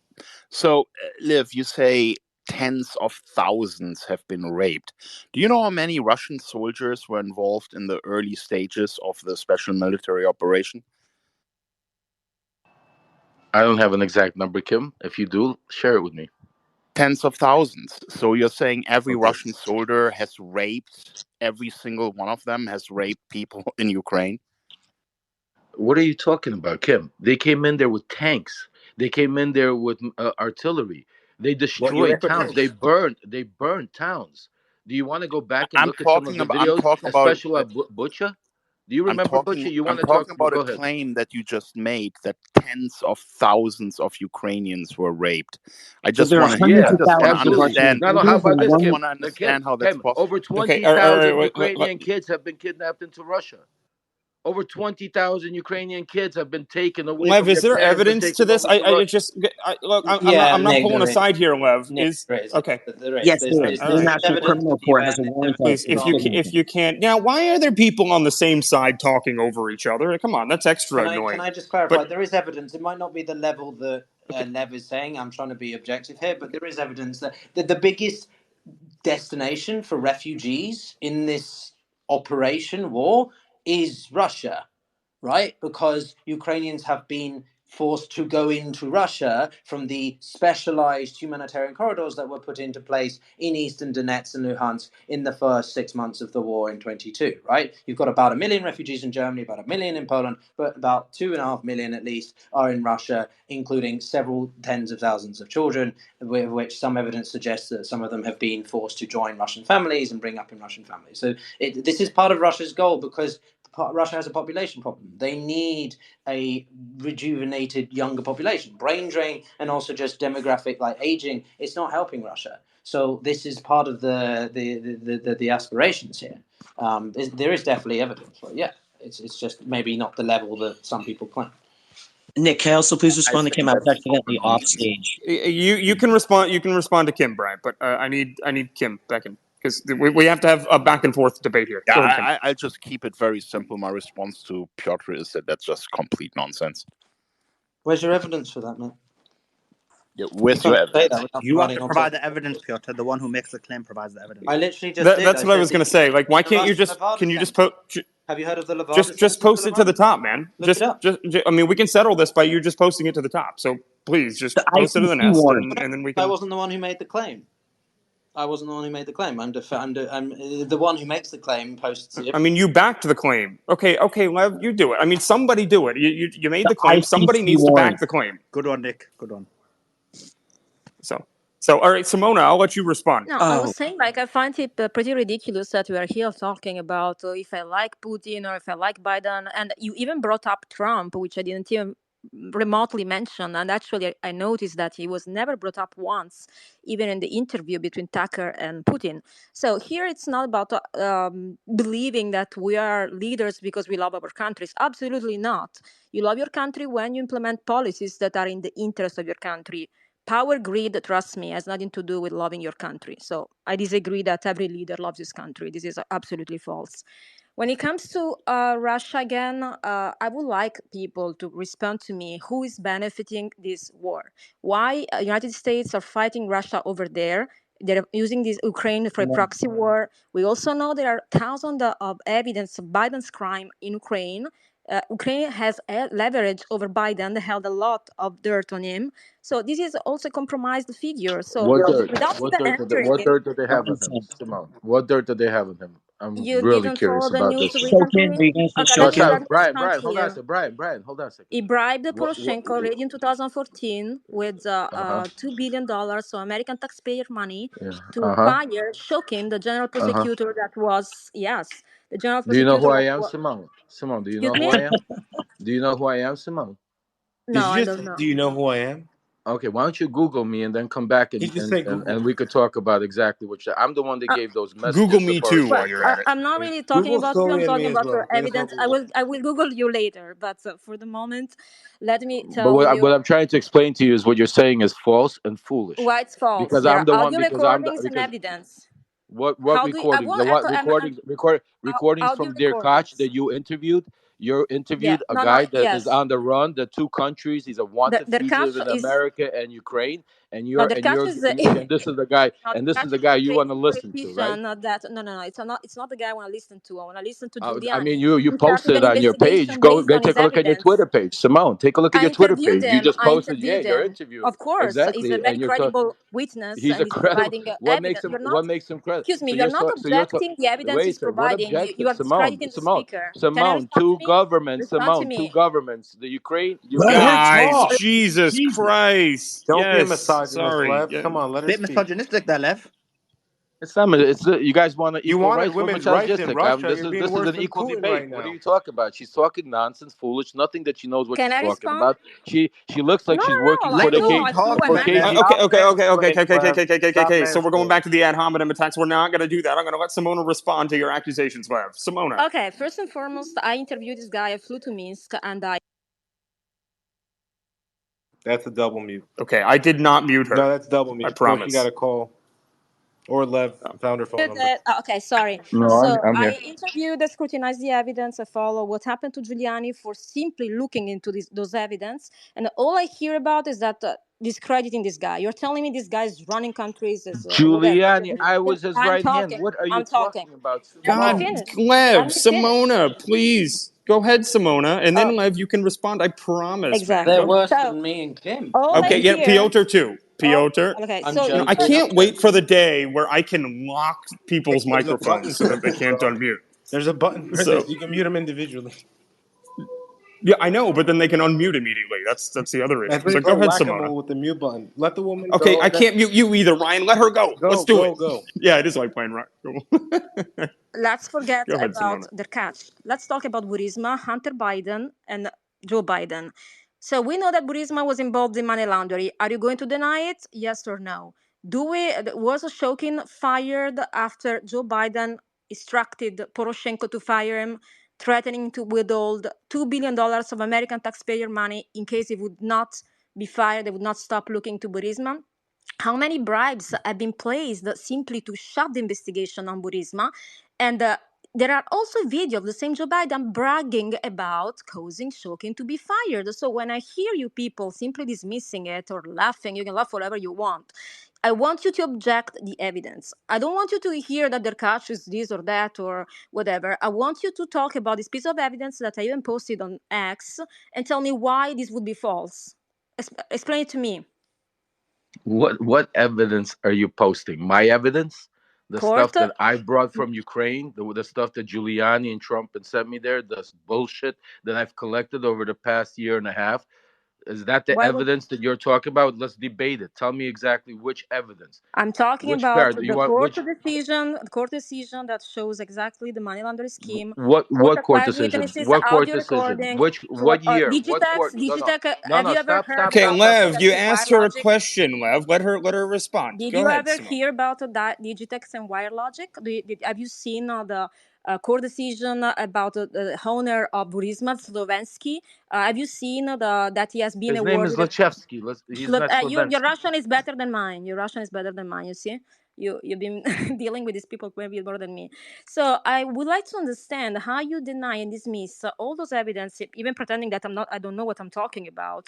So, Liv, you say tens of thousands have been raped. Do you know how many Russian soldiers were involved in the early stages of the special military operation? I don't have an exact number, Kim. If you do, share it with me. Tens of thousands. So you're saying every Okay. Russian soldier has raped, every single one of them has raped people in Ukraine? What are you talking about, Kim? They came in there with tanks. They came in there with artillery. They What, you destroyed reckon towns. tanks? They burned towns. Do you want to go back and I'm look at some of talking the about. I'm videos, talking about. especially about Butcha? Do you I'm remember talking. Butcha? You want I'm to talk? talking about Go a ahead. claim that you just made that tens of thousands of Ukrainians were raped. I So just there are want to. hundreds I Yeah, of just want to thousands of absolutely. understand. Russian Now, how soldiers I about and this, just one. Kim? want to Kim, understand how that's Kim, possible. over Okay, all right, 20,000 wait, Ukrainian kids have been kidnapped into Russia. Over 20,000 Ukrainian kids have been taken away Lev, from is their there parents and evidence to taken this? over to Russia. Look, Yeah, I'm not Nick, pulling there a is. side here, Lev. Nick, Is there is. okay. There is. Yes, There's, there there's, is. All The there's right. International evidence Criminal from the Court UN. has a There's warrant out evidence Please, for from. if kidnapping. you can't now, why are there people on the same side talking over each other? Come on, that's extra Can annoying. I just clarify? But There is evidence. It might not be the level that okay, Lev is saying. I'm trying to be objective here, but there is evidence that the biggest destination for refugees in this operation war is Russia, right? Because Ukrainians have been forced to go into Russia from the specialized humanitarian corridors that were put into place in eastern Donetsk and Luhansk in the first 6 months of the war in 22, right? You've got about 1 million refugees in Germany, about 1 million in Poland, but about 2.5 million at least are in Russia, including several tens of thousands of children, which some evidence suggests that some of them have been forced to join Russian families and bring up in Russian families. So this is part of Russia's goal because Russia has a population problem. They need a rejuvenated younger population. Brain drain and also just demographic like aging. It's not helping Russia. So this is part of the aspirations here. There is definitely evidence, but yeah, it's just maybe not the level that some people claim. Nick, can I also please I respond to think Kim? I was that's total accidentally off nonsense. stage. you can respond. You can respond to Kim, Brian. But I need Kim back in because we have to have a back and forth debate here. Yeah, Go ahead, Kim. I'll just keep it very simple. My response to Piotr is that that's just complete nonsense. Where's your evidence for that, man? Yeah, where's You your can't say evidence? that without You have providing to provide alternative the evidence, evidence. Piotr. The one who makes the claim provides the evidence. I literally just did. That's I what I said was going to say. Like, why can't you just? Can you just post? Have you heard of the Levada Just post it to the top, man. Look it up. I mean, we can settle this by you just posting it to the top. So please, just The post it to the ICC nest, warrant. and then we I can. wasn't the one who made the claim. I wasn't the one who made the claim. I'm the one who makes the claim posts it. I mean, you backed the claim. Okay, Lev, you do it. I mean, somebody do it. You made The the claim. Somebody ICC needs to back warrant. the claim. Good one, Nick. Good one. So all right, Simona, I'll let you respond. No, I was saying, like, I find it pretty ridiculous that we are here talking about if I like Putin or if I like Biden. And you even brought up Trump, which I didn't even remotely mention. And actually, I noticed that he was never brought up once, even in the interview between Tucker and Putin. So here it's not about believing that we are leaders because we love our countries. Absolutely not. You love your country when you implement policies that are in the interest of your country. Power grid, trust me, has nothing to do with loving your country. So I disagree that every leader loves his country. This is absolutely false. When it comes to Russia again, I would like people to respond to me. Who is benefiting this war? Why United States are fighting Russia over there? They're using this Ukraine for a proxy war. We also know there are thousands of evidence of Biden's crime in Ukraine. Ukraine has leverage over Biden, held a lot of dirt on him. So this is also a compromised figure. So What dirt? without What even dirt? entering What in, dirt do they have on him, Simone? What dirt do they have on him? I'm you really didn't curious follow the about news this. recently? Shokin, are you going to say Okay, No, Shokin? let me Brian, respond hold on a here. second. Brian, hold on a second. He bribed What, Poroshenko already in 2014 with uh-huh. $2 billion, so American taxpayer money, Yeah. to Uh-huh. fire Shokin, the general Uh-huh. prosecutor that was, yes, the general Do you know who prosecutor I that am, was. Simone? Simone, do you Excuse know who me? I am? Do you know who I am, Simone? No, I don't know. Do you know who I am? Okay, why don't you Google me and then come back He just said Google. and we could talk about exactly what I'm the one that gave those messages. Google to me too Poroshenko. while you're at it. I'm not really talking Google about you. I'm Story and me talking as about your well. Might as well evidence. I will Google you later. But for the moment, let me But tell you what I'm trying to explain to you is what you're saying is false and foolish. why it's false. Because There I'm are the one. audio recordings and evidence. What How do you, I recordings? won't The what echo? recordings? Record. recordings audio from Dear Koch recordings. that you interviewed. You Yeah, interviewed a no, no, guy that is yes. on the run, the two countries. He's a wanted The catch fugitive in is America and Ukraine, and no, you're the and catch you're is and this is the guy, no, the and this is catch the is guy a you want crazy to listen to, right? politician. That no, it's not the guy I want to listen to. I want to listen to I mean, Giuliani. you He started posted an on your page. investigation Go based go on his take a look at your evidence. Twitter page, Simone. Take a look at I your Twitter interviewed page. You him. just I posted, yeah, interviewed your him. interview Of course, he's a exactly, very and you're talking. credible witness, He's and a he's credible. providing What makes evidence. him? You're not. What makes him credible? Excuse me. So You're not you're objecting the evidence wait he's a second. What providing. You objective? are Simone, discrediting the Simone, speaker. Can I Simone. respond to me? Respond to Simone. Two me. governments. The Ukraine. Guys, Or Jesus Christ. Don't be a Yes, misogynist, sorry. Lev. Come on, let her Bit speak. misogynistic there, Lev. It's not. It's you guys want You equal wanted rights. We're women's rights in misogynistic. Russia. This You're is being this is worse an than equal Putin debate. right What are now. you talking about? She's talking nonsense, foolish, nothing that she knows what can she's I talking respond? about. She looks No, like she's working no, I for Let the the know. woman K I flew talk, a for Lev. KG. Okay, Stop okay, okay, okay, okay, mansplaining, okay, okay, Lev. okay, okay, Stop okay. So we're going mansplaining. back to the ad hominem attacks. We're not going to do that. I'm going to let Simona respond to your accusations, Lev. Simona. Okay, first and foremost, I interviewed this guy. I flew to Minsk, and I That's a double mute. Okay, I did not mute her. No, that's double I mute. Or she got promise. a call. Or Lev found her phone number. Okay, sorry. No, So I'm I here. interviewed, I scrutinized the evidence, I follow what happened to Giuliani for simply looking into those evidence, and all I hear about is that discrediting this guy. You're telling me this guy is running countries, is whatever. Giuliani, I was his I'm right hand. talking. What are you I'm talking. talking about, Let me God, Simone? finish. Lev, Let me finish. Simona, please. Go ahead, Simona. And Oh, then, Lev, you can respond. I promise, man. exactly. They're Go ahead. worse So than me and Kim. all I Okay, yeah, hear. Piotr too. Oh, Piotr. okay. I'm So You know, I joking. first, I'm can't wait for joking. the day where I can lock people's There's a button microphones so for that they that, can't bro. unmute. There's a button for So, this. You can mute them individually. yeah, I know, but then they can unmute immediately. That's the other I issue. think So they go play ahead, whack-a-mole Simona. with the mute button. Let the woman Okay, go. I can't mute you either, Ryan. Let her go. Let's Go, do go, it. go. Yeah, it is like playing rock. let's forget Go ahead, about Simona. the catch. Let's talk about Burisma, Hunter Biden, and Joe Biden. So we know that Burisma was involved in money laundering. Are you going to deny it? Yes or no? Was Shokin fired after Joe Biden instructed Poroshenko to fire him, threatening to withhold $2 billion of American taxpayer money in case he would not be fired, they would not stop looking to Burisma? How many bribes have been placed simply to shut the investigation on Burisma? And there are also videos of the same Joe Biden bragging about causing Shokin to be fired. So when I hear you people simply dismissing it or laughing, you can laugh whatever you want. I want you to object the evidence. I don't want you to hear that their catch is this or that or whatever. I want you to talk about this piece of evidence that I even posted on X and tell me why this would be false. Explain it to me. What evidence are you posting? My evidence? The stuff Court. that I brought from Ukraine, the stuff that Giuliani and Trump and sent me there, the bullshit that I've collected over the past year and a half. Is that the Why would evidence that you're talking about? Let's debate it. Tell me exactly which evidence. I'm talking Which about part? You the want which court decision that shows exactly the money laundering scheme. what court Five decision? witnesses, What court audio decision? recording. Which what year? What Digitex, court? No, no. No, Have no. you ever Stop, heard stop, Okay, about stop, stop, stop. Lev, you Digitex and asked her a WireLogic? question, Lev. Let her respond. Did Go you ahead, ever Simona. hear about that Digitex and WireLogic? Have you seen the court decision about the owner of Burisma, Slovensky? Have you seen that he has been His name is awarded? Lechevsky. He's not Your Slovensky. Russian is better than mine. Your Russian is better than mine. You see, you've been dealing with these people maybe more than me. So I would like to understand how you deny and dismiss all those evidence, even pretending that I don't know what I'm talking about,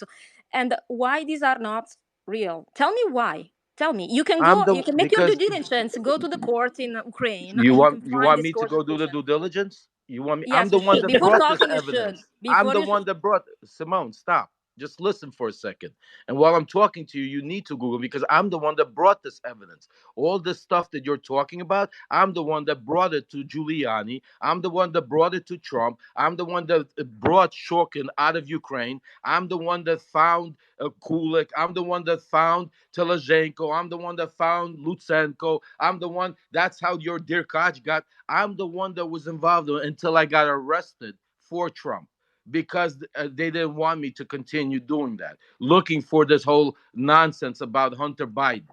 and why these are not real. Tell me why. Tell me. You can I'm go. the You can make your due because diligence. Go to the court in Ukraine, and you can you find want this me to court go do the decision. due diligence? You want me? I'm Yes, the you one should. that Before brought this talking, you should. evidence. I'm Before the you should. one that brought Simone. Stop. Just listen for a second. And while I'm talking to you, you need to Google because I'm the one that brought this evidence. All this stuff that you're talking about, I'm the one that brought it to Giuliani. I'm the one that brought it to Trump. I'm the one that brought Shokin out of Ukraine. I'm the one that found Kulik. I'm the one that found Telezhenko. I'm the one that found Lutsenko. I'm the one. That's how your dear Koch got. I'm the one that was involved until I got arrested for Trump because they didn't want me to continue doing that, looking for this whole nonsense about Hunter Biden.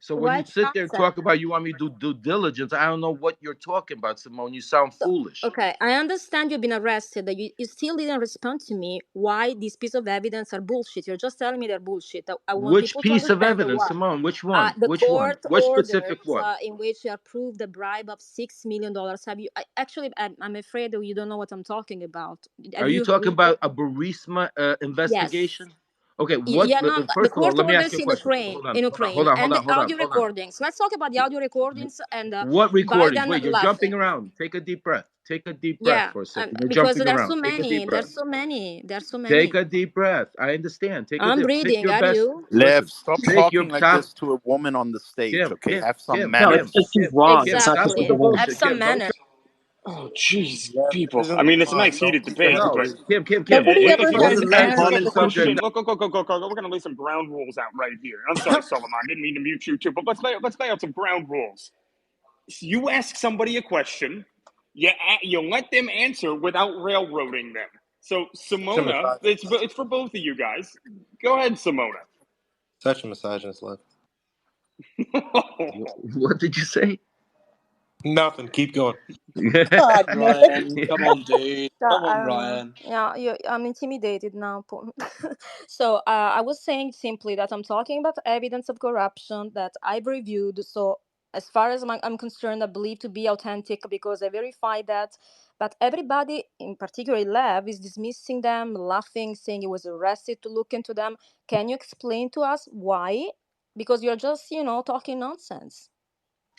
So when Why you sit there and concept? talk about you want me to do due diligence, I don't know what you're talking about, Simone. You sound foolish. Okay, I understand you've been arrested. You still didn't respond to me why these piece of evidence are bullshit. You're just telling me they're bullshit. I want Which people to piece of understand the evidence, why. Simone? Which one? The Which one? court Which orders specific one? in which you approved a bribe of $6 million. Have you? I'm afraid that you don't know what I'm talking about. Have Are you you talking read about a Burisma Yes. investigation? Okay, what? Yeah, no, the First of all, court let me ask orders you a in question. Ukraine, Hold on, in hold on, Ukraine, hold on, hold and the on, hold on, audio hold on. recordings. Let's talk about the audio recordings and What recordings? Biden Wait, you're jumping laughing. around. Take a deep breath. Take a deep breath Yeah, for a second. You're because jumping there are so around. Take a many. deep breath. There's so many. There's so Take many. a deep breath. I understand. I'm Pick breathing. your Are best. you? Lev, Listen, stop pick your talking like top. this to a woman on the stage, Kim, okay? Kim, Have some Kim, No, Kim, it's manners. because he's Kim, wrong. Kim. It's not Stop because with of the the Exactly. woman. Have bullshit. some Kim, don't manners. try. Oh, jeez, Lev, people. this I isn't mean, it's a fun. nice Don't heated keep it debate, up, but No, dude. Kim. Nobody if ever you're has going Wasn't to that answer part manners. of a the question, question? look, we're going to lay some ground rules out right here. I'm sorry, Solomon. Didn't mean to mute you too, but let's lay out some ground rules. You ask somebody a question, you let them answer without railroading them. So, Such a Simona, misogynist. it's for both of you guys. Go ahead, Simona. Such a misogynist, Lev. What did you say? Nothing. Keep going. God, Nick. Ryan, Come on, dude. Come I on, don't know. Ryan. Yeah, I'm intimidated now. So I was saying simply that I'm talking about evidence of corruption that I've reviewed. So as far as I'm concerned, I believe to be authentic because I verified that. But everybody, in particular Lev, is dismissing them, laughing, saying he was arrested to look into them. Can you explain to us why? Because you're just, talking nonsense.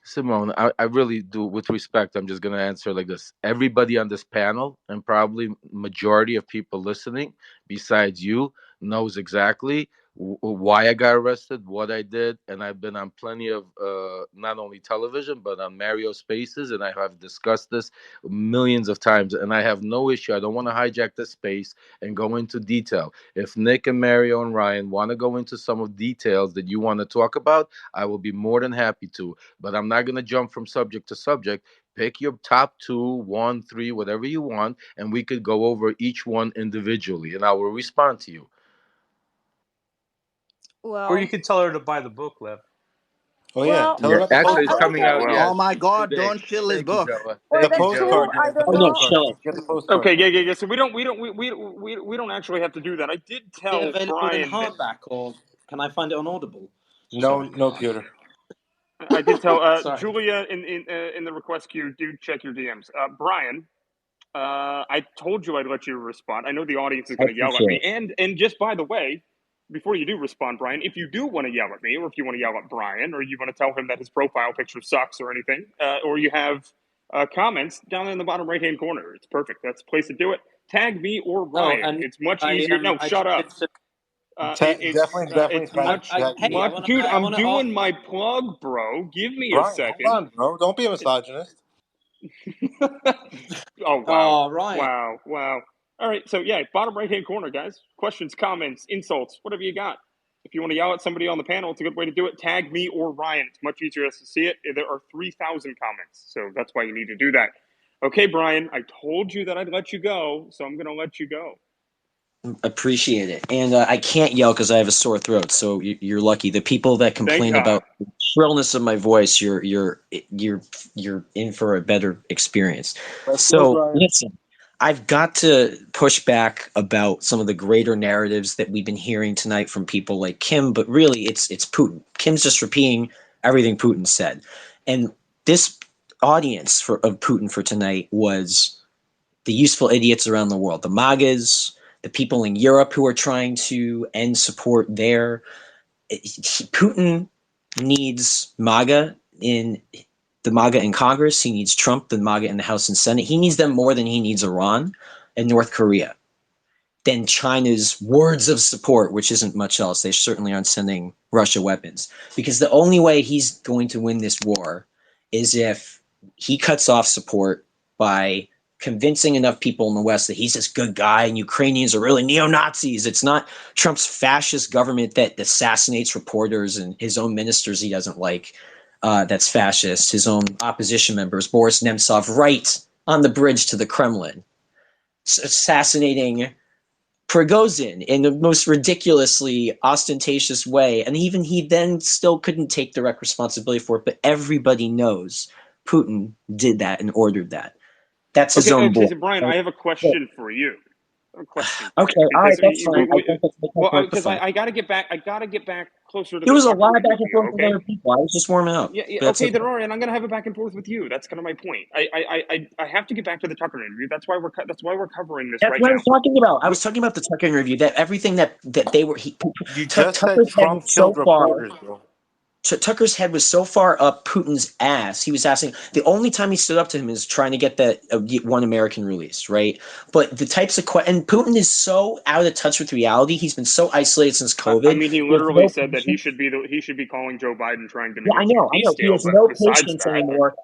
Simone, I really do, with respect, I'm just going to answer like this. Everybody on this panel, and probably majority of people listening, besides you, knows exactly why I got arrested, what I did, and I've been on plenty of not only television but on Mario Spaces, and I have discussed this millions of times, and I have no issue. I don't want to hijack this space and go into detail. If Nick and Mario and Ryan want to go into some of details that you want to talk about, I will be more than happy to. But I'm not going to jump from subject to subject. Pick your top 2, 1, 3, whatever you want, and we could go over each one individually, and I will respond to you. Or you Well, could tell her to buy the book, Lev. Oh yeah, well, tell her Yeah, about the actually, it's I postcard. would coming tell out. Well, you. Yeah, Oh my God! today. Don't shill his Thank you, book. Joa. Well, The Thank the you, Joa. two, postcard. You I have the don't Oh no, know. postcard. chill. Get the postcard. okay, yeah. So we don't actually have to do that. I did Is it tell available in Brian that hardback or can I find it on Audible? No, Sorry. no, Peter. I did tell Sorry. Julia in the request queue. Do check your DMs. Brian, I told you I'd let you respond. I know the audience is I going to yell at appreciate me. it. And just by the way, before you do respond, Brian, if you do want to yell at me, or if you want to yell at Brian, or you want to tell him that his profile picture sucks or anything, or you have comments down in the bottom right hand corner, it's perfect. That's the place to do it. Tag me or Oh, Ryan. and It's much easier. No, I shut just up. did some, Definitely It's tag, much tag hey, me. much, I want to dude. I I'm want to ask. doing my plug, bro. Give me a Brian, hold second. on, bro. Don't be a misogynist. Oh wow, Oh, Ryan. wow. All right, so yeah, bottom right hand corner, guys. Questions, comments, insults, whatever you got. If you want to yell at somebody on the panel, it's a good way to do it. Tag me or Ryan. It's much easier to see it. There are 3,000 comments, so that's why you need to do that. Okay, Brian, I told you that I'd let you go, so I'm going to let you go. Appreciate it. And I can't yell because I have a sore throat. So you're lucky. The people that Thank complain God. about the shrillness of my voice, you're in for a better experience. Let's go, So Brian. listen, I've got to push back about some of the greater narratives that we've been hearing tonight from people like Kim, but really it's Putin. Kim's just repeating everything Putin said. And this audience of Putin for tonight was the useful idiots around the world, the MAGAs, the people in Europe who are trying to end support there. Putin needs MAGA in Congress. He needs Trump, the MAGA in the House and Senate. He needs them more than he needs Iran and North Korea. Than China's words of support, which isn't much else. They certainly aren't sending Russia weapons. Because the only way he's going to win this war is if he cuts off support by convincing enough people in the West that he's this good guy and Ukrainians are really neo-Nazis. It's not Trump's fascist government that assassinates reporters and his own ministers he doesn't like. That's fascist. His own opposition members, Boris Nemtsov, right on the bridge to the Kremlin, assassinating Prigozhin in the most ridiculously ostentatious way, and even he then still couldn't take direct responsibility for it, but everybody knows Putin did that and ordered that. That's his own boy. So Brian, I have a question for you. A question. Okay, all right, that's fine. Because I got to get back. I got to get back closer to. There the was a Tucker lot of back interview, and forth with okay? other people. I was just warming up. Yeah, Okay, there are, and I'm gonna have a back and forth with you. That's kind of my point. I have to get back to the Tucker interview. That's why we're covering this That's right what now. I was talking about. I was talking about the Tucker interview. That everything that they were. You just said Tucker's head Trump was so killed far. reporters, bro. Tucker's head was so far up Putin's ass. He was asking. The only time he stood up to him is trying to get that one American release, right? But the types of and Putin is so out of touch with reality. He's been so isolated since COVID. I mean, he literally said that he should be calling Joe Biden trying to negotiate a peace deal. He has no patience anymore.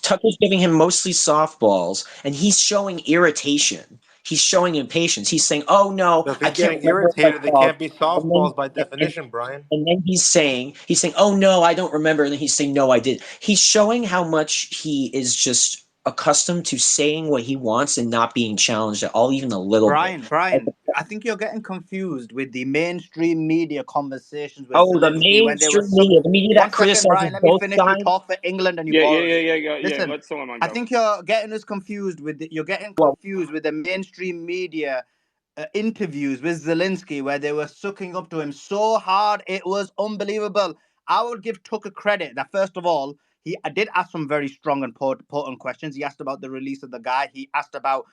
Tucker's giving him mostly softballs, and he's showing irritation. He's showing impatience. He's saying, "Oh no, So if I he's can't getting remember if I irritated, they called." can't be softballs by definition, Brian. And then he's saying, "Oh no, I don't remember." And then he's saying, "No, I did." He's showing how much he is just accustomed to saying what he wants and not being challenged at all, even a little bit. Brian, I think you're getting confused with the mainstream media conversations with Oh, the Zelensky when they were mainstream media, the media that criticizes Brian, let me both finish. You sides. talk for England and you Yeah. Listen, Let someone I go. think you're getting us confused with the mainstream media interviews with Zelensky where they were sucking up to him so hard it was unbelievable. I would give Tucker credit that first of all, I did ask some very strong and potent questions. He asked about the release of the guy. He asked about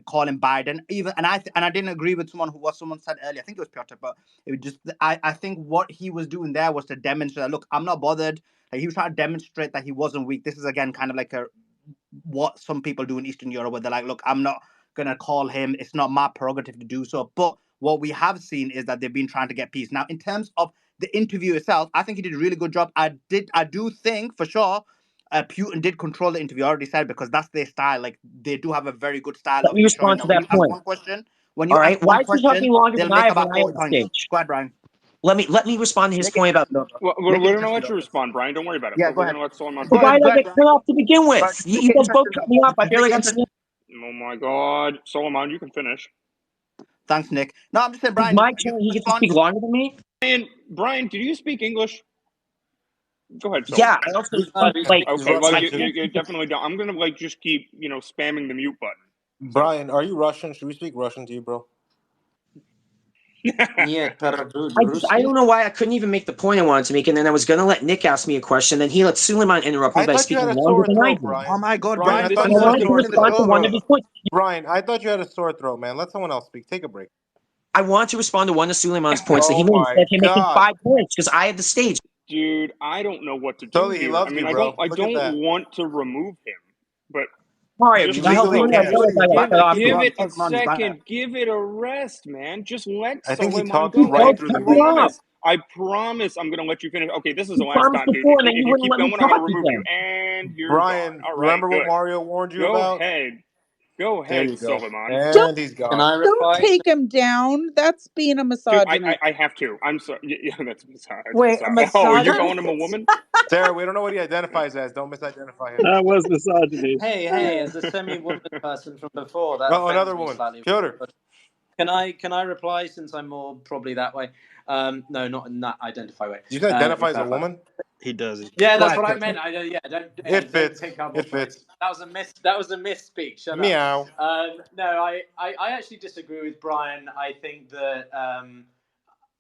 calling Biden. I didn't agree with what someone said earlier. I think it was Piotr, but it was just I think what he was doing there was to demonstrate. Look, I'm not bothered. Like, he was trying to demonstrate that he wasn't weak. This is again kind of like what some people do in Eastern Europe, where they're like, look, I'm not gonna call him. It's not my prerogative to do so. But what we have seen is that they've been trying to get peace. Now, in terms of the interview itself, I think he did a really good job. I do think for sure Putin did control the interview. I already said, because that's their style. Like, they do have a very good style Let of me ensuring respond to that when that you ask point. one question, All right, why is he talking longer they'll than I make have when about I 40 on points. stage? Go ahead, Brian. Let me respond to his point about. We're gonna let you respond, Brian. Don't worry about it. Yeah, We're gonna let someone. But why did I get cut off to begin with? Brian, You guys both cut me off. I barely got to. Oh my God, Solomon, you can finish. Thanks, Nick. No, I'm just saying, Brian. My turn. He gets to speak longer than me. Brian, do you speak English? Go ahead, Solomon. Yeah, I also speak Okay, well, you definitely don't. I'm gonna just keep spamming the mute button. Brian, are you Russian? Should we speak Russian to you, bro? I don't know why I couldn't even make the point I wanted to make, and then I was going to let Nick ask me a question, then he let Suleiman interrupt me by speaking longer than I did. Oh my God, Brian, Brian! I thought you had a sore throat. Points. Brian, I thought you had a sore throat, man. Let someone else speak. Take a break. I want to respond to one of Suleiman's points that he made. my Instead of him making God. 5 points because I had the stage. Dude, I don't know what to do Totally, he here. loves I mean, you, bro. I don't want to remove him, but all right, just give it a second. Give it a rest, man. Just let I think he Solomon talked go. right through the mic. I promise I'm going to let you finish. Okay, this is the You last promised time, dude. before, and then If you you wouldn't keep let me going, I'm going to talk remove you. again. And you're Brian, gone. All right, remember good. what Mario warned you Go about? ahead. Go There ahead, you go. Solomon. And he's gone. Can I reply? Don't take him down. That's being a misogynist. Dude, I have to. I'm sorry. Yeah, that's misogynist. Wait, a misogynist? Oh, you're calling him a woman? Sarah, we don't know what he identifies as. Don't misidentify him. That was misogyny. Hey, as a semi-woman person from before, that offends another me woman. slightly. Piotr. Can I reply, since I'm more probably that way? No, not in that identify way. Do you identify as a woman? He does. Yeah, that's what I meant. Don't fits. pick up. It fits. That was a misspeak. Shut Meow. up. No, I actually disagree with Brian. I think that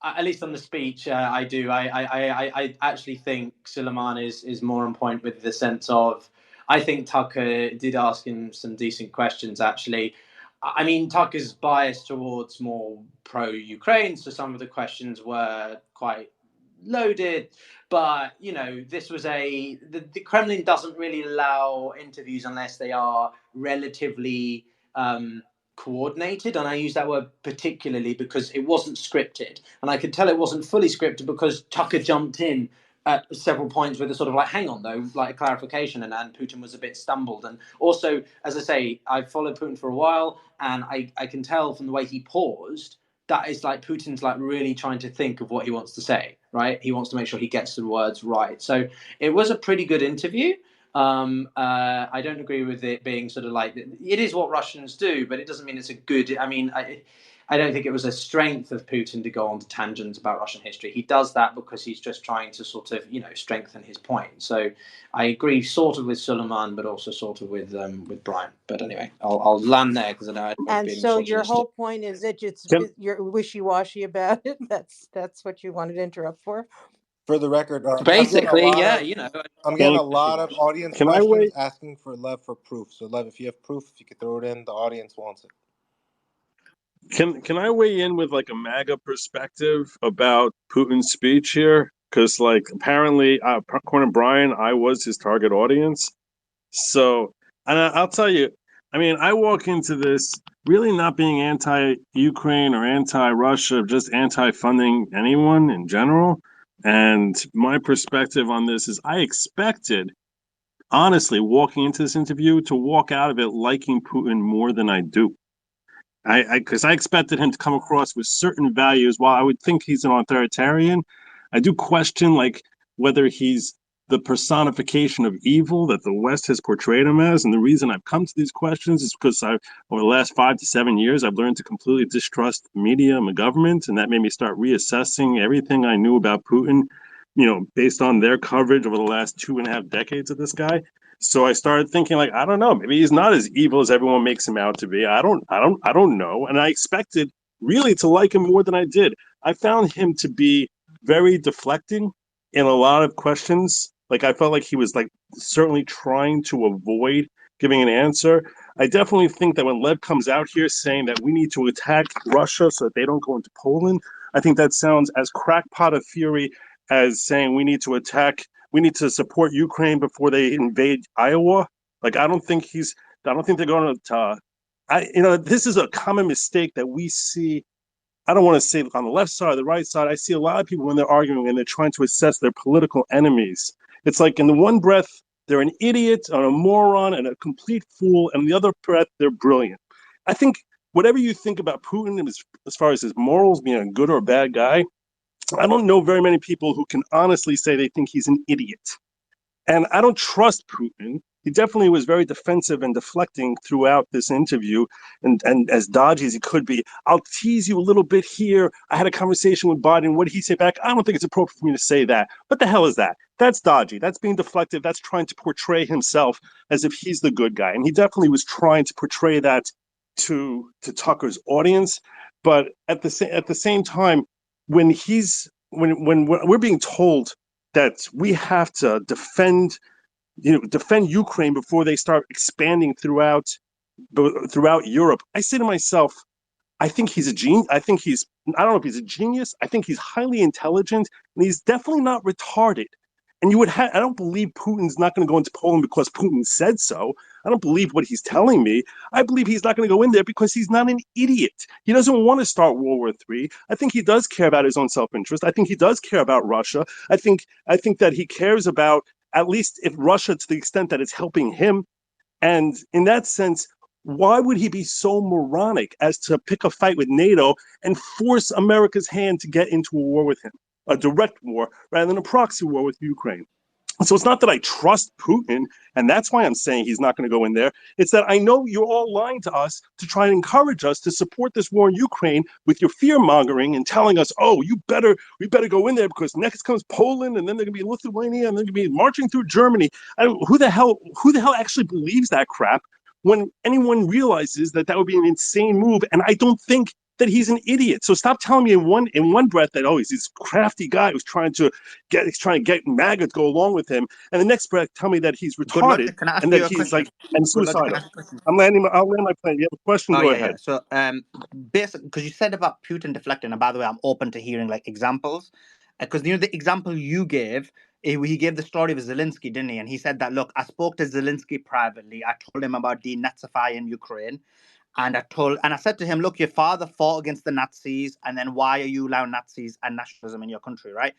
at least on the speech, I do. I actually think Suleiman is more on point with the sense of. I think Tucker did ask him some decent questions, actually. I mean, Tucker's biased towards more pro-Ukraine, so some of the questions were quite loaded. But, this was the Kremlin doesn't really allow interviews unless they are relatively coordinated. And I use that word particularly because it wasn't scripted. And I could tell it wasn't fully scripted because Tucker jumped in at several points with a sort of like, hang on, though, like a clarification, and Putin was a bit stumbled. And also, as I say, I've followed Putin for a while, and I can tell from the way he paused that is like Putin's like really trying to think of what he wants to say, right? He wants to make sure he gets the words right. So it was a pretty good interview. I don't agree with it being sort of like it is what Russians do, but it doesn't mean it's a good. I mean, I don't think it was a strength of Putin to go on to tangents about Russian history. He does that because he's just trying to sort of strengthen his point. So I agree sort of with Suleiman, but also sort of with Brian. But anyway, I'll land there because I know I don't want to And be so your misogynistic. whole point is that you're wishy-washy about it. That's what you wanted to interrupt for. For the record, Basically, I'm getting a lot of audience Can I questions wait? asking for Lev for proof. So Lev, if you have proof, if you could throw it in, the audience wants it. Can I weigh in with like a MAGA perspective about Putin's speech here? Because like apparently, according to Brian, I was his target audience. So, and I'll tell you, I mean, I walk into this really not being anti-Ukraine or anti-Russia, just anti-funding anyone in general. And my perspective on this is I expected, honestly, walking into this interview to walk out of it liking Putin more than I do. Because I expected him to come across with certain values. While I would think he's an authoritarian, I do question like whether he's the personification of evil that the West has portrayed him as. And the reason I've come to these questions is because over the last 5 to 7 years, I've learned to completely distrust the media and the government, and that made me start reassessing everything I knew about Putin, based on their coverage over the last 2.5 decades of this guy. So I started thinking, like, I don't know, maybe he's not as evil as everyone makes him out to be. I don't know. And I expected really to like him more than I did. I found him to be very deflecting in a lot of questions. Like I felt like he was like certainly trying to avoid giving an answer. I definitely think that when Lev comes out here saying that we need to attack Russia so that they don't go into Poland, I think that sounds as crackpot of fury as saying we need to support Ukraine before they invade Iowa. Like I don't think they're going to. This is a common mistake that we see. I don't want to say on the left side or the right side. I see a lot of people when they're arguing and they're trying to assess their political enemies. It's like in the one breath they're an idiot or a moron and a complete fool, and in the other breath they're brilliant. I think whatever you think about Putin as far as his morals being a good or bad guy, I don't know very many people who can honestly say they think he's an idiot. And I don't trust Putin. He definitely was very defensive and deflecting throughout this interview, and as dodgy as he could be. I'll tease you a little bit here. I had a conversation with Biden. What did he say back? I don't think it's appropriate for me to say that. What the hell is that? That's dodgy. That's being deflective. That's trying to portray himself as if he's the good guy. And he definitely was trying to portray that to Tucker's audience. But at the same time, when we're being told that we have to defend Ukraine before they start expanding throughout Europe, I say to myself, I think he's a genius. I don't know if he's a genius. I think he's highly intelligent, and he's definitely not retarded. And I don't believe Putin's not going to go into Poland because Putin said so. I don't believe what he's telling me. I believe he's not going to go in there because he's not an idiot. He doesn't want to start World War III. I think he does care about his own self-interest. I think he does care about Russia. I think that he cares about, at least if Russia, to the extent that it's helping him. And in that sense, why would he be so moronic as to pick a fight with NATO and force America's hand to get into a war with him, a direct war, rather than a proxy war with Ukraine? So it's not that I trust Putin, and that's why I'm saying he's not going to go in there. It's that I know you're all lying to us to try and encourage us to support this war in Ukraine with your fear mongering and telling us, oh, we better go in there because next comes Poland, and then they're going to be Lithuania, and they're going to be marching through Germany. Who the hell actually believes that crap? When anyone realizes that would be an insane move, and I don't think that he's an idiot. So stop telling me in one breath that he's this crafty guy who's trying to get MAGA to go along with him, and the next breath tell me that he's retarded and that he's like and suicidal. I'll land my plane. You have a question? Go ahead. Yeah. So basically, because you said about Putin deflecting, and by the way, I'm open to hearing like examples, because the example you gave. He gave the story of Zelensky, didn't he? And he said that, look, I spoke to Zelensky privately. I told him about denazifying Ukraine. And I said to him, look, your father fought against the Nazis. And then why are you allowing Nazis and nationalism in your country, right?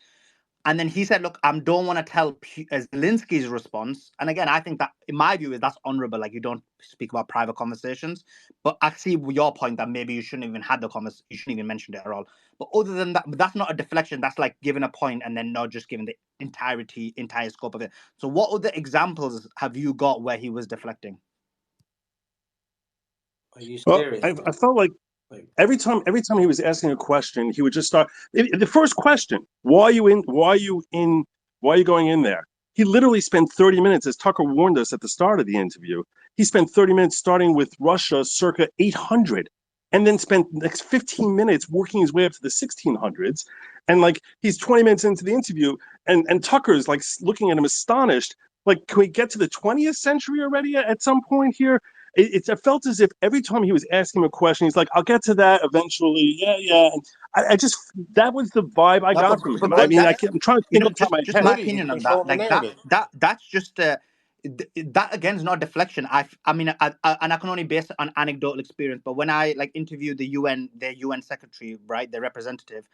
And then he said, look, I don't want to tell Zelensky's response. And again, I think that, in my view, is that's honorable. Like, you don't speak about private conversations. But I see your point that maybe you shouldn't even have the conversation. You shouldn't even mention it at all. But other than that, that's not a deflection. That's like giving a point and then not just giving the entire scope of it. So what other examples have you got where he was deflecting? Are you Well, serious? I felt like every time he was asking a question, he would just start. The first question: Why are you going in there? He literally spent 30 minutes, as Tucker warned us at the start of the interview. He spent 30 minutes starting with Russia, circa 800, and then spent the next 15 minutes working his way up to the 1600s. And like he's 20 minutes into the interview, and Tucker's like looking at him astonished. Like, can we get to the 20th century already at some point here? It felt as if every time he was asking him a question, he's like, I'll get to that eventually. Yeah. And I just, that was the vibe I got from him. I mean, I'm trying to think off the top of my just head. my opinion on that. Like that's just that again is not deflection. I mean, and I can only base it on anecdotal experience. But when I like interviewed their UN secretary, right, their representative,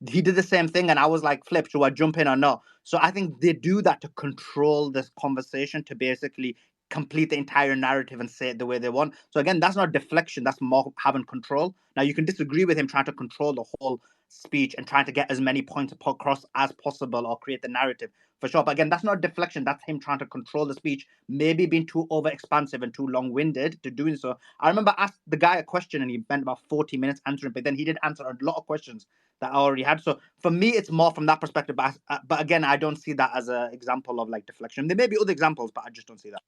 he did the same thing, and I was like, "Flip, should I jump in or not?" So I think they do that to control this conversation, to basically complete the entire narrative and say it the way they want. So again, that's not deflection. That's more having control. Now you can disagree with him trying to control the whole speech and trying to get as many points across as possible or create the narrative, for sure. But again, that's not deflection. That's him trying to control the speech, maybe being too over expansive and too long-winded to doing so. I remember I asked the guy a question and he spent about 40 minutes answering, but then he did answer a lot of questions that I already had. So for me, it's more from that perspective. But again, I don't see that as an example of like deflection. There may be other examples, but I just don't see that.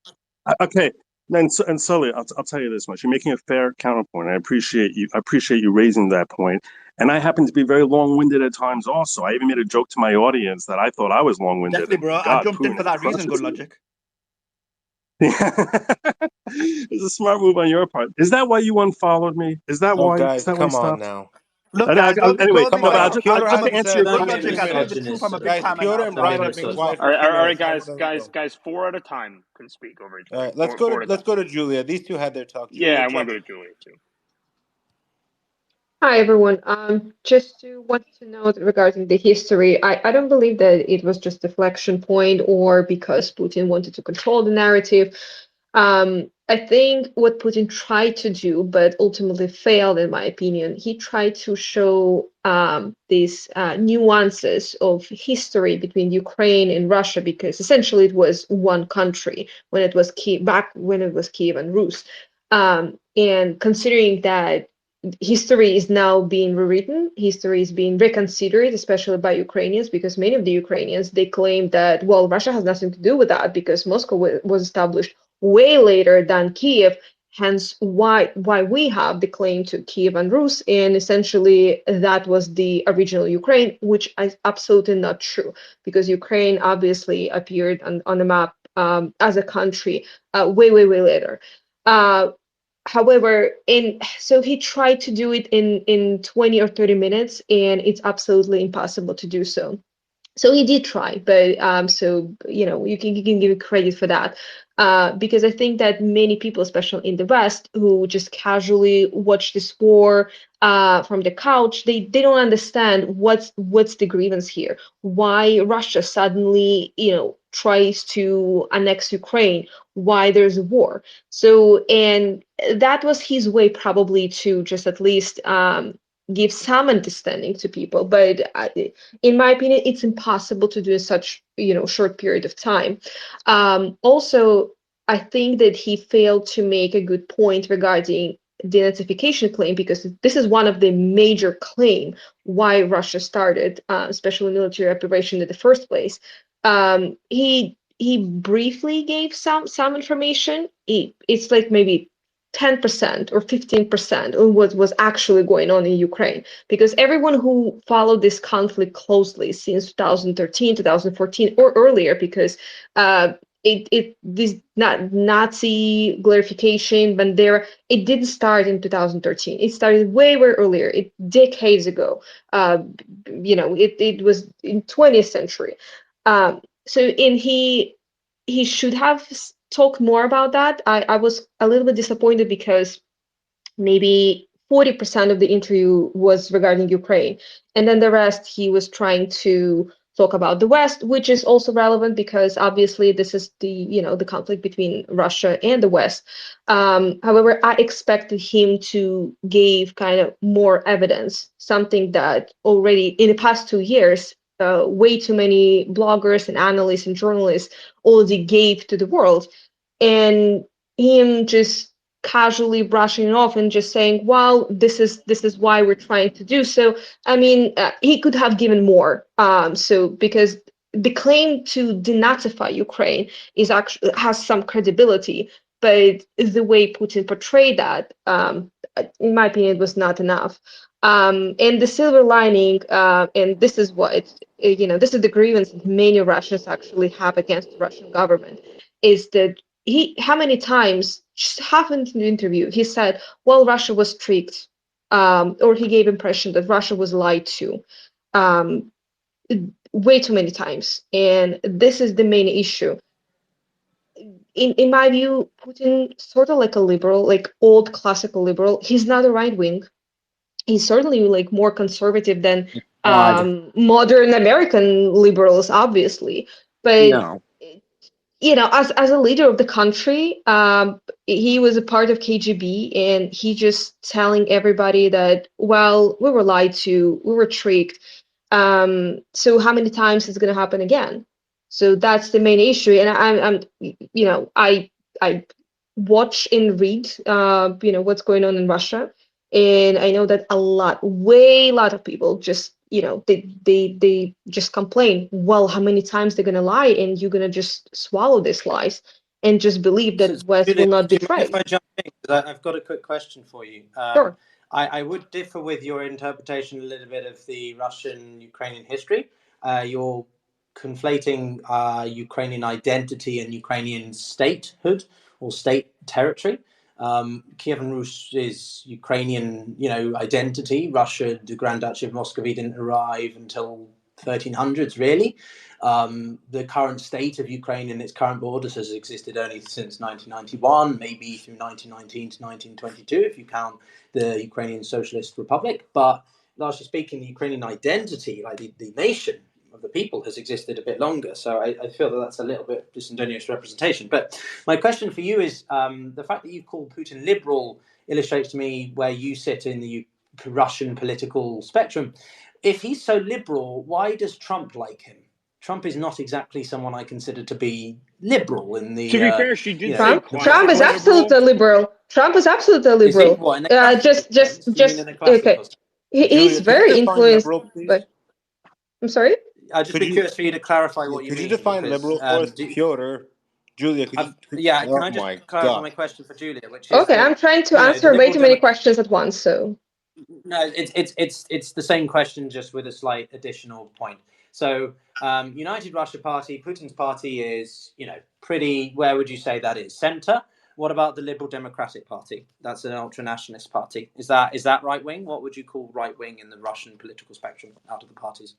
Okay, and Sully, I'll tell you this much: you're making a fair counterpoint. I appreciate you raising that point. And I happen to be very long-winded at times. Also, I even made a joke to my audience that I thought I was long-winded. Definitely, bro. I jumped in for that reason. Good logic. It's a smart move on your part. Is that why you unfollowed me? Is that why? Guys, is that come why you on stopped? now. Look, guys, Anyway, come on. I'll just to answer your good question. logic. I tell the truth. I'm a big fan. Piotr and Brian have been quiet All for right, 2 minutes. guys, 4 at a time can speak over each other. All right, let's go to Julia. These two had their talk. Julia, yeah, I want to go to Julia too. Hi everyone. Just want to note regarding the history. I don't believe that it was just a deflection point or because Putin wanted to control the narrative. I think what Putin tried to do, but ultimately failed, in my opinion, he tried to show these nuances of history between Ukraine and Russia, because essentially it was one country when it was back when it was Kiev and Rus. And considering that history is now being rewritten, history is being reconsidered, especially by Ukrainians, because many of the Ukrainians, they claim that, well, Russia has nothing to do with that because Moscow was established way later than Kiev, hence why we have the claim to Kiev and Rus, and essentially that was the original Ukraine, which is absolutely not true, because Ukraine obviously appeared on the map as a country way later. However, so he tried to do it in 20 or 30 minutes, and it's absolutely impossible to do so. So he did try, but so you can give credit for that, because I think that many people, especially in the West, who just casually watch this war from the couch, they don't understand what's the grievance here. Why Russia suddenly tries to annex Ukraine? Why there's a war? So, and that was his way probably to just at least give some understanding to people, but in my opinion, it's impossible to do in such short period of time. Also, I think that he failed to make a good point regarding denazification claim, because this is one of the major claim why Russia started, especially military operation in the first place. He briefly gave some information. It's like maybe 10% or 15% on what was actually going on in Ukraine, because everyone who followed this conflict closely since 2013, 2014, or earlier, because this not Nazi glorification, Bandera, it didn't start in 2013. It started way earlier, decades ago. It was in 20th century. He should have talked more about that. I was a little bit disappointed because maybe 40% of the interview was regarding Ukraine, and then the rest he was trying to talk about the West, which is also relevant because obviously this is the conflict between Russia and the West. However, I expected him to give kind of more evidence, something that already in the past 2 years, way too many bloggers and analysts and journalists already gave to the world, and him just casually brushing it off and just saying, "Well, this is why we're trying to do so." I mean, he could have given more. So because the claim to denazify Ukraine is actually has some credibility, but the way Putin portrayed that, in my opinion, it was not enough. And the silver lining, and this is this is the grievance that many Russians actually have against the Russian government, is that how many times, just happened in the interview, he said, well, Russia was tricked, or he gave impression that Russia was lied to, um, way too many times. And this is the main issue. In my view, Putin sort of like a liberal, like old classical liberal. He's not a right wing. He's certainly like more conservative than God, modern American liberals, obviously. But no. as a leader of the country, he was a part of KGB, and he just telling everybody that, well, we were lied to, we were tricked. So how many times is going to happen again? So that's the main issue. And I watch and read, what's going on in Russia, and I know that a lot of people just, they just complain, well, how many times they're gonna lie, and you're gonna just swallow these lies and just believe So, that West will Julia, not do you mind if betray. I jump in? 'Cause I've got a quick question for you. Sure. I would differ with your interpretation a little bit of the Russian-Ukrainian history. You're conflating Ukrainian identity and Ukrainian statehood or state territory. Kievan Rus is Ukrainian, identity. Russia, the Grand Duchy of Muscovy, didn't arrive until 1300s, really. The current state of Ukraine and its current borders has existed only since 1991, maybe through 1919 to 1922, if you count the Ukrainian Socialist Republic. But largely speaking, the Ukrainian identity, like the nation of the people, has existed a bit longer. So I feel that that's a little bit disingenuous representation. But my question for you is, the fact that you call Putin liberal illustrates to me where you sit in the Russian political spectrum. If he's so liberal, why does Trump like him? Trump is not exactly someone I consider to be liberal in the. To be fair, she did say Trump is classical absolutely liberal. liberal. Trump is absolutely Is he? liberal. What, in the classical sense? You mean in the classical Okay. sense? He's Julia, could you very define influenced liberal, please? by. I'm sorry. I'd just Could be you curious for you to clarify what you could you mean, define because liberal for us, Piotr? Julia, can oh I just my clarify god. my question for Julia, which is Okay, that I'm trying to the answer way Liberal too many Democrat. questions at once. So No, it's the same question, just with a slight additional point. So, United Russia Party, Putin's party is, pretty. Where would you say that is? Center. What about the Liberal Democratic Party? That's an ultra-nationalist party. Is that right wing? What would you call right wing in the Russian political spectrum out of the parties?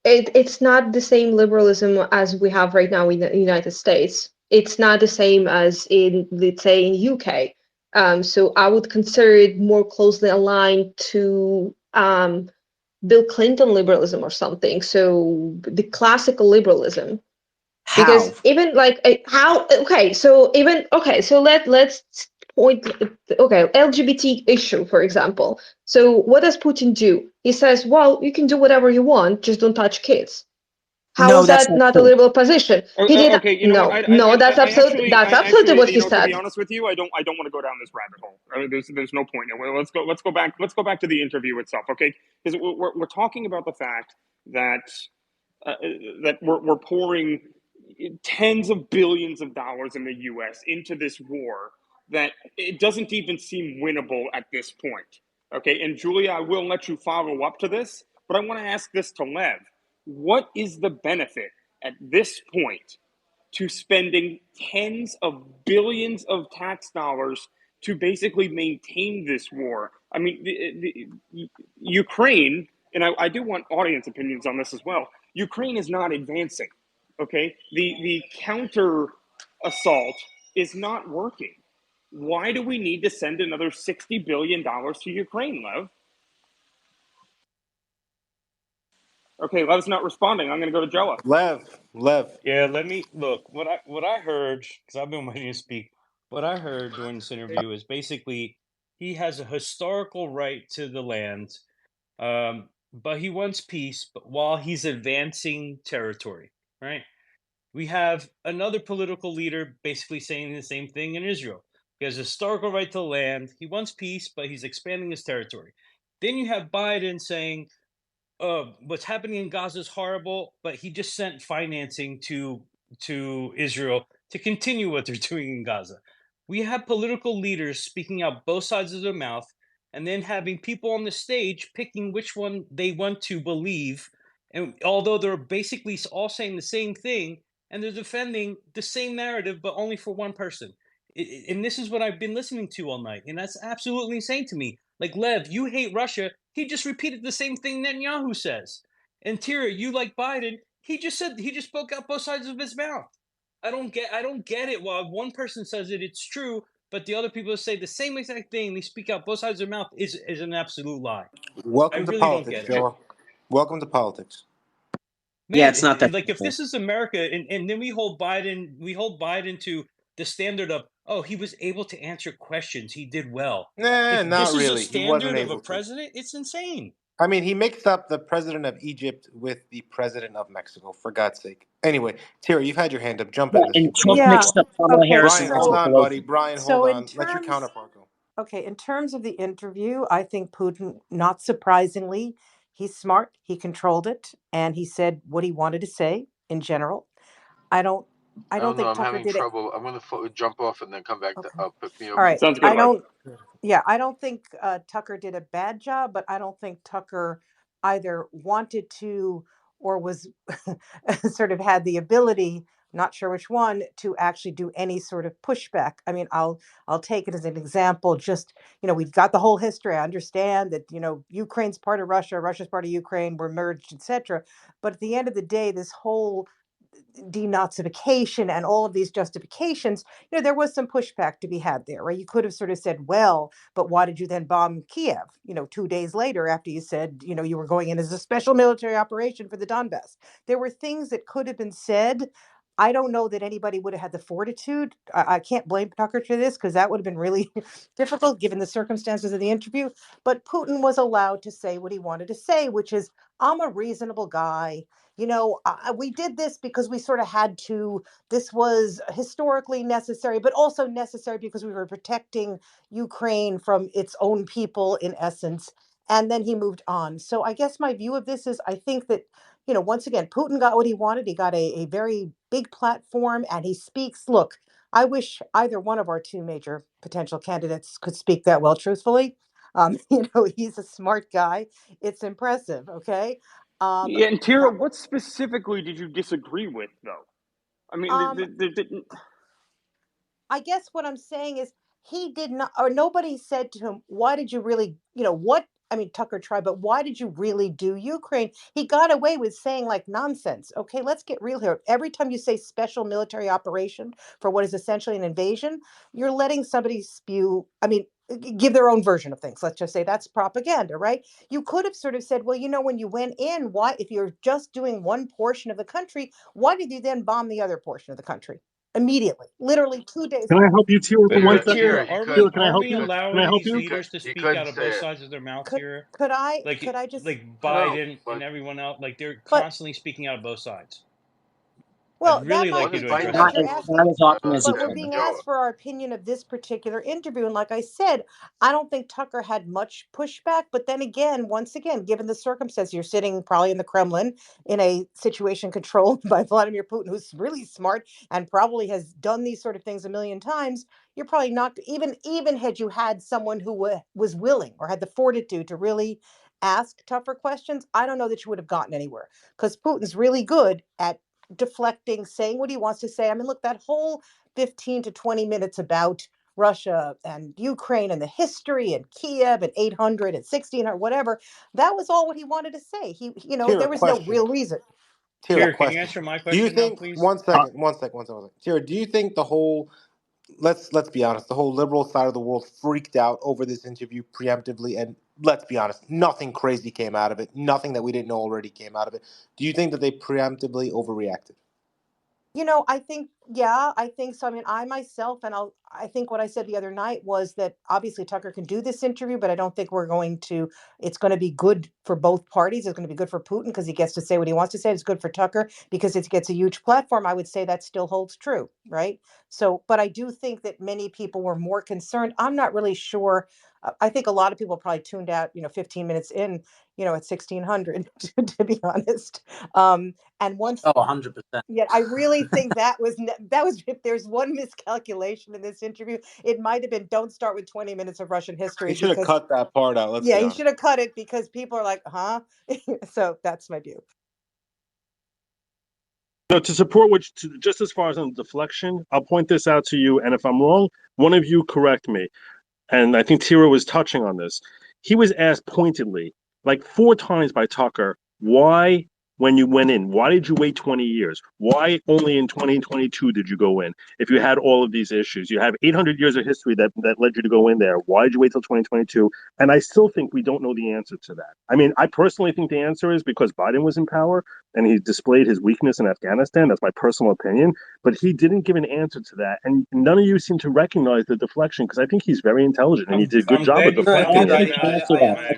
it's not the same liberalism as we have right now in the United States. It's not the same as in, let's say, in UK. So I would consider it more closely aligned to Bill Clinton liberalism or something. So the classical liberalism, because How? even like let's point. Okay, LGBT issue, for example. So what does Putin do? He says, well, you can do whatever you want, just don't touch kids. How No, is that's that not not a true. liberal position? He did. Okay, you know what? That's absolutely what he To be said. honest with you, I don't want to go down this rabbit hole. There's no point. Let's go back to the interview itself, okay? Because we're talking about the fact that that we're pouring tens of billions of dollars in the U.S. into this war that it doesn't even seem winnable at this point. Okay, and Julia, I will let you follow up to this, but I want to ask this to Lev. What is the benefit at this point to spending tens of billions of tax dollars to basically maintain this war? I mean, the Ukraine, and I do want audience opinions on this as well. Ukraine is not advancing. Okay, the counter assault is not working. Why do we need to send another $60 billion to Ukraine, Lev? Okay, Lev's not responding. I'm going to go to Joa. Lev. Yeah, let me look. What I heard, because I've been waiting to speak. What I heard during this interview is basically he has a historical right to the land, but he wants peace. But while he's advancing territory, right? We have another political leader basically saying the same thing in Israel. He has a historical right to the land. He wants peace, but he's expanding his territory. Then you have Biden saying, what's happening in Gaza is horrible, but he just sent financing to Israel to continue what they're doing in Gaza. We have political leaders speaking out both sides of their mouth, and then having people on the stage picking which one they want to believe. And although they're basically all saying the same thing, and they're defending the same narrative, but only for one person. And this is what I've been listening to all night, and that's absolutely insane to me. Like, Lev, you hate Russia. He just repeated the same thing Netanyahu says. And Tira, you like Biden. He just spoke out both sides of his mouth. I don't get it. While one person says it's true, but the other people say the same exact thing. They speak out both sides of their mouth is an absolute lie. Welcome I to really don't politics, get it. Joa. Welcome to politics. Man, Yeah, it's not that like if simple. this is America, and then we hold Biden to the standard of, oh, he was able to answer questions, he did well. Nah, If not this is a really. He wasn't standard of a able to. president, it's insane. I mean, he mixed up the president of Egypt with the president of Mexico, for God's sake. Anyway, Terry, you've had your hand up. Jump Yeah, in. This and is Trump Yeah. mixed up Kamala Okay. Harris Brian, and hold Nancy on, buddy. Pelosi. Brian, hold So in on. Let your terms, counterpart go. okay, in terms of the interview, I think Putin, not surprisingly, he's smart. He controlled it, and he said what he wanted to say in general. I don't I don't know. think I'm Tucker having did it. trouble. I'm going to jump off and then come back to Okay. pick me All up. right. Sounds good, I Lev. don't I don't think Tucker did a bad job, but I don't think Tucker either wanted to or was sort of had the ability, not sure which one, to actually do any sort of pushback. I mean, I'll take it as an example. Just, we've got the whole history. I understand that, Ukraine's part of Russia, Russia's part of Ukraine, we're merged, etc. But at the end of the day, this whole denazification and all of these justifications, there was some pushback to be had there, right? You could have sort of said, well, but why did you then bomb Kiev, 2 days later after you said, you were going in as a special military operation for the Donbass? There were things that could have been said. I don't know that anybody would have had the fortitude. I can't blame Tucker for this because that would have been really difficult given the circumstances of the interview. But Putin was allowed to say what he wanted to say, which is, I'm a reasonable guy. We did this because we sort of had to. This was historically necessary, but also necessary because we were protecting Ukraine from its own people, in essence. And then he moved on. So I guess my view of this is I think that, once again, Putin got what he wanted. He got a very big platform and he speaks. Look, I wish either one of our two major potential candidates could speak that well, truthfully. He's a smart guy. It's impressive. Okay. Yeah, and Tira, what specifically did you disagree with, though? I mean, Um, I guess what I'm saying is he did not, or nobody said to him, why did you really, Tucker tried, but why did you really do Ukraine? He got away with saying like nonsense. Okay, let's get real here. Every time you say special military operation for what is essentially an invasion, you're letting somebody give their own version of things. Let's just say that's propaganda, right? You could have sort of said, well, when you went in, why, if you're just doing one portion of the country, why did you then bomb the other portion of the country? Immediately, literally 2 days. Can I help you, Tira, for one But second? Tira, Can I are help we you? Can I allowing help these you? leaders to He speak couldn't out of say both it. sides of their mouths Could here? could I Like could I just No, Biden but and everyone else, like they're but constantly speaking out of both sides. well, I'd that really might like what you is be to true, address but Not that. you're as, asking, not as often as he but we're could. being Joe? asked for our opinion of this particular interview. And like I said, I don't think Tucker had much pushback. But then again, once again, given the circumstances, you're sitting probably in the Kremlin in a situation controlled by Vladimir Putin, who's really smart and probably has done these sort of things a million times. You're probably not, even had you had someone who was willing or had the fortitude to really ask tougher questions, I don't know that you would have gotten anywhere because Putin's really good at deflecting, saying what he wants to say. I mean, look, that whole 15 to 20 minutes about Russia and Ukraine and the history and Kiev and 800 and 1600, whatever, that was all what he wanted to say. Tira, There was no question. real reason. Tira, Tira, can you question. answer my Do you question now, think please? one second, one second, one second. Tira, do you think the whole let's be honest, the whole liberal side of the world freaked out over this interview preemptively and let's be honest, nothing crazy came out of it. Nothing that we didn't know already came out of it. Do you think that they preemptively overreacted? I think, yeah, I think so. I mean, I myself, I think what I said the other night was that obviously Tucker can do this interview, but I don't think it's going to be good for both parties. It's going to be good for Putin because he gets to say what he wants to say. It's good for Tucker because it gets a huge platform. I would say that still holds true, right? So, but I do think that many people were more concerned. I'm not really sure. I think a lot of people probably tuned out, 15 minutes in, at 1600, to be honest. And once, Oh, 100%. yet I really think that was if there's one miscalculation in this interview, it might have been don't start with 20 minutes of Russian history. He should have cut that part out. Let's Yeah, be he honest. should have cut it because people are like, huh? So that's my view. No, to support just as far as on deflection, I'll point this out to you, and if I'm wrong, one of you correct me. And I think Tira was touching on this. He was asked pointedly, like 4 times by Tucker, why, when you went in, why did you wait 20 years? Why only in 2022 did you go in? If you had all of these issues, you have 800 years of history that led you to go in there. Why did you wait till 2022? And I still think we don't know the answer to that. I mean, I personally think the answer is because Biden was in power and he displayed his weakness in Afghanistan. That's my personal opinion. But he didn't give an answer to that. And none of you seem to recognize the deflection because I think he's very intelligent and he did a good job of deflecting. I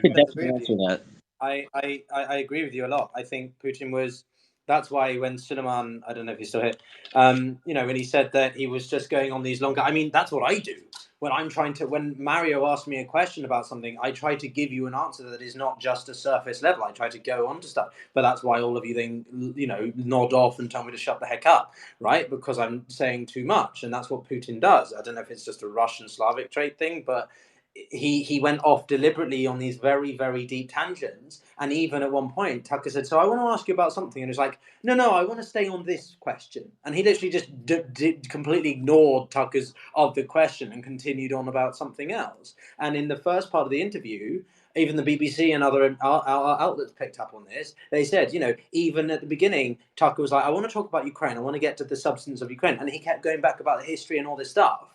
could definitely answer that. I agree with you a lot. I think Putin was. That's why when Suleiman, I don't know if he's still here, when he said that he was just going on these longer. I mean, that's what I do when Mario asks me a question about something, I try to give you an answer that is not just a surface level. I try to go on to stuff. But that's why all of you then, nod off and tell me to shut the heck up, right? Because I'm saying too much. And that's what Putin does. I don't know if it's just a Russian Slavic trait thing, but he went off deliberately on these very, very deep tangents. And even at one point, Tucker said, so I want to ask you about something. And it's like, no, I want to stay on this question. And he literally just completely ignored Tucker's of the question and continued on about something else. And in the first part of the interview, even the BBC and other outlets picked up on this. They said, even at the beginning, Tucker was like, I want to talk about Ukraine. I want to get to the substance of Ukraine. And he kept going back about the history and all this stuff.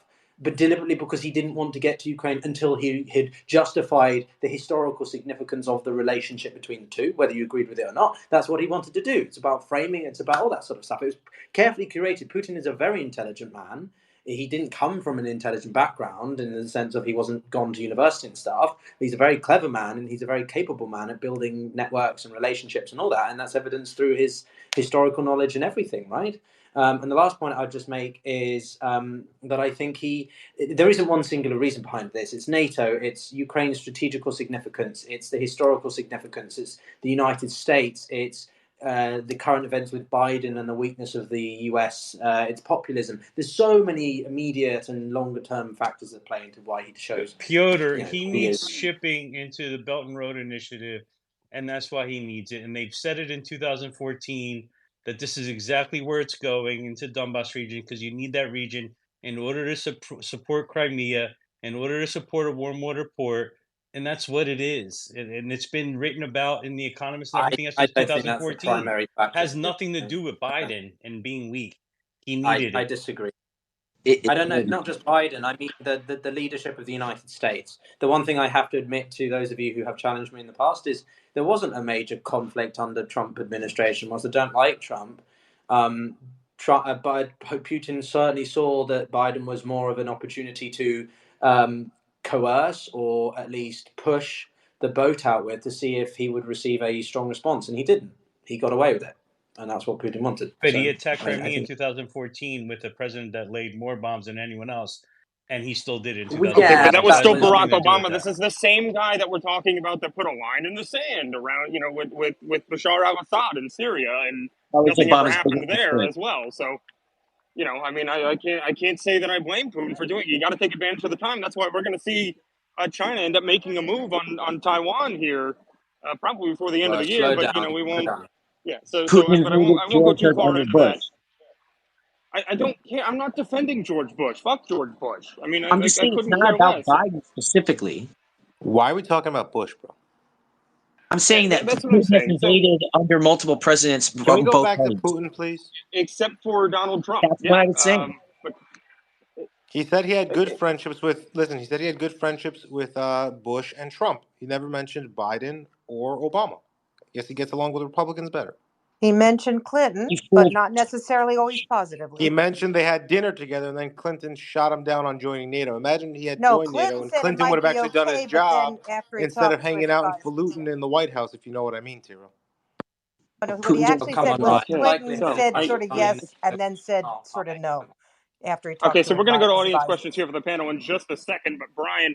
But deliberately because he didn't want to get to Ukraine until he had justified the historical significance of the relationship between the two, whether you agreed with it or not. That's what he wanted to do. It's about framing. It's about all that sort of stuff. It was carefully curated. Putin is a very intelligent man. He didn't come from an intelligent background in the sense of he wasn't gone to university and stuff. He's a very clever man and he's a very capable man at building networks and relationships and all that. And that's evidenced through his historical knowledge and everything, right? And the last point I'd just make is that I think there isn't one singular reason behind this. It's NATO, it's Ukraine's strategical significance, it's the historical significance, it's the United States, it's the current events with Biden and the weakness of the US, it's populism. There's so many immediate and longer term factors that play into why he shows. Piotr, he needs shipping into the Belt and Road Initiative, and that's why he needs it. And they've said it in 2014 that this is exactly where it's going, into Donbass region, because you need that region in order to support Crimea, in order to support a warm water port. And that's what it is. And it's been written about in The Economist and everything else since 2014. Has nothing to do with Biden and being weak. He needed it. I disagree. I don't know, not just Biden. I mean the leadership of the United States. The one thing I have to admit to those of you who have challenged me in the past is there wasn't a major conflict under Trump administration. Was they don't like Trump. But Putin certainly saw that Biden was more of an opportunity to coerce or at least push the boat out with to see if he would receive a strong response, and he didn't. He got away with it. And that's what Putin wanted. But he attacked Crimea in 2014 with a president that laid more bombs than anyone else, and he still did it in 2014. Okay, but that was still Barack Obama. This is the same guy that we're talking about that put a line in the sand around, with Bashar al-Assad in Syria, and nothing ever happened there as well. So, I can't say that I blame Putin for doing it. You got to take advantage of the time. That's why we're going to see China end up making a move on Taiwan here, probably before the end of the year. But we won't. Yeah, but I won't go too far into that. I don't care. I'm not defending George Bush. Fuck George Bush. I mean, I'm just saying it's not about Biden specifically. Why are we talking about Bush, bro? I'm saying that Putin has invaded under multiple presidents. Can we go back to Putin, please? Except for Donald Trump. That's what I was saying. He said he had good friendships with. Listen, he said he had good friendships with Bush and Trump. He never mentioned Biden or Obama. Guess he gets along with Republicans better. He mentioned Clinton, but not necessarily always He positively. mentioned they had dinner together, and then Clinton shot him down on joining NATO. Imagine he had No, joined NATO, Clinton and said it Clinton would might have be actually done his okay, but job then after he instead of talked hanging with out and faluting in the White House, if you know what I mean, Tyrell. what he actually said was Okay, Clinton so said sort of yes and then said sort of no after he Okay, talked so to we're going to go to his audience advisors. questions here for the panel in just a second. But Brian,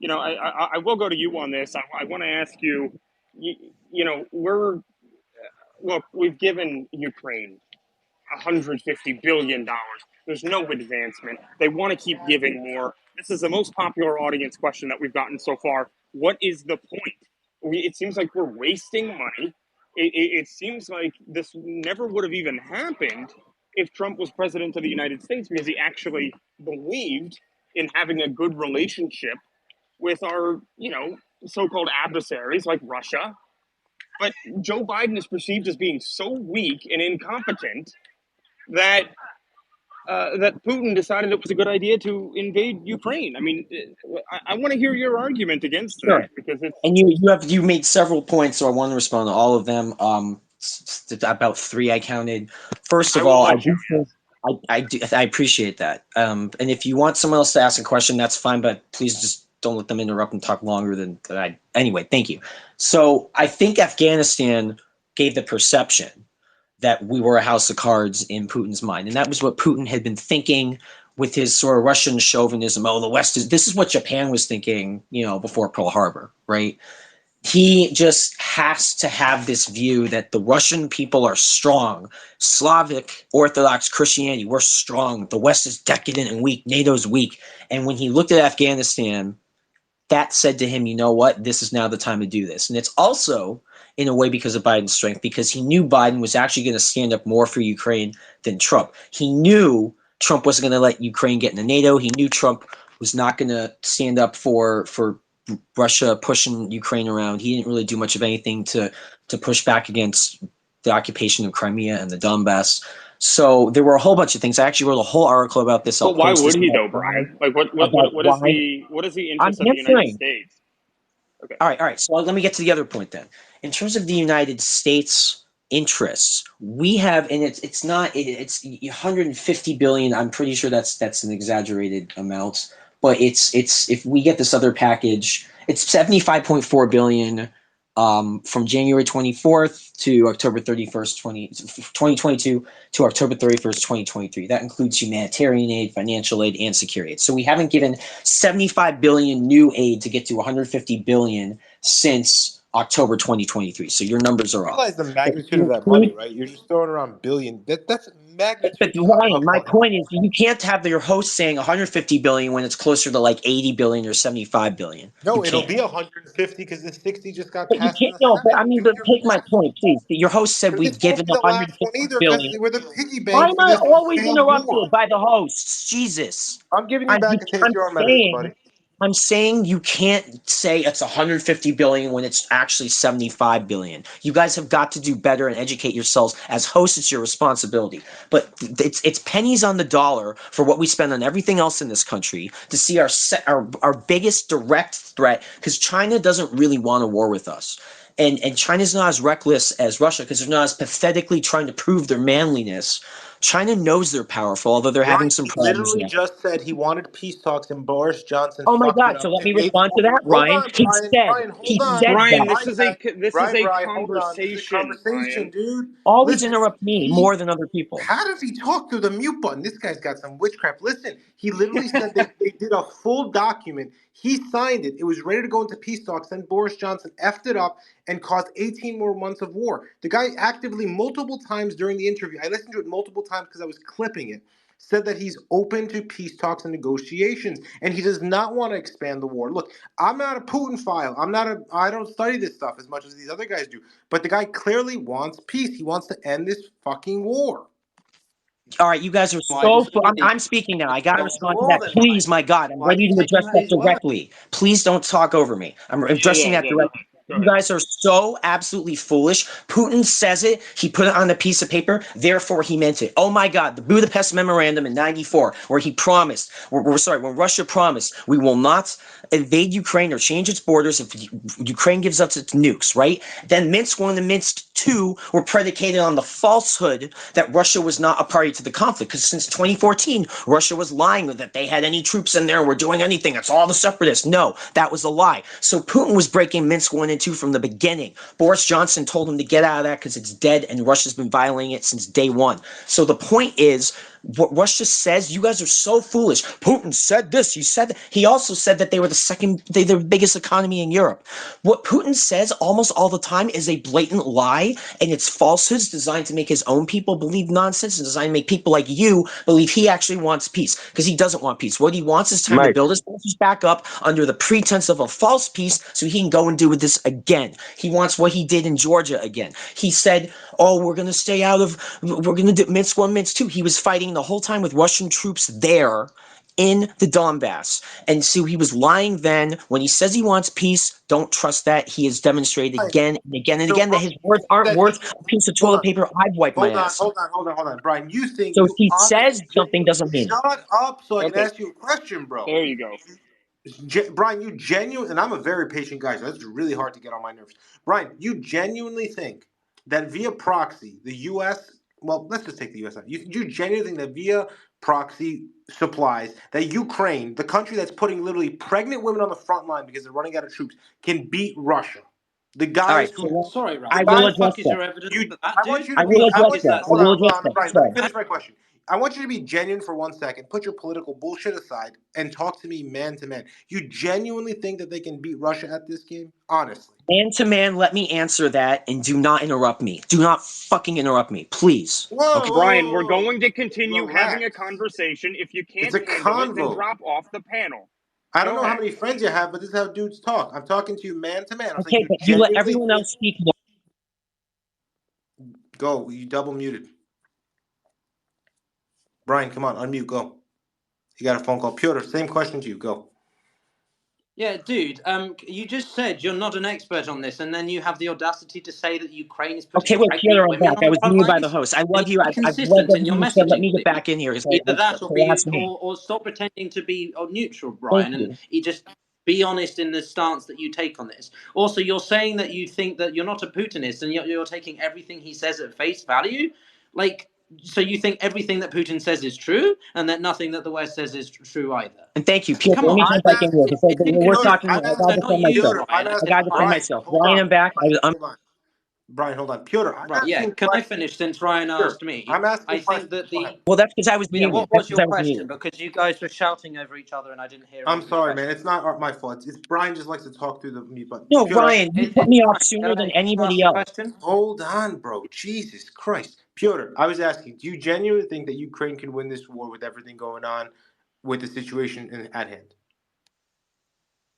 I will go to you on this. I want to ask you, we've given Ukraine $150 billion. There's no advancement. They want to keep giving more. This is the most popular audience question that we've gotten so far. What is the point? It seems like we're wasting money. It seems like this never would have even happened if Trump was president of the United States because he actually believed in having a good relationship with our, so-called adversaries like Russia. But Joe Biden is perceived as being so weak and incompetent that that Putin decided it was a good idea to invade Ukraine. I mean, I want to hear your argument against Sure. that because it's. And you made several points, so I want to respond to all of them. About 3 I counted. First of all, I appreciate that. And if you want someone else to ask a question, that's fine, but please just don't let them interrupt and talk longer than I. Anyway, thank you. So I think Afghanistan gave the perception that we were a house of cards in Putin's mind, and that was what Putin had been thinking with his sort of Russian chauvinism. Oh, the West is. This is what Japan was thinking, before Pearl Harbor, right? He just has to have this view that the Russian people are strong. Slavic Orthodox Christianity, we're strong. The West is decadent and weak. NATO's weak. And when he looked at Afghanistan, that said to him, you know what? This is now the time to do this. And it's also, in a way, because of Biden's strength, because he knew Biden was actually going to stand up more for Ukraine than Trump. He knew Trump wasn't going to let Ukraine get into NATO. He knew Trump was not going to stand up for Russia pushing Ukraine around. He didn't really do much of anything to push back against the occupation of Crimea and the Donbass. So there were a whole bunch of things. I actually wrote a whole article about this. But why would he though, Brian? Like, what is the interest of the United States? Okay. All right. So let me get to the other point then. In terms of the United States interests, we have, and it's 150 billion. I'm pretty sure that's an exaggerated amount, but it's if we get this other package, it's 75.4 billion from January 24th to October 31st, 2022 to October 31st, 2023. That includes humanitarian aid, financial aid, and security aid. So we haven't given 75 billion new aid to get to 150 billion since October 2023. So your numbers are You off. realize the magnitude of that money, right? You're just throwing around billion. That's magnitude. But Ryan, my point is, you can't have your host saying 150 billion when it's closer to like 80 billion or 75 billion. No, it'll be 150 because the 60 just got But you passed in can't. the No, but Senate. I mean, but take my point, please. Your host said we've This won't given be the last 150 one either billion. because we're the piggy Why bank am for I this always failed war. interrupted by the hosts? Jesus. I'm giving you back a taste of your own medicine, buddy. I'm saying you can't say it's 150 billion when it's actually 75 billion. You guys have got to do better and educate yourselves. As hosts, it's your responsibility. But it's pennies on the dollar for what we spend on everything else in this country to see our biggest direct threat, because China doesn't really want a war with us. And China's not as reckless as Russia because they're not as pathetically trying to prove their manliness. China knows they're powerful, although they're having some problems Literally now. just said he wanted peace talks and Boris Johnson Oh my fucked it God! up. So let me and made respond to that, Hold Ryan. on, Brian, hold on. Brian, that. this is a Hold on. This is a conversation, conversation, dude. Always Listen, interrupt me more than other people. How does he talk through the mute button? This guy's got some witchcraft. Listen, he literally said they did a full document. He signed it. It was ready to go into peace talks. Then Boris Johnson effed it up and caused 18 more months of war. The guy actively multiple times during the interview, I listened to it multiple times because I was clipping it, said that he's open to peace talks and negotiations, and he does not want to expand the war. Look, I'm not a Putin file. I don't study this stuff as much as these other guys do. But the guy clearly wants peace. He wants to end this fucking war. All right, you guys are so. I'm speaking now. I gotta respond to that, please. My God, I'm ready to address that directly. Please don't talk over me. I'm addressing that directly. You guys are so absolutely foolish. Putin says it. He put it on a piece of paper. Therefore, he meant it. Oh my God, the Budapest Memorandum in '94, where he promised, when Russia promised, we will not invade Ukraine or change its borders if Ukraine gives us its nukes, right? Then Minsk 1 and Minsk 2 were predicated on the falsehood that Russia was not a party to the conflict. Because since 2014, Russia was lying that they had any troops in there and were doing anything. It's all the separatists. No, that was a lie. So Putin was breaking Minsk 1 and 2 from the beginning. Boris Johnson told him to get out of that because it's dead and Russia's been violating it since day one. So the point is, what Russia says, you guys are so foolish. Putin said this. He also said that they were they're the biggest economy in Europe. What Putin says almost all the time is a blatant lie, and it's falsehoods designed to make his own people believe nonsense and designed to make people like you believe he actually wants peace, because he doesn't want peace. What he wants is time to build his forces back up under the pretense of a false peace so he can go and do this again. He wants what he did in Georgia again. He said, oh, we're going to stay out of, we're going to do Minsk 1, Minsk 2. He was fighting the whole time with Russian troops there in the Donbass. And so he was lying then. When he says he wants peace, don't trust that. He has demonstrated again and again and again that his words aren't worth a piece of toilet paper I've wiped my ass. Hold on, Brian. You think so you if he says something doesn't mean it. Shut up so I can ask you a question, bro. There you go. Brian, you genuinely, and I'm a very patient guy, so that's really hard to get on my nerves. Brian, you genuinely think that via proxy, the U.S., well, let's just take the U.S. out. You genuinely think that via proxy supplies, that Ukraine, the country that's putting literally pregnant women on the front line because they're running out of troops, can beat Russia? The guys Sorry, Ryan. I Where will the address fuck is that. your evidence for that, dude? I will address that. Hold on, Brian. Let me finish my question. I want you to be genuine for 1 second. Put your political bullshit aside and talk to me man to man. You genuinely think that they can beat Russia at this game? Honestly. Man to man, let me answer that and do not interrupt me. Do not fucking interrupt me, please. Whoa, Brian, we're going to continue having a relax. conversation. If you can't It's a handle it, then convo. drop off the panel. I don't Go know how ahead. many friends you have, but this is how dudes talk. I'm talking to you man to man. I'm Okay, saying but you let everyone else speak. Go. You double muted. Brian, come on, unmute. Go. You got a phone call. Piotr, same question to you. Go. Yeah, dude. You just said you're not an expert on this, and then you have the audacity to say that Ukraine is putting Okay, wait, Piotr, pregnant I'm women back. on I the was front muted by lines. the host. I love you. Be I've loved consistent in your everything you said. Let messaging, me get please. back in here because Either that, or harass me. or stop pretending to be neutral, Thank Brian, you. and you just be honest in the stance that you take on this. Also, you're saying that you think that you're not a Putinist, and you're taking everything he says at face value, like. So you think everything that Putin says is true, and that nothing that the West says is true either? And thank you, Piotr. Come Let me on, jump back in here because it's we're talking. I'm I asking, gotta defend myself. I'm I asking, gotta defend Brian, myself. hold Ryan, on. I'm back. I'm Brian, hold on. Piotr, I'm Right, yeah. asking Can I finish since Ryan asked me? I'm asking I think questions. that Go ahead. well, that's because I was Yeah, muted. what That's was because your I was question? muted. Because you guys were shouting over each other and I didn't hear any I'm of your sorry, question. man. It's not my fault. It's Brian just likes to talk through the mute button. No, Piotr, Ryan, you cut me off sooner than anybody else. Hold on, bro. Jesus Christ. Piotr, I was asking, do you genuinely think that Ukraine can win this war with everything going on with the situation at hand?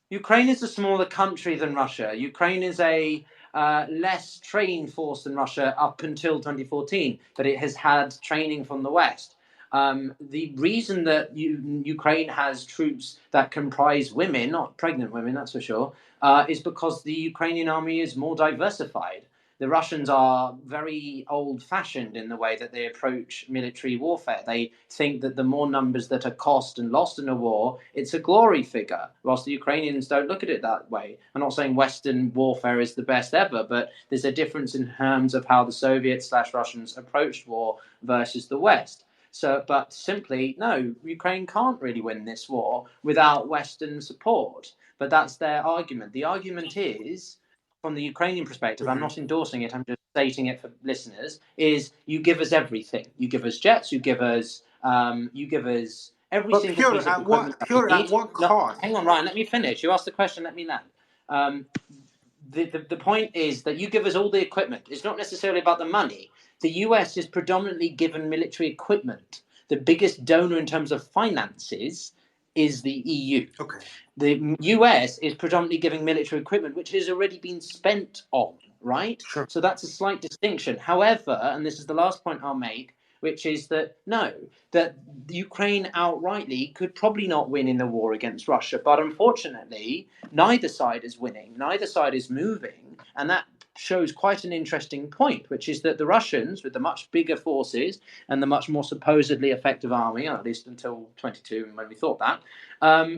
Ukraine is a smaller country than Russia. Ukraine is a less trained force than Russia up until 2014, but it has had training from the West. The reason that Ukraine has troops that comprise women, not pregnant women, that's for sure, is because the Ukrainian army is more diversified. The Russians are very old-fashioned in the way that they approach military warfare. They think that the more numbers that are cost and lost in a war, it's a glory figure, whilst the Ukrainians don't look at it that way. I'm not saying Western warfare is the best ever, but there's a difference in terms of how the Soviets/Russians approached war versus the West. But simply, no, Ukraine can't really win this war without Western support. But that's their argument. The argument is, from the Ukrainian perspective, I'm not endorsing it, I'm just stating it for listeners, is you give us everything. You give us jets, you give us every single piece of equipment that we need. At what cost? Hang on, Ryan, let me finish. You asked the question, let me land. The point is that you give us all the equipment. It's not necessarily about the money. The US is predominantly given military equipment. The biggest donor in terms of finances is the EU. Okay. The US is predominantly giving military equipment, which has already been spent on, right? Sure. So that's a slight distinction. However, and this is the last point I'll make, which is that no, that Ukraine outrightly could probably not win in the war against Russia, but unfortunately, neither side is winning, neither side is moving, and that shows quite an interesting point, which is that the Russians, with the much bigger forces and the much more supposedly effective army, at least until 22, when we thought that,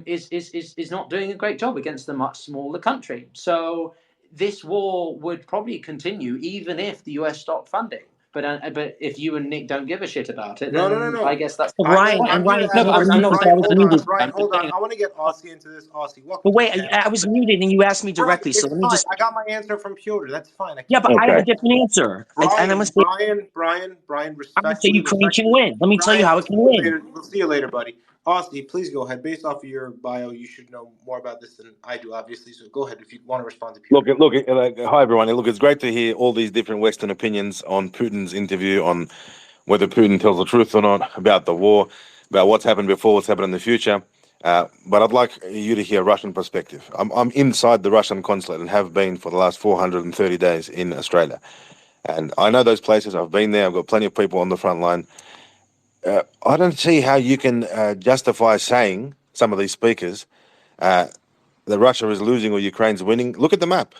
is not doing a great job against a much smaller country. So this war would probably continue even if the US stopped funding. But if you and Nick don't give a shit about it, then No. I guess that's Ryan, I'm and here Ryan, to I ask was questions. muted, so I Brian, was hold on. muted. Brian, I'm just hold on. saying. I want to get Aussie into this. Aussie, welcome But to the wait, panel. I was muted and you asked me Brian, directly, so it's let me fine. just. I got my answer from Piotr. That's fine. I Yeah, can't but take I have a that. different answer. And I'm Brian, gonna say respectfully, Ukraine can win. Let me tell you Brian, how it can win. we'll see you later, buddy. Austin, please go ahead. Based off of your bio, you should know more about this than I do, obviously. So go ahead if you want to respond to Piotr. Hi everyone. Look, it's great to hear all these different Western opinions on Putin's interview, on whether Putin tells the truth or not, about the war, about what's happened before, what's happened in the future. But I'd like you to hear Russian perspective. I'm inside the Russian consulate and have been for the last 430 days in Australia. And I know those places. I've been there. I've got plenty of people on the front line. I don't see how you can justify saying, some of these speakers, that Russia is losing or Ukraine's winning. Look at the map.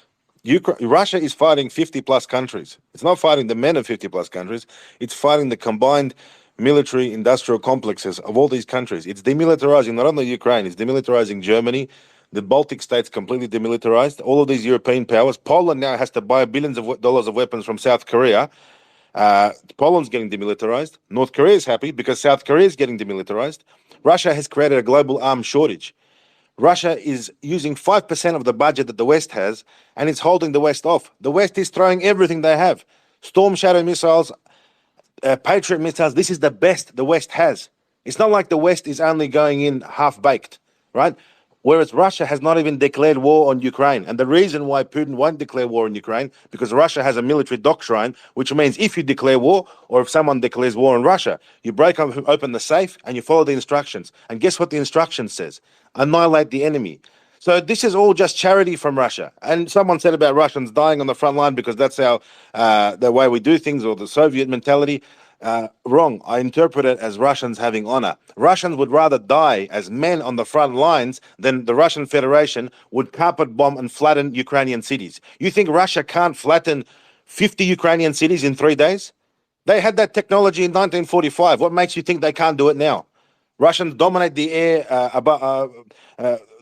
Russia is fighting 50 plus countries. It's not fighting the men of 50 plus countries. It's fighting the combined military industrial complexes of all these countries. It's demilitarizing not only Ukraine, it's demilitarizing Germany. The Baltic states completely demilitarized. All of these European powers. Poland now has to buy billions of dollars of weapons from South Korea. Poland's getting demilitarized. North Korea is happy because South Korea is getting demilitarized. Russia has created a global arms shortage. Russia is using 5% of the budget that the West has, and it's holding the West off. The West is throwing everything they have. Storm Shadow missiles, Patriot missiles. This is the best the West has. It's not like the West is only going in half-baked, right? Whereas Russia has not even declared war on Ukraine. And the reason why Putin won't declare war on Ukraine, because Russia has a military doctrine, which means if you declare war, or if someone declares war on Russia, you break open the safe and you follow the instructions. And guess what the instruction says? Annihilate the enemy. So this is all just charity from Russia. And someone said about Russians dying on the front line because that's how the way we do things, or the Soviet mentality. Wrong. I interpret it as Russians having honor. Russians would rather die as men on the front lines than the Russian Federation would carpet bomb and flatten Ukrainian cities. You think Russia can't flatten 50 Ukrainian cities in 3 days? They had that technology in 1945. What makes you think they can't do it now? Russians dominate the air.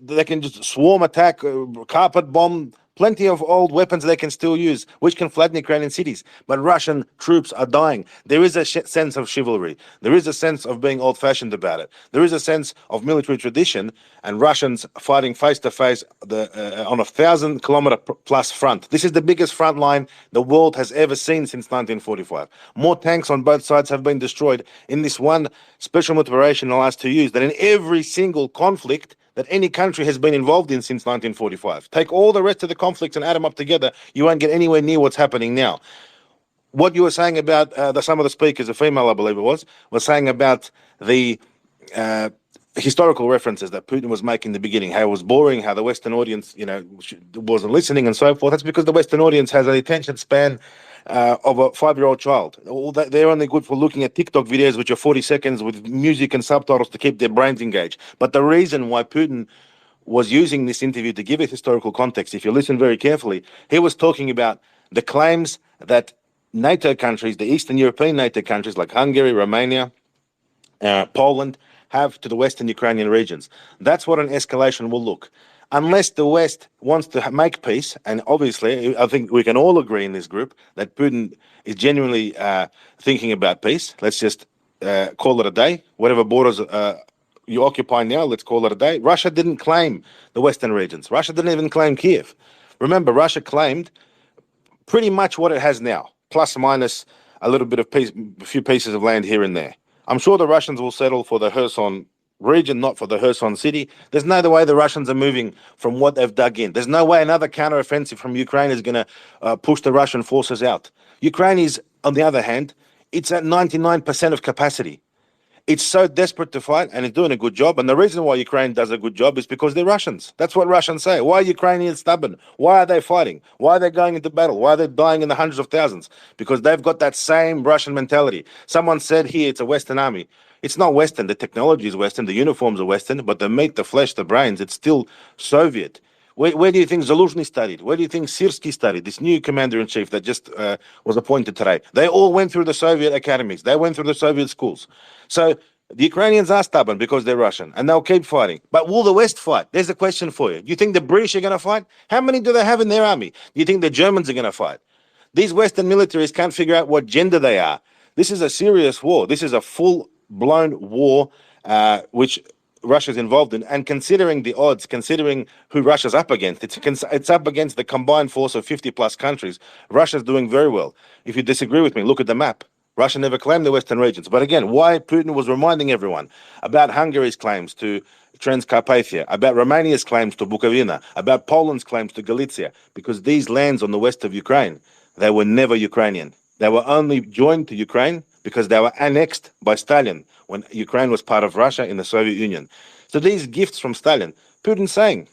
They can just swarm attack, carpet bomb. Plenty of old weapons they can still use, which can flatten Ukrainian cities. But Russian troops are dying. There is a sense of chivalry. There is a sense of being old-fashioned about it. There is a sense of military tradition, and Russians fighting face-to-face on a 1,000-kilometer plus front. This is the biggest front line the world has ever seen since 1945. More tanks on both sides have been destroyed in this one special operation in the last 2 years than in every single conflict that any country has been involved in since 1945. Take all the rest of the conflicts and add them up together, you won't get anywhere near what's happening now. What you were saying about some of the speakers, a female I believe it was saying about the historical references that Putin was making in the beginning, how it was boring, how the Western audience, wasn't listening and so forth. That's because the Western audience has an attention span of a 5-year-old child. They're only good for looking at TikTok videos, which are 40 seconds with music and subtitles to keep their brains engaged. But the reason why Putin was using this interview to give it historical context, if you listen very carefully, he was talking about the claims that NATO countries, the Eastern European NATO countries like Hungary, Romania, Poland, have to the Western Ukrainian regions. That's what an escalation will look. Unless the West wants to make peace, and obviously I think we can all agree in this group that Putin is genuinely thinking about peace. Let's just call it a day. Whatever borders you occupy now, let's call it a day. Russia didn't claim the Western regions. Russia didn't even claim Kiev. Remember, Russia claimed pretty much what it has now, plus minus a little bit of a few pieces of land here and there. I'm sure the Russians will settle for the Kherson region, not for the Kherson city. There's no way the Russians are moving from what they've dug in. There's no way another counteroffensive from Ukraine is going to push the Russian forces out. Ukraine is, on the other hand, it's at 99% of capacity. It's so desperate to fight, and it's doing a good job. And the reason why Ukraine does a good job is because they're Russians. That's what Russians say. Why are Ukrainians stubborn? Why are they fighting? Why are they going into battle? Why are they dying in the hundreds of thousands? Because they've got that same Russian mentality. Someone said here it's a Western army. It's not Western. The technology is Western. The uniforms are Western. But the meat, the flesh, the brains, it's still Soviet. Where do you think Zaluzhny studied? Where do you think Sirsky studied? This new commander-in-chief that just was appointed today. They all went through the Soviet academies. They went through the Soviet schools. So the Ukrainians are stubborn because they're Russian, and they'll keep fighting. But will the West fight? There's a question for you. Do you think the British are going to fight? How many do they have in their army? Do you think the Germans are going to fight? These Western militaries can't figure out what gender they are. This is a serious war. This is a full-blown war, which Russia's involved in. And considering the odds, considering who Russia's up against, it's up against the combined force of 50-plus countries. Russia's doing very well. If you disagree with me, look at the map. Russia never claimed the Western regions. But again, why Putin was reminding everyone about Hungary's claims to Transcarpathia, about Romania's claims to Bukovina, about Poland's claims to Galicia, because these lands on the west of Ukraine, they were never Ukrainian. They were only joined to Ukraine because they were annexed by Stalin when Ukraine was part of Russia in the Soviet Union. So these gifts from Stalin, Putin's saying,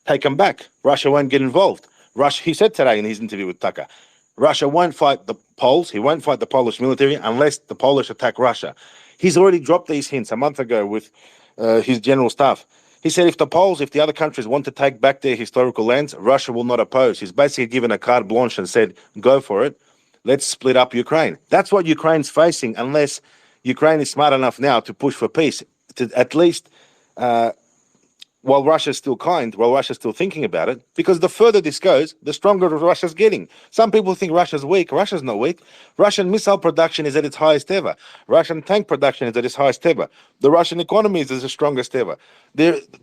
take them back. Russia won't get involved. Russia, he said today in his interview with Tucker, Russia won't fight the Poles. He won't fight the Polish military unless the Polish attack Russia. He's already dropped these hints a month ago with his general staff. He said if the other countries want to take back their historical lands, Russia will not oppose. He's basically given a carte blanche and said, go for it. Let's split up Ukraine. That's what Ukraine's facing unless Ukraine is smart enough now to push for peace, to at least while Russia's still kind, while Russia's still thinking about it, because the further this goes, the stronger Russia's getting. Some people think Russia's weak. Russia's not weak. Russian missile production is at its highest ever. Russian tank production is at its highest ever. The Russian economy is the strongest ever.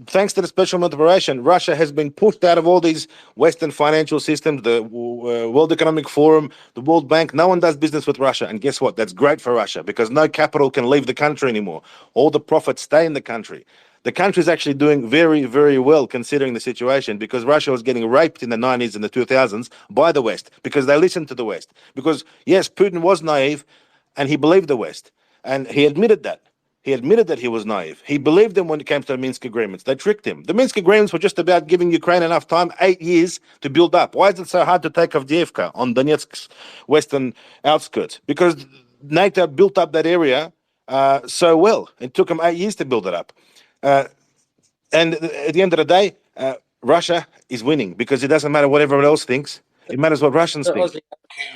Thanks to the special military operation, Russia has been pushed out of all these Western financial systems, the World Economic Forum, the World Bank. No one does business with Russia. And guess what? That's great for Russia because no capital can leave the country anymore. All the profits stay in the country. The country is actually doing very, very well considering the situation because Russia was getting raped in the 90s and the 2000s by the West because they listened to the West. Because, yes, Putin was naive and he believed the West. And he admitted that. He admitted that he was naive. He believed them when it came to the Minsk agreements. They tricked him. The Minsk agreements were just about giving Ukraine enough time, 8 years, to build up. Why is it so hard to take Avdiivka on Donetsk's western outskirts? Because NATO built up that area so well. It took them 8 years to build it up. And at the end of the day, Russia is winning because it doesn't matter what everyone else thinks. It matters what Russians think.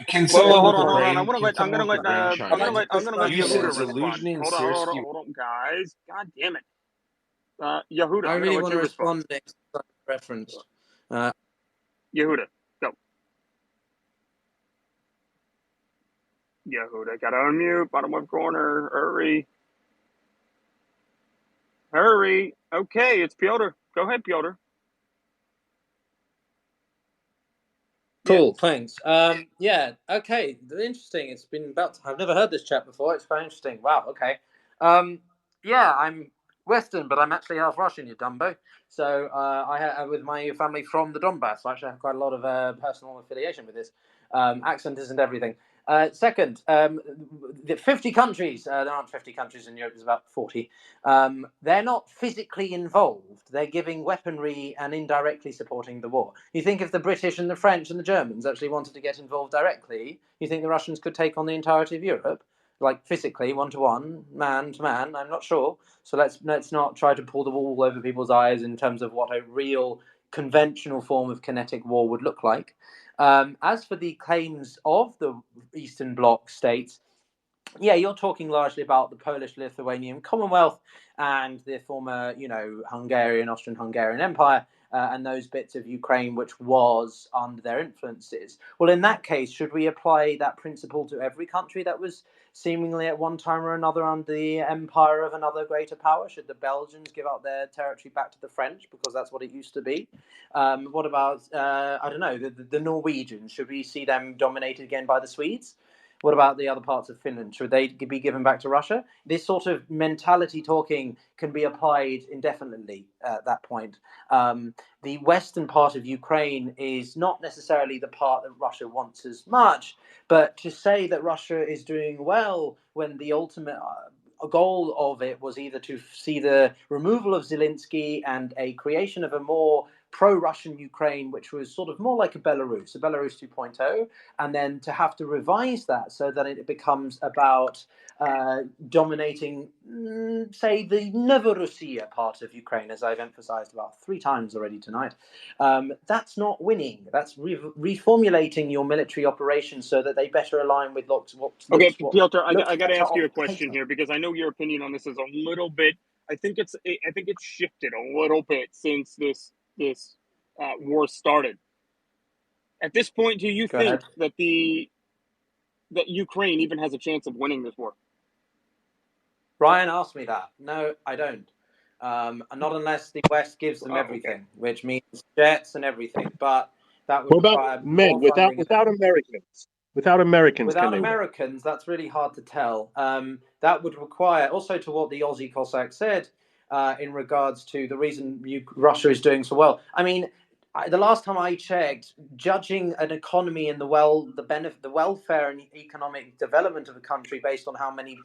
Can Well, someone with hold the on. brain? Can someone with the brain chime in? I'm gonna let You said Yehuda respond. Zaluzhny and Hold Sirsky. on, guys. God damn it. Yehuda, I I'm gonna really let want you to respond. respond next time referenced. Yehuda, go. Yehuda, gotta unmute. Bottom left corner. Hurry. Okay, it's Piotr. Go ahead, Piotr. Cool, thanks. Yeah, okay, interesting. It's been I've never heard this chat before. It's very interesting. Wow, okay. Yeah, I'm Western, but I'm actually half Russian, you dumbo. So I have with my family from the Donbass. I actually have quite a lot of personal affiliation with this. Accent isn't everything. Second, the 50 countries, there aren't 50 countries in Europe, there's about 40. They're not physically involved. They're giving weaponry and indirectly supporting the war. You think if the British and the French and the Germans actually wanted to get involved directly, you think the Russians could take on the entirety of Europe? Like physically, one-to-one, man-to-man, I'm not sure. So let's not try to pull the wool over people's eyes in terms of what a real conventional form of kinetic war would look like. As for the claims of the Eastern Bloc states, yeah, you're talking largely about the Polish-Lithuanian Commonwealth and the former, Hungarian, Austrian-Hungarian Empire and those bits of Ukraine which was under their influences. Well, in that case, should we apply that principle to every country that was seemingly at one time or another under the empire of another greater power? Should the Belgians give up their territory back to the French because that's what it used to be? What about, I don't know, the Norwegians? Should we see them dominated again by the Swedes? What about the other parts of Finland? Should they be given back to Russia? This sort of mentality talking can be applied indefinitely at that point. The western part of Ukraine is not necessarily the part that Russia wants as much, but to say that Russia is doing well when the ultimate goal of it was either to see the removal of Zelensky and a creation of a more pro-Russian Ukraine, which was sort of more like a Belarus 2.0, and then to have to revise that so that it becomes about dominating, say, the Novorossiya part of Ukraine, as I've emphasized about 3 times already tonight. That's not winning. That's reformulating your military operations so that they better align with Okay, Piotr, I got to ask you a question here because I know your opinion on this is a little bit. I think it's shifted a little bit since this war started. At this point, do you think that that Ukraine even has a chance of winning this war? Ryan asked me that. No, I don't. Not unless the West gives them everything, which means jets and everything. But that would require more funding. Without Americans? Without Americans, Without Americans, that's really hard to tell. That would require, also to what the Aussie Cossack said in regards to the reason Russia is doing so well. I mean, the last time I checked, judging an economy and the welfare and economic development of a country based on how many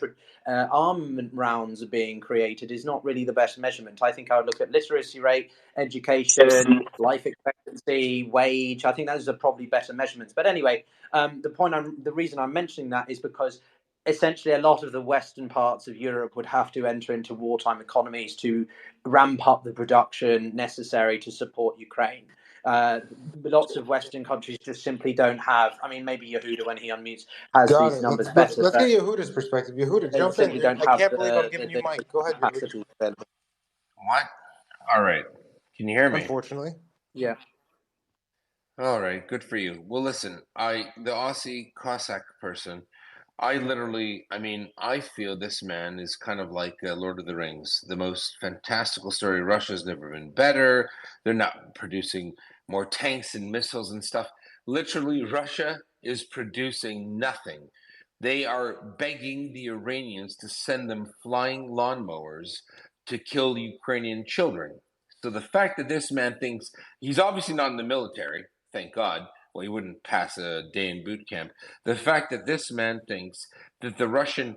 armament rounds are being created is not really the best measurement. I think I would look at literacy rate, education, life expectancy, wage. I think those are probably better measurements. But anyway, the reason I'm mentioning that is because essentially a lot of the western parts of Europe would have to enter into wartime economies to ramp up the production necessary to support Ukraine. Lots of Western countries just simply don't have. I mean, maybe Yehuda, when he unmutes, has these numbers better. Let's get Yehuda's perspective. Yehuda, they jump simply in. don't I have can't believe I'm giving you mic. Go ahead, capacity available. What? All right. Can you hear me? Unfortunately. Yeah. All right. Good for you. Well, listen, the Aussie Cossack person, I feel this man is kind of like Lord of the Rings, the most fantastical story. Russia's never been better. They're not producing more tanks and missiles and stuff. Literally, Russia is producing nothing. They are begging the Iranians to send them flying lawnmowers to kill Ukrainian children. So the fact that this man thinks he's obviously not in the military, thank God. Well, he wouldn't pass a day in boot camp. The fact that this man thinks that the Russian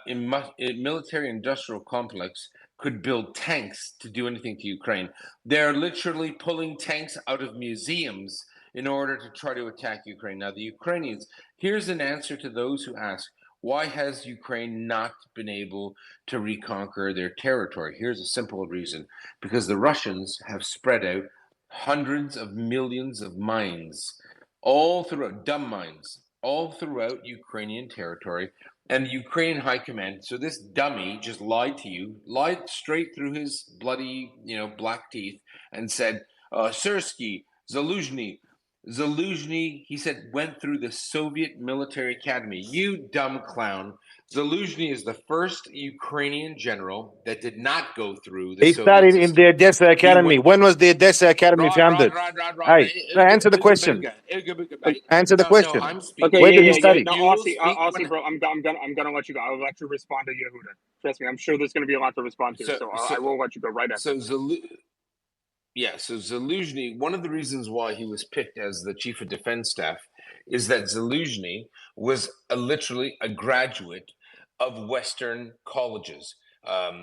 military industrial complex could build tanks to do anything to Ukraine. They're literally pulling tanks out of museums in order to try to attack Ukraine. Now, the Ukrainians, here's an answer to those who ask, why has Ukraine not been able to reconquer their territory? Here's a simple reason. Because the Russians have spread out hundreds of millions of mines all throughout, dumb mines, all throughout Ukrainian territory. And the Ukrainian high command, so this dummy just lied to you, lied straight through his bloody, black teeth and said, Syrskyi, Zaluzhny, he said, went through the Soviet military academy. You dumb clown. Zaluzhny is the first Ukrainian general that did not go through the He Soviet studied system. in the Odessa Academy. When was the Odessa Academy founded? Hey, answer the question. Answer the question. No, I'm speaking. Where did he study? No, Aussie, bro, I'm gonna let you go. I'll let you respond to Yehuda. Trust me, I'm sure there's gonna be a lot to respond to. So I will let you go right after. So Zaluzhny, one of the reasons why he was picked as the chief of defense staff is that Zaluzhny was literally a graduate of Western colleges,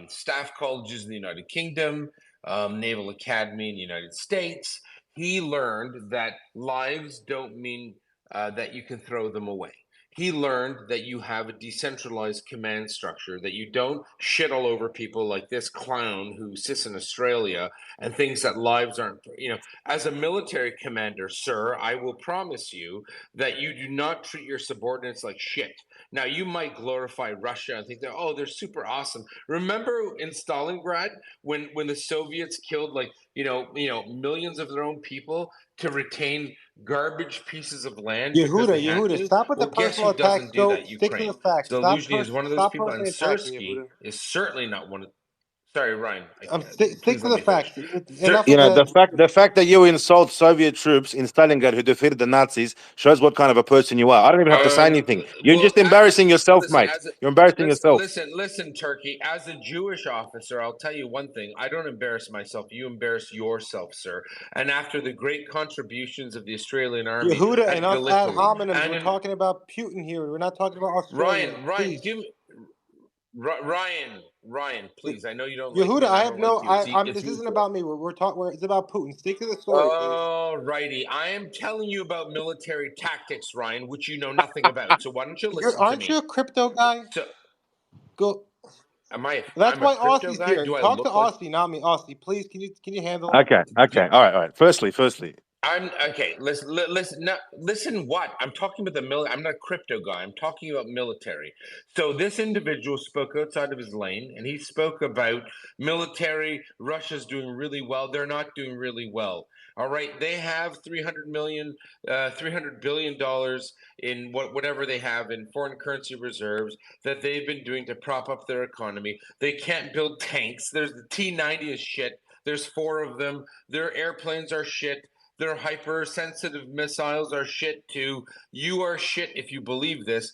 staff colleges in the United Kingdom, Naval Academy in the United States. He learned that lives don't mean that you can throw them away. He learned that you have a decentralized command structure, that you don't shit all over people like this clown who sits in Australia and thinks that lives aren't, as a military commander, sir, I will promise you that you do not treat your subordinates like shit. Now, you might glorify Russia and think that, oh, they're super awesome. Remember in Stalingrad when the Soviets killed millions of their own people to retain garbage pieces of land because they had to? Stop with the Guess personal who doesn't attacks. do Go that? stick to Ukraine. the facts. Zaluzhny is one of those Stop people, and personally attacking Syrskyi Yehuda. is certainly not one of. Sorry, Ryan. Stick to the facts. Enough You know, of the fact that you insult Soviet troops in Stalingrad who defeated the Nazis shows what kind of a person you are. I don't even have to say anything. You're just embarrassing yourself, mate. You're embarrassing yourself. Listen, Turkey. As a Jewish officer, I'll tell you one thing. I don't embarrass myself. You embarrass yourself, sir. And after the great contributions of the Australian Army Yehuda, at enough ad Gallipoli, hominems. We're talking about Putin here. We're not talking about Australia. Ryan, Please. Ryan, please. I know you don't like me. Yehuda, And I I have don't no. like you. This isn't about me. We're talking. It's about Putin. Stick to the story, please. Oh, righty. I am telling you about military tactics, Ryan, which you know nothing about. So why don't you listen to Aren't me? you a crypto guy? So, Go. I'm That's a why crypto Aussie's guy? here. Do I Talk to look like? Aussie, not me. Aussie, please. Can you handle it? Okay. All right. Firstly, I'm okay. Listen. What I'm talking about I'm not a crypto guy. I'm talking about military. So this individual spoke outside of his lane, and he spoke about military. Russia's doing really well. They're not doing really well. All right, they have $300 billion in whatever they have in foreign currency reserves that they've been doing to prop up their economy. They can't build tanks. There's the T-90 is shit. There's 4 of them. Their airplanes are shit. Their hypersensitive missiles are shit too. You are shit if you believe this.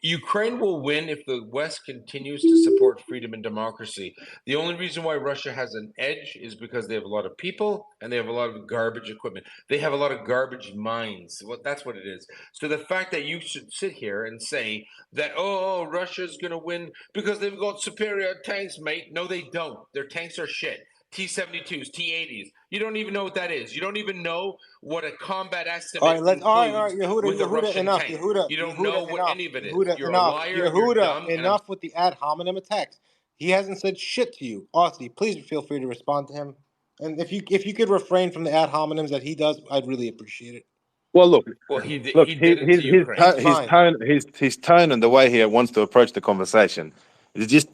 Ukraine will win if the West continues to support freedom and democracy. The only reason why Russia has an edge is because they have a lot of people and they have a lot of garbage equipment. They have a lot of garbage minds. Well, that's what it is. So the fact that you should sit here and say that, oh, Russia's going to win because they've got superior tanks, mate. No, they don't. Their tanks are shit. T-72s, T-80s. You don't even know what that is. You don't even know what a combat estimate includes All right, with a Yehuda, Russian enough, tank. Yehuda, You don't Yehuda, know what enough, any of it is. Yehuda, You're a enough, liar and you're dumb. enough with the ad hominem attacks. He hasn't said shit to you, Aussie. Please feel free to respond to him. And if you could refrain from the ad hominems that he does, I'd really appreciate it. well, look. He did it to Ukraine. His tone and the way he wants to approach the conversation is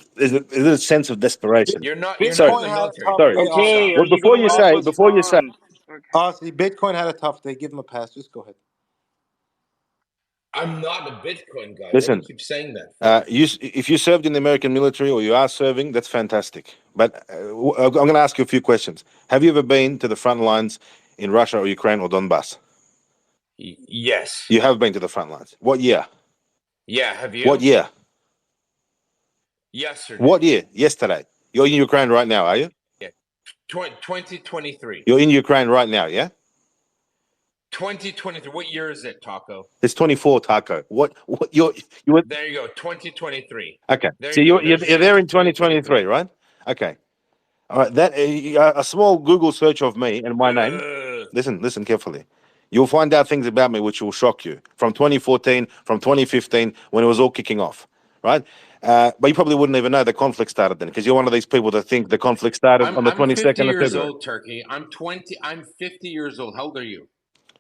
a sense of desperation. You're not Bitcoin in the had a military. tough Sorry. day. Okay, are Well, you before going to you let him say, respond? Okay. Aussie, Bitcoin had a tough day. Give him a pass. Just go ahead. I'm not a Bitcoin guy. Why do listen, you keep saying that? if you served in the American military or you are serving, that's fantastic. But I'm going to ask you a few questions. Have you ever been to the front lines in Russia or Ukraine or Donbass? Yes. You have been to the front lines. What year? Yeah, have you? What year? Yesterday. What year? Yesterday. You're in Ukraine right now, are you? Yeah. 2023. You're in Ukraine right now, yeah? 2023. What year is it, Taco? It's 24, Taco. What you were There you go. 2023. okay. There So you go. you're there in 2023, right? Okay. All right. That a small Google search of me and my name. Listen carefully. You'll find out things about me which will shock you. From 2014, from 2015, when it was all kicking off, right? But you probably wouldn't even know the conflict started then, because you're one of these people that think the conflict started on the 22nd 50 of years February. old, Turkey. I'm 50 years old. How old are you?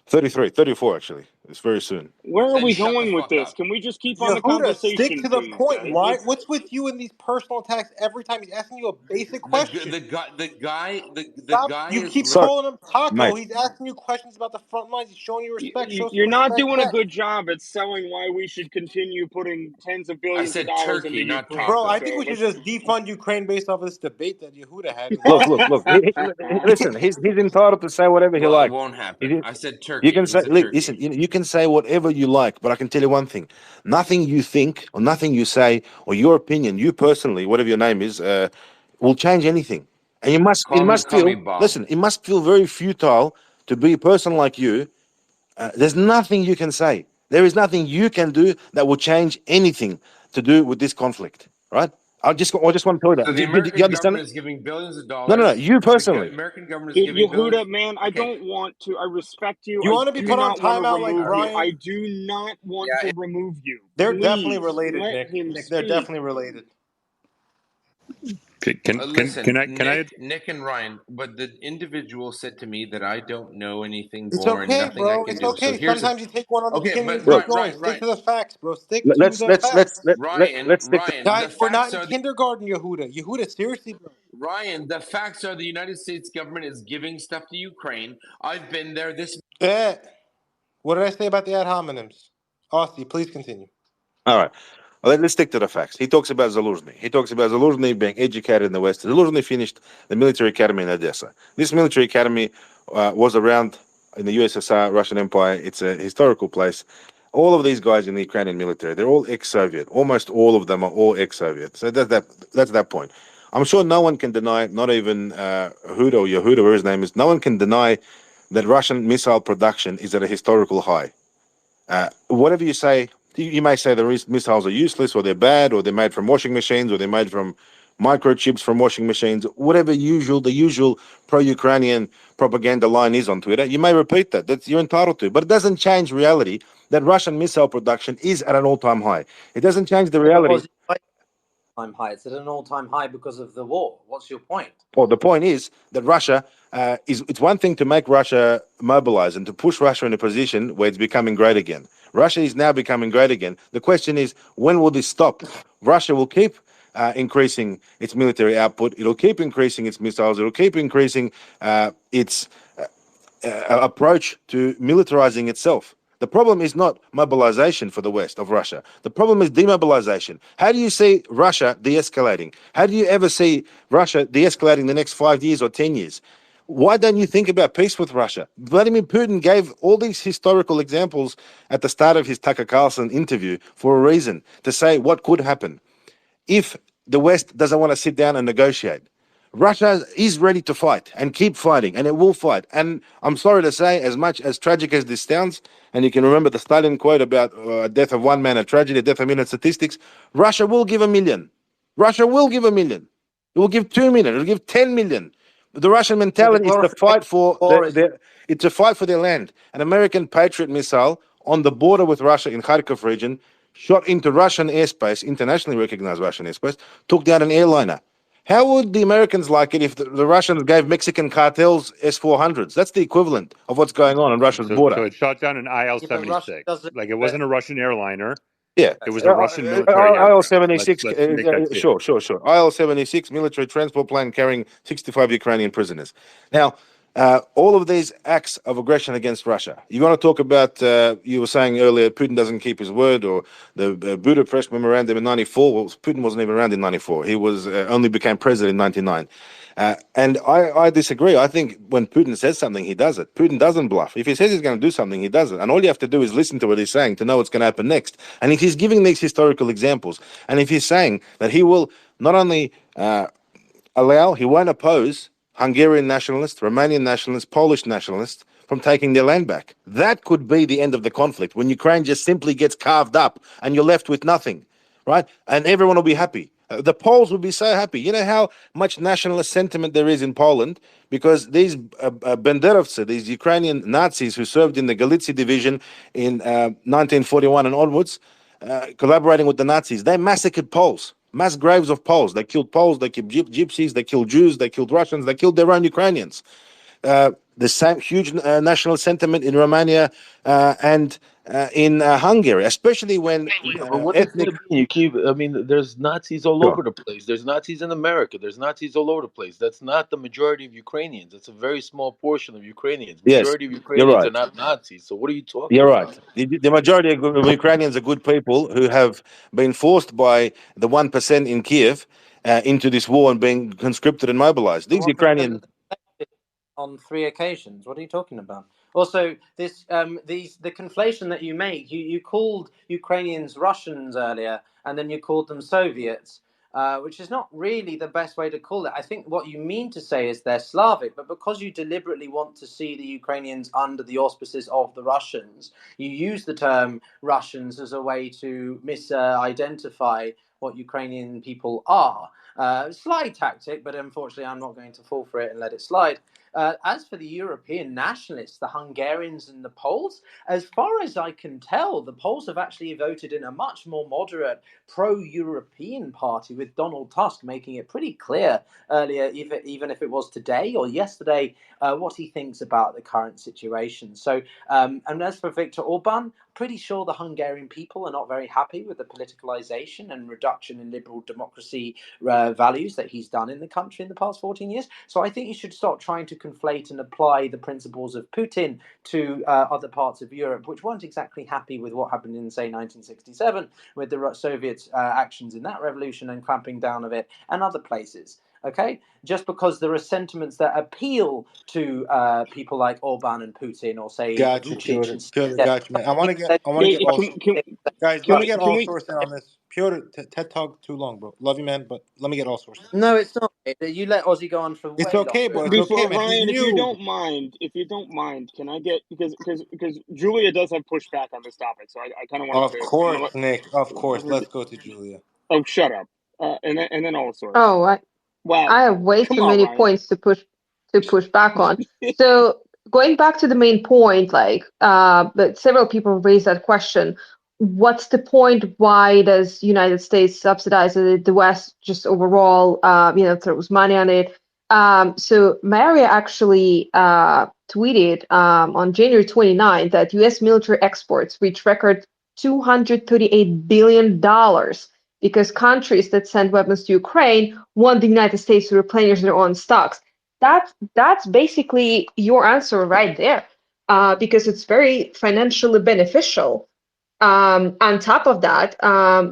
33, 34 actually. It's very soon. Where are Then we shut the going with fuck this? up. Can we just keep on the Yehuda, stick conversation, to the please, point. guys? Why? What's with you in these personal attacks every time he's asking you a basic question? The guy Stop! You is keep Sorry, calling him Taco. mate. He's asking you questions about the front lines. He's showing you respect. Show some You're not respect doing a back. good job at selling why we should continue putting tens of I billions of said dollars into Turkey, not Ukraine. Bro, Taco. I think we should just defund Ukraine based off of this debate that Yehuda had. Look. Listen, he's entitled to say whatever he Well, it likes. won't happen. I said Turkey. You can He say, said Turkey. listen, you can say whatever you like, but I can tell you one thing: nothing you think or nothing you say or your opinion, you personally, whatever your name is, will change anything. And it must Call me feel. Bob. Listen, it must feel very futile to be a person like you. There's nothing you can say. There is nothing you can do that will change anything to do with this conflict, right? I just want to tell you that. So the You American understand? government is giving billions of dollars. No. You personally. The American government is giving Yehuda, billions. man, I don't want to. I respect you. You I want to be do put on not want to timeout like remove you. Brian? I do not want to remove you. They're Please definitely related, let Nick. him They're speak. definitely related. Listen, can I? Nick and Ryan, but the individual said to me that I don't know anything It's more and okay, nothing I bro. can It's do. So okay. here's Sometimes you take one on the chin and you Look, keep going. Stick to the facts, bro. Stick to let's the facts. let's stick to. Guys, the we're facts not in are kindergarten, Yehuda. Yehuda, seriously, bro. Ryan, the facts are the United States government is giving stuff to Ukraine. I've been there. What did I say about the ad hominems? Aussie, please continue. All right. Well, let's stick to the facts. He talks about Zaluzhny. He talks about Zaluzhny being educated in the West. Zaluzhny finished the military academy in Odessa. This military academy was around in the USSR, Russian Empire. It's a historical place. All of these guys in the Ukrainian military, they're all ex-Soviet. Almost all of them are all ex-Soviet. So that's that point. I'm sure no one can deny, not even Huda or Yehuda, whatever his name is, no one can deny that Russian missile production is at a historical high. Whatever you say, You may say the missiles are useless, or they're bad, or they're made from washing machines, or they're made from microchips from washing machines. Whatever the usual pro-Ukrainian propaganda line is on Twitter, you may repeat that. That's you're entitled to, but it doesn't change reality that Russian missile production is at an all-time high. It doesn't change the Yeah, but reality. Ozzy, all-time high. It's at an all-time high because of the war. What's your point? Well, the point is that Russia it's one thing to make Russia mobilize and to push Russia in a position where it's becoming great again. Russia is now becoming great again. The question is, when will this stop? Russia will keep increasing its military output. It'll keep increasing its missiles. It'll keep increasing its approach to militarizing itself. The problem is not mobilization for the West of Russia. The problem is demobilization. How do you see Russia de-escalating? How do you ever see Russia de-escalating the next 5 years or 10 years? Why don't you think about peace with Russia? Vladimir Putin gave all these historical examples at the start of his Tucker Carlson interview for a reason, to say what could happen if the West doesn't want to sit down and negotiate. Russia is ready to fight and keep fighting, and it will fight. And I'm sorry to say, as much as tragic as this sounds, and you can remember the Stalin quote about death of one man a tragedy, death of a million statistics, Russia will give 1 million. Russia will give 1 million. It will give 2 million. It will give 10 million. The Russian Yeah, the mentality is to glorification fight for of war is it's a fight for their land. An American Patriot missile on the border with Russia in Kharkov region shot into Russian airspace, internationally recognized Russian airspace, took down an airliner. How would the Americans like it if the Russians gave Mexican cartels S-400s? That's the equivalent of what's going on Russia's border. So it shot down an yeah, but Russia IL-76. doesn't. Like, it wasn't a Russian airliner. Yeah, It was a Russian military aircraft. IL-76, Let's make that clear. sure. IL-76 military transport plane carrying 65 Ukrainian prisoners. Now, all of these acts of aggression against Russia. You want to talk about, you were saying earlier, Putin doesn't keep his word, or the Budapest Memorandum in 94. Well, Putin wasn't even around in 94. He was only became president in 99. And I disagree. I think when Putin says something, he does it. Putin doesn't bluff. If he says he's going to do something, he does it. And all you have to do is listen to what he's saying to know what's going to happen next. And if he's giving these historical examples, and if he's saying that he will not only he won't oppose Hungarian nationalists, Romanian nationalists, Polish nationalists from taking their land back. That could be the end of the conflict, when Ukraine just simply gets carved up and you're left with nothing, right? And everyone will be happy. The Poles will be so happy. You know how much nationalist sentiment there is in Poland because these banderovцы, these Ukrainian Nazis who served in the Galicia division in 1941 and onwards, collaborating with the Nazis, they massacred Poles. Mass graves of Poles. They killed Poles, they killed gypsies, they killed Jews, they killed Russians, they killed their own Ukrainians. The same huge national sentiment in Romania and in Hungary, especially when Yeah, but what does ethnic. that mean? I mean, there's Nazis all Sure. over the place. There's Nazis in America. There's Nazis all over the place. That's not the majority of Ukrainians. It's a very small portion of Ukrainians. Yes, Majority of you're Ukrainians right. are not Nazis. So what are you talking You're about? right. The majority of Ukrainians are good people who have been forced by the 1% in Kiev into this war and being conscripted and mobilized. The These 1% Ukrainian. on 3 occasions. What are you talking about? Also, the conflation that you make. You called Ukrainians Russians earlier, and then you called them Soviets, which is not really the best way to call it. I think what you mean to say is they're Slavic, but because you deliberately want to see the Ukrainians under the auspices of the Russians, you use the term Russians as a way to misidentify what Ukrainian people are. Slide tactic, but unfortunately, I'm not going to fall for it and let it slide. As for the European nationalists, the Hungarians and the Poles, as far as I can tell, the Poles have actually voted in a much more moderate pro-European party, with Donald Tusk making it pretty clear earlier, even if it was today or yesterday, what he thinks about the current situation. So, and as for Viktor Orban, pretty sure the Hungarian people are not very happy with the politicalization and reduction in liberal democracy values that he's done in the country in the past 14 years. So I think you should stop trying to conflate and apply the principles of Putin to other parts of Europe, which weren't exactly happy with what happened in, say, 1967 with the Soviet actions in that revolution and clamping down of it, and other places. Okay, just because there are sentiments that appeal to people like Orban and Putin, or say Got you, Vucic Piotr. and Piotr, yeah, got you, man. I want to get, that I want to Hey, get all, guys. Let can me we get can all we source in on this. Piotr, TED Talk too long, bro. Love you, man, but let me get all source. No, it's not. You let Ozzy go on for It's way okay, longer. bro. It's okay, before man. He's Ryan, if you new. don't mind, can I get because Julia does have pushback on this topic, so I kind of wanted Of to. course, I'm Nick. Of course. gonna, Let's go to Julia. oh, shut up. And then all source. Oh, Wow, I have way come too on, many Ryan. points to push back on. So going back to the main point, like but several people raised that question. What's the point? Why does United States subsidize it? The West just overall, throws money on it. So Maria actually tweeted on January 29th that U.S. military exports reached record $238 billion because countries that send weapons to Ukraine want the United States to replenish their own stocks. That's basically your answer right there, because it's very financially beneficial. On top of that,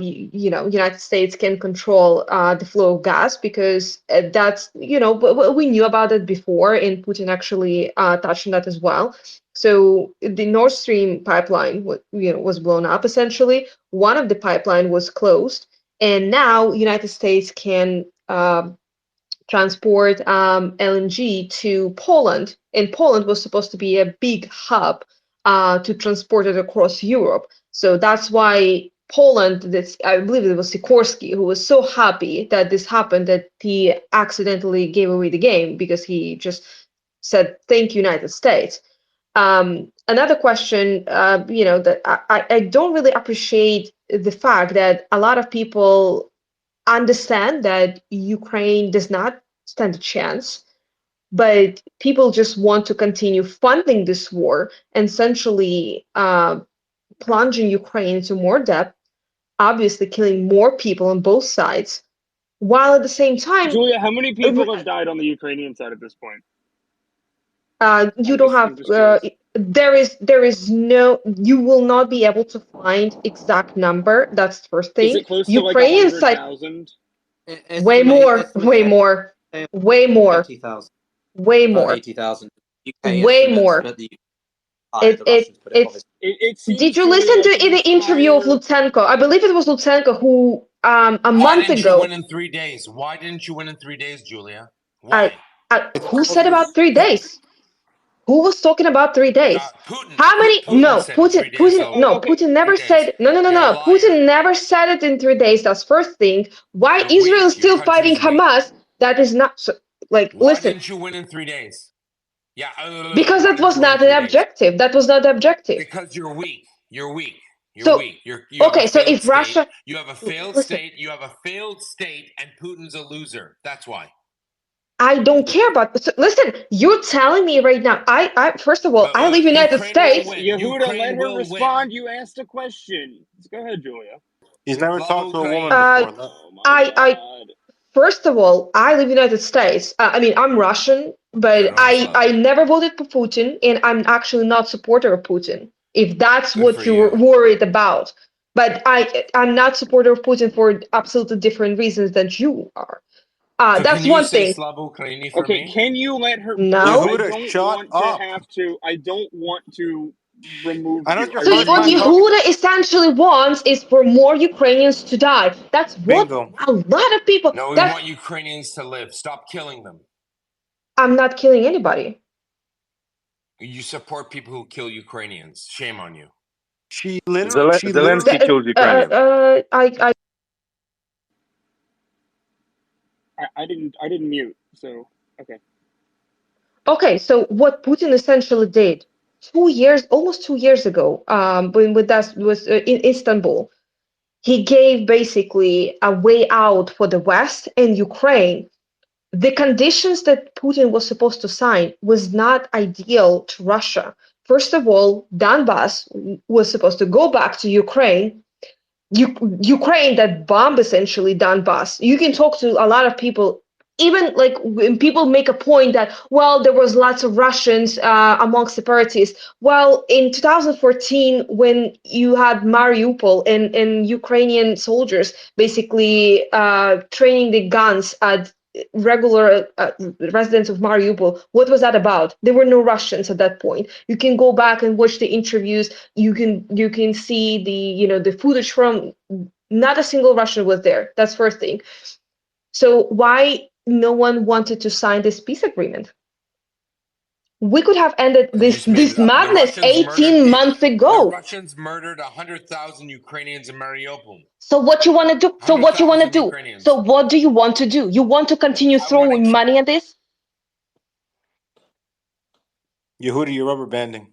United States can control the flow of gas because that's, we knew about it before, and Putin actually touched on that as well. So the Nord Stream pipeline, was blown up essentially. One of the pipeline was closed, and now United States can transport LNG to Poland, and Poland was supposed to be a big hub to transport it across Europe. So that's why Poland, this, I believe it was Sikorsky, who was so happy that this happened that he accidentally gave away the game because he just said, "Thank you, United States." Another question, that I don't really appreciate the fact that a lot of people understand that Ukraine does not stand a chance, but people just want to continue funding this war and essentially plunging Ukraine into more debt, obviously killing more people on both sides, while at the same time, Julia, how many people have died on the Ukrainian side at this point? you don't have. I'm just curious. There is no. You will not be able to find exact number. That's the first Is thing. it close to like Ukrainian side, 100,000? way more, way more, way more, 80,000. way About more, 80,000 UK way estimates, more. but the Russians put it It's. obviously. It Did seems, you listen Julia, to to be the interview of higher. Lutsenko? I believe it was Lutsenko who a Why month didn't you ago. win in 3 days? Why didn't you win in 3 days, Julia? Uh, Why? who said about 3 days? Who was talking about 3 days? Putin. How many? Putin No, said in Putin. 3 days. Putin. So No, Okay, Putin never 3 days. said. No, no, no, You're a no. liar. Putin never said it in 3 days. That's first thing. Why You're Israel is weak. Your still fighting country's weak. Hamas? That is not so. Like, Why listen, didn't you win in 3 days? Yeah. because Why that didn't was you win in not an 3 days? objective. That was not the objective. Because you're weak. You're weak. You're So, weak. You have a okay. So failed if state. Russia, You have a failed listen, state. You have a failed state, and Putin's a loser. That's why. I don't care about. So listen, you're telling me right now. I first of all, I live in the United Ukraine will States. win. Yehuda, let Ukraine her will win. respond. You asked a question. Go ahead, Julia. He's never Love talked to a woman Ukraine. Uh, before. Oh my I God. first of all, I live in the United States. I mean, I'm Russian, but Yaroslav. I never voted for Putin, and I'm actually not supporter of Putin. If that's Good for what you're you. worried about, but I'm not supporter of Putin for absolutely different reasons than you are. So can That's you one say thing. Slava Ukraini for Okay, me? can you let her? Because No. I Yehuda, don't shut want to up. have to. I don't want to remove I know it's you. your I So first what really time don't. talking. Yehuda essentially wants is for more Ukrainians to die. That's what Bingo. a lot of people. No, we That's want Ukrainians to live. Stop killing them. I'm not killing anybody. You support people who kill Ukrainians. Shame on you. She literally. Zelensky killed Ukrainians. I didn't mute. So okay. Okay, so what Putin essentially did 2 years, almost 2 years ago, when with that was in Istanbul, he gave basically a way out for the West and Ukraine. The conditions that Putin was supposed to sign was not ideal to Russia. First of all, Donbass was supposed to go back to Ukraine. Ukraine that bombed essentially Donbass. You can talk to a lot of people. Even like when people make a point that, well, there was lots of Russians among separatists. Well, in 2014, when you had Mariupol and Ukrainian soldiers basically training the guns at regular residents of Mariupol. What was that about? There were no Russians at that point. You can go back and watch the interviews. You can see the footage from. Not a single Russian was there. That's first thing. So why no one wanted to sign this peace agreement? We could have ended You this just made it up. madness 18 months The ago. Russians murdered 100,000 Ukrainians in Mariupol. So what you want to do? So what you want to 100,000 do? Ukrainians. So what do you want to do? You want to continue throwing money at this? Yehuda, you're rubber banding.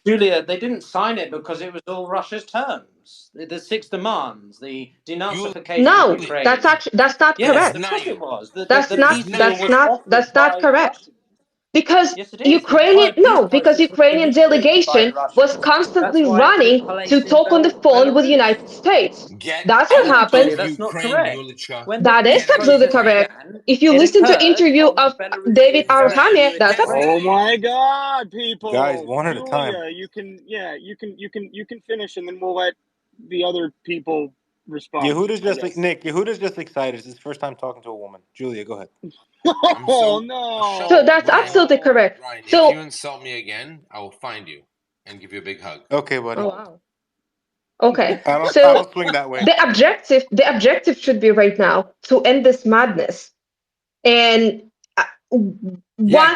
Julia, they didn't sign it because it was all Russia's terms. The 6 demands, the denazification of No, Ukraine. that's not Yes, correct. of course it was. That's The not peace deal was offered that's not by correct. Russia. Because Yes, it is. The entire peace because process was Ukrainian initiated by the delegation was Russians. constantly That's why it running took place to in talk on the phone with the Belarus. United States. Get That's what out happened. of That's not Ukraine, correct. Yulicha. When the That is peace absolutely process correct. began, If you it listen to occurred interview on of David Belarus's Arhamia, territory that's Exactly. Oh my God, people! Guys, one at a time. Julia, you can finish, and then we'll let the other people respond. Yehuda's I just guess. Nick. Yehuda's just excited. It's his first time talking to a woman. Julia, go ahead. Oh no! So that's Ryan, absolutely correct. Ryan, if So you insult me again, I will find you and give you a big hug. Okay, buddy. oh, wow. Okay. I So don't swing that way. the objective should be right now to end this madness. And one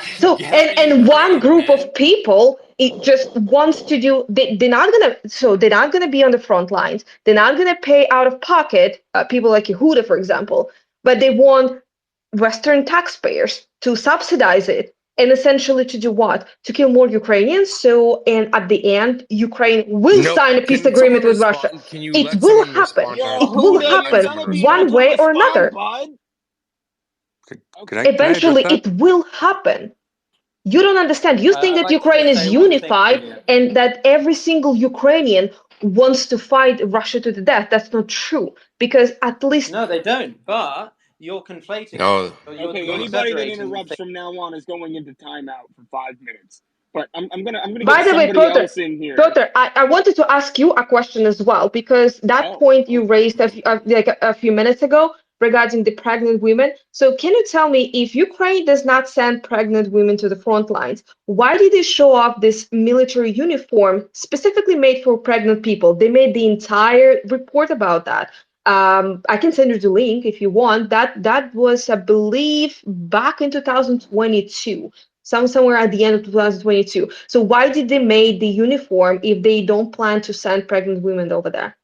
group of people it just wants to do they're not gonna be on the front lines. They're not gonna pay out of pocket, people like Yehuda, for example, but they want Western taxpayers to subsidize it and essentially to do what? To kill more Ukrainians. So, and at the end, Ukraine will No, sign a peace can someone agreement with Russia. respond? Can you It let will someone happen. respond to her? It will Yehuda, you're happen gonna be able one to way or respond, another. bud. Can I Eventually, address that? it will happen. You don't understand. You think I'd that like to Ukraine just is say one thing, unified Julia. and that every single Ukrainian wants to fight Russia to the death. That's not true. Because at least No, they don't. But you're conflating. No. Okay, You're anybody that exaggerating. interrupts from now on is going into timeout for 5 minutes. But I'm gonna by get the way, somebody else in here. Piotr, I wanted to ask you a question as well, because that point you raised a few minutes ago regarding the pregnant women. So can you tell me, if Ukraine does not send pregnant women to the front lines, why did they show off this military uniform specifically made for pregnant people? They made the entire report about that. I can send you the link if you want. That was, I believe, back in 2022. Somewhere at the end of 2022. So why did they make the uniform if they don't plan to send pregnant women over there?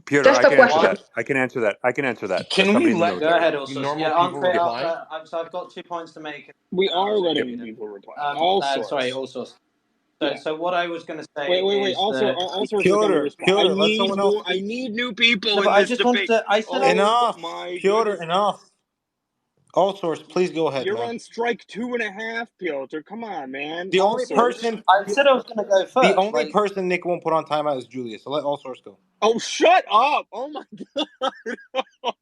Peter, Just I a can answer question. that. I can answer that. I can answer that. Can As we somebody in the let Go military. ahead, also. normal Yeah, people reply? so I've got 2 points to make. We are letting Julia. people reply. All sorts. Sorry, all sorts. So what I was going to say Wait. is Also, that all sorts are going to respond. Piotr, let someone else I speak. need new people no, in but I this just wanted debate. to. I said Enough. My Piotr, goodness. enough. All source, please go ahead, You're man. on strike 2.5, Piotr. Come on, man. The All only sorts. person I said I was going to go first. the only person Nick won't put on timeout is Julia. So let all source go. Oh, shut up! Oh my god!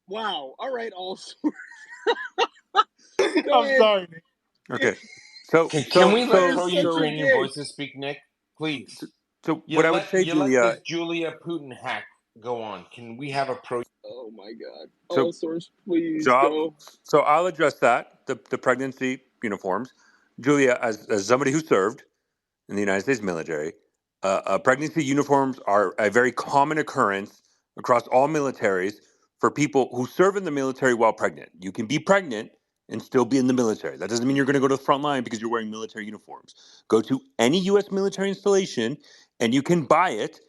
Wow. All right, all sorts. I'm sorry, Nick. Okay. So Can we let You're such a pro-Ukrainian dick. voices speak, Nick? Please. So what I would say, You let Julia. this Julia Putin hack go on. Can we have a pro? Oh my god. So All sorts, please go. I'll address that. The pregnancy uniforms, Julia, as somebody who served in the United States military, pregnancy uniforms are a very common occurrence across all militaries for people who serve in the military while pregnant. You can be pregnant and still be in the military. That doesn't mean you're going to go to the front line because you're wearing military uniforms. Go to any U.S. military installation and you can buy it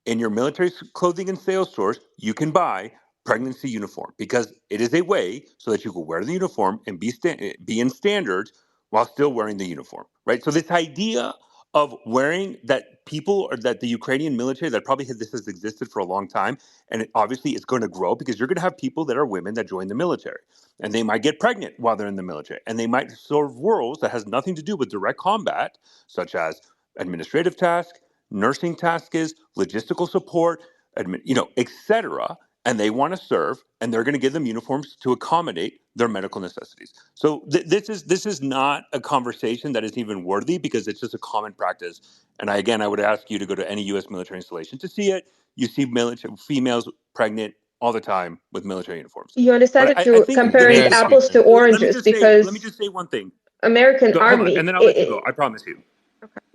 in your military clothing and sales stores. You can buy pregnancy uniform because it is a way so that you can wear the uniform and be in standards while still wearing the uniform, right? So this idea of wearing that people or that the Ukrainian military that probably this has existed for a long time, and it obviously it's going to grow because you're going to have people that are women that join the military, and they might get pregnant while they're in the military, and they might serve roles that has nothing to do with direct combat, such as administrative tasks, nursing tasks, logistical support, etc. And they want to serve, and they're going to give them uniforms to accommodate their medical necessities. So this is not a conversation that is even worthy because it's just a common practice. And I would ask you to go to any U.S. military installation to see it. You see military females pregnant all the time with military uniforms. You understand But that I you're think comparing Yes, we apples to do. let me oranges just because say one thing. American Hold on, and army. then I'll let you go. I promise you.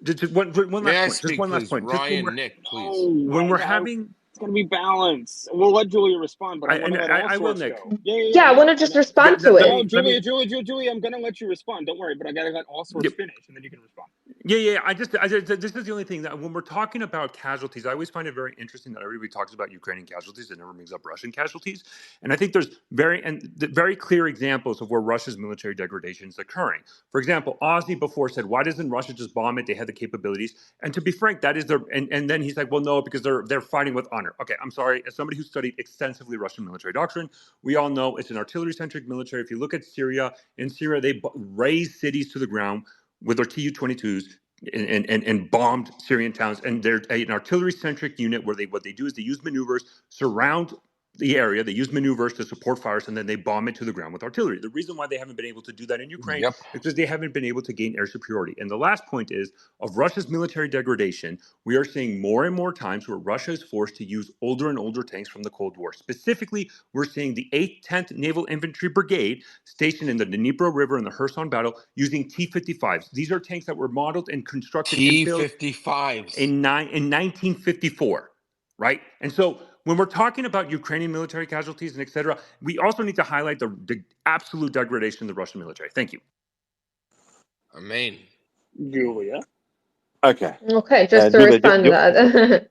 Just one May last I point. Just speak, one last please? point. Just Ryan, Nick, please. when we're having, It's going to be balanced. We'll let Julia respond, but I want to let all I will, sorts Nick. go. Yeah, Yeah, I no, want to I just know. respond to Let it. No, me, let me. Julia, I'm going to let you respond. Don't worry, but I got to let all sorts finish, and then you can respond. Yeah. I just, this is the only thing that when we're talking about casualties, I always find it very interesting that everybody talks about Ukrainian casualties and never brings up Russian casualties. And I think there's very clear examples of where Russia's military degradation is occurring. For example, Ozzy before said, "Why doesn't Russia just bomb it? They have the capabilities." And to be frank, that is their. And then he's like, "Well, no, because they're fighting with honor." Okay, I'm sorry. As somebody who studied extensively Russian military doctrine, we all know it's an artillery-centric military. If you look at Syria, in Syria they raze cities to the ground with their Tu-22s and bombed Syrian towns. And they're an artillery-centric unit where what they do is they use maneuvers, surround the area. They use maneuvers to support fires, and then they bomb it to the ground with artillery. The reason why they haven't been able to do that in Ukraine Yep. is because they haven't been able to gain air superiority. And the last point is, of Russia's military degradation, we are seeing more and more times where Russia is forced to use older and older tanks from the Cold War. Specifically, we're seeing the 8th, 10th Naval Infantry Brigade stationed in the Dnipro River in the Kherson battle using T-55s. These are tanks that were modeled and constructed and built T-55s. in 1954, right? And so when we're talking about Ukrainian military casualties and et cetera, we also need to highlight the absolute degradation of the Russian military. Thank you. Amen. Julia. Okay. Okay, just to Julia, respond to that.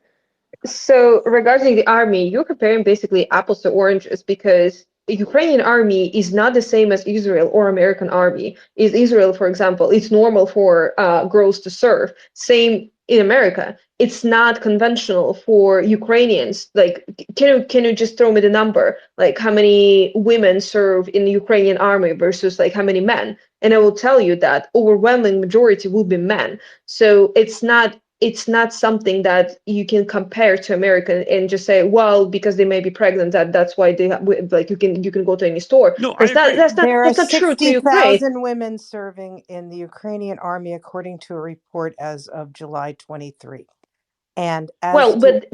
So regarding the army, you're comparing basically apples to oranges because the Ukrainian army is not the same as Israel or American army. Is Israel, for example, it's normal for girls to serve. Same in America. It's not conventional for Ukrainians. Like, can you just throw me the number? Like, how many women serve in the Ukrainian army versus like how many men? And I will tell you that overwhelming majority will be men. So it's not something that you can compare to America and just say, well, because they may be pregnant, that's why they like you can go to any store. No, I agree. There are That's not true to Ukraine. 60,000 women serving in the Ukrainian army, according to a report as of July 23. And Well, but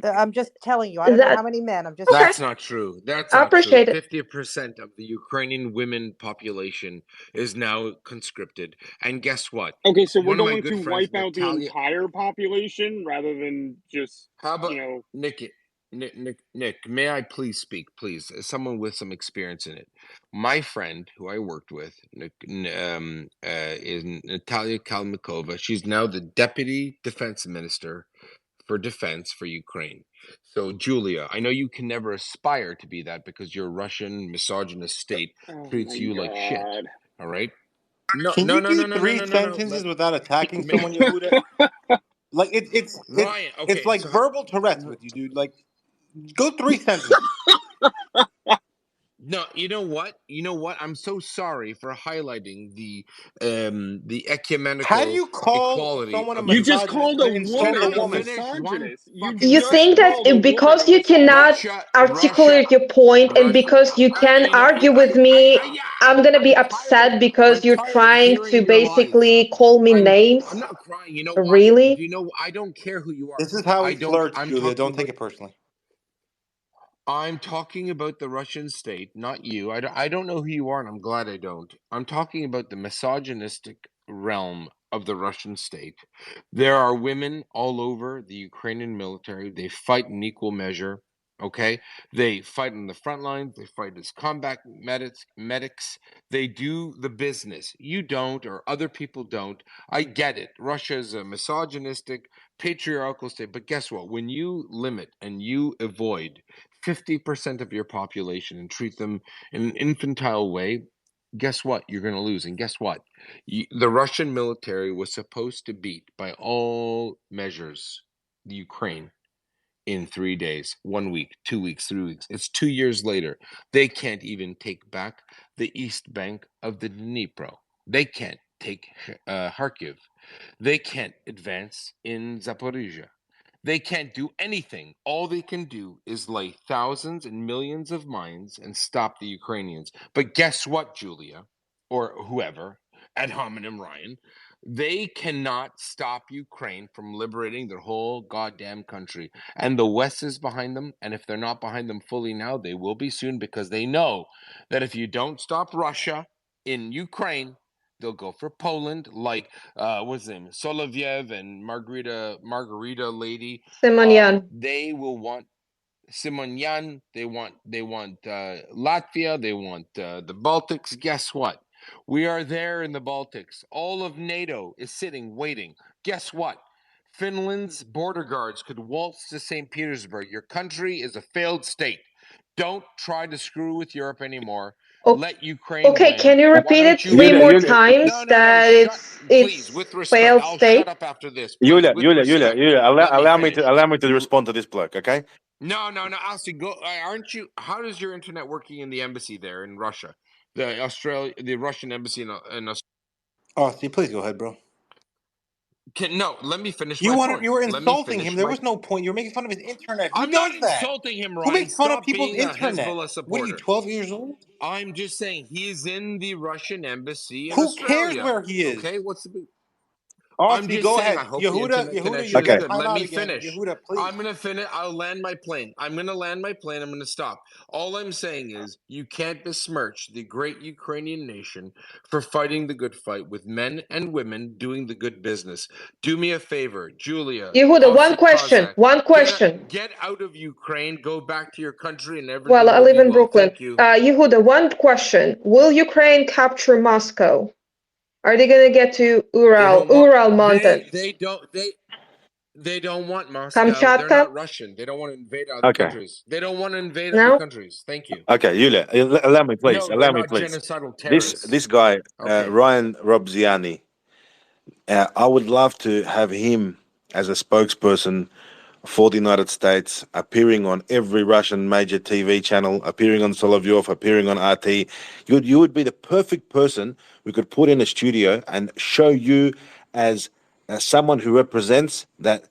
I'm just telling you, I don't know how that many men. I'm just okay. That's not true. That's I not true. appreciate it. 50% of the Ukrainian women population is now conscripted. And guess what? Okay, so we're One of my going good to friends, wipe out the Natalia. entire population rather than just, How about you know. Nick, may I please speak, please, as someone with some experience in it. My friend, who I worked with, is Natalia Kalmykova. She's now the Deputy Defense Minister for Defense for Ukraine. So, Julia, I know you can never aspire to be that because your Russian misogynist state Oh treats my you like shit. God. All right? No, Can no, you no, do no, no, no, three no, no, no. sentences without attacking May, someone, Yehuda? Like Ryan, it's okay, like so verbal Tourette's with you, dude. Like, go 3 sentences. no, you know what? You know what? I'm so sorry for highlighting the How do ecumenical you call equality someone a of You the. just misogynist called and a then insult Can a woman I a woman? finish one misogynist. You fucking You just think sentence? that called a woman a because you cannot misogynist. Russia, articulate your point and Russia. because you can You know, argue with me, I'm gonna be upset because I'm you're tired of trying hearing to your lies. basically call me I'm names. not crying. You know what? Do Really? you know? I don't care who you are. This is how I he don't. flirts, I'm Julia. talking Don't take about. it personally. I'm talking about the Russian state, not you. I don't know who you are, and I'm glad I don't. I'm talking about the misogynistic realm of the Russian state. There are women all over the Ukrainian military. They fight in equal measure. Okay, they fight on the front lines. They fight as combat medics. They do the business. You don't, or other people don't. I get it. Russia is a misogynistic, patriarchal state. But guess what? When you limit and you avoid 50% of your population and treat them in an infantile way, guess what? You're going to lose. And guess what? The Russian military was supposed to beat, by all measures, the Ukraine in 3 days, 1 week, 2 weeks, 3 weeks. It's 2 years later. They can't even take back the east bank of the Dnipro. They can't take Kharkiv. They can't advance in Zaporizhia. They can't do anything. All they can do is lay thousands and millions of mines and stop the Ukrainians. But guess what, Julia, or whoever, ad hominem Ryan, They cannot stop Ukraine from liberating their whole goddamn country. And the West is behind them. And if they're not behind them fully now, they will be soon, because they know that if you don't stop Russia in Ukraine, they'll go for Poland, like what's his name, Soloviev and Margarita lady. Semenian. They will want Simonian. They want Latvia. They want the Baltics. Guess what? We are there in the Baltics. All of NATO is sitting, waiting. Guess what? Finland's border guards could waltz to St. Petersburg. Your country is a failed state. Don't try to screw with Europe anymore. Let Ukraine Okay, win. can you Why repeat don't it you 3 more listen? times that Shut, please, it's with respect. failed I'll state? shut up after this. Please, with respect. Allow me finish. to respond to this bloke, okay? No, Austin, go. Aren't you? How does your internet working in the embassy there in Russia, the Russian embassy in Australia? Austin, please go ahead, bro. No, let me finish You my point. You were Let me insulting finish him. There my- was no point. You're making fun of his internet. Who I'm does not that? insulting him, Ryan. Who makes fun of Stop people's being a internet? Hezbollah supporter. What are you, 12 years old? I'm just saying he's in the Russian embassy in Who Australia. cares where he is? Okay, what's the big? I'm Austin, just go saying, ahead. I hope the internet Yehuda, connection you're is going good. to time Let out me again. finish. Yehuda, please. I'm going to finish. I'll land my plane. I'm going to land my plane. I'm going to stop. All I'm saying is you can't besmirch the great Ukrainian nation for fighting the good fight with men and women doing the good business. Do me a favor, Julia. Yehuda, one Aussie question. Cossack, One question. Get out of Ukraine. Go back to your country and everything Well, I will live be in well. Brooklyn. Thank you. Yehuda, one question. Will Ukraine capture Moscow? Are they going to get to Ural Mountains? They don't want Moscow. Kamchatka? They're not Russian. They don't want to invade other countries. They don't want to invade other countries. Thank you. Okay, Yulia, allow me, please. No, Allow they're me, not please. genocidal terrorists. This guy, Okay. Ryan Robziani, I would love to have him as a spokesperson for the United States, appearing on every Russian major TV channel, appearing on Solovyov, appearing on RT. You would be the perfect person we could put in a studio and show you as someone who represents that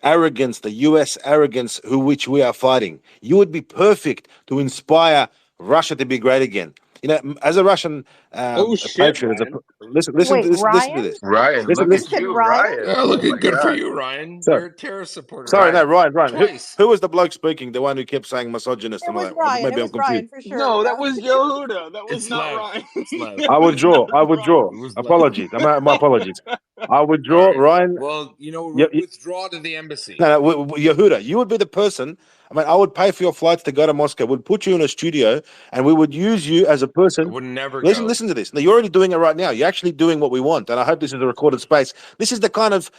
arrogance, the U.S. arrogance which we are fighting. You would be perfect to inspire Russia to be great again. You know, as a Russian Oh shit, patriot, Ryan. listen Wait, to Ryan? this. Ryan, look You at said you, Ryan? Ryan. Yeah, Oh looking my good for god. you, Ryan. So, You're a terror supporter. sorry, no, Ryan. Twice. Who was the bloke speaking? The one who kept saying misogynist It and all was that? Ryan. It Maybe I'm was confused. Ryan for sure. No, that Yeah. was Yehuda. That was It's not Lev. Ryan. It's Lev. That I was withdraw. not I Ryan. withdraw. It was Lev. Apologies. My apologies. I withdraw, All right. Ryan. Well, Yeah, withdraw to the embassy. no, Yehuda, you would be the person. I mean, I would pay for your flights to go to Moscow. We'd put you in a studio, and we would use you as a I person. would never Listen, go. listen to this. Now, you're already doing it right now. You're actually doing what we want, and I hope this is a recorded space. This is the kind of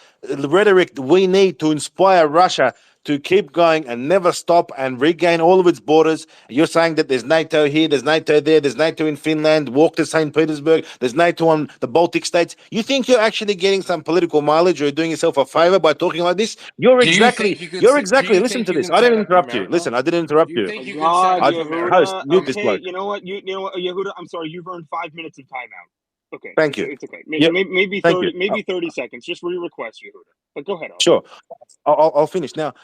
rhetoric we need to inspire Russia to keep going and never stop and regain all of its borders. You're saying that there's NATO here, there's NATO there, there's NATO in Finland, walk to St. Petersburg, there's NATO on the Baltic states. You think you're actually getting some political mileage or you're doing yourself a favor by talking like this? You're Do you exactly, think you could? you're Do exactly, you listen think to you this. can I set didn't up interrupt you. America? Listen, I didn't interrupt Do you you. think you can set God, up America? Host, Yehuda. mute this Okay, bloke. you know what? You know what, Yehuda. I'm sorry. You've earned 5 minutes of timeout. Okay, Thank you. it's okay. Yep. Maybe Thank you. 30. Maybe 30 seconds. Just re-request, Yehuda. But go ahead, Austin. Sure. I'll finish now.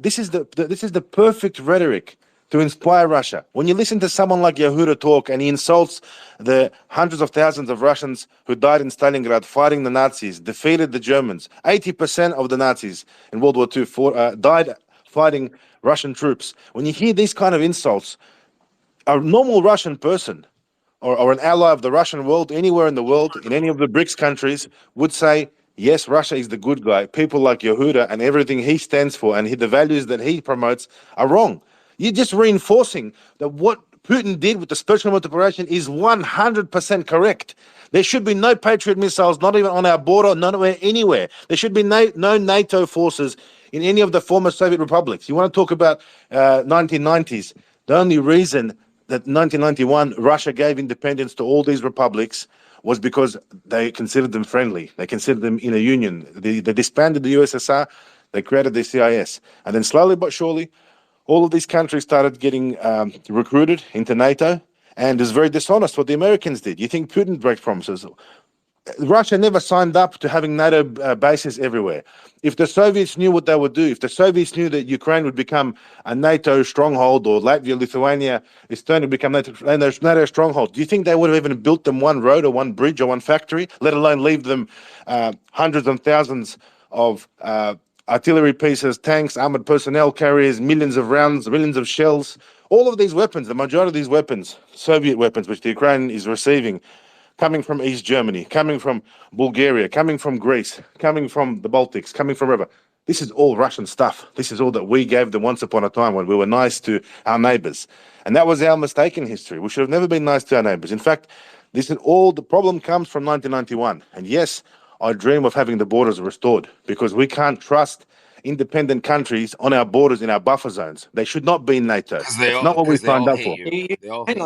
This is the perfect rhetoric to inspire Russia. When you listen to someone like Yehuda talk and he insults the hundreds of thousands of Russians who died in Stalingrad fighting the Nazis, defeated the Germans. 80% of the Nazis in World War II died fighting Russian troops. When you hear these kind of insults, a normal Russian person or an ally of the Russian world, anywhere in the world, in any of the BRICS countries, would say, yes, Russia is the good guy. People like Yehuda and everything he stands for and the values that he promotes are wrong. You're just reinforcing that what Putin did with the special military operation is 100% correct. There should be no Patriot missiles, not even on our border, nowhere, anywhere. There should be no NATO forces in any of the former Soviet republics. You want to talk about 1990s? The only reason that 1991 Russia gave independence to all these republics was because they considered them friendly. They considered them in a union. They disbanded the USSR. They created the CIS, and then slowly but surely, all of these countries started getting recruited into NATO. And it's very dishonest what the Americans did. You think Putin broke promises? Russia never signed up to having NATO bases everywhere. If the Soviets knew what they would do, if the Soviets knew that Ukraine would become a NATO stronghold, or Latvia, Lithuania, Estonia would become NATO stronghold, do you think they would have even built them one road or one bridge or one factory, let alone leave them hundreds and thousands of artillery pieces, tanks, armored personnel carriers, millions of rounds, millions of shells? All of these weapons, the majority of these weapons, Soviet weapons, which the Ukraine is receiving, coming from East Germany, coming from Bulgaria, coming from Greece, coming from the Baltics, coming from wherever. This is all Russian stuff. This is all that we gave them once upon a time when we were nice to our neighbors. And that was our mistake in history. We should have never been nice to our neighbors. In fact, this is all the problem comes from 1991. And yes, I dream of having the borders restored, because we can't trust independent countries on our borders in our buffer zones. They should not be in NATO. That's not what we signed up for. Hang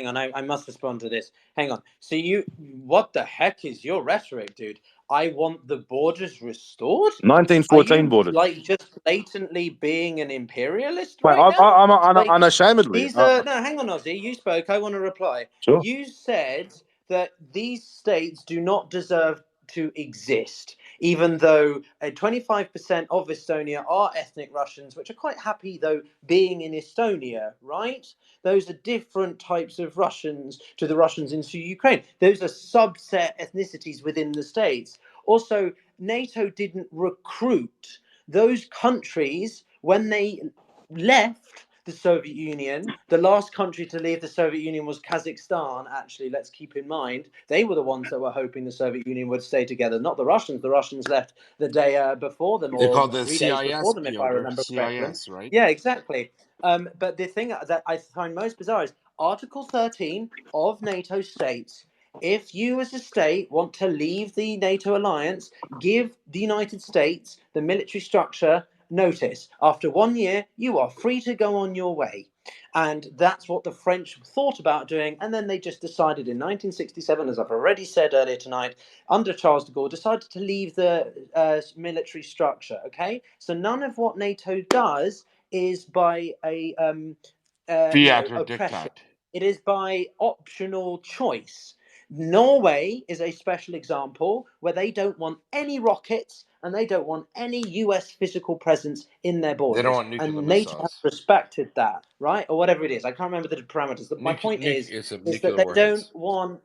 on. I must respond to this. Hang on. So what the heck is your rhetoric, dude? I want the borders restored? 1914 Are you, borders. like, just blatantly being an imperialist Wait, right now? I'm Like, unashamedly. no, hang on, Ozzy. You spoke. I want to reply. Sure. You said that these states do not deserve to exist, even though 25% of Estonia are ethnic Russians, which are quite happy, though, being in Estonia, right? Those are different types of Russians to the Russians in Ukraine. Those are subset ethnicities within the states. Also, NATO didn't recruit those countries when they left the Soviet Union. The last country to leave the Soviet Union was Kazakhstan, actually, let's keep in mind. They were the ones that were hoping the Soviet Union would stay together, not the Russians. The Russians left the day before them, They or called the 3 days before CIS, them, if I Piotr. remember correctly. CIS, right? Yeah, exactly. But the thing that I find most bizarre is Article 13 of NATO states, if you as a state want to leave the NATO alliance, give the United States, the military structure, notice. After 1 year, you are free to go on your way. And that's what the French thought about doing. And then they just decided in 1967, as I've already said earlier tonight, under Charles de Gaulle, decided to leave the military structure. Okay, so none of what NATO does is by a Fiat or oppression. diktat. It is by optional choice. Norway is a special example where they don't want any rockets and they don't want any US physical presence in their borders. They don't want nuclear and NATO has missiles. respected that, right? Or whatever it is. I can't remember the parameters. My point is that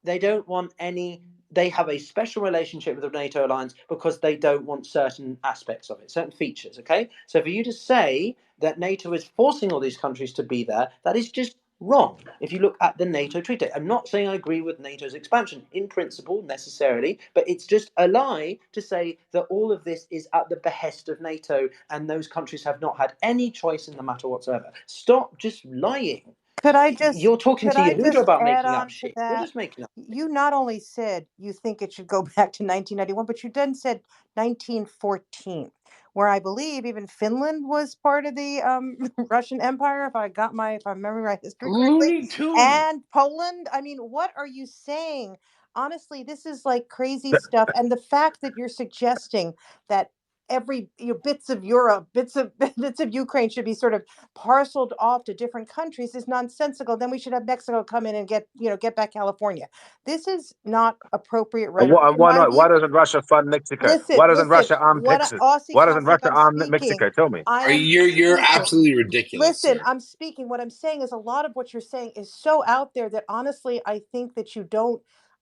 they don't want any. They have a special relationship with the NATO alliance because they don't want certain aspects of it, certain features. Okay, so for you to say that NATO is forcing all these countries to be there, that is just wrong. If you look at the NATO treaty, I'm not saying I agree with NATO's expansion in principle necessarily, but it's just a lie to say that all of this is at the behest of NATO and those countries have not had any choice in the matter whatsoever. Stop just lying. You're talking to Yehuda about add making on up to shit. You're that? just making up. You not only said you think it should go back to 1991, but you then said 1914, where I believe even Finland was part of the Russian Empire, if I remember my history correctly, Looney Tune. and Poland. I mean, what are you saying? Honestly, this is like crazy stuff. And the fact that you're suggesting that bits of Europe, bits of Ukraine should be sort of parceled off to different countries is nonsensical. Then we should have Mexico come in and get back California. This is not appropriate rhetoric. Why not? Why doesn't Russia fund Mexico? Why doesn't Russia arm Texas? Why doesn't Russia arm Mexico? Tell me. You're absolutely ridiculous. Listen, Sir. I'm speaking. What I'm saying is a lot of what you're saying is so out there that honestly, I think that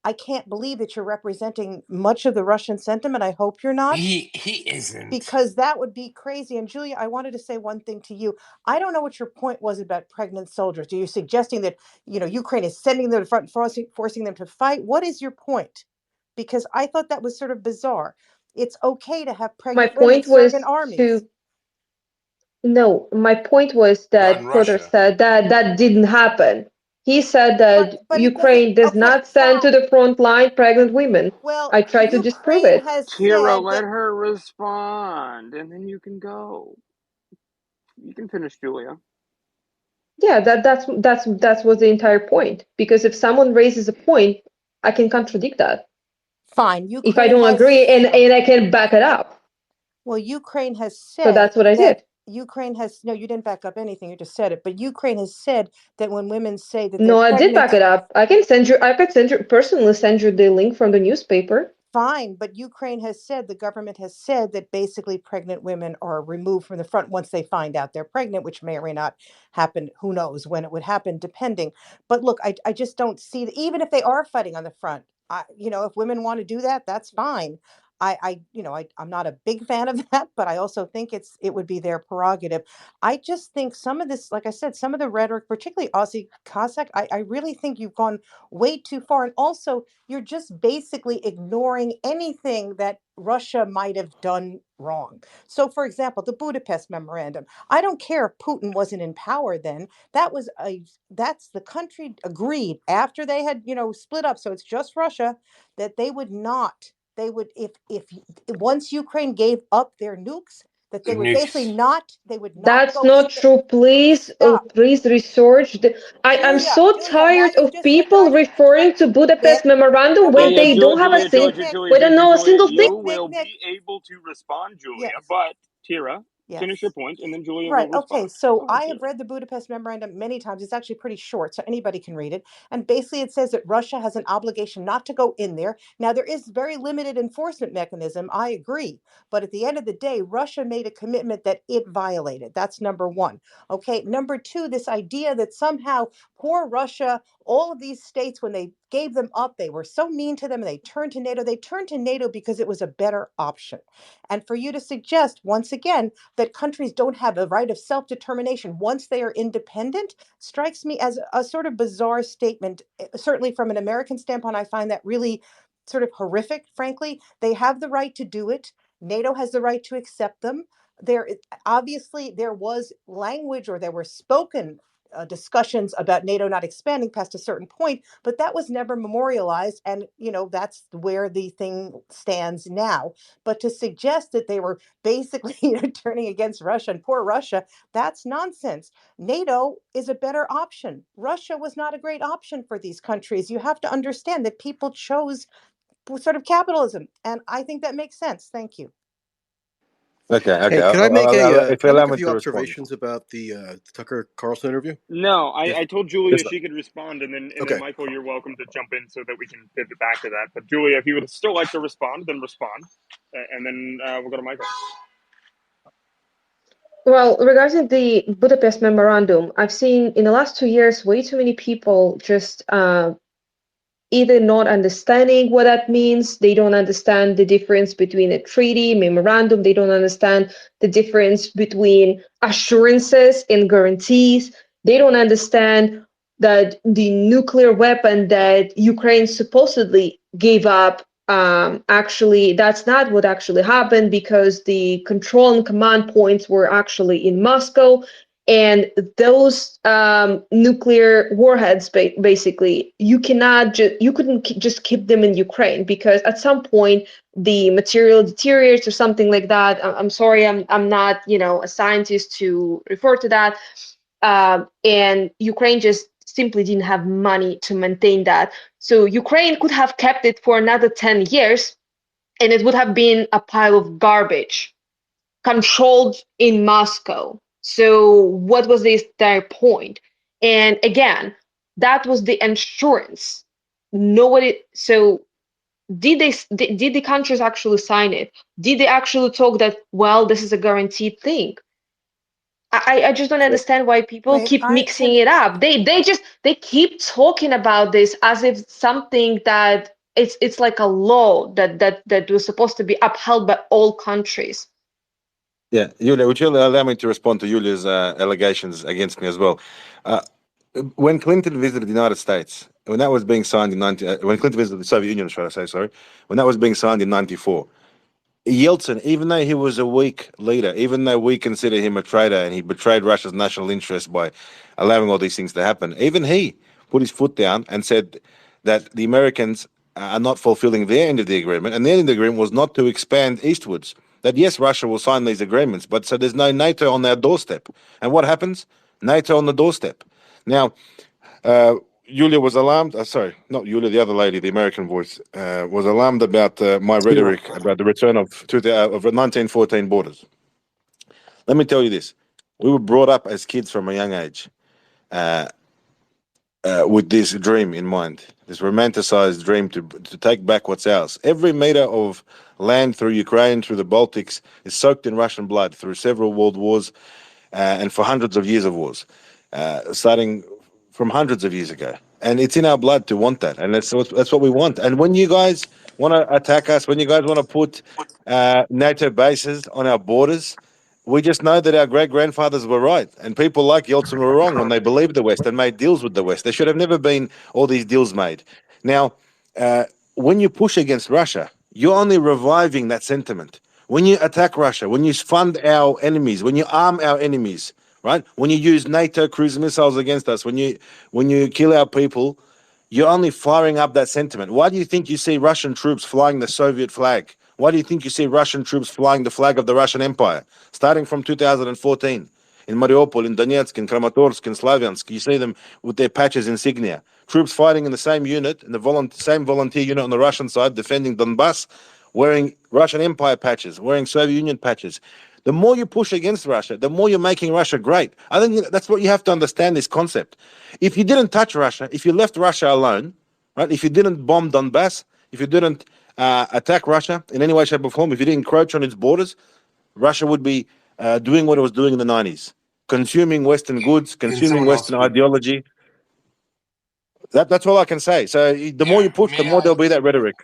I can't believe that you're representing much of the Russian sentiment. I hope you're not. He isn't. Because that would be crazy. And Julia, I wanted to say one thing to you. I don't know what your point was about pregnant soldiers. Are you suggesting that, Ukraine is sending them to the front, forcing them to fight? What is your point? Because I thought that was sort of bizarre. It's okay to have My pregnant women point serve in was armies. No, my point was that Piotr said that didn't happen. He said that but Ukraine does not send to the front line pregnant women. Well, I tried to disprove it. Kira, let her respond, and then you can go. You can finish, Julia. Yeah, that's was the entire point. Because if someone raises a point, I can contradict that. Fine. If I don't agree and I can back it up. Well, Ukraine has said So that's what I did. Ukraine has, no, you didn't back up anything, you just said it, but Ukraine has said that when women say that they're No, I did pregnant, back it up. I could personally send you the link from the newspaper. fine, but Ukraine has said, the government has said that basically pregnant women are removed from the front once they find out they're pregnant, which may or may not happen. Who knows when it would happen, depending. But look, I just don't see that, even if they are fighting on the front, if women want to do that, that's fine. I'm not a big fan of that, but I also think it would be their prerogative. I just think some of this, like I said, some of the rhetoric, particularly Aussie Cossack, I really think you've gone way too far. And also, you're just basically ignoring anything that Russia might have done wrong. So, for example, the Budapest Memorandum. I don't care if Putin wasn't in power then. That's the country agreed after they had, split up. So it's just Russia that they would not. They would, if once Ukraine gave up their nukes, that The they would basically nukes. not. They would not That's go in not there. true. Please, Stop, please research. I'm so Julia. Now tired you of just said that people referring to Nick. Budapest Memorandum Okay, when Yeah, they don't have a Nick, thing. Julia, We don't know a single you thing. will Nick. be able to respond, Julia. Yes, But Tira, finish your yes. point, and then Julia will Right. respond. Okay. So Go I ahead, have Tira. read the Budapest Memorandum many times. It's actually pretty short, so anybody can read it. And basically, it says that Russia has an obligation not to go in there. Now, there is very limited enforcement mechanism. I agree. But at the end of the day, Russia made a commitment that it violated. That's number one. Okay. Number two, this idea that somehow poor Russia, all of these states, when they gave them up, they were so mean to them and they turned to NATO. They turned to NATO because it was a better option. And for you to suggest, once again, that countries don't have a right of self-determination once they are independent strikes me as a sort of bizarre statement. Certainly from an American standpoint, I find that really sort of horrific, frankly. They have the right to do it. NATO has the right to accept them. Obviously there was language, or there were spoken discussions about NATO not expanding past a certain point, but that was never memorialized. And, that's where the thing stands now. But to suggest that they were basically turning against Russia and poor Russia, that's nonsense. NATO is a better option. Russia was not a great option for these countries. You have to understand that people chose sort of capitalism. And I think that makes sense. Thank you. Okay, Hey, okay. can If you I allow make a me few to respond. observations about the Tucker Carlson interview? No, If I told Julia if she could respond, and then okay, Michael, you're welcome to jump in so that we can pivot back to that. But Julia, if you would still like to respond, then respond, and then we'll go to Michael. Well, regarding the Budapest Memorandum, I've seen in the last 2 years way too many people just either not understanding what that means, they don't understand the difference between a treaty, memorandum, they don't understand the difference between assurances and guarantees, they don't understand that the nuclear weapon that Ukraine supposedly gave up, actually, that's not what actually happened, because the control and command points were actually in Moscow. And those nuclear warheads, basically, you couldn't just keep them in Ukraine, because at some point the material deteriorates or something like that. I'm sorry, I'm not a scientist to refer to that. And Ukraine just simply didn't have money to maintain that. So Ukraine could have kept it for another 10 years, and it would have been a pile of garbage controlled in Moscow. So what was their point? And again, that was the insurance. Nobody. So did the countries actually sign it? Did they actually talk that, well, this is a guaranteed thing? I just don't understand why people Wait, keep mixing it up. They keep talking about this as if something that it's like a law that was supposed to be upheld by all countries. Yeah, Yulia, would you allow me to respond to Yulia's allegations against me as well? Uh, when Clinton visited the United States, when that was being signed in when Clinton visited the Soviet Union, should I say, sorry, when that was being signed in '94, Yeltsin, even though he was a weak leader, even though we consider him a traitor and he betrayed Russia's national interest by allowing all these things to happen, even he put his foot down and said that the Americans are not fulfilling their end of the agreement, and their end of the agreement was not to expand eastwards. That yes, Russia will sign these agreements, but so there's no NATO on their doorstep. And what happens? NATO on the doorstep. Now, Yulia was alarmed. Sorry, not Yulia, the other lady, the American voice, was alarmed about my Tira. rhetoric about the return of 1914 borders. Let me tell you this: we were brought up as kids from a young age with this dream in mind, this romanticized dream to take back what's ours. Every meter of land through Ukraine, through the Baltics, is soaked in Russian blood through several world wars and for hundreds of years of wars, starting from hundreds of years ago. And it's in our blood to want that, and that's what we want. And when you guys want to attack us, when you guys want to put NATO bases on our borders, we just know that our great grandfathers were right, and people like Yeltsin were wrong when they believed the West and made deals with the West. There should have never been all these deals made. Now, when you push against Russia, you're only reviving that sentiment. When you attack Russia, when you fund our enemies, when you arm our enemies, right? When you use NATO cruise missiles against us, when you kill our people, you're only firing up that sentiment. Why do you think you see Russian troops flying the Soviet flag? Why do you think you see Russian troops flying the flag of the Russian Empire? Starting from 2014, in Mariupol, in Donetsk, in Kramatorsk, in Slavyansk, you see them with their patches insignia. Troops fighting in the same unit, in the same volunteer unit on the Russian side, defending Donbass, wearing Russian Empire patches, wearing Soviet Union patches. The more you push against Russia, the more you're making Russia great. I think that's what you have to understand, this concept. If you didn't touch Russia, if you left Russia alone, right? If you didn't bomb Donbass, if you didn't attack Russia in any way, shape, or form, if you didn't encroach on its borders, Russia would be doing what it was doing in the 90s, consuming Western goods, Can consuming someone else Western speak? ideology. That's all I can say. So the more Yeah, you push, the may more I? there'll be that rhetoric.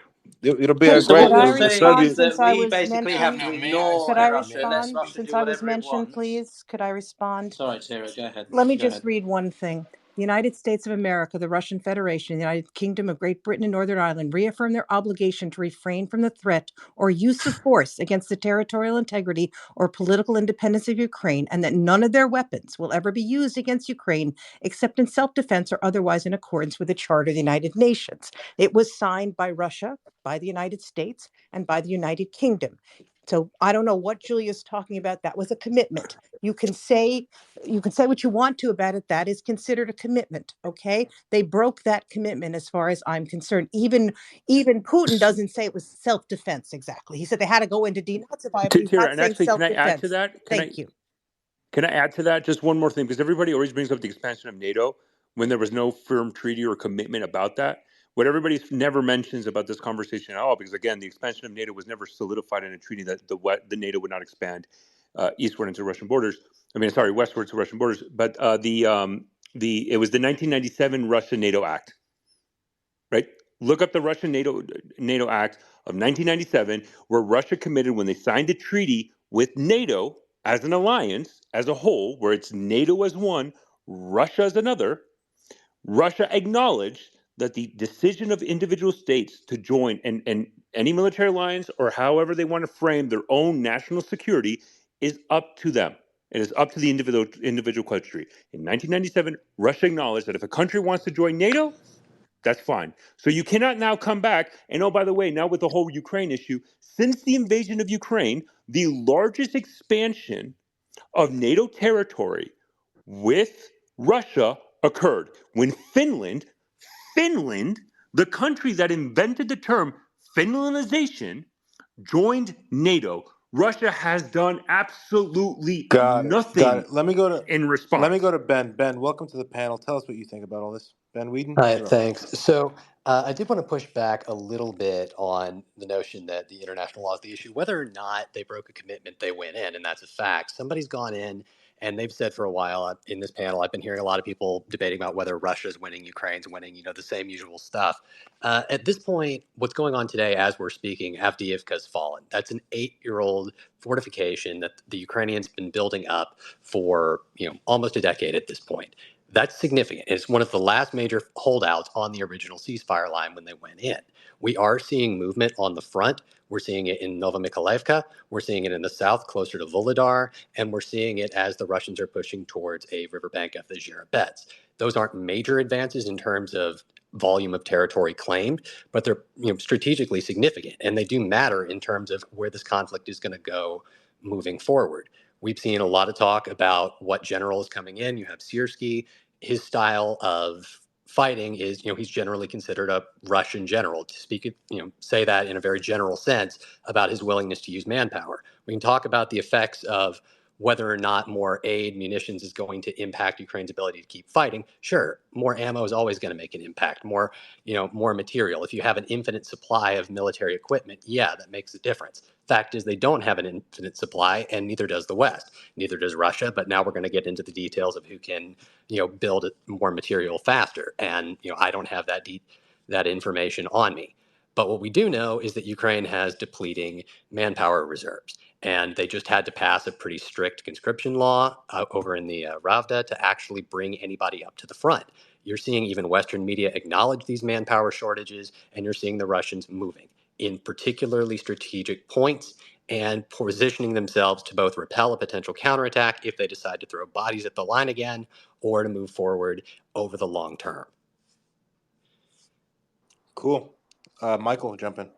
It'll be Could, a So great could what I you're the saying respond is Soviet. that since I we was basically have mentioned? to No, may I ignore Could I speak? Russia May and I let respond Russia speak? since do I was whatever it mentioned, wants? please? Could I respond? Sorry, Tara, go ahead. Let me Go just ahead. read one thing. The United States of America, the Russian Federation, the United Kingdom of Great Britain, and Northern Ireland reaffirm their obligation to refrain from the threat or use of force against the territorial integrity or political independence of Ukraine, and that none of their weapons will ever be used against Ukraine except in self-defense or otherwise in accordance with the Charter of the United Nations. It was signed by Russia, by the United States, and by the United Kingdom. So I don't know what Julia's talking about. That was a commitment. You can say what you want to about it. That is considered a commitment. Okay. They broke that commitment as far as I'm concerned. Even Putin doesn't say it was self-defense exactly. He said they had to go in to denazify it, but he's Tira, not and saying actually, can I add to self-defense. that? Thank you. Can I add to that just one more thing? Because everybody always brings up the expansion of NATO when there was no firm treaty or commitment about that. What everybody never mentions about this conversation at all, because again, the expansion of NATO was never solidified in a treaty that the NATO would not expand eastward into Russian borders. I mean, sorry, westward to Russian borders. But it was the 1997 Russia NATO Act, right? Look up the Russian NATO Act of 1997, where Russia committed when they signed a treaty with NATO as an alliance, as a whole, where it's NATO as one, Russia as another. Russia acknowledged that the decision of individual states to join and any military alliance or however they want to frame their own national security is up to them. It is up to the individual country. In 1997, Russia acknowledged that if a country wants to join NATO, that's fine. So you cannot now come back and, oh, by the way, now with the whole Ukraine issue, since the invasion of Ukraine, the largest expansion of NATO territory with Russia occurred when Finland, the country that invented the term Finlandization, joined NATO. Russia has done absolutely Got it. Got nothing it. Let me go to in let me response. go to Ben. Ben, welcome to the panel. Tell us what you think about all this. Ben Whedon, Hi, you're up. thanks. So I did want to push back a little bit on the notion that the international law is the issue. Whether or not they broke a commitment, they went in, and that's a fact. Somebody's gone in, and they've said for a while in this panel, I've been hearing a lot of people debating about whether Russia's winning, Ukraine's winning, the same usual stuff. At this point, what's going on today, as we're speaking, Avdiivka's fallen. That's an 8-year-old fortification that the Ukrainians been building up for almost a decade at this point. That's significant. It's one of the last major holdouts on the original ceasefire line when they went in. We are seeing movement on the front. We're seeing it in Novomykolaiv. We're seeing it in the south, closer to Volodar, and we're seeing it as the Russians are pushing towards a riverbank of the Zherobets. Those aren't major advances in terms of volume of territory claimed, but they're strategically significant, and they do matter in terms of where this conflict is going to go moving forward. We've seen a lot of talk about what general is coming in. You have Siersky. His style of fighting is, he's generally considered a Russian general. To speak, say that in a very general sense about his willingness to use manpower. We can talk about the effects of Whether or not more aid, munitions is going to impact Ukraine's ability to keep fighting, sure, more ammo is always going to make an impact. More material. If you have an infinite supply of military equipment, yeah, that makes a difference. Fact is, they don't have an infinite supply, and neither does the West. Neither does Russia. But now we're going to get into the details of who can, build more material faster. And I don't have that information on me. But what we do know is that Ukraine has depleting manpower reserves. And they just had to pass a pretty strict conscription law over in the Ravda to actually bring anybody up to the front. You're seeing even Western media acknowledge these manpower shortages, and you're seeing the Russians moving in particularly strategic points and positioning themselves to both repel a potential counterattack if they decide to throw bodies at the line again, or to move forward over the long term. Cool. Michael, jump in.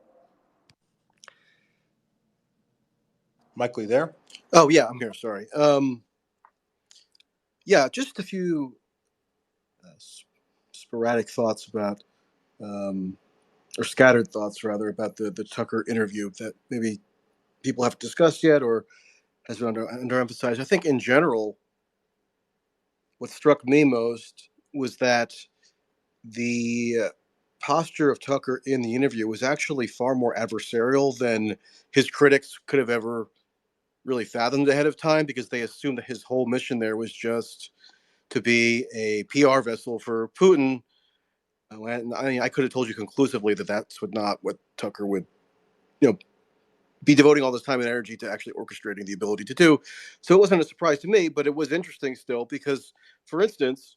Michael, you there? Oh yeah, I'm here. Sorry. Yeah, just a few sporadic thoughts about, or scattered thoughts rather, about the Tucker interview that maybe people haven't discussed yet or has been underemphasized. I think in general, what struck me most was that the posture of Tucker in the interview was actually far more adversarial than his critics could have ever really fathomed ahead of time, because they assumed that his whole mission there was just to be a PR vessel for Putin. And I mean, I could have told you conclusively that that's not what Tucker would, be devoting all this time and energy to actually orchestrating the ability to do. So it wasn't a surprise to me, but it was interesting still because, for instance,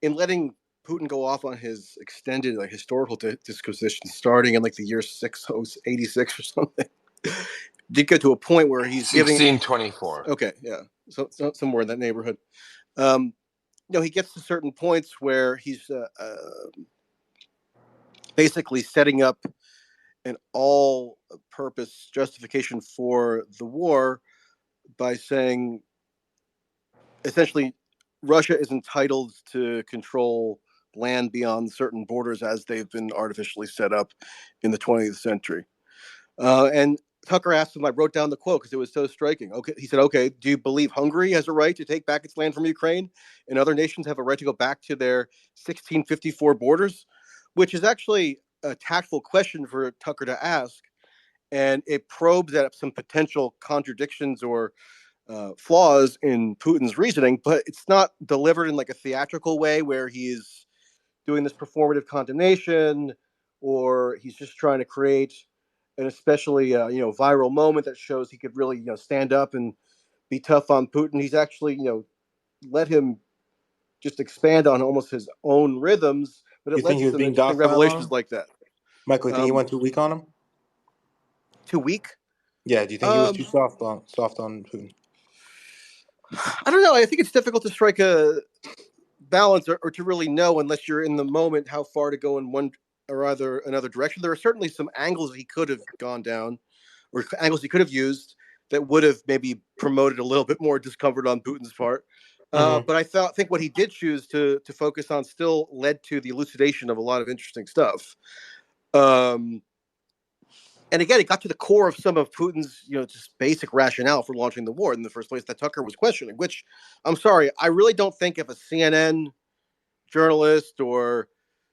in letting Putin go off on his extended historical disquisition starting in the year 86 or something, did get to a point where he's giving 1624. Okay, yeah, so somewhere in that neighborhood. He gets to certain points where he's basically setting up an all-purpose justification for the war by saying, essentially, Russia is entitled to control land beyond certain borders as they've been artificially set up in the 20th century. And Tucker asked him, I wrote down the quote because it was so striking. Okay, he said, okay, do you believe Hungary has a right to take back its land from Ukraine and other nations have a right to go back to their 1654 borders? Which is actually a tactful question for Tucker to ask. And it probes at some potential contradictions or flaws in Putin's reasoning, but it's not delivered in a theatrical way where he's doing this performative condemnation or he's just trying to create an especially viral moment that shows he could really stand up and be tough on Putin. He's actually let him just expand on almost his own rhythms, but You it led think to he was some being interesting docile on revelations him? like that. Michael, you think he went too weak on him? Too weak? Yeah. Do you think he was too soft on Putin? I don't know. I think it's difficult to strike a balance or to really know unless you're in the moment how far to go in one or another direction. There are certainly some angles he could have gone down or angles he could have used that would have maybe promoted a little bit more discomfort on Putin's part. But I think what he did choose to focus on still led to the elucidation of a lot of interesting stuff. And again, it got to the core of some of Putin's, just basic rationale for launching the war in the first place that Tucker was questioning, which, I'm sorry, I really don't think if a CNN journalist or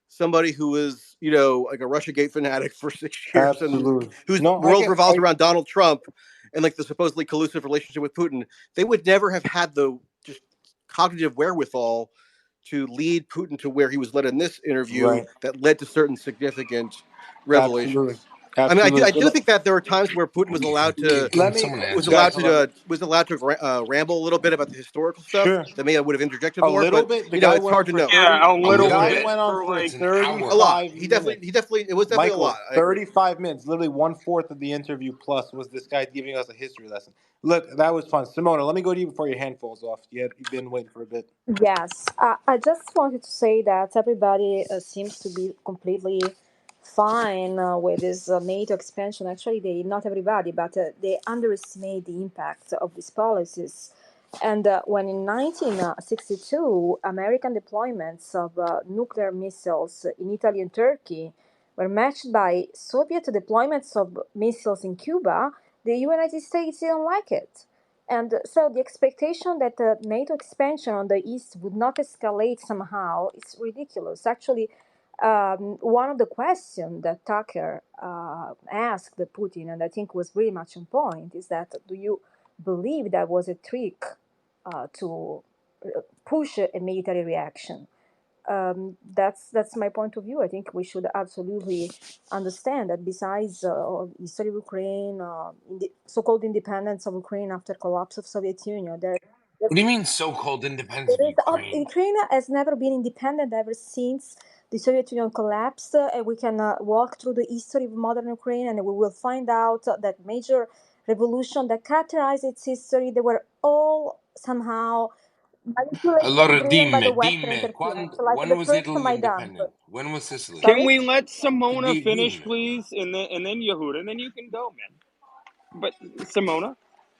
somebody who was, like a Russiagate fanatic for 6 years and whose world revolves around Donald Trump and the supposedly collusive relationship with Putin, they would never have had the just cognitive wherewithal to lead Putin to where he was led in this interview that led to certain significant revelations. Absolutely. I do think that there were times where Putin was allowed to ramble a little bit about the historical stuff that may have would have interjected more. Little but bit. The guy it's went hard on to for know. 30. A The little guy bit went on for an 35 hour. A lot. minutes. He definitely. It was definitely Michael, a lot. I agree. 35 minutes. Literally 1/4 of the interview plus was this guy giving us a history lesson. Look, that was fun. Simona, let me go to you before your hand falls off. You've been waiting for a bit. Yes, I just wanted to say that everybody seems to be completely fine with this NATO expansion. Actually, not everybody, but they underestimate the impact of these policies. And when in 1962, American deployments of nuclear missiles in Italy and Turkey were matched by Soviet deployments of missiles in Cuba, The United States didn't like it. And so the expectation that the NATO expansion on the east would not escalate somehow is ridiculous. Actually, one of the questions that Tucker asked Putin, and I think was very much on point, is that do you believe that was a trick to push a military reaction? That's my point of view. I think we should absolutely understand that besides history of Ukraine, in the so-called independence of Ukraine after collapse of Soviet Union, What do you mean so-called independence of Ukraine? Ukraine has never been independent ever since the Soviet Union collapsed, and we can walk through the history of modern Ukraine, and we will find out that major revolution that characterized its history, they were all somehow manipulated and Allora driven by the dimmi, Western dimmi, interference. So like when the was first Italy Maidan. independent? When was Sicily? Can Sorry? we let Simona finish, Dimmi. please, and then Yehuda, and then you can go, man. But Simona,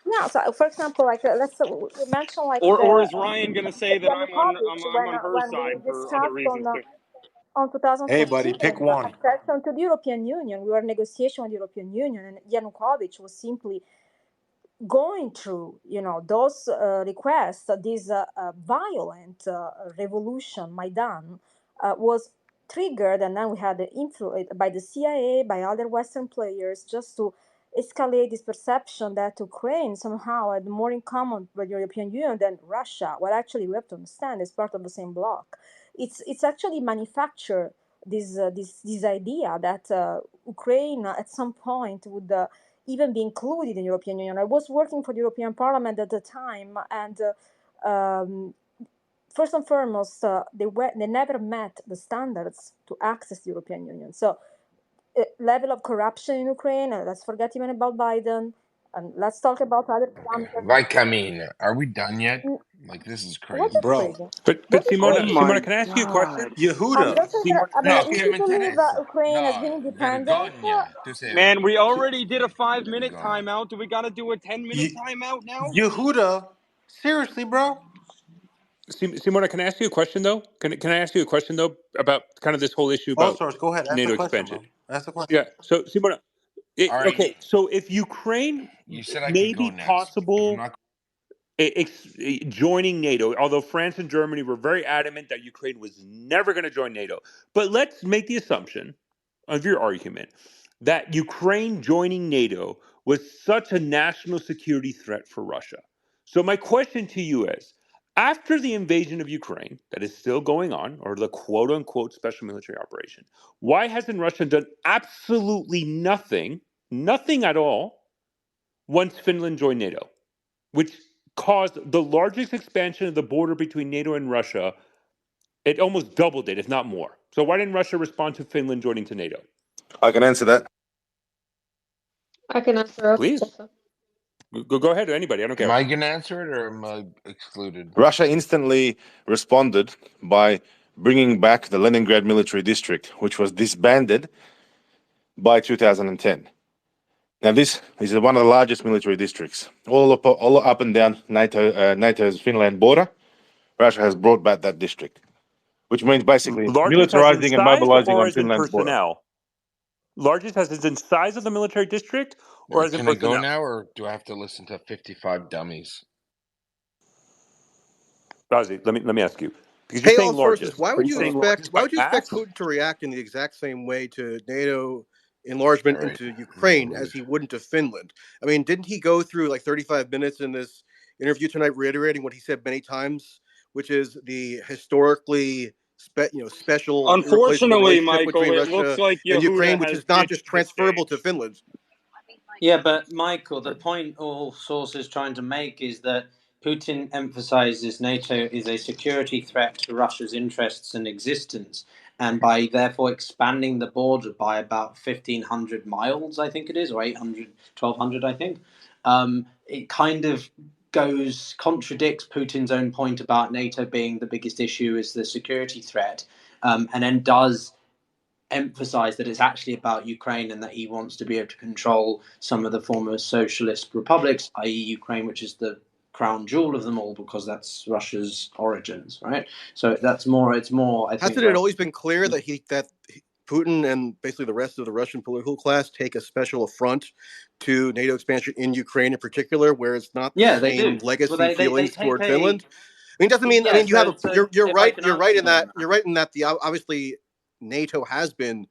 Yeah, so for example, like let's we mention like or the is Ryan gonna say that Yanukovych I'm on her when we side for other discussed reasons too? on Hey, buddy, 2014 pick one. accession to the European Union. We were in negotiation with the European Union, and Yanukovych was simply going through, those requests, this violent revolution, Maidan, was triggered, and then we had the influence by the CIA, by other Western players, just to escalate this perception that Ukraine somehow had more in common with the European Union than Russia. Well, actually, we have to understand it's part of the same bloc. It's actually manufactured this idea that Ukraine at some point would even be included in the European Union. I was working for the European Parliament at the time, and first and foremost, they never met the standards to access the European Union. So, level of corruption in Ukraine. Let's forget even about Biden, and let's talk about other parameters. Like, I mean, are we done yet? Like, this is What crazy. is Bro. crazy? But What is Oh crazy? my Simona, can I ask you a question? God, I'm Yehuda. just Simona, I can I mean, No, ask if you? che you mi believe interessa. Ukraine has been No, independent, vergogna. Tu sei man, we already did a 5-minute vergogna. timeout. Do we got to do a 10-minute Ye- timeout now? Yehuda. Seriously, bro. Simona, can I ask you a question though? Can I ask you a question though about kind of this whole issue All about stars, go ahead. Ask the NATO question, expansion? bro. Ask the question. Yeah. So Simona, All right, okay. So if Ukraine you said I may could go be next. If I'm possible not, joining NATO, although France and Germany were very adamant that Ukraine was never going to join NATO, but let's make the assumption of your argument that Ukraine joining NATO was such a national security threat for Russia. So my question to you is, after the invasion of Ukraine that is still going on, or the quote unquote special military operation, why hasn't Russia done absolutely nothing at all, once Finland joined NATO, which caused the largest expansion of the border between NATO and Russia? It almost doubled it, if not more. So why didn't Russia respond to Finland joining to NATO? I can answer that. I can answer Please. also. Go ahead, anybody. I don't am care. I going to answer it or am I excluded? Russia instantly responded by bringing back the Leningrad military district, which was disbanded by 2010. Now, this is one of the largest military districts, all up and down NATO's Finland border. Russia has brought back that district, which means basically Largest as in militarizing and size mobilizing or on as in Finland's border. personnel? Largest as in size of the military district or as in Can I go personnel? now or do I have to listen to 55 dummies? Razi, let me ask you. Because you're Hey, all saying sources. largest. Why Are would you you saying expect? largest Why by would you expect mass? Putin to react in the exact same way to NATO All enlargement right. into No Ukraine as rude. he wouldn't to Finland? I mean, didn't he go through like 35 minutes in this interview tonight, reiterating what he said many times, which is the historically special, irreplaceable Unfortunately, relationship Michael, between it looks Russia like and Yehuda Ukraine, which has is not just ditched the transferable to stage. Finland. Yeah, but Michael, the point all sources trying to make is that Putin emphasizes NATO is a security threat to Russia's interests and existence, and by therefore expanding the border by about 1,500 miles, I think it is, or 800, 1,200, I think, it kind of contradicts Putin's own point about NATO being the biggest issue is the security threat, and then does emphasize that it's actually about Ukraine and that he wants to be able to control some of the former socialist republics, i.e., Ukraine, which is the crown jewel of them all because that's Russia's origins, right? So that's more. It's more. I think. Hasn't it always been clear that Putin and basically the rest of the Russian political class take a special affront to NATO expansion in Ukraine in particular, where it's not the Yeah, they same do. Well, legacy they feelings take toward a Finland. I mean, it doesn't mean. I yeah. mean, you have a. So You're if I right. can You're answer right in you on that. that. You're right in that. The obviously NATO has been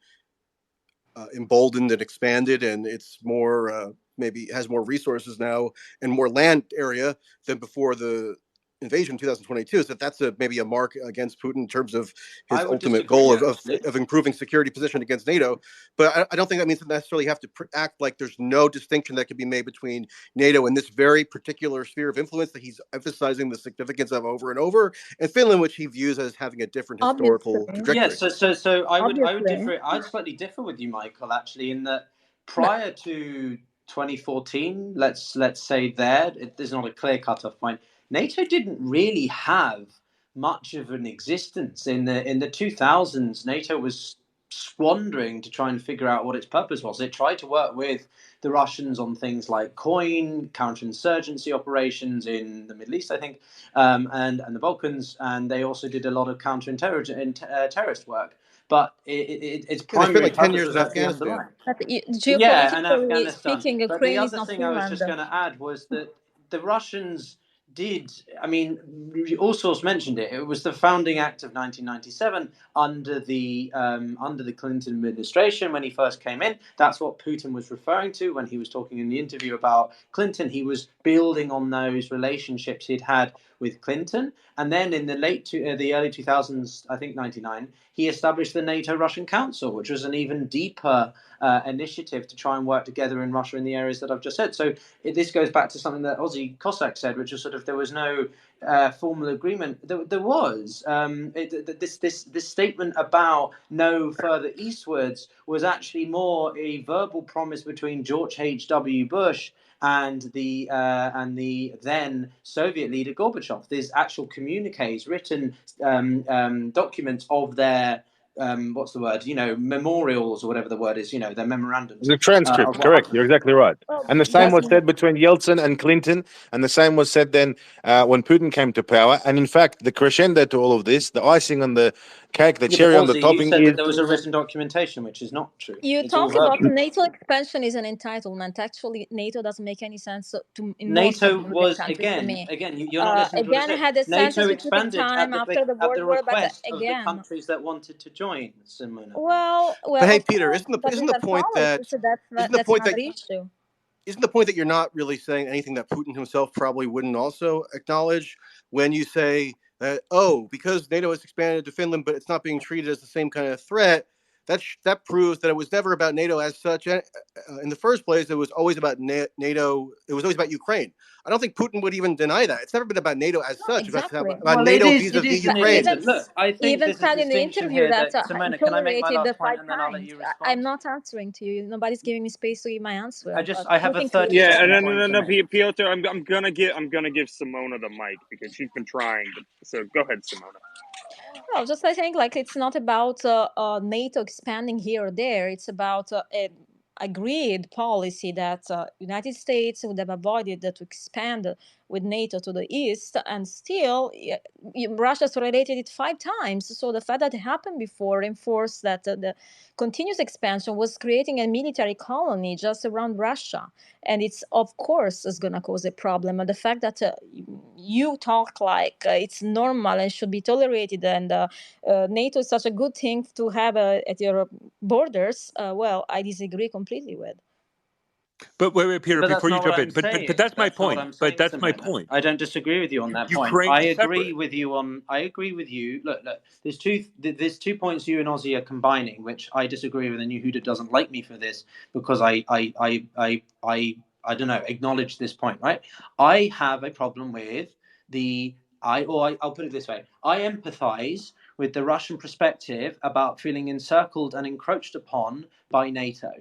emboldened and expanded, and it's more maybe has more resources now and more land area than before the invasion in 2022. So that's maybe a mark against Putin in terms of his I would ultimate disagree, goal actually. of improving security position against NATO. But I don't think that means that necessarily have to act like there's no distinction that can be made between NATO and this very particular sphere of influence that he's emphasizing the significance of over and over, and Finland, which he views as having a different historical Obviously, Yeah, trajectory. so I would obviously. differ. I'd slightly differ with you, Michael, actually, in that But prior to 2014, let's say there's not a clear cutoff point. NATO didn't really have much of an existence in the 2000s. NATO was squandering to try and figure out what its purpose was. It tried to work with the Russians on things like coin, counterinsurgency operations in the Middle East, I think, and the Balkans, and they also did a lot of terrorist work. But its Yeah, they spent primary like 10 purpose years was in actually Afghanistan. underlying. Yeah, and geopolitically Afghanistan. speaking, But the Ukraine is other not thing I was Finland. just going to add was that the Russians did. I mean, all source mentioned it. It was the founding act of 1997 under the Clinton administration when he first came in. That's what Putin was referring to when he was talking in the interview about Clinton. He was building on those relationships he'd had with Clinton, and then in the the early 2000s, I think 99, he established the NATO-Russian Council, which was an even deeper initiative to try and work together in Russia in the areas that I've just said. So this goes back to something that Ozzy Cossack said, which was sort of there was no formal agreement. There was this statement about no further eastwards was actually more a verbal promise between George H.W. Bush and the then Soviet leader Gorbachev. There's actual communiques, written documents of their what's the word? Memorials or whatever the word is. Their memorandums The transcripts, of what correct. happened. You're exactly right. Well, And the same that's was said between Yeltsin and Clinton, and the same was said then when Putin came to power. And in fact, the crescendo to all of this, the icing on the cake, the Yeah, but cherry on the Ozzy, you topping said that is there was a written documentation, which is not true. you It's all talk about verbal. NATO expansion is an entitlement. Actually, NATO doesn't make any sense in most of NATO the European was countries to me. you're not listening to what I Again, said. had a NATO specific expanded time after the at World the War, but request of the again, countries that wanted to join, Simona. But well, hey, of Peter, course, but isn't these the are point policies, so isn't the that's point that another issue. isn't the point that you're not really saying anything that Putin himself probably wouldn't also acknowledge when you say that, because NATO has expanded to Finland, but it's not being treated as the same kind of threat? That proves that it was never about NATO as such. In the first place, it was always about NATO. It was always about Ukraine. I don't think Putin would even deny that. It's never been about NATO as No, such. It's exactly. about Well, it NATO is vis-a-vis an Ukraine. illusion. Look, I think Even there's a said in the distinction interview here that that he Simona. Can I make my tolerated the last point five and then I'll let times. you I'm respond? not answering to you. Nobody's giving me space to give my answer. I have a Talking to Yeah,30-second no, no, point no, to no, make. Piotr, I'm gonna give Simona the mic because she's been trying. So go ahead, Simona. well, just I think like it's not about NATO expanding here or there. It's about agreed policy that United States would have avoided to expand with NATO to the east, and still Russia's related it 5 times. So the fact that it happened before reinforced that the continuous expansion was creating a military colony just around Russia, and it's of course is going to cause a problem. And the fact that you talk like it's normal and should be tolerated, and NATO is such a good thing to have at your borders, well, I disagree completely with. But wait, Peter, But that's before you not what jump I'm in, but saying. that's my That's not what point. I'm But saying, that's my Simona. point. I don't disagree with you on that point. Ukraine I is agree separate. with you on. I agree with you. Look. There's two points you and Ozzy are combining, which I disagree with, and Yehuda doesn't like me for this because I don't know, acknowledge this point, right? I have a problem with I'll put it this way. I empathize with the Russian perspective about feeling encircled and encroached upon by NATO.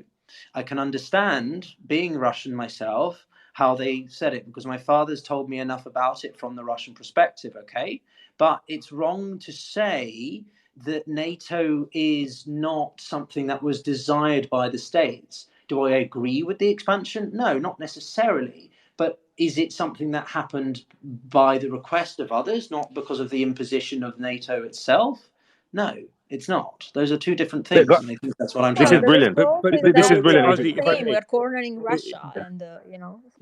I can understand, being Russian myself, how they said it because my father's told me enough about it from the Russian perspective, okay? But it's wrong to say that NATO is not something that was desired by the states. Do I agree with the expansion? No, not necessarily. But is it something that happened by the request of others, not because of the imposition of NATO itself? No, it's not. Those are two different Th- things, and I think that's what I'm This trying is No, to there is brilliant. explain. no This is without brilliant. Ozzy, if I saying may, we're cornering uh, Russia, and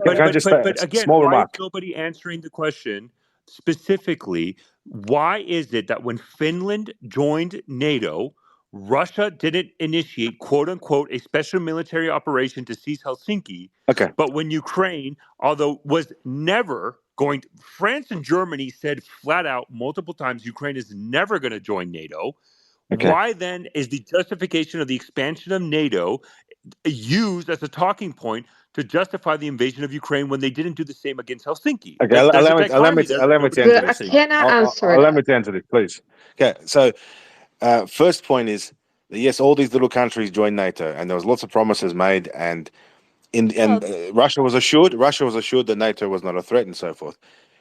Can so I just but again, small why is remark? nobody answering the question specifically? Why is it that when Finland joined NATO, Russia didn't initiate "quote unquote" a special military operation to seize Helsinki, Okay, but when Ukraine, although was never going to, France and Germany said flat out multiple times Ukraine is never going to join NATO. okay. Why then is the justification of the expansion of NATO used as a talking point to justify the invasion of Ukraine when they didn't do the same against Helsinki? Okay, That there's a allow me dichotomy to, there that nobody's answer But this. addressing. can I answer Allow me that? to answer this, please. Okay, so first point is that yes, all these little countries joined NATO, and there was lots of promises made, and well, Russia was assured that NATO was not a threat, and so forth.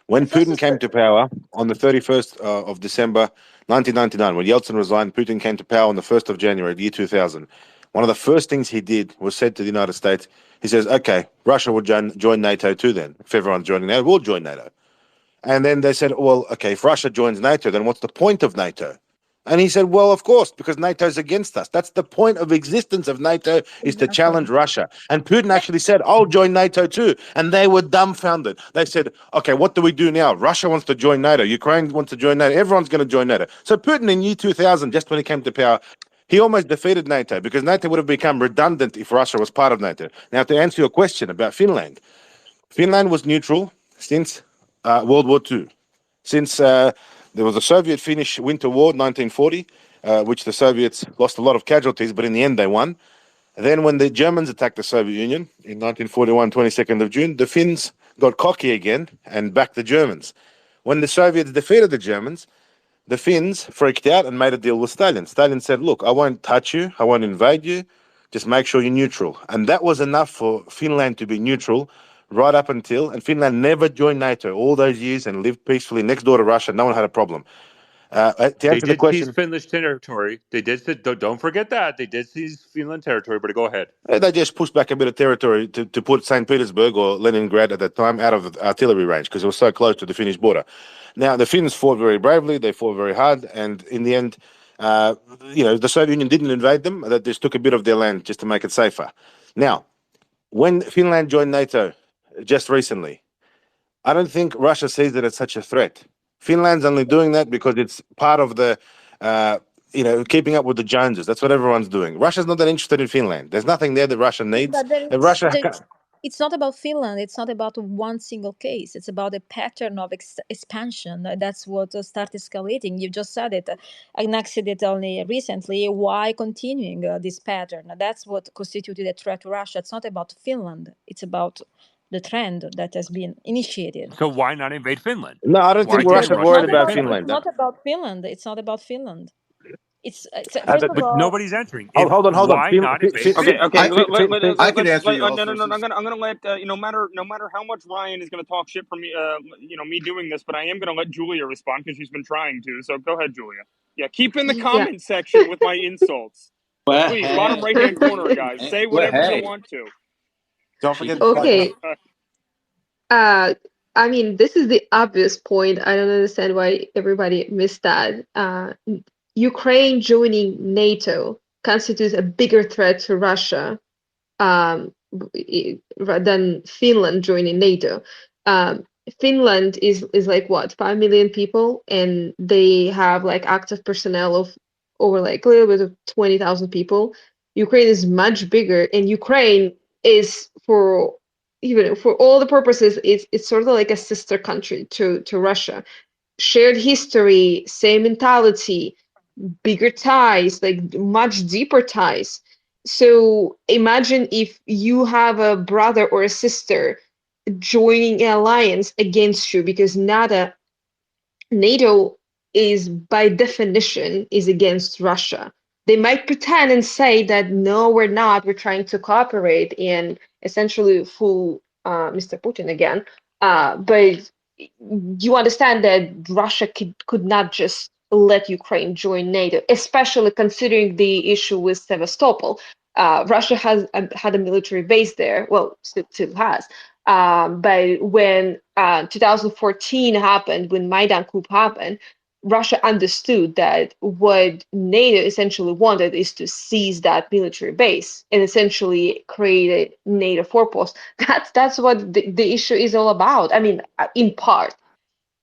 When it's also Putin came to power on the 31st of December 1999, when Yeltsin resigned, Putin came to power on the 1st of January, the year 2000. One of the first things he did was said to the United States, he says, okay, Russia will join NATO too then. If everyone's joining NATO, we'll join NATO. And then they said, well, okay, if Russia joins NATO, then what's the point of NATO? And he said, well, of course, because NATO's against us. That's the point of existence of NATO, is to exactly. challenge Russia. And Putin actually said, I'll join NATO too. And they were dumbfounded. They said, okay, what do we do now? Russia wants to join NATO. Ukraine wants to join NATO. Everyone's going to join NATO. So Putin in year 2000, just when he came to power, he almost defeated NATO because NATO would have become redundant if Russia was part of NATO. Now, to answer your question about Finland, Finland was neutral since World War II. Since there was a Soviet-Finnish Winter War, 1940, which the Soviets lost a lot of casualties, but in the end they won. Then when the Germans attacked the Soviet Union in 1941, 22nd of June, the Finns got cocky again and backed the Germans. When the Soviets defeated the Germans, the Finns freaked out and made a deal with Stalin. Stalin said, look, I won't touch you, I won't invade you, just make sure you're neutral. And that was enough for Finland to be neutral right up until, and Finland never joined NATO all those years and lived peacefully next door to Russia. No one had a problem. To They answer the did seize question, Finnish territory. They did. Don't forget that they did seize Finland territory. But go ahead. they just pushed back a bit of territory to put St. Petersburg or Leningrad at that time out of the artillery range because it was so close to the Finnish border. Now, the Finns fought very bravely, they fought very hard, and in the end, the Soviet Union didn't invade them, they just took a bit of their land just to make it safer. Now, when Finland joined NATO just recently, I don't think Russia sees it as such a threat. Finland's only doing that because it's part of the, keeping up with the Joneses. That's what everyone's doing. Russia's not that interested in Finland. There's nothing there that Russia needs. But then And Russia, it's not about Finland. It's not about one single case. It's about a pattern of expansion. That's what started escalating. You just said it. Annexed it only recently. Why continuing this pattern? That's what constituted a threat to Russia. It's not about Finland. It's about the trend that has been initiated. So why not invade Finland? no, I don't Why think can't Russia It's Russia worried not invade about about. Finland? It's Finland. not about Finland. It's not about Finland. It's first The, of But all. nobody's answering. hold, hold on, hold on. Why not invade Okay, Finland? okay. I could answer you No, also. no, no. I'm gonna let no matter how much Ryan is gonna talk shit for me. Me doing this, but I am gonna let Julia respond because she's been trying to. So go ahead, Julia. Yeah, keep in the Yeah. comment section with my insults, Go please. Bottom ahead. right hand corner, guys. Say Go whatever you ahead. want to. Don't She forget can the talk. second. Okay. I mean, this is the obvious point. I don't understand why everybody missed that. Ukraine joining NATO constitutes a bigger threat to Russia um, than Finland joining NATO. Finland is like what, 5 million people, and they have like active personnel of over like a little bit of 20,000 people. Ukraine is much bigger, and Ukraine is for all the purposes, it's sort of like a sister country to Russia. Shared history, same mentality, bigger ties, like much deeper ties. So imagine if you have a brother or a sister joining an alliance against you because NATO is by definition is against Russia. They might pretend and say that no, we're not. We're trying to cooperate and essentially fool Mr. Putin again. But you understand that Russia could not just let Ukraine join NATO, especially considering the issue with Sevastopol. Russia has had a military base there. Well, still has. But when 2014 happened, when Maidan coup happened, Russia understood that what NATO essentially wanted is to seize that military base and essentially create a NATO forpost. That's what the issue is all about. I mean, in part.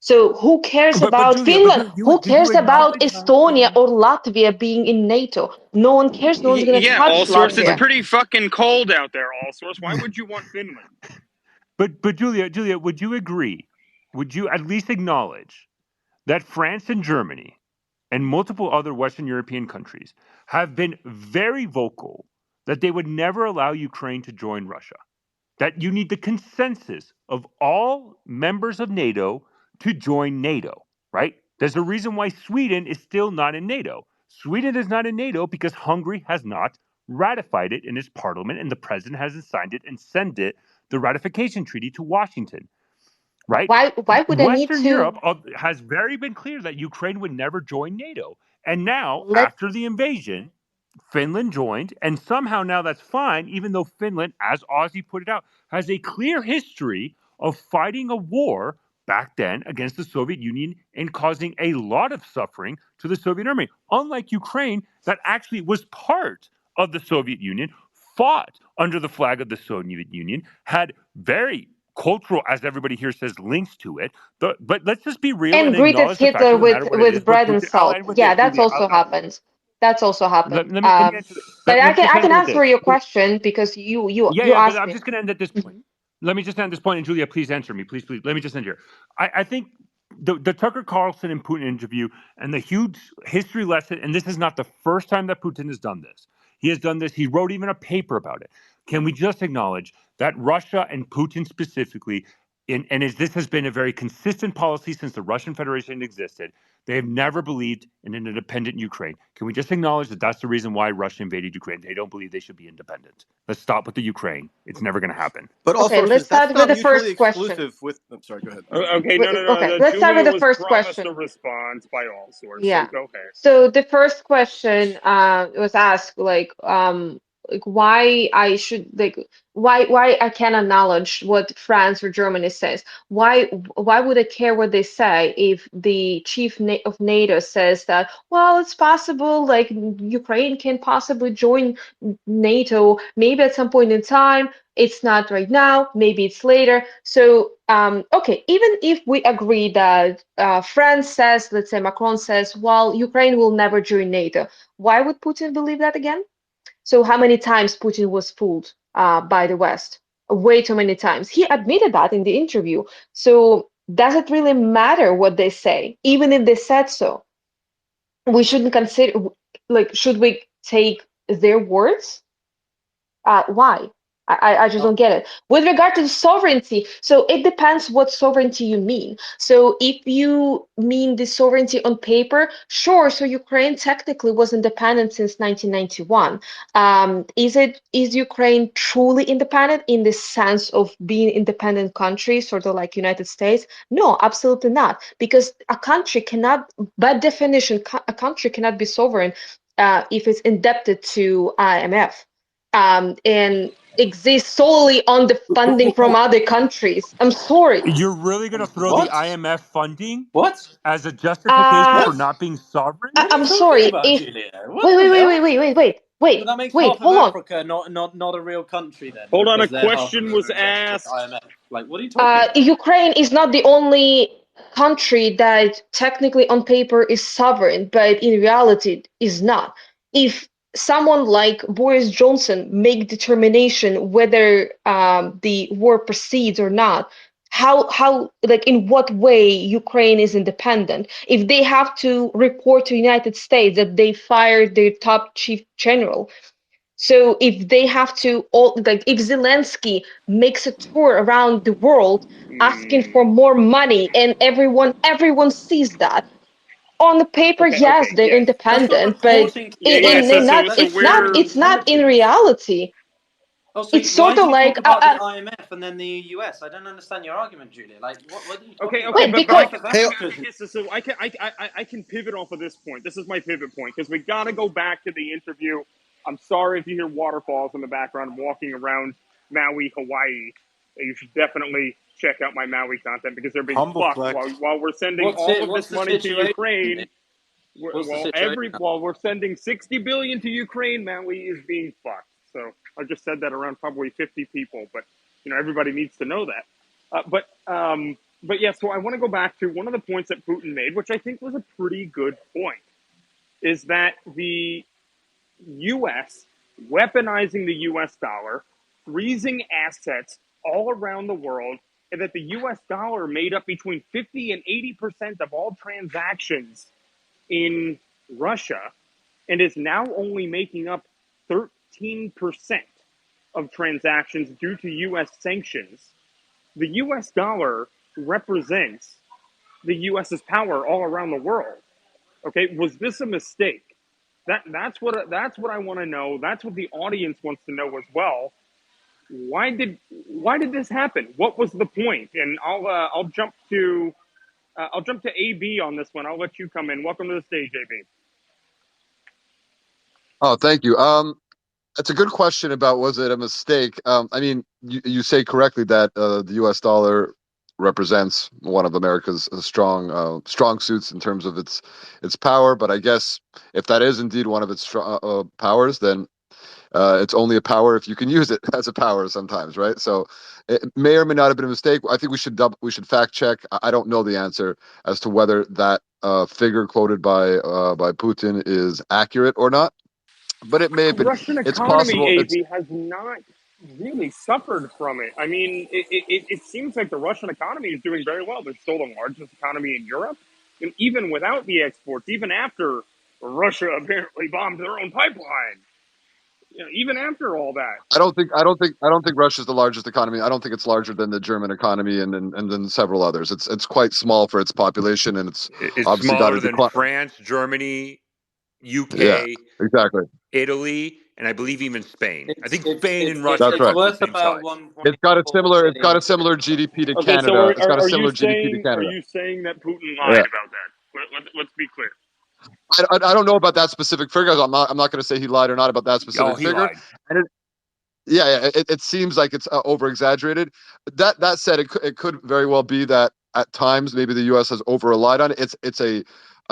So who cares But about Julia, but Finland? you Who did you cares about acknowledge that? Estonia or Latvia being in NATO? No one cares. No one's gonna Yeah, all touch source. It's Latvia. pretty fucking cold out there. All source. Why would you want Finland? But Julia, would you agree? Would you at least acknowledge that France and Germany and multiple other Western European countries have been very vocal that they would never allow Ukraine to join Russia? That you need the consensus of all members of NATO to join NATO, right? There's a reason why Sweden is still not in NATO. Sweden is not in NATO because Hungary has not ratified it in its parliament and the president hasn't signed it and sent it the ratification treaty to Washington, right? Why would I need Western to Europe has very been clear that Ukraine would never join NATO. And now, let after the invasion, Finland joined, and somehow now that's fine, even though Finland, as Ozzy put it out, has a clear history of fighting a war back then against the Soviet Union and causing a lot of suffering to the Soviet army. Unlike Ukraine, that actually was part of the Soviet Union, fought under the flag of the Soviet Union, had very cultural, as everybody here says, links to it. But let's just be real and and greeted acknowledge the fact Hitler of the matter what it is with with bread and Putin. I'll salt. end with Yeah, this, that's Julia. also happened. That's also happened. Let me answer. But Let me just I end can it with answer this. your question because Yeah, you yeah, but asked I'm me. just going to end at this point. Mhm. Let me just end this point, and Julia, please answer me, please. Let me just end here. I think the Tucker Carlson and Putin interview and the huge history lesson, and this is not the first time that Putin has done this. He has done this. He wrote even a paper about it. Can we just acknowledge that Russia and Putin specifically, this has been a very consistent policy since the Russian Federation existed. They have never believed in an independent Ukraine. Can we just acknowledge that that's the reason why Russia invaded Ukraine? They don't believe they should be independent. Let's stop with the Ukraine. It's never going to happen. But all Okay, let's sources, that's start with not the mutually first question. exclusive with. I'm sorry, go ahead. Okay, no. Okay, let's start Julia with the was first promised a question. response by all source, so Yeah. go ahead. So the first question was asked like why I should like why I can acknowledge what France or Germany says. Why would I care what they say if the chief of NATO says that, well, it's possible like Ukraine can possibly join NATO maybe at some point in time. It's not right now, maybe it's later. So, okay, even if we agree that France says, let's say Macron says, well, Ukraine will never join NATO, why would Putin believe that again? So, how many times Putin was fooled by the West? Way too many times. He admitted that in the interview. So, does it really matter what they say, even if they said so? We shouldn't consider, like, should we take their words? Why? I just don't get it. With regard to sovereignty, so it depends what sovereignty you mean. So if you mean the sovereignty on paper, sure. So Ukraine technically was independent since 1991. Is Ukraine truly independent in the sense of being independent country, sort of like United States? No, absolutely not. Because a country cannot, by definition, a country cannot be sovereign if it's indebted to IMF and exist solely on the funding from other countries. I'm sorry. You're really going to throw the What? IMF funding What? as a justification Uh, for What? not being sovereign? What are you I'm talking sorry. about, If Julia? wait, What the wait, wait, wait, hell? wait, wait, wait, So wait, that makes wait. half of Hold on. Africa not a real country then, Hold on, a because they're half of question them was are indebted to the asked. IMF. Like, what are you talking about? Ukraine is not the only country that technically on paper is sovereign, but in reality is not. If someone like Boris Johnson make determination whether the war proceeds or not, how like in what way Ukraine is independent? If they have to report to United States that they fired their top chief general, so if they have to, all like if Zelensky makes a tour around the world asking for more money and everyone sees that on the paper, yes, they're Yes. That's not independent, but reporting to the Yeah, yeah. in, So, in IMF. not so, so That's we're. it's not in intelligence. reality. Oh, so It's why sort do of you talk like about the IMF and then the US? I don't understand your argument, Julia. Like, what are you talking Okay, about? wait Like, but because I half can, of I Hey, can, Africa's. so I can pivot off of this point. This is my pivot point because we got to go back to the interview. I'm sorry if you hear waterfalls in the background. I'm walking around Maui, Hawaii. You should definitely check out my Maui content because they're being Humble fucked flex. while we're sending all of What's this the money to situation? Ukraine. What's the situation? While we're sending 60 billion to Ukraine, Maui is being fucked. So I just said that around probably 50 people, but everybody needs to know that. But yeah, so I want to go back to one of the points that Putin made, which I think was a pretty good point, is that the U.S. weaponizing the U.S. dollar, freezing assets all around the world, and that the U.S. dollar made up between 50 and 80% of all transactions in Russia, and is now only making up 13% of transactions due to U.S. sanctions. The U.S. dollar represents the U.S.'s power all around the world. Okay, was this a mistake? That's what I want to know. That's what the audience wants to know as well. Why did this happen? What was the point? And I'll jump to AB on this one. I'll let you come in. Welcome to the stage, AB. Oh, thank you. That's a good question about was it a mistake? I mean, you say correctly that the U.S. dollar represents one of America's strong suits in terms of its power. But I guess if that is indeed one of its powers, then it's only a power if you can use it as a power sometimes, right? So it may or may not have been a mistake. I think we should fact check. I don't know the answer as to whether that figure quoted by Putin is accurate or not. But it may have The been. Russian It's economy, possible. It's AB, has not really suffered from it. I mean, it seems like the Russian economy is doing very well. They're still the largest economy in Europe. And even without the exports, even after Russia apparently bombed their own pipeline, even after all that. I don't think Russia's the largest economy. I don't think it's larger than the German economy and then several others. It's quite small for its population, and it's It's obviously got smaller a than decline. France, Germany, Yeah, UK, exactly. Italy, and I believe even Spain. I think It's Spain and it's Russia are That's it's right. about the worth same about size. one point It's got a four similar. It's got billion. a similar GDP to Okay, so Canada. It's got a are you similar GDP to saying Canada. that Putin Yeah. lied about that? Let's be clear. I don't know about that specific figure. I'm not going to say he lied or not about that Oh, specific he figure. lied. And yeah, it seems like it's over exaggerated. That said, it could very well be that at times maybe the U.S. has over relied on it. It's a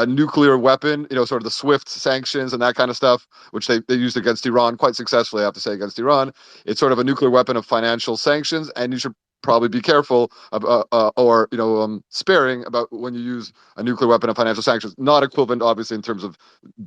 nuclear weapon, sort of the SWIFT sanctions and that kind of stuff, which they used against Iran quite successfully, I have to say, against Iran. It's sort of a nuclear weapon of financial sanctions, and you should probably be careful or sparing about when you use a nuclear weapon of financial sanctions. Not equivalent, obviously, in terms of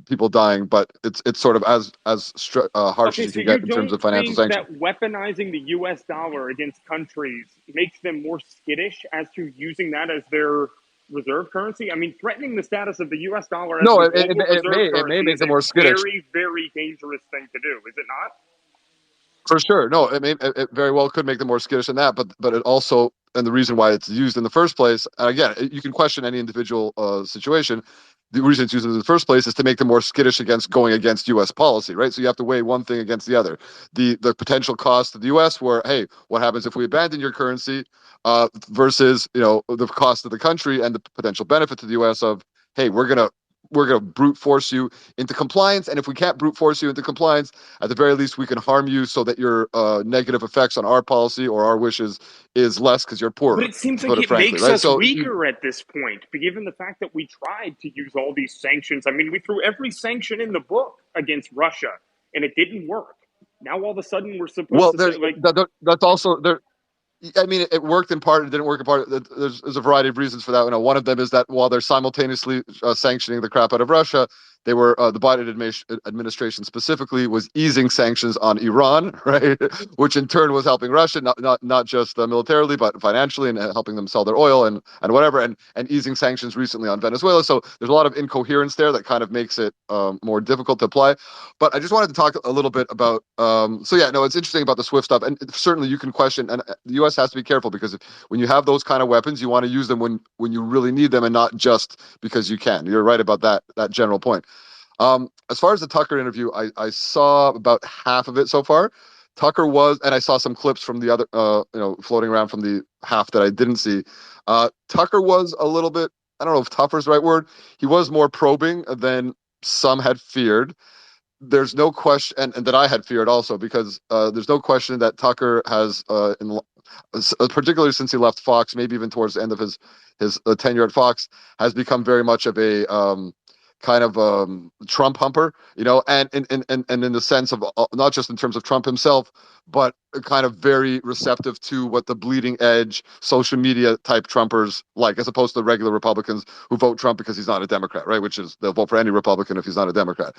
people dying, but it's sort of as harsh as Okay, you so can you get in terms don't of financial think sanctions. that weaponizing the US dollar against countries makes them more skittish as to using that as their reserve currency? I mean, threatening the status of the US dollar as No, the it, it, global it may reserve it may currency make is them a more skittish. very, very dangerous thing to do, is it not? For sure. No, it very well could make them more skittish than that, but it also, and the reason why it's used in the first place, and again, you can question any individual situation. The reason it's used in the first place is to make them more skittish against going against U.S. policy, right? So you have to weigh one thing against the other. The potential cost to the U.S. where, hey, what happens if we abandon your currency, versus the cost of the country and the potential benefit to the U.S. of, hey, we're gonna brute force you into compliance, and if we can't brute force you into compliance, at the very least we can harm you so that your negative effects on our policy or our wishes is less because you're But poorer, it seems to like put it it frankly, makes right? us So weaker at this point, given the fact that we tried to use all these sanctions. I mean, we threw every sanction in the book against Russia, and it didn't work. Now all of a sudden we're supposed well, to say, like, that's also there. I mean, it worked in part. It didn't work in part. There's a variety of reasons for that. One of them is that while they're simultaneously sanctioning the crap out of Russia, they were the Biden administration specifically was easing sanctions on Iran, right? Which in turn was helping Russia, not just militarily, but financially, and helping them sell their oil and whatever, and easing sanctions recently on Venezuela. So there's a lot of incoherence there that kind of makes it more difficult to apply. But I just wanted to talk a little bit about. So yeah, no, it's interesting about the SWIFT stuff, and certainly you can question, and the U.S. has to be careful because when you have those kind of weapons, you want to use them when you really need them, and not just because you can. You're right about that general point. As far as the Tucker interview, I saw about half of it so far. Tucker was, and I saw some clips from the other, floating around from the half that I didn't see. Tucker was a little bit, I don't know if tougher is the right word. He was more probing than some had feared. There's no question, and that I had feared also, because there's no question that Tucker has, particularly since he left Fox, maybe even towards the end of his tenure at Fox, has become very much of a kind of Trump humper, and in the sense of not just in terms of Trump himself, but kind of very receptive to what the bleeding edge social media type Trumpers like, as opposed to regular Republicans who vote Trump because he's not a Democrat, right? Which is they'll vote for any Republican if he's not a Democrat.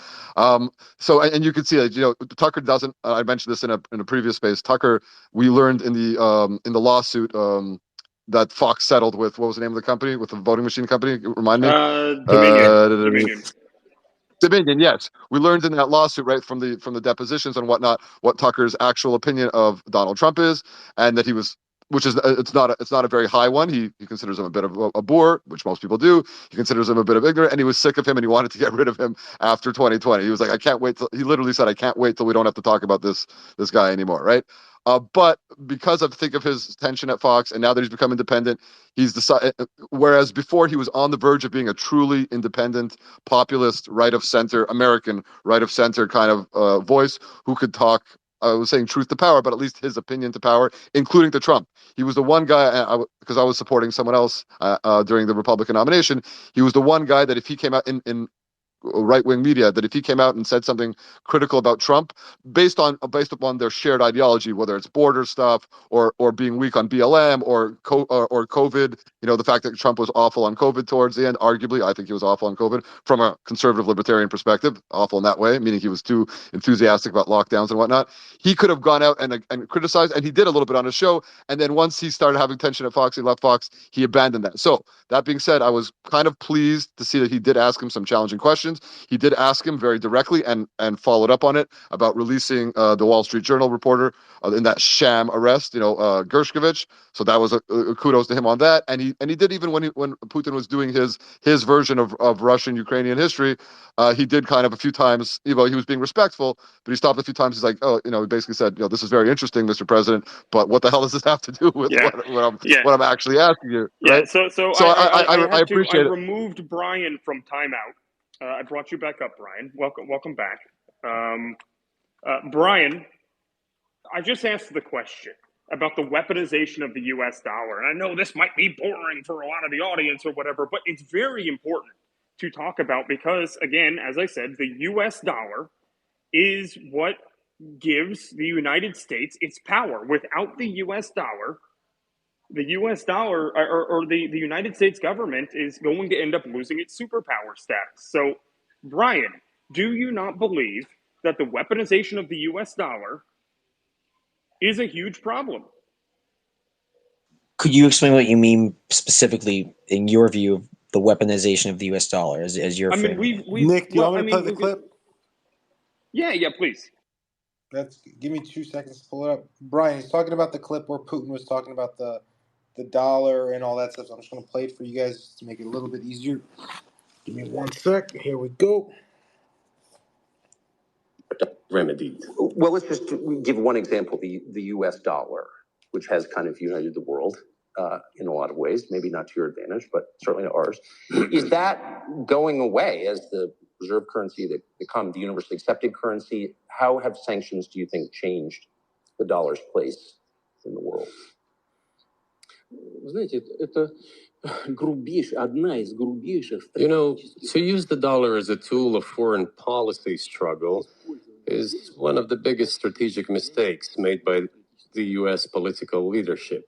So and you can see that Tucker doesn't. I mentioned this in a previous space. Tucker, we learned in the lawsuit that Fox settled with, what was the name of the company, with the voting machine company? Remind me. Dominion. Dominion, yes. We learned in that lawsuit, right, from the depositions and whatnot, what Tucker's actual opinion of Donald Trump is, and that he was, which is it's not a very high one. He considers him a bit of a bore, which most people do. He considers him a bit of ignorant, and he was sick of him, and he wanted to get rid of him after 2020. He was like, I can't wait. He literally said, I can't wait till we don't have to talk about this guy anymore, right? But because of his tension at Fox, and now that he's become independent, he's decided. Whereas before he was on the verge of being a truly independent, populist, right of center, American right of center kind of voice who could talk. I was saying truth to power, but at least his opinion to power, including to Trump. He was the one guy, because I was supporting someone else during the Republican nomination. He was the one guy that if he came out in right-wing media, that if he came out and said something critical about Trump, based upon their shared ideology, whether it's border stuff or being weak on BLM or COVID, the fact that Trump was awful on COVID towards the end, arguably, I think he was awful on COVID from a conservative libertarian perspective, awful in that way, meaning he was too enthusiastic about lockdowns and whatnot. He could have gone out and criticized, and he did a little bit on his show, and then once he started having tension at Fox, he left Fox, he abandoned that. So that being said, I was kind of pleased to see that he did ask him some challenging questions. He did ask him very directly and followed up on it about releasing the Wall Street Journal reporter in that sham arrest, Gershkovich. So that was a kudos to him on that. And he did, even when Putin was doing his version of Russian Ukrainian history, he did kind of a few times, he was being respectful, but he stopped a few times. He's like, he basically said, this is very interesting, Mr. President, but what the hell does this have to do with what I'm actually asking you, right? So I appreciate it. I removed Brian from timeout. I brought you back up, Brian. Welcome back. Brian, I just asked the question about the weaponization of the U.S. dollar. And I know this might be boring for a lot of the audience or whatever, but it's very important to talk about because, again, as I said, the U.S. dollar is what gives the United States its power. Without the U.S. dollar, the United States government is going to end up losing its superpower status. So, Brian, do you not believe that the weaponization of the U.S. dollar is a huge problem? Could you explain what you mean specifically, in your view, of the weaponization of the U.S. dollar as your framing? Nick, do you want me to play the clip? Yeah, please. Give me 2 seconds to pull it up. Brian, he's talking about the clip where Putin was talking about the dollar and all that stuff. So I'm just going to play it for you guys to make it a little bit easier. Give me 1 sec. Here we go. Remedied. Well, let's just give one example, the U.S. dollar, which has kind of united the world in a lot of ways, maybe not to your advantage, but certainly to ours. Is that going away as the reserve currency that become the universally accepted currency? How have sanctions, do you think, changed the dollar's place in the world? To use the dollar as a tool of foreign policy struggle is one of the biggest strategic mistakes made by the U.S. political leadership.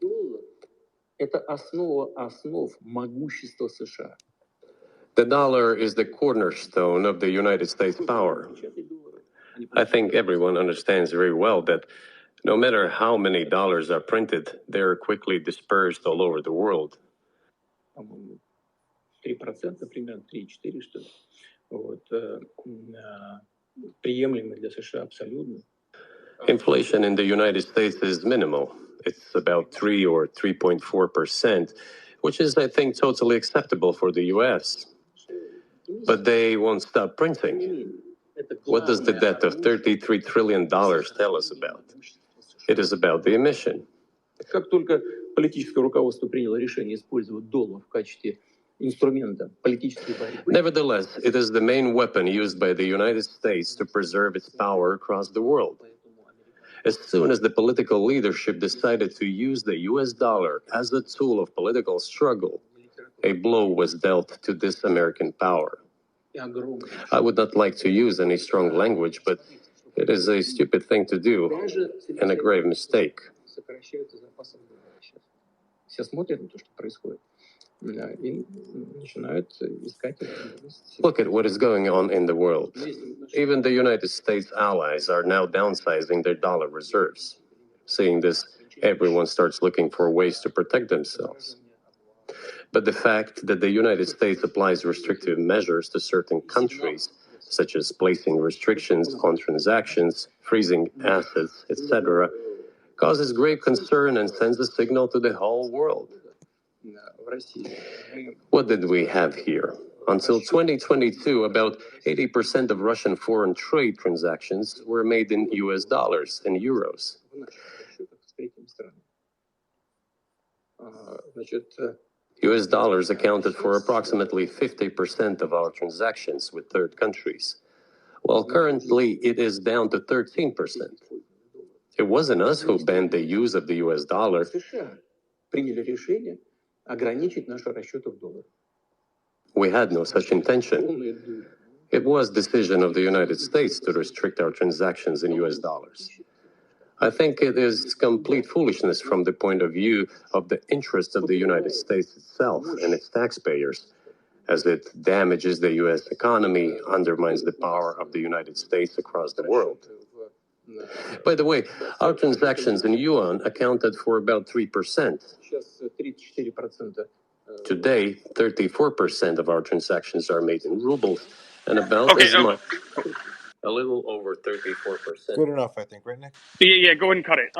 The dollar is the cornerstone of the United States power. I think everyone understands very well that no matter how many dollars are printed, they're quickly dispersed all over the world. Inflation in the United States is minimal. It's about 3 or 3.4%, which is, I think, totally acceptable for the U.S. But they won't stop printing. What does the debt of $33 trillion tell us about? It is about the emission. Nevertheless, it is the main weapon used by the United States to preserve its power across the world. As soon as the political leadership decided to use the US dollar as a tool of political struggle, a blow was dealt to this American power. I would not like to use any strong language, but it is a stupid thing to do and a grave mistake. Look at what is going on in the world. Even the United States allies are now downsizing their dollar reserves. Seeing this, everyone starts looking for ways to protect themselves. But the fact that the United States applies restrictive measures to certain countries, such as placing restrictions on transactions, freezing assets, etc., causes grave concern and sends a signal to the whole world. What did we have here? Until 2022, about 80% of Russian foreign trade transactions were made in US dollars and euros. US dollars accounted for approximately 50% of our transactions with third countries, while currently it is down to 13%. It wasn't us who banned the use of the US dollar. We had no such intention. It was decision of the United States to restrict our transactions in US dollars. I think it is complete foolishness from the point of view of the interests of the United States itself and its taxpayers, as it damages the US economy, undermines the power of the United States across the world. By the way, our transactions in yuan accounted for about 3%. Today, 34% of our transactions are made in rubles, and about as much, a little over 34%. Good enough, I think, right, Nick? Yeah, go ahead and cut it.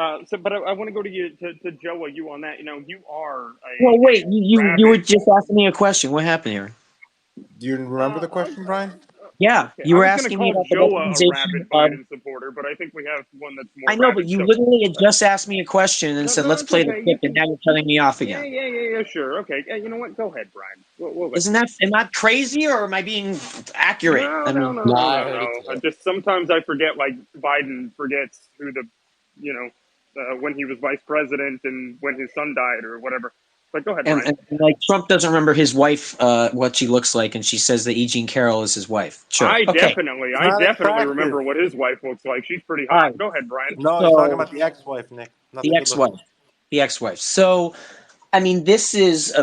But I want to go to you, to Joe, you on that. You know, you are Well, wait, you were rabid. just asking me a question. What happened here? Do you remember the question, Brian? Yeah, Okay. you I were was going to asking me call about the Joe a weaponization rabid of. Biden supporter, but I think we have one that's more I know, but rabid. you So, literally had just asked me a question and said, no, "Let's it's play the okay. clip," You and can. now you're cutting me off Yeah, again. sure. Okay. You know what? Go ahead, Brian. We'll let Isn't you. that am I crazy or am I being accurate? No. I mean, I heard it I too. just sometimes I forget, like Biden forgets who when he was vice president and when his son died or whatever. But go ahead, and, Brian. and like Trump doesn't remember his wife, what she looks like, and she says that E. Jean Carroll is his wife. Sure, I okay, definitely Not remember attractive. what his wife looks like. She's pretty all hot. right. Go ahead, Brian. No, he's talking So about the ex-wife, Nick, not the the good-looking ex-wife, So, I mean, this is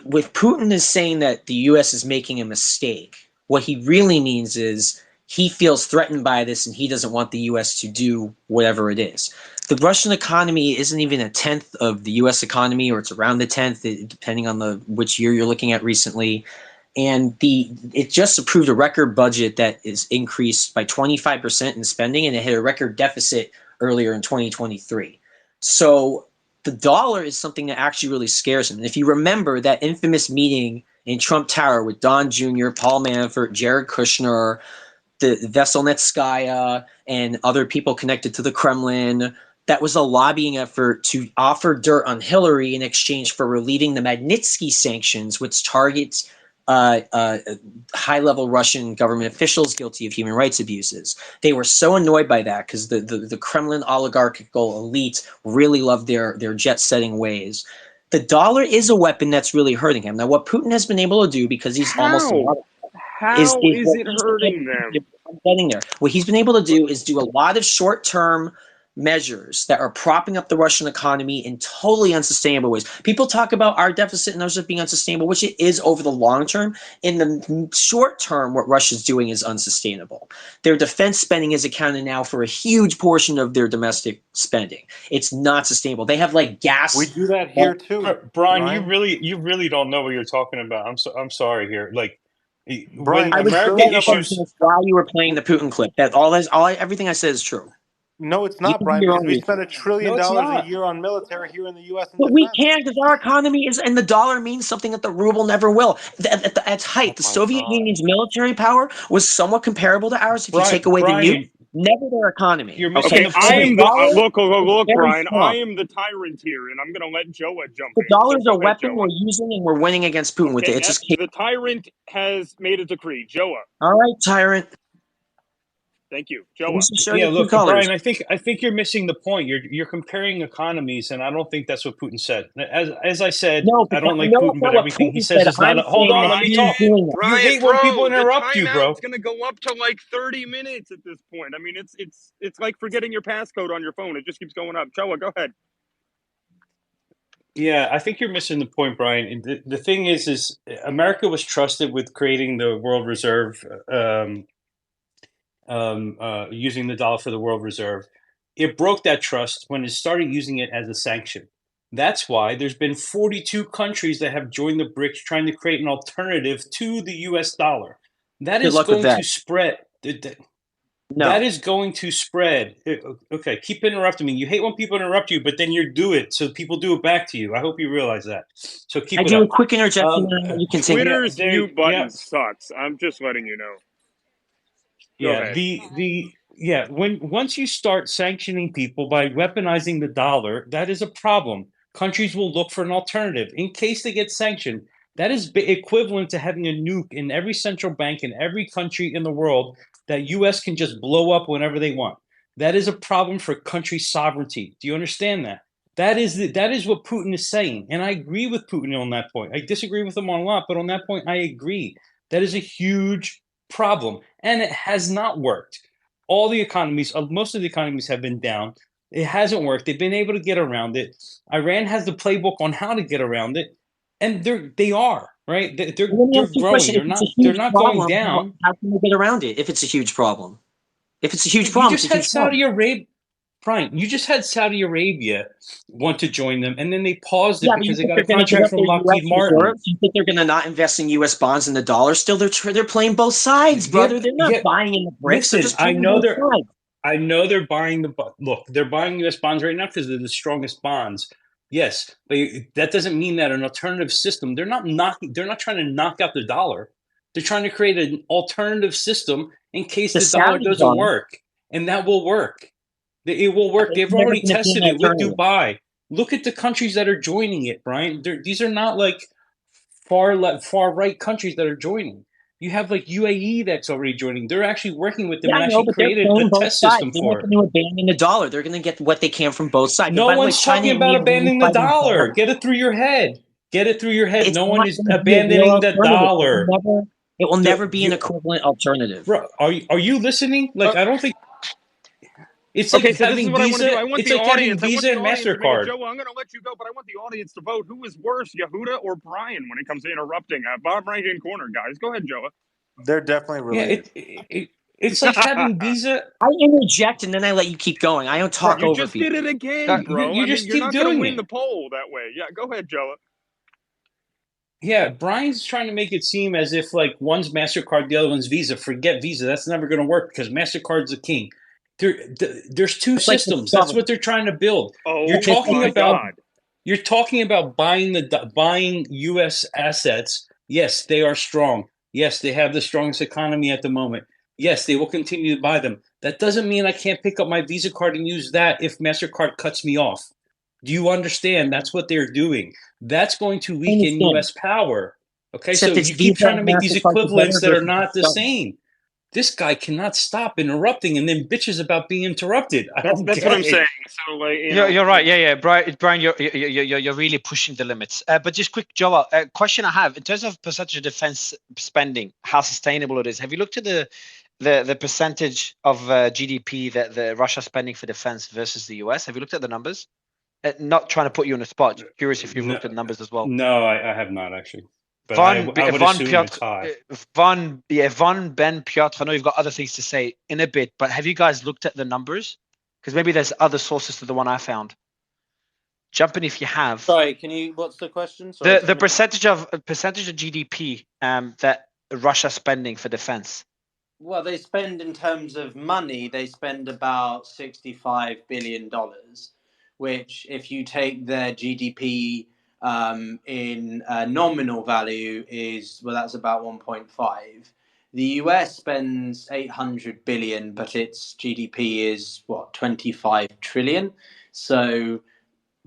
with Putin is saying that the U.S. is making a mistake. What he really means is he feels threatened by this, and he doesn't want the U.S. to do whatever it is. The Russian economy isn't even a tenth of the U.S. economy, or it's around the tenth, depending on which year you're looking at recently. And it just approved a record budget that is increased by 25% in spending, and it hit a record deficit earlier in 2023. So the dollar is something that actually really scares him. And if you remember that infamous meeting in Trump Tower with Don Jr., Paul Manafort, Jared Kushner, the Veselnitskaya, and other people connected to the Kremlin, that was a lobbying effort to offer dirt on Hillary in exchange for relieving the Magnitsky sanctions, which targets high-level Russian government officials guilty of human rights abuses. They were so annoyed by that because the Kremlin oligarchical elite really loved their jet-setting ways. The dollar is a weapon that's really hurting him. Now, what Putin has been able to do, because he's almost How? is How is what it he's been hurting able to them? do. I'm getting there. What he's been able to do is do a lot of short-term measures that are propping up the Russian economy in totally unsustainable ways. People talk about our deficit and ours being unsustainable, which it is over the long term. In the short term, what Russia's doing is unsustainable. Their defense spending is accounted now for a huge portion of their domestic spending. It's not sustainable. They have like gas. We do that here too, Brian, Brian. you really don't know what you're talking about. I'm sorry here. Like Brian, when I was America trillion of our, issues. while you were playing the Putin clip. That everything I said is true. no, it's You not, can do Brian, your because own we research. spend $1 trillion No, it's a not. year on military here in the U.S. and But we defense. can't because our economy is, and the dollar means something that the ruble never will. At its height, Oh the my Soviet God. Union's military power was somewhat comparable to ours if you take away the nuke, Brian, never their economy. you're missing Okay, Okay, the so I the am point. the dollar is look, very Brian. I strong. am the tyrant here, and I'm going to let Joa jump The in. dollar So is a go ahead, weapon Joa. we're using, and we're winning against Putin with it. Okay, It's just the tyrant has made a decree. Joa. all right, tyrant. Thank you, Joa. Please show Yeah, your true look, colors. Brian, I think you're missing the point. You're comparing economies, and I don't think that's what Putin said. As I said, No, I but that, don't I like know Putin, it's not but what everything he Putin says said. is not. I'm Hold saying on, that let me he's talk. doing that. You Brian, hate when people bro, the interrupt you, bro. timeout's gonna go up to like 30 minutes at this point. I mean, it's like forgetting your passcode on your phone. It just keeps going up. Joa, go ahead. Yeah, I think you're missing the point, Brian. And the thing is America was trusted with creating the world reserve, using the dollar for the world reserve. It broke that trust when it started using it as a sanction. That's why there's been 42 countries that have joined the BRICS trying to create an alternative to the US dollar. That Good is luck with going that. to spread. No. That is going to spread. Okay, keep interrupting me. You hate when people interrupt you, but then you do it, so people do it back to you. I hope you realize that. So keep I it do a up. quick interjection and then you continue. Yeah, Twitter's there. mute Yeah, button sucks. I'm just letting you know. Go yeah. ahead. When once you start sanctioning people by weaponizing the dollar, that is a problem. Countries will look for an alternative in case they get sanctioned. That is equivalent to having a nuke in every central bank in every country in the world that U.S. can just blow up whenever they want. That is a problem for country sovereignty. Do you understand that? That is what Putin is saying, and I agree with Putin on that point. I disagree with him on a lot, but on that point, I agree. That is a huge problem, and it has not worked. All the economies, most of the economies have been down. It hasn't worked. They've been able to get around it. Iran has the playbook on how to get around it, and they are right. Let me They're ask you a growing. question. If it's a They're huge not going problem, down. how can we get around it if it's a huge problem? If it's a huge You problem, it's just a had huge problem. Saudi Arabia. Brian, you just had Saudi Arabia want to join them, and then they paused it Yeah, but you because they think got a they're going to give contract up from their Lockheed U.S. Martin. reserves? You think they're going to not invest in U.S. bonds and the dollar? Still, they're playing both sides, brother. They're not Yeah. buying in the BRICS. They're Listen, just playing both sides. I know they're buying look. They're buying U.S. bonds right now because they're the strongest bonds. Yes, but that doesn't mean that an alternative system. They're not knocking. They're not trying to knock out the dollar. They're trying to create an alternative system in case The the dollar Saudis doesn't are. work, and that will work. It will work. It's They've never already going to be tested an it with alternative. Dubai. Look at the countries that are joining it, Brian. These are not like far right countries that are joining. You have like UAE that's already joining. They're actually working with them Yeah, and I know, actually but they're created a playing both test sides. system They're not for it. going to abandon the dollar. They're going to get what they can from both sides. And No by the way, one's China talking about immediately abandoning the fighting dollar. China. Get it through your head. Get it through your head. It's No one not is going to be a real abandoning the alternative. dollar. It will The, never be an you, equivalent alternative. bro, are you listening? Like, I don't think it's Okay, like so this is having what I want to do. Visa. I want It's the like having audience. I want Visa the and audience to make it. MasterCard. Joe, I'm going to let you go, but I want the audience to vote. Who is worse, Yehuda or Brian, when it comes to interrupting? Bottom right hand corner, guys. Go ahead, Joe. They're definitely Yeah, related. it's like having Visa. I interject and then I let you keep going. I don't talk You over just did people. it again, bro. You I mean, just you're keep not going to doing win it. the poll that way. Yeah, go ahead, Joe. Yeah, Brian's trying to make it seem as if like one's MasterCard, the other one's Visa. Forget Visa. That's never going to work because MasterCard's the king. There's two It's like systems. That's Discover. what they're trying to build. Oh It's like my Discover. God. You're talking about buying U.S. assets. Yes, they are strong. Yes, they have the strongest economy at the moment. Yes, they will continue to buy them. That doesn't mean I can't pick up my Visa card and use that if MasterCard cuts me off. Do you understand? That's what they're doing. That's going to I weaken understand. U.S. power. Okay, so Except it's you keep Visa trying to and make these MasterCard equivalents together that are versus not the Discover. same. This guy cannot stop interrupting and then bitches about being interrupted. I don't That's what get I'm it. saying. So, like, You're right. Yeah. Brian, you're really pushing the limits. But just quick, Joel, question I have in terms of percentage of defense spending, how sustainable it is. Have you looked at the percentage of GDP that the Russia spending for defense versus the US? Have you looked at the numbers? Not trying to put you on the spot. Curious if you've looked at the numbers as well. No, I have not actually. But I Von would Von assume it's Piotr high. Von Ben Piotr. I know you've got other things to say in a bit, but have you guys looked at the numbers? Because maybe there's other sources to the one I found. Jump in if you have. Sorry, can you? What's the question? Sorry, The percentage of GDP that Russia spending for defense. Well, they spend in terms of money. They spend about $65 billion, which, if you take their GDP in nominal value, that's about 1.5. The US spends 800 billion, but its GDP is 25 trillion. So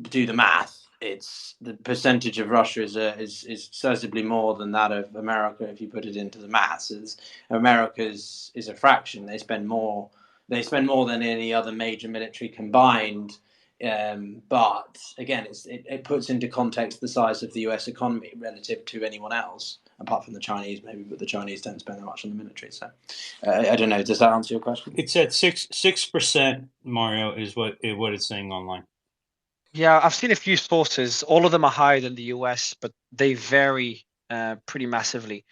do the math. it's the percentage of Russia is sensibly more than that of America if you put it into the masses. America's is a fraction. They spend more than any other major military combined. But again, it puts into context the size of the US economy relative to anyone else, apart from the Chinese maybe, but the Chinese don't spend that much on the military. So I don't know. Does that answer your question? It's at 6%, Mario, is what it's saying online. Yeah, I've seen a few sources. All of them are higher than the US, but they vary pretty massively.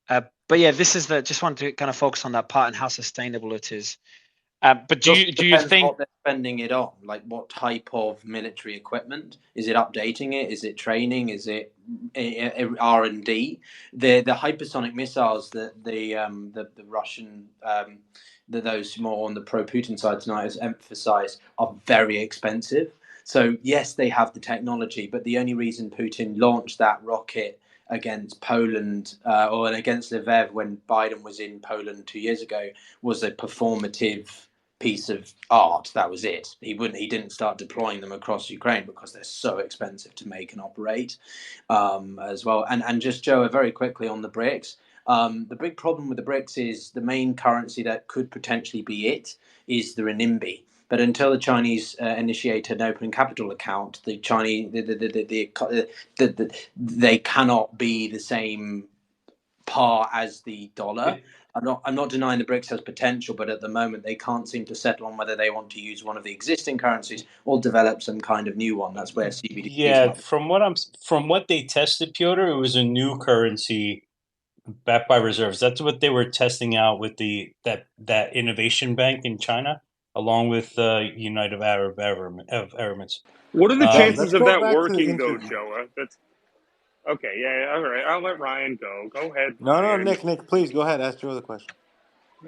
But yeah, this is just wanted to kind of focus on that part and how sustainable it is. But do you Depends think? what they're spending it on? Like what type of military equipment? Is it updating it? Is it training? Is it R&D? The hypersonic missiles that the Russian those more on the pro-Putin side tonight has emphasized are very expensive. So yes, they have the technology, but the only reason Putin launched that rocket against Poland or against Lviv when Biden was in Poland 2 years ago was a performative piece of art. That was it. He didn't start deploying them across Ukraine because they're so expensive to make and operate as well. And just Joe, very quickly on the BRICS. The big problem with the BRICS is the main currency that could potentially be it is the renminbi. But until the Chinese initiate an open capital account, the Chinese they cannot be the same par as the dollar. I'm not denying the BRICS has potential, but at the moment they can't seem to settle on whether they want to use one of the existing currencies or develop some kind of new one. That's where CBDCs Yeah, from what they tested, Piotr, it was a new currency backed by reserves. That's what they were testing out with that innovation bank in China, along with United Arab Emirates. What are the chances Let's of go that back to the working, though, interview. Joa? That's okay. Yeah, all right. I'll let Ryan go. Go ahead, No, Ryan. Nick, please go ahead. Ask Joe the question.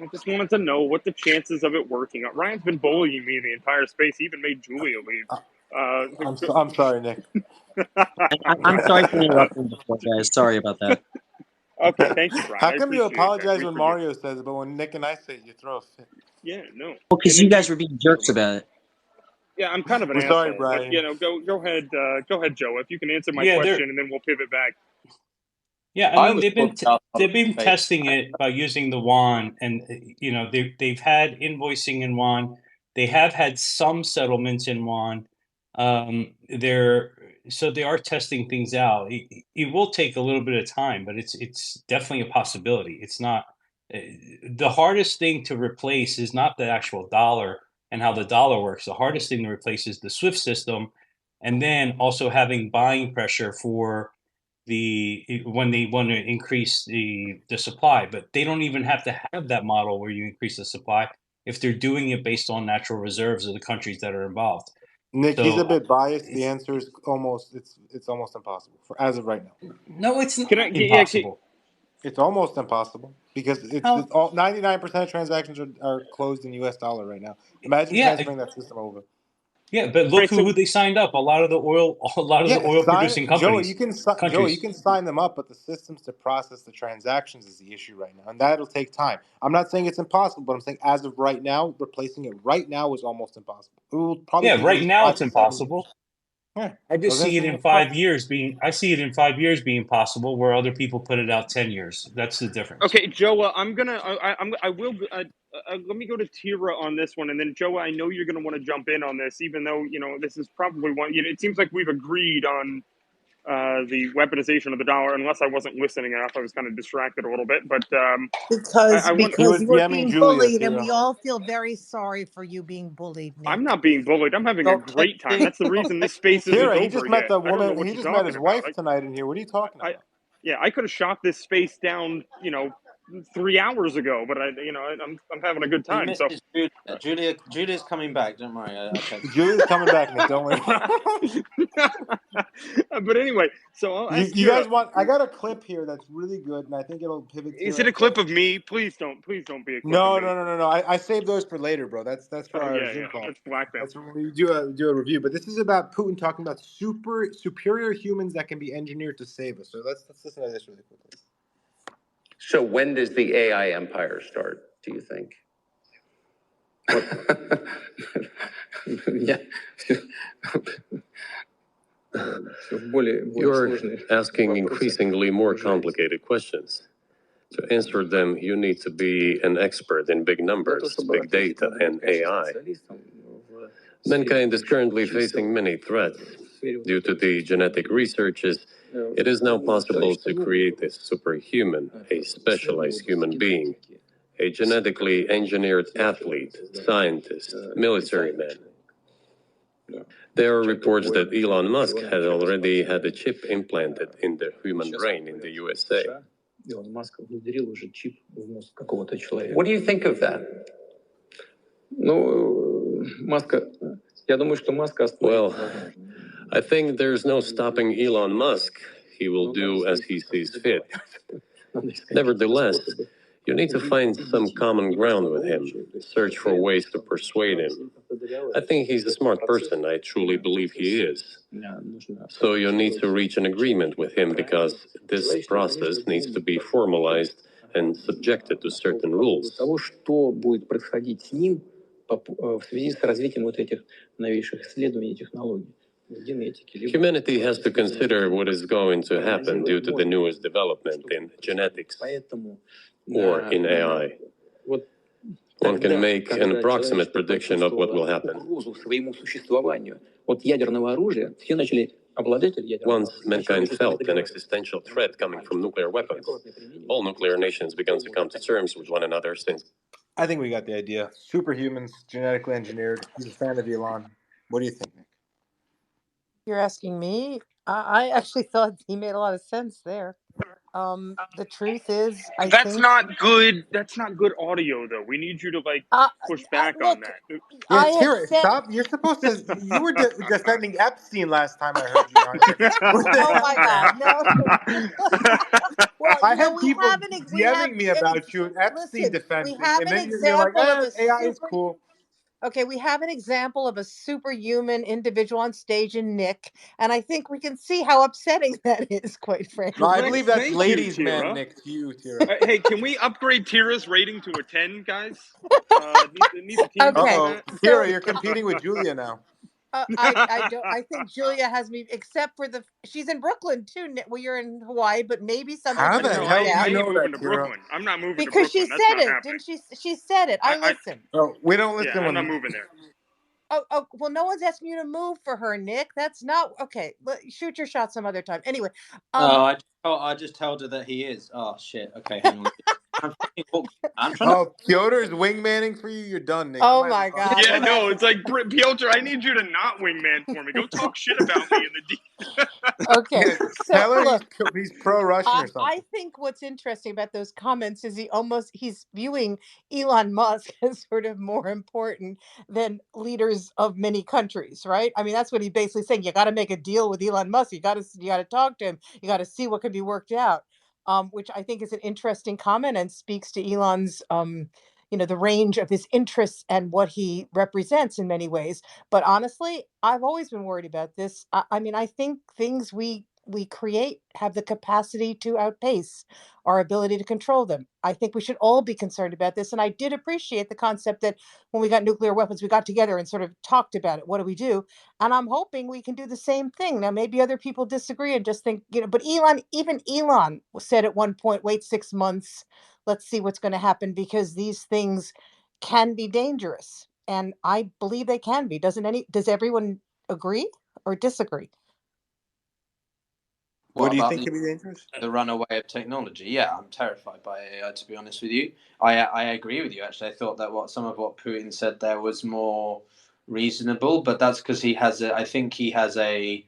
I just wanted to know what the chances of it working are. Ryan's been bullying me the entire space. He even made Julia leave. I'm sorry, Nick. I'm sorry for interrupting before, guys. Sorry about that. Okay, thank you, Brian. How I come you appreciate that. apologize We when forgive. Mario says it, but when Nick and I say it, you throw a fit? Yeah, no. Well, because you guys were being jerks about it. Yeah, I'm kind of an We're asshole, sorry, but Brian. go ahead, Joe. If you can answer my Yeah, question, and then we'll pivot back. Yeah, I mean they've been space. testing it by using the yuan, and they've had invoicing in yuan. They have had some settlements in yuan. So they are testing things out. It will take a little bit of time, but it's definitely a possibility. It's not the hardest thing to replace is not the actual dollar and how the dollar works. The hardest thing to replace is the SWIFT system, and then also having buying pressure for when they want to increase the supply, but they don't even have to have that model where you increase the supply if they're doing it based on natural reserves of the countries that are involved. Nick, he's a So bit biased. The answer is almost impossible for as of right now. no, it's not Can I? impossible. It's almost impossible because it's How? all 99% of transactions are closed in U.S. dollar right now. Imagine Yeah, transferring that system over. yeah, but look Right. who So they signed up. A lot of the oil producing Joey. companies, Joey, you countries. can sign them up, but the systems to process the transactions is the issue right now, and that'll take time. I'm not saying it's impossible, but I'm saying as of right now, replacing it right now is almost impossible. It will probably Yeah, take at right least now 5 it's to 7 years. impossible. Yeah. I just see it in 5 years being. I see it in 5 years being possible, where other people put it out 10 years. That's the difference. okay, Joa, I will. Let me go to Tira on this one, and then Joa, I know you're going to want to jump in on this, even though this is probably one. It seems like we've agreed on the weaponization of the dollar, unless I wasn't listening enough. I was kind of distracted a little bit, but Because I want. He because was you are DMing being Julia, bullied, and Tira. we all feel very sorry for you being bullied, I'm Nick. not being bullied. I'm having a Stop great time. texting. That's the Stop reason this texting. space isn't Tira, he over just met yet. the I don't know woman. what He you're just met talking his about. wife tonight in here. What are you talking about? I could have shot this space down, 3 hours ago, but I'm having a good You time. missed So, Julia. Julia's coming back. Don't worry. I texted. Julia's coming back, Nick. Don't worry. but anyway, so I'll ask You Tira. guys want? I got a clip here that's really good, and I think it'll pivot Is Tira it a and clip Joe. of me? Please don't be a clip of No, me. no, no, no, no. I saved those for later, bro. That's for Oh our yeah, Zoom call. that's blackmail. That's when we do a review. But this is about Putin talking about superior humans that can be engineered to save us. So let's listen to this really quickly. So when does the AI empire start, do you think? Yeah. You're asking increasingly more complicated questions. To answer them, you need to be an expert in big numbers, big data, and AI. Mankind is currently facing many threats. Due to the genetic researches, it is now possible to create a superhuman, a specialized human being, a genetically engineered athlete, scientist, military man. There are reports that Elon Musk has already had a chip implanted in the human brain in the USA. What do you think of that? Well, I think there's no stopping Elon Musk. He will do as he sees fit. Nevertheless, you need to find some common ground with him, search for ways to persuade him. I think he's a smart person. I truly believe he is. So you need to reach an agreement with him because this process needs to be formalized and subjected to certain rules. Humanity has to consider what is going to happen due to the newest development in genetics or in AI. One can make an approximate prediction of what will happen. Once mankind felt an existential threat coming from nuclear weapons, all nuclear nations began to come to terms with one another since. I think we got the idea. Superhumans, genetically engineered. He's a fan of Elon. What do you think, Nick? You're asking me? I actually thought he made a lot of sense there. The truth is, I That's think not good. That's not good audio, though. We need you to push back on look, that. Yeah, I had Tira, said, stop. You're supposed to. You were defending Epstein last time I heard you on here. What the oh hell, my man? God, no. Well, I you know, had people we have DMing me about you and Epstein listen, we defending, have and an then you're like, example of a AI is super. cool. Okay, we have an example of a superhuman individual on stage in Nick, and I think we can see how upsetting that is, quite No, I frankly. believe that's Thank you, ladies' man, Tira. Nick. To you, Tira. Hey, can we upgrade Tira's rating to a 10, guys? Need the team to Uh Okay, do oh, that? Tira, so you're competing with Julia now. I think Julia has me, except for she's in Brooklyn too. Well, you're in Hawaii, but maybe something How can the work hell do I you out ain't know moving that, to Tira? Brooklyn. I'm not moving to because she Brooklyn. That's said not it, happening. didn't she? She said it. I I listened. Oh, we don't yeah, listen I'm when. not moving there. Oh, well, no one's asking you to move for her, Nick. That's not okay. Shoot your shot some other time. Anyway, I just told her that he is. Oh shit. Okay, hang on. I'm trying to. Oh, Piotr's wingmanning for you. You're done, Nick. You oh might have my a conversation. God, Yeah, well no, that's it's like, Piotr, I need you to not wingman for me. Go talk shit about me in the okay. Yeah, So tell her look, he's pro-Russian or I something. think what's interesting about those comments is he's viewing Elon Musk as sort of more important than leaders of many countries, right? I mean, that's what he's basically saying. You got to make a deal with Elon Musk. You got to talk to him. You got to see what can be worked out. Which I think is an interesting comment and speaks to Elon's the range of his interests and what he represents in many ways. But honestly, I've always been worried about this. I mean, I think things we create have the capacity to outpace our ability to control them. I think we should all be concerned about this. And I did appreciate the concept that when we got nuclear weapons, we got together and sort of talked about it. What do we do? And I'm hoping we can do the same thing. Now, maybe other people disagree and just think, but even Elon said at one point, wait 6 months, let's see what's going to happen because these things can be dangerous. And I believe they can be. Does everyone agree or disagree? What do you about think could be dangerous? the runaway of technology? Yeah, I'm terrified by AI. To be honest with you, I agree with you. Actually, I thought that some of what Putin said there was more reasonable, but that's because I think he has a.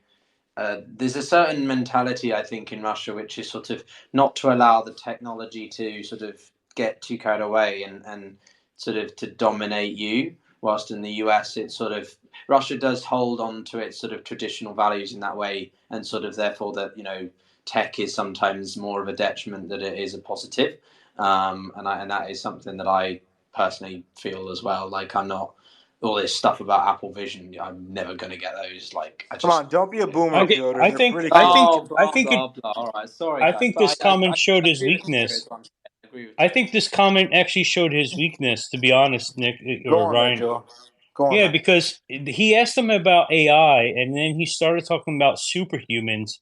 There's a certain mentality, I think, in Russia, which is sort of not to allow the technology to sort of get too carried away and sort of to dominate you. Whilst in the US, it's sort of Russia does hold on to its sort of traditional values in that way, and sort of therefore that tech is sometimes more of a detriment than it is a positive, and that is something that I personally feel as well. Like I'm not all this stuff about Apple Vision. I'm never going to get those. Like I just Come on, don't be a boomer, Okay, Piotr. I They're think pretty I cool. think blah I blah think it blah blah. All right, sorry I guys, think but this comment showed I his agree with Tira, is weakness. what I'm saying. I agree with I Tira. think this comment actually showed his weakness. To be honest, Nick Go or on there, Ryan. Joe. Go on. Yeah, Matt. because he asked him about AI, and then he started talking about superhumans,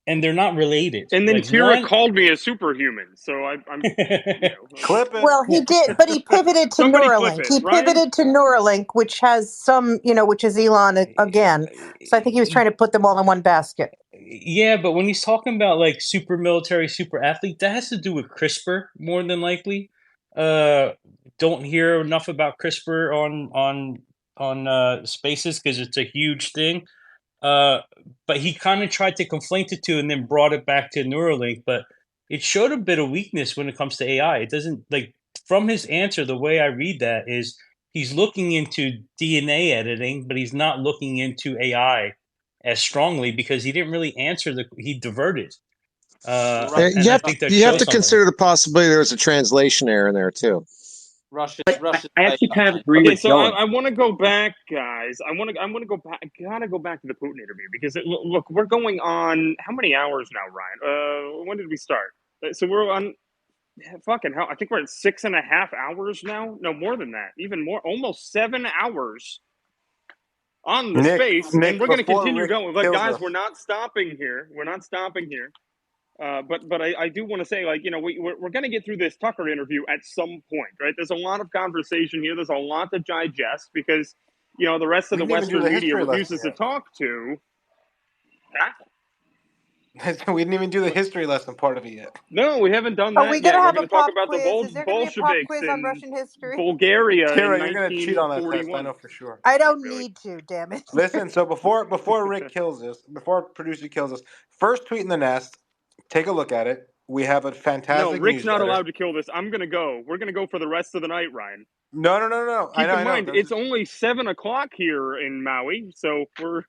and they're not related. And then Like Kira one, called me a superhuman, so I'm Clip it. Well, he did, but he pivoted to Somebody clip Neuralink. it, He Ryan. pivoted to Neuralink, which has some, which is Elon again. So I think he was trying to put them all in one basket. Yeah, but when he's talking about like super military, super athlete, that has to do with CRISPR more than likely. Don't hear enough about CRISPR on spaces because it's a huge thing. But he kind of tried to conflate the two and then brought it back to Neuralink. But it showed a bit of weakness when it comes to AI. It doesn't like from his answer. The way I read that is he's looking into DNA editing, but he's not looking into AI as strongly because he didn't really answer he diverted. And I think that you have shows to something. consider the possibility there's a translation error in there too. Russia's I actually kind of agree Okay, with so Dylan. I want to go back, guys. I want to go back. I gotta go back to the Putin interview because look, we're going on how many hours now, Ryan? When did we start? So we're on fucking hell. I think we're at 6.5 hours now. No, more than that. Even more. Almost 7 hours on the space, and Nick, we're going to before continue Rick going. But kills guys, us. we're not stopping here. We're not stopping here. But I do want to say, like, we're going to get through this Tucker interview at some point, right? There's a lot of conversation here. There's a lot to digest because, the rest of We the didn't even do Western the media history lesson refuses to yet. talk to. We didn't even do the history lesson part of it yet. No, we haven't done Are we that going yet. to We're have going a to talk pop about the quiz? Is there going to be a pop Bolsheviks quiz on in Russian history? Bulgaria in Kira, you're going to cheat on that test. I 1941. know for sure. I don't Really? need to, damn it. Listen, so before Rick kills us, before producer kills us, first tweet in the nest. Take a look at it. We have a No, fantastic Rick's not newsletter. allowed to kill this. I'm going to go. We're going to go for the rest of the night, Ryan. No. Keep I in know. mind, it's only 7 o'clock here in Maui, so we're.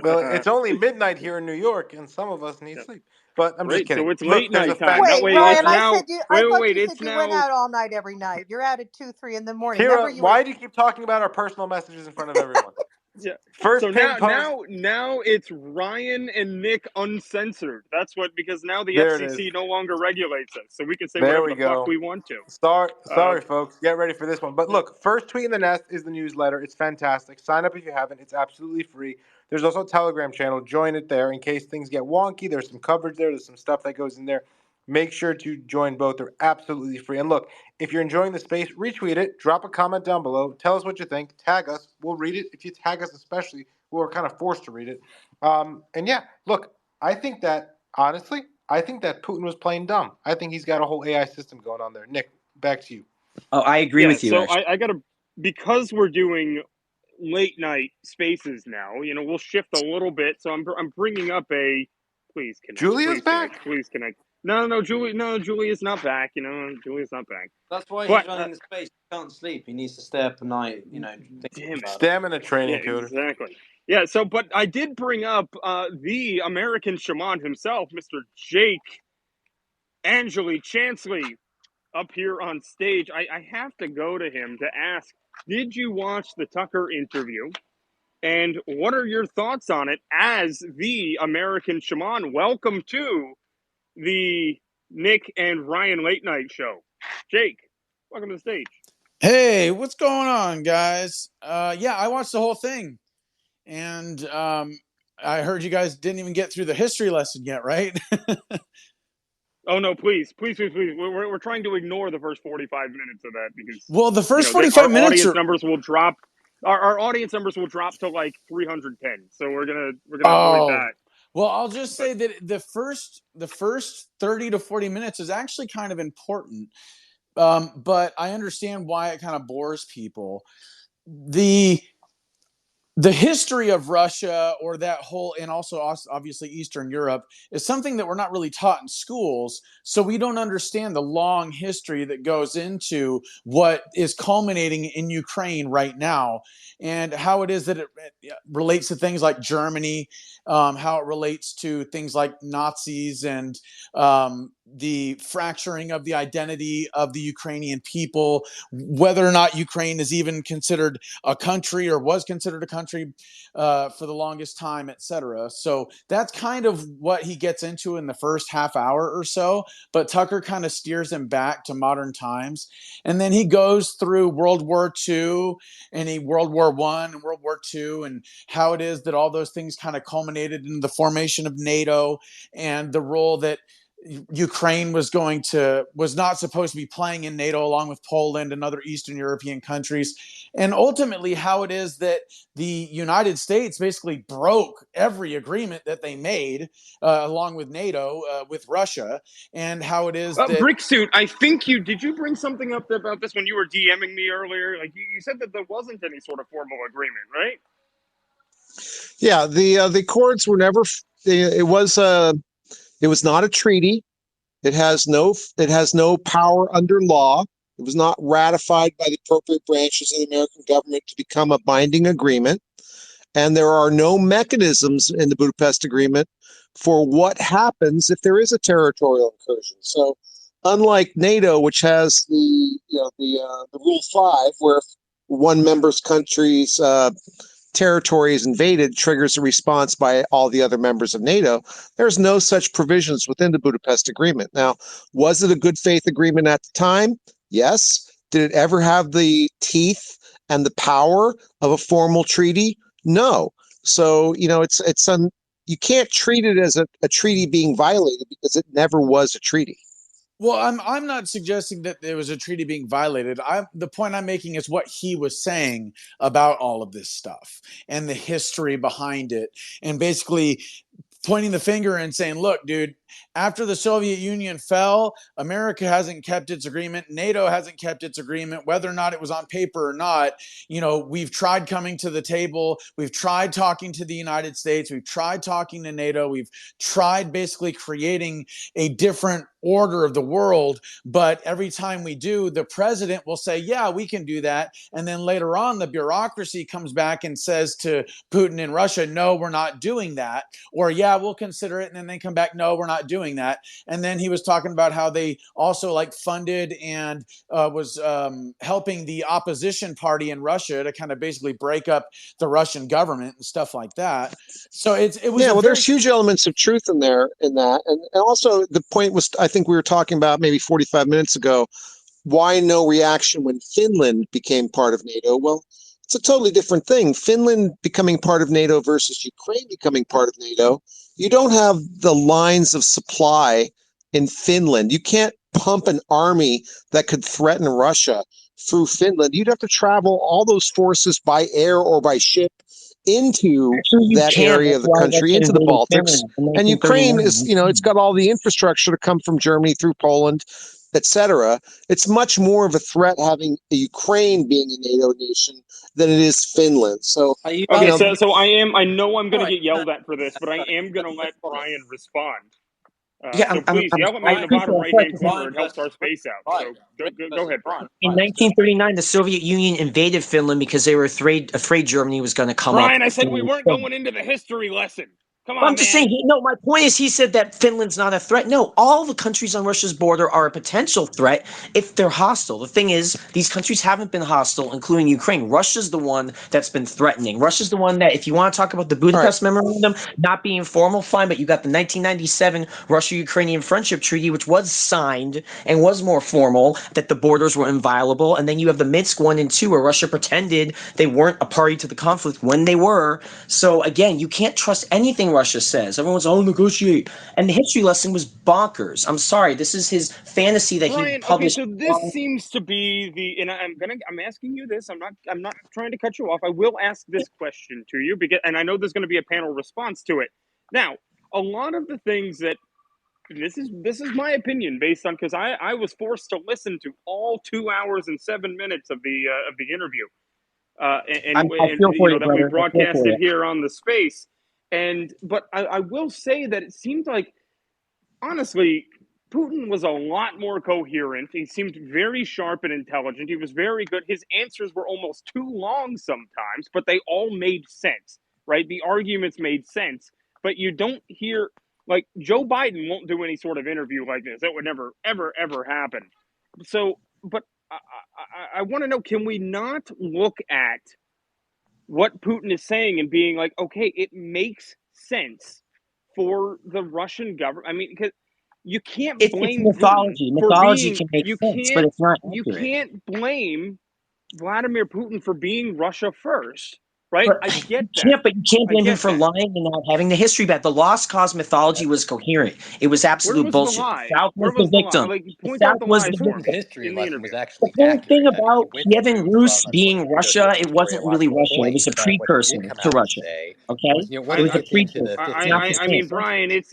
Well, it's only midnight here in New York, and some of us need sleep. But I'm just Right, kidding. so it's Look, late there's a night time. That Wait, way, it's Ryan, I now. thought you said It's you went now. out all night every night. You're out at 2, 3 in the morning. Remember Kira, you why were. do you keep talking about our personal messages in front of everyone? Yeah. First So pin post. now it's Ryan and Nick uncensored. That's what because now the There it is. FCC no longer regulates us, so we can say There whatever we the fuck go. we want to. Sorry, folks. Get ready for this one. But look, first tweet in the nest is the newsletter. It's fantastic. Sign up if you haven't. It's absolutely free. There's also a Telegram channel. Join it there in case things get wonky. There's some coverage there. There's some stuff that goes in there. Make sure to join both. They're absolutely free. And look, if you're enjoying the space, retweet it. Drop a comment down below. Tell us what you think. Tag us. We'll read it. If you tag us especially, we're kind of forced to read it. And yeah, look, I think that, honestly, I think that Putin was playing dumb. I think he's got a whole AI system going on there. Nick, back to you. Oh, I agree with you. So Actually. I got to because we're doing late night spaces now. We'll shift a little bit. So I'm bringing up a please connect. Julia's please back. Connect, please connect. No, Julia's not back. Julia's not back. That's why But, he's running the space. He can't sleep. He needs to stay up at night. Damn it. Stamina training, tutor. Exactly. Yeah. So, but I did bring up the American shaman himself, Mr. Jake Angeli Chansley, up here on stage. I have to go to him to ask, did you watch the Tucker interview? And what are your thoughts on it as the American shaman? Welcome to the Nick and Ryan Late Night Show. Jake, welcome to the stage. Hey, what's going on, guys? Yeah, I watched the whole thing. And I heard you guys didn't even get through the history lesson yet, right? Oh no! Please! We're trying to ignore the first 45 minutes of that because the first 45 minutes audience numbers will drop. Our audience numbers will drop to like 310. So we're gonna avoid that. Well, I'll just say that the first 30 to 40 minutes is actually kind of important, but I understand why it kind of bores people. The history of Russia or that whole, and also obviously Eastern Europe, is something that we're not really taught in schools. So we don't understand the long history that goes into what is culminating in Ukraine right now and how it is that it relates to things like Germany, how it relates to things like Nazis and the fracturing of the identity of the Ukrainian people, whether or not Ukraine is even considered a country or was considered a country for the longest time, etc. So that's kind of what he gets into in the first half hour or so. But Tucker kind of steers him back to modern times. And then he goes through World War II and World War I and World War II and how it is that all those things kind of culminated in the formation of NATO and the role that Ukraine was not supposed to be playing in NATO along with Poland and other Eastern European countries, and ultimately how it is that the United States basically broke every agreement that they made along with NATO with Russia, and how it is that Bricksuit, I think did you bring something up about this when you were DMing me earlier? Like you said that there wasn't any sort of formal agreement, right? Yeah, the Accords were never. It was not a treaty. It has no power under law. It was not ratified by the appropriate branches of the American government to become a binding agreement. And there are no mechanisms in the Budapest Agreement for what happens if there is a territorial incursion. So, unlike NATO, which has the Rule 5, where if one member's country's territory is invaded, triggers a response by all the other members of NATO. There's no such provisions within the Budapest Agreement. Now, was it a good faith agreement at the time? Yes. Did it ever have the teeth and the power of a formal treaty? No. So, you can't treat it as a treaty being violated because it never was a treaty. Well, I'm not suggesting that there was a treaty being violated. The point I'm making is what he was saying about all of this stuff and the history behind it, and basically pointing the finger and saying, look, dude, after the Soviet Union fell, America hasn't kept its agreement. NATO hasn't kept its agreement, whether or not it was on paper or not. We've tried coming to the table. We've tried talking to the United States. We've tried talking to NATO. We've tried basically creating a different order of the world. But every time we do, the president will say, yeah, we can do that. And then later on, the bureaucracy comes back and says to Putin in Russia, no, we're not doing that. Or, yeah, we'll consider it. And then they come back, no, we're not doing that. And then he was talking about how they also funded and was helping the opposition party in Russia to kind of basically break up the Russian government and stuff like that. So it was there's huge elements of truth in that, and also the point was, I think we were talking about maybe 45 minutes ago, why no reaction when Finland became part of NATO? Well, it's a totally different thing. Finland becoming part of NATO versus Ukraine becoming part of NATO. You don't have the lines of supply in Finland. You can't pump an army that could threaten Russia through Finland. You'd have to travel all those forces by air or by ship into that area of the country, into the Baltics. And Ukraine is, it's got all the infrastructure to come from Germany through Poland, etc. It's much more of a threat having Ukraine being a NATO nation than it is Finland. So, okay, so I know I'm going to get yelled at for this, but I am going to let Brian respond. So please yell at me in the bottom right-hand corner. It helps our space out. So go ahead, Brian. In 1939, the Soviet Union invaded Finland because they were afraid Germany was going to come up. Brian, I said we weren't going into the history lesson. Come on, I'm just saying, my point is he said that Finland's not a threat. No, all the countries on Russia's border are a potential threat if they're hostile. The thing is, these countries haven't been hostile, including Ukraine. Russia's the one that's been threatening. Russia's the one that, if you want to talk about the Budapest Memorandum not being formal, fine, but you got the 1997 Russia-Ukrainian Friendship Treaty, which was signed and was more formal, that the borders were inviolable. And then you have the Minsk 1 and 2, where Russia pretended they weren't a party to the conflict when they were. So again, you can't trust anything Russia says. Everyone's, negotiate. And the history lesson was bonkers. I'm sorry. This is his fantasy that Brian, he published. Okay, so this seems to be and I'm asking you this. I'm not trying to cut you off. I will ask this question to you and I know there's going to be a panel response to it. Now, a lot of the things that this is my opinion based on, because I was forced to listen to all 2 hours and 7 minutes of the interview. That we broadcasted here on the space. But I will say that it seemed like, honestly, Putin was a lot more coherent. He seemed very sharp and intelligent. He was very good. His answers were almost too long sometimes, but they all made sense, right? The arguments made sense. But you don't hear Like, Joe Biden won't do any sort of interview like this. That would never, ever, ever happen. So, but I want to know, can we not look at what Putin is saying and being like, okay, it makes sense for the Russian government? I mean, because you can't It's blame Putin mythology. for Mythology being, can make sense, but it's not you accurate. can't blame Vladimir Putin for being Russia first, right? But I get you that. can't I blame him get for that. lying and not having the history back. The lost cause mythology was coherent. It was Where absolute was the bullshit. The lie? South Where was the was the lie? victim. Like, The point out South the was lies the for Putin's me victim. history in the lesson interview. was The actually whole thing accurate. I mean, he about went Kievan through Rus from a sort being of Russia, it wasn't really pseudo-historiographical Russia. It point, was a but what he precursor did come to out and Russia. say Okay? was, you know, It what was it a gets into precursor. the It's not the I same. mean, Brian, it's.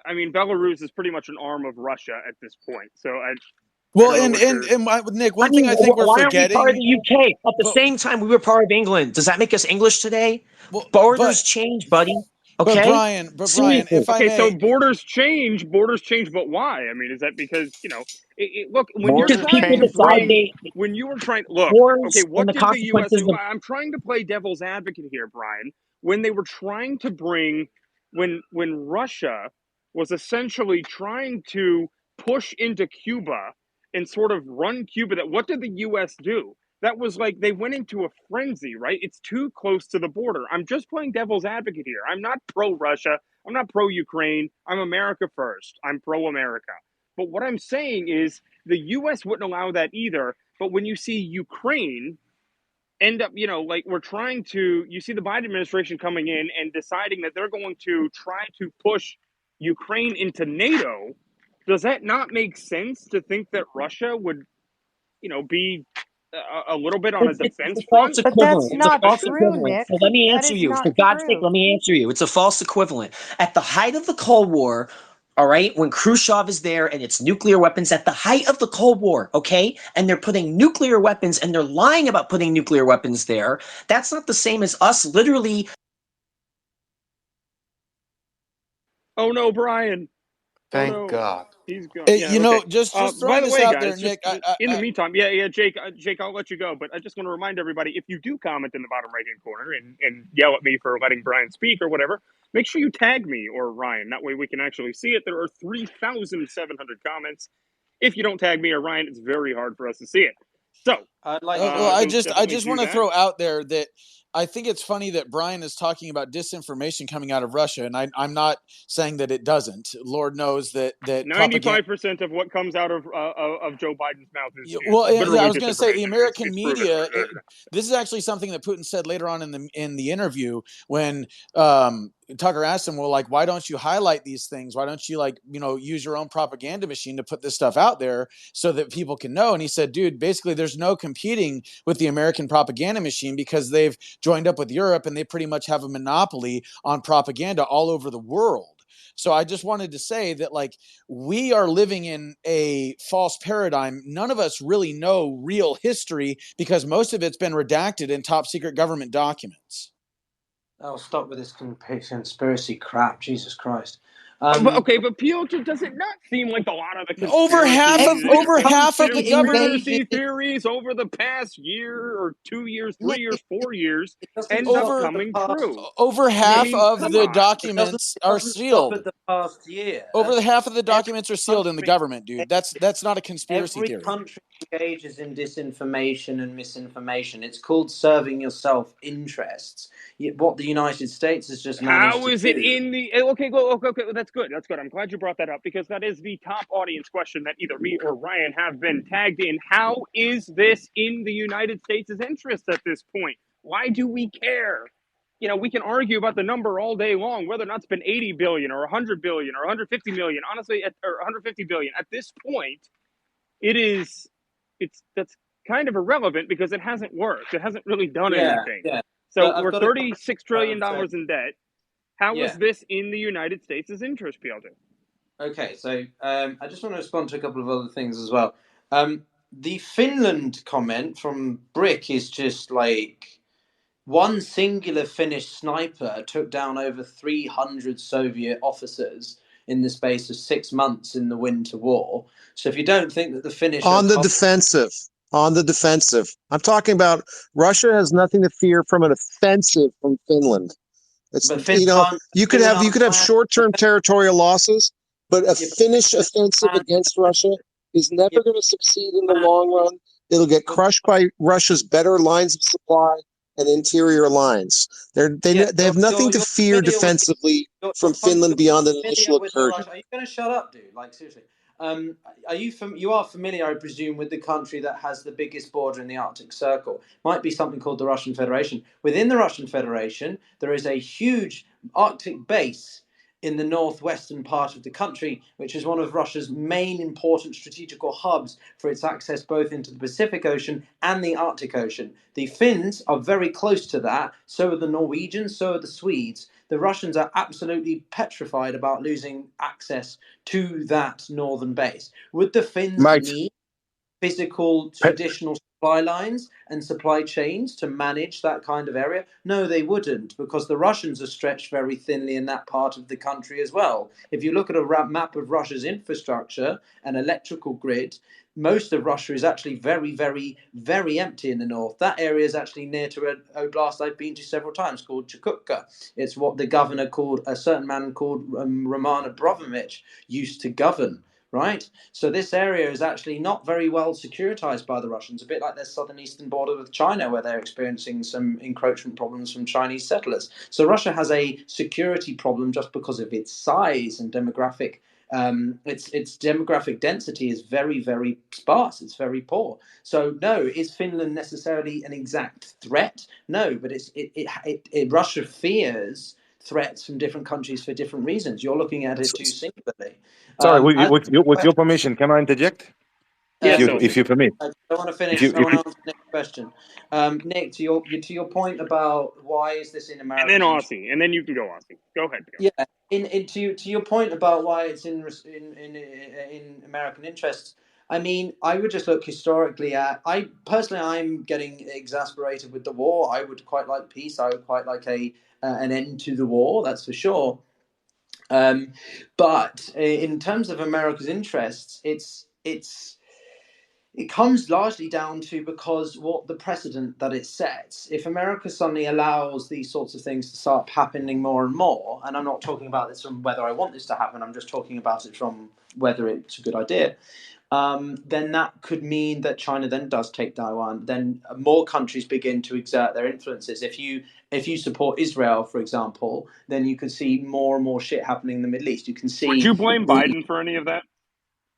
I mean, Belarus is pretty much an arm of Russia at this point. So I Well, don't know and what and you're. and Nick, I one thing mean, I think we're why aren't we part of forgetting, the UK? At the but same time, we were part of England. Does that make us English today? well, Borders change, buddy. but Okay? Brian, Seriously. if I Okay, so may, borders change, but why? I mean, is that because look, when you're Because Borders trying people to change, decide but bring, they when you were trying, look, okay, wars and what the did the U.S. consequences of I'm trying to play devil's advocate here, Brian. When they were trying to bring, when Russia was essentially trying to push into Cuba and sort of run Cuba, that what did the U.S. do? That was like they went into a frenzy, right? It's too close to the border. I'm just playing devil's advocate here. I'm not pro Russia. I'm not pro Ukraine. I'm America first. I'm pro America. But what I'm saying is the US wouldn't allow that either. But when you see Ukraine end up, like we're trying to, you see the Biden administration coming in and deciding that they're going to try to push Ukraine into NATO, does that not make sense to think that Russia would, be a little bit on a it's defense a false front? But that's equivalent. It's a not false true, equivalent. Nick. So let me That answer is you. For not God's sake, true. let me answer you. It's a false equivalent. At the height of the Cold War, all right, when Khrushchev is there and it's nuclear weapons at the height of the Cold War, okay, and they're putting nuclear weapons and they're lying about putting nuclear weapons there, that's not the same as us literally. Oh no, Brian. Oh thank no, God. he's gone. Yeah, okay. just By throwing the this way, out there, guys, Nick. just in the meantime, yeah, Jake, I'll let you go, but I just want to remind everybody: if you do comment in the bottom right hand corner and yell at me for letting Brian speak or whatever, make sure you tag me or Ryan. That way, we can actually see it. There are 3,700 comments. If you don't tag me or Ryan, it's very hard for us to see it. So, I'd like Well, I so just definitely do want to that. throw out there that I think it's funny that Brian is talking about disinformation coming out of Russia, and I'm not saying that it doesn't. Lord knows that propaganda. 95% of what comes out of Joe Biden's mouth Yeah, is well, I literally was going to say the disinformation. American It's proven. media. This is actually something that Putin said later on in the interview when Tucker asked him, "Well, like, why don't you highlight these things? Why don't you use your own propaganda machine to put this stuff out there so that people can know?" And he said, "Dude, basically, there's no competing with the American propaganda machine because they've joined up with Europe and they pretty much have a monopoly on propaganda all over the world." So I just wanted to say that, like, we are living in a false paradigm. None of us really know real history because most of it's been redacted in top secret government documents. I'll stop with this conspiracy crap. Jesus Christ. But Piotr, does it not seem like a lot of the Over half conspiracy of the government. conspiracy theories over the past year or 2 years, 3 Nick, years, 4 years it doesn't end up stop at over the coming past. true? over I Nick, half mean, of come the on. documents it are doesn't stop sealed. at the past year. Over the half of the Every documents are sealed in the country government, dude. That's not a conspiracy every theory. country engages in disinformation and misinformation. It's called serving your self interests. What the United States has just managed How to is it do. in the okay? That's good. That's good. I'm glad you brought that up because that is the top audience question that either me or Ryan have been tagged in. How is this in the United States' interest at this point? Why do we care? We can argue about the number all day long, whether or not it's been 80 billion or 100 billion or 150 million. Honestly, or 150 billion. At this point, that's kind of irrelevant because it hasn't worked. It hasn't really done Yeah, anything. yeah. So But I've we're got a $36 trillion so in debt. How is yeah. this in the United States' interest, Piotr? Okay, so I just want to respond to a couple of other things as well. The Finland comment from Brick is just like one singular Finnish sniper took down over 300 Soviet officers in the space of 6 months in the Winter War. So if you don't think that the Finnish are On the defensive. On the defensive. I'm talking about Russia has nothing to fear from an offensive from Finland. It's, But Finn you know, can't. you could have short-term territorial losses, but a Finnish offensive against Russia is never going to succeed in the long run. It'll get crushed by Russia's better lines of supply and interior lines. They have nothing to fear defensively from Finland beyond an initial incursion. Are you going to shut up, dude? Like, seriously. Are you you are familiar, I presume, with the country that has the biggest border in the Arctic Circle? Might be something called the Russian Federation. Within the Russian Federation, there is a huge Arctic base in the northwestern part of the country, which is one of Russia's main important strategical hubs for its access both into the Pacific Ocean and the Arctic Ocean. The Finns are very close to that, so are the Norwegians, so are the Swedes. The Russians are absolutely petrified about losing access to that northern base. Would the Finns need physical traditional supply lines and supply chains to manage that kind of area? No, they wouldn't, because the Russians are stretched very thinly in that part of the country as well. If you look at a map of Russia's infrastructure and electrical grid, most of Russia is actually very, very, very empty in the north. That area is actually near to an oblast I've been to several times called Chukotka. It's what the governor called, a certain man called Roman Abramovich used to govern. Right? So this area is actually not very well securitized by the Russians, a bit like their southern eastern border with China, where they're experiencing some encroachment problems from Chinese settlers. So Russia has a security problem just because of its size and demographic. Its demographic density is very, very sparse. It's very poor. So no, is Finland necessarily an exact threat? No, but Russia fears threats from different countries for different reasons. You're looking at it too singularly. Sorry, with your permission, can I interject? If you permit. I want to finish. I want to answer Nick's question. Nick, to your point about why is this in America? And then Aussie, and then you can go Aussie. Go ahead. Yeah, to your point about why it's in American interests. I mean, I would just look historically at. I'm getting exasperated with the war. I would quite like peace. I would quite like an end to the war. That's for sure. But in terms of America's interests, it comes largely down to because what the precedent that it sets. If America suddenly allows these sorts of things to start happening more and more, and I'm not talking about this from whether I want this to happen, I'm just talking about it from whether it's a good idea, then that could mean that China then does take Taiwan. Then more countries begin to exert their influences. If you support Israel, for example, then you can see more and more shit happening in the Middle East. You can see. Would you blame Biden for any of that?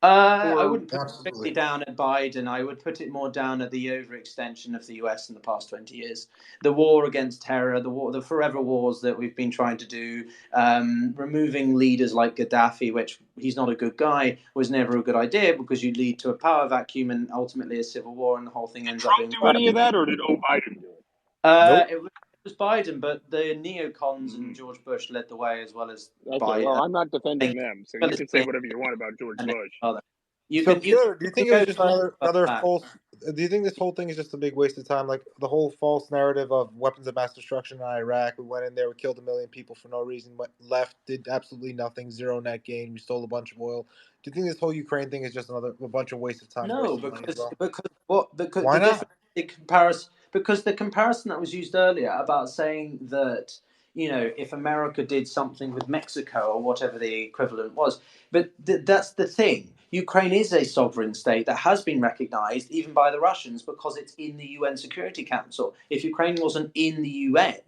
I wouldn't put it strictly down at Biden. I would put it more down at the overextension of the US in the past 20 years. The war against terror, the forever wars that we've been trying to do, removing leaders like Gaddafi, which he's not a good guy, was never a good idea because you'd lead to a power vacuum and ultimately a civil war, and the whole thing ends up being. Did Trump do any of that, or did Biden do it? It was Biden, but the neocons and George Bush led the way as well as Biden. Well, I'm not defending them, so you can say whatever you want about George Bush. Peter, do you think it was just another false? Do you think this whole thing is just a big waste of time? Like the whole false narrative of weapons of mass destruction in Iraq. We went in there, we killed 1 million people for no reason, left, did absolutely nothing, zero net gain. We stole a bunch of oil. Do you think this whole Ukraine thing is just a bunch of waste of time? No, why not? Because the comparison that was used earlier about saying that, if America did something with Mexico or whatever the equivalent was, but that's the thing. Ukraine is a sovereign state that has been recognized even by the Russians because it's in the UN Security Council. If Ukraine wasn't in the UN,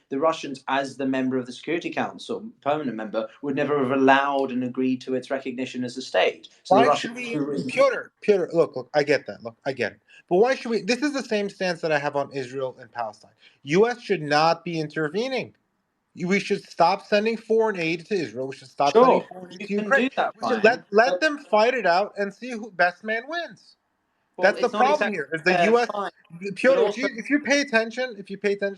the Russians, as the member of the Security Council, permanent member, would never have allowed and agreed to its recognition as a state. So why should we, Peter, look, I get that. Look, I get it. But why should we? This is the same stance that I have on Israel and Palestine. U.S. should not be intervening. We should stop sending foreign aid to Israel. We should stop sending foreign aid to Ukraine. We should let them fight it out and see who best man wins. That's the problem here. Is the U.S. Piotr, if you pay attention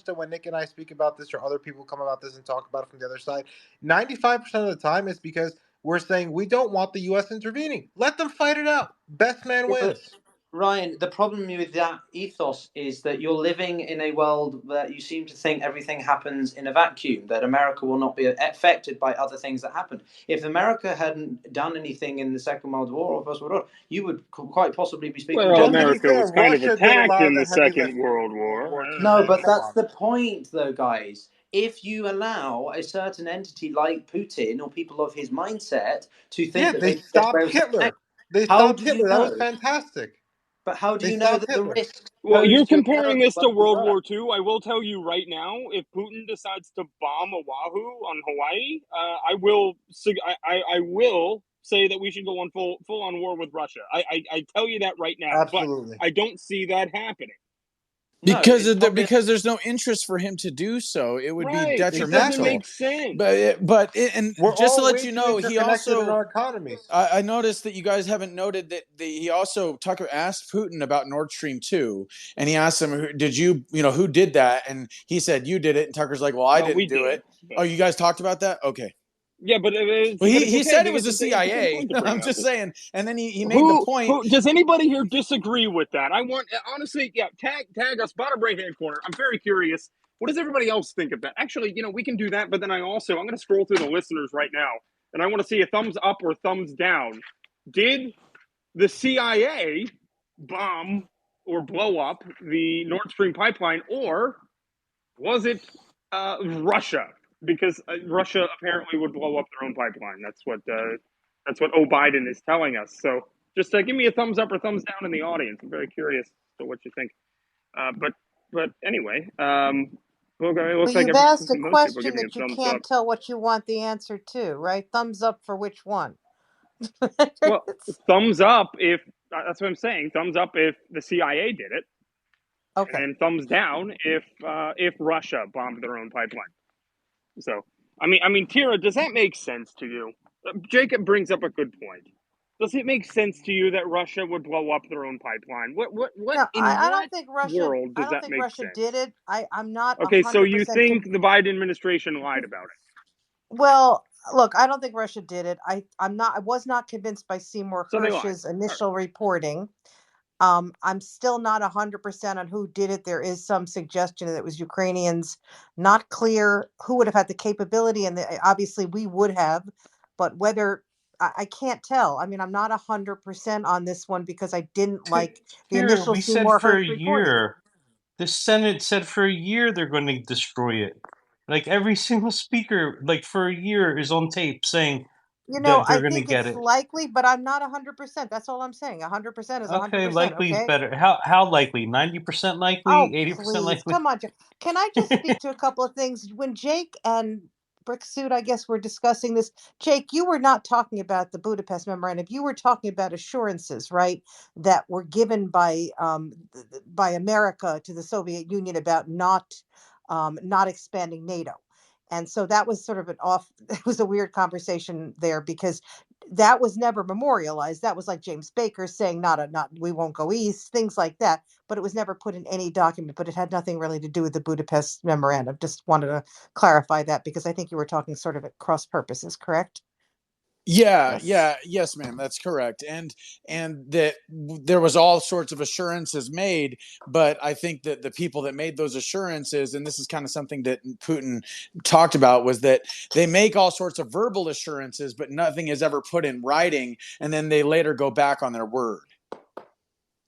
to when Nick and I speak about this, or other people come about this and talk about it from the other side, 95% of the time it's because we're saying we don't want the U.S. intervening. Let them fight it out. Best man wins. Ryan, the problem with that ethos is that you're living in a world that you seem to think everything happens in a vacuum, that America will not be affected by other things that happen. If America hadn't done anything in the Second World War or First World War, you would quite possibly be speaking. Well, America was kind of attacked in the Second World War. No, but that's the point, though, guys. if you allow a certain entity like Putin or people of his mindset to think Yeah, that they they can get stopped away with something, Hitler. They how stopped do you Hitler. That was know? fantastic. But how do They you know stopped that the Hitler. risks Well, you're posed to comparing America this to won't be World there? War II. I will tell you right now, if Putin decides to bomb Oahu on Hawaii, I will say that we should go on full on war with Russia. I tell you that right now, but Absolutely. I don't see that happening. No, because it's not. because there's no interest for him to do so. It would be Right? It doesn't detrimental. make sense. And We're just to all let way you too know, he interconnected in also our economies. I noticed that you guys haven't noted that he also Tucker asked Putin about Nord Stream 2, and he asked him, "Did you who did that?" And he said, "You did it." And Tucker's like, "Well, I Well, we didn't do did. it." But... Oh, you guys talked about that? Okay. Yeah, but it's Well, he okay said it was because the it's a good CIA. point to bring I'm up. just saying, and then he made the Who point. does anybody here disagree with that? I want honestly, yeah, tag us bottom right hand corner. I'm very curious. What does everybody else think of that? Actually, we can do that, but then I'm going to scroll through the listeners right now, and I want to see a thumbs up or thumbs down. Did the CIA bomb or blow up the Nord Stream pipeline, or was it Russia? Because Russia apparently would blow up their own pipeline. That's what Biden is telling us. So just give me a thumbs up or thumbs down in the audience. I'm very curious to what you think. But anyway, look, it Well, looks like you've asked a most people are question giving a that you thumbs up. can't tell what you want the answer to, right? Thumbs up for which one? Well, thumbs up if that's what I'm saying. Thumbs up if the CIA did it, Okay. and thumbs down if Russia bombed their own pipeline. So, I mean, Tira, does that make sense to you? Jacob brings up a good point. Does it make sense to you that Russia would blow up their own pipeline? What No, in I don't what think Russia. world I does don't that think make Russia sense? did it. I'm not Okay, so you 100% think the Biden administration lied about it? Well, look, I don't think Russia did it. I was not convinced by Seymour So they lied. Hersh's initial reporting. I'm still not 100% on who did it. There is some suggestion that it was Ukrainians. Not clear who would have had the capability, and obviously we would have, but whether I can't tell. I mean, I'm not 100% on this one because I didn't like the Here, initial we said Seymour for Hersh a reporting. year. The Senate said for a year they're going to destroy it. Like every single speaker, like for a year, is on tape saying that I they're going to think get it's it. likely, but I'm not 100%. That's all I'm saying. 100% is Okay, 100%. likely is Okay. better. How likely? 90% likely? Oh, 80% please. likely? Come on, Jake. Can I just speak to a couple of things? When Jake and Bricksuit, I guess, were discussing this, Jake, you were not talking about the Budapest Memorandum. You were talking about assurances, right, that were given by America to the Soviet Union about not expanding NATO. And so that was sort of it was a weird conversation there because that was never memorialized. That was like James Baker saying, not, we won't go east, things like that, but it was never put in any document, but it had nothing really to do with the Budapest Memorandum. Just wanted to clarify that because I think you were talking sort of at cross purposes, correct? Yes, ma'am, that's correct. And that there was all sorts of assurances made, but I think that the people that made those assurances, and this is kind of something that Putin talked about, was that they make all sorts of verbal assurances, but nothing is ever put in writing, and then they later go back on their word.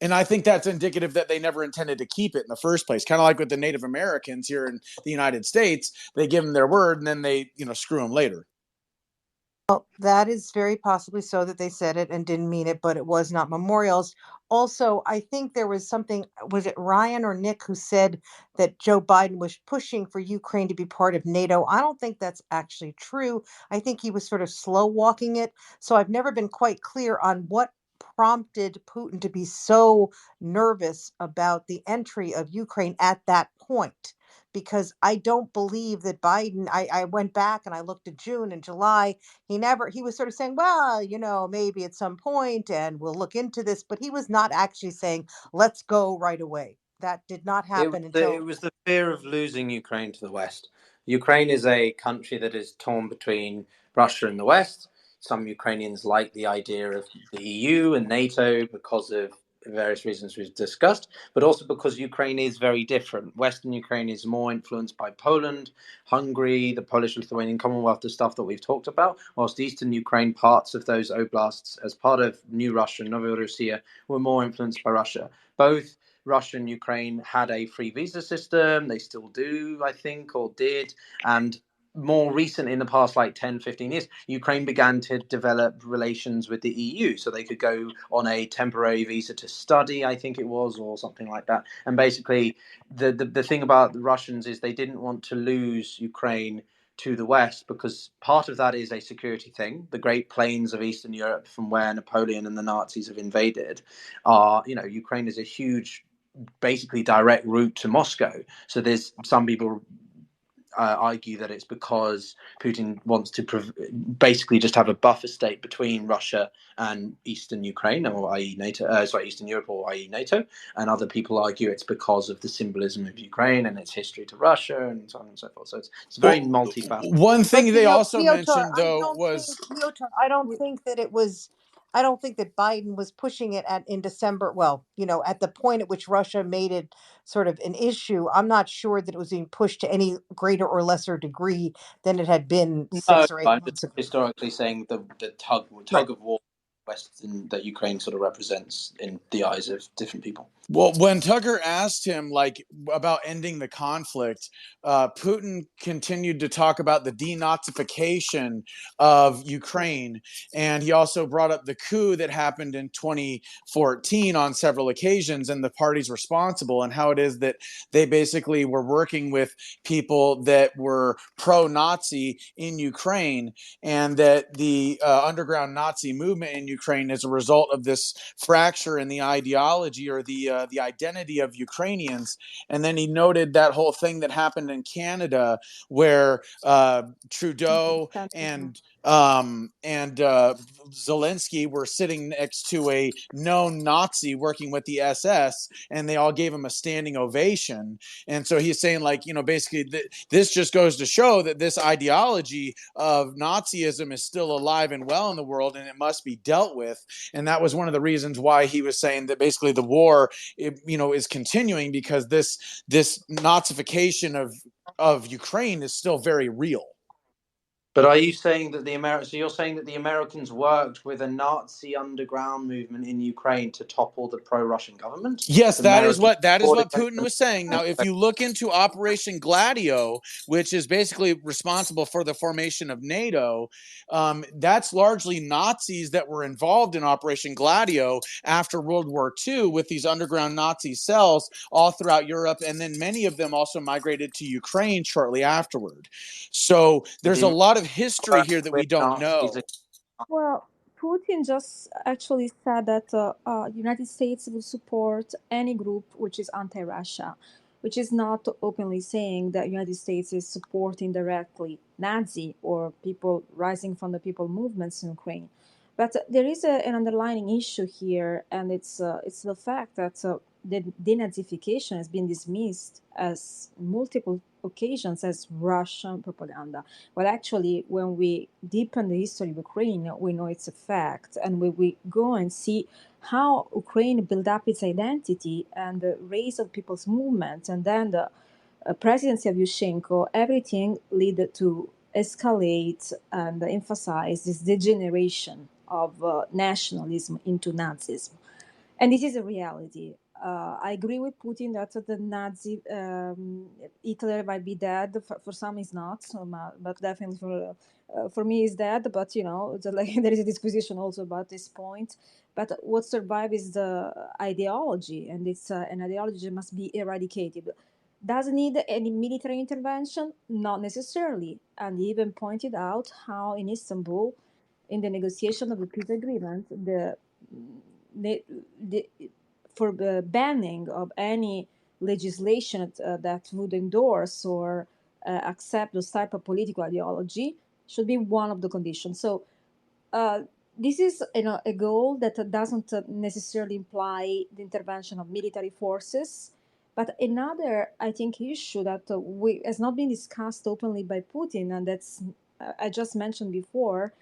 And I think that's indicative that they never intended to keep it in the first place. Kind of like with the Native Americans here in the United States, they give them their word and then they, screw them later. Well, that is very possibly so that they said it and didn't mean it, but it was not memorials. Also, I think there was something, was it Ryan or Nick who said that Joe Biden was pushing for Ukraine to be part of NATO? I don't think that's actually true. I think he was sort of slow walking it. So I've never been quite clear on what prompted Putin to be so nervous about the entry of Ukraine at that point. Because I don't believe that Biden, I went back and I looked at June and July. He was sort of saying, well, maybe at some point and we'll look into this, but he was not actually saying, let's go right away. That did not happen It until. was the fear of losing Ukraine to the West. Ukraine is a country that is torn between Russia and the West. Some Ukrainians like the idea of the EU and NATO because of various reasons we've discussed, but also because Ukraine is very different. Western Ukraine is more influenced by Poland, Hungary, the Polish-Lithuanian Commonwealth, the stuff that we've talked about, whilst Eastern Ukraine, parts of those oblasts as part of New Russia and Novorossiya were more influenced by Russia. Both Russia and Ukraine had a free visa system. They still do, I think, or did. And more recent, in the past like 10, 15 years, Ukraine began to develop relations with the EU. So they could go on a temporary visa to study, I think it was, or something like that. And basically, the thing about the Russians is they didn't want to lose Ukraine to the West, because part of that is a security thing. The Great Plains of Eastern Europe, from where Napoleon and the Nazis have invaded, Ukraine is a huge, basically direct route to Moscow. So there's some people argue that it's because Putin wants to basically just have a buffer state between Russia and Eastern Ukraine, or i.e. NATO, Eastern Europe, or i.e. NATO. And other people argue it's because of the symbolism of Ukraine and its history to Russia, and so on and so forth. So it's very multifaceted. One thing they also Piotr, mentioned, though, was I don't think that it was. I don't think that Biden was pushing it in December. Well, at the point at which Russia made it sort of an issue, I'm not sure that it was being pushed to any greater or lesser degree than it had been 6 or 8 I'm months just ago. historically saying the tug of war Western that Ukraine sort of represents in the eyes of different people. Well, when Tucker asked him about ending the conflict, Putin continued to talk about the denazification of Ukraine, and he also brought up the coup that happened in 2014 on several occasions, and the parties responsible, and how it is that they basically were working with people that were pro-Nazi in Ukraine, and that the underground Nazi movement in Ukraine is a result of this fracture in the ideology, or the identity of Ukrainians. And then he noted that whole thing that happened in Canada, where Trudeau and Zelensky were sitting next to a known Nazi working with the SS, and they all gave him a standing ovation. And so he's saying, basically, this just goes to show that this ideology of Nazism is still alive and well in the world, and it must be dealt with. And that was one of the reasons why he was saying that basically the war, is continuing, because this Nazification of Ukraine is still very real. But are you saying that you're saying that the Americans worked with a Nazi underground movement in Ukraine to topple the pro-Russian government? Yes, that is what Putin was saying. Now, if you look into Operation Gladio, which is basically responsible for the formation of NATO, that's largely Nazis that were involved in Operation Gladio after World War II, with these underground Nazi cells all throughout Europe, and then many of them also migrated to Ukraine shortly afterward. So there's a lot of history here that we don't know. Well, Putin just actually said that United States will support any group which is anti-Russia, which is not openly saying that United States is supporting directly Nazi or people rising from the people movements in Ukraine. But there is an underlying issue here, and it's the fact that the denazification has been dismissed as multiple occasions as Russian propaganda. Well, actually, when we deepen the history of Ukraine, we know it's a fact. And when we go and see how Ukraine built up its identity and the rise of people's movement, and then the presidency of Yushchenko, everything led to escalate and emphasize this degeneration of nationalism into Nazism. And this is a reality. I agree with Putin that the Nazi Hitler might be dead. For some, he's not, but definitely for me, he's dead. But there is a disposition also about this point. But what survives is the ideology, and it's an ideology that must be eradicated. Does it need any military intervention? Not necessarily. And he even pointed out how in Istanbul, in the negotiation of the peace agreement, for the banning of any legislation that would endorse or accept this type of political ideology should be one of the conditions. So this is a goal that doesn't necessarily imply the intervention of military forces. But another, I think, issue that has not been discussed openly by Putin, and that's I just mentioned before,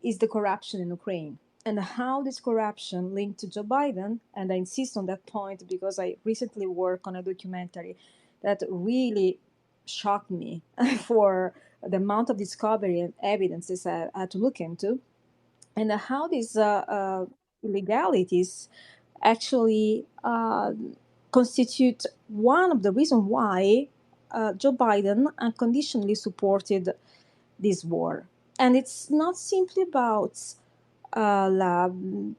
is the corruption in Ukraine, and how this corruption linked to Joe Biden. And I insist on that point because I recently worked on a documentary that really shocked me for the amount of discovery and evidences I had to look into, and how these illegalities actually constitute one of the reasons why Joe Biden unconditionally supported this war. And it's not simply about the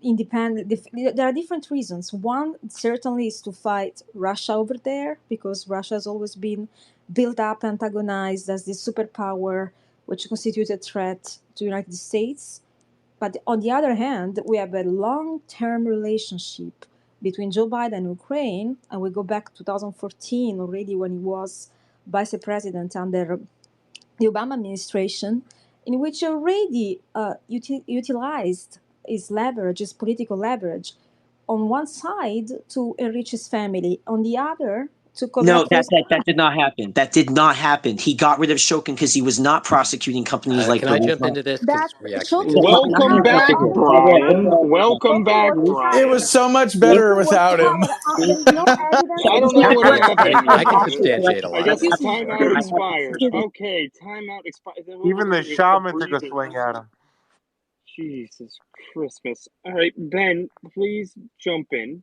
independent. There are different reasons. One certainly is to fight Russia over there, because Russia has always been built up, antagonized as this superpower, which constitutes a threat to the United States. But on the other hand, we have a long-term relationship between Joe Biden and Ukraine, and we go back to 2014 already, when he was vice president under the Obama administration, in which he already utilized his leverage, his political leverage, on one side to enrich his family, on the other to No, collect that did not happen. That did not happen. He got rid of Shokin because he was not prosecuting companies like Can I jump Burisma. into this? that Because we actually Shokin just was talked Welcome about power back, that. only Brian. Welcome Shokin back, was in It power. was Brian. so much better Shokin was in without him. power. There is no evidence I of don't him know what Yeah, happened. I can corruption. substantiate a I lot of guess that. Excuse me. timeout Excuse me. expired. Excuse me. Okay, timeout expired. Even the We had a shaman took a breather. swing at him. Jesus Christmas. All right, Ben, please jump in.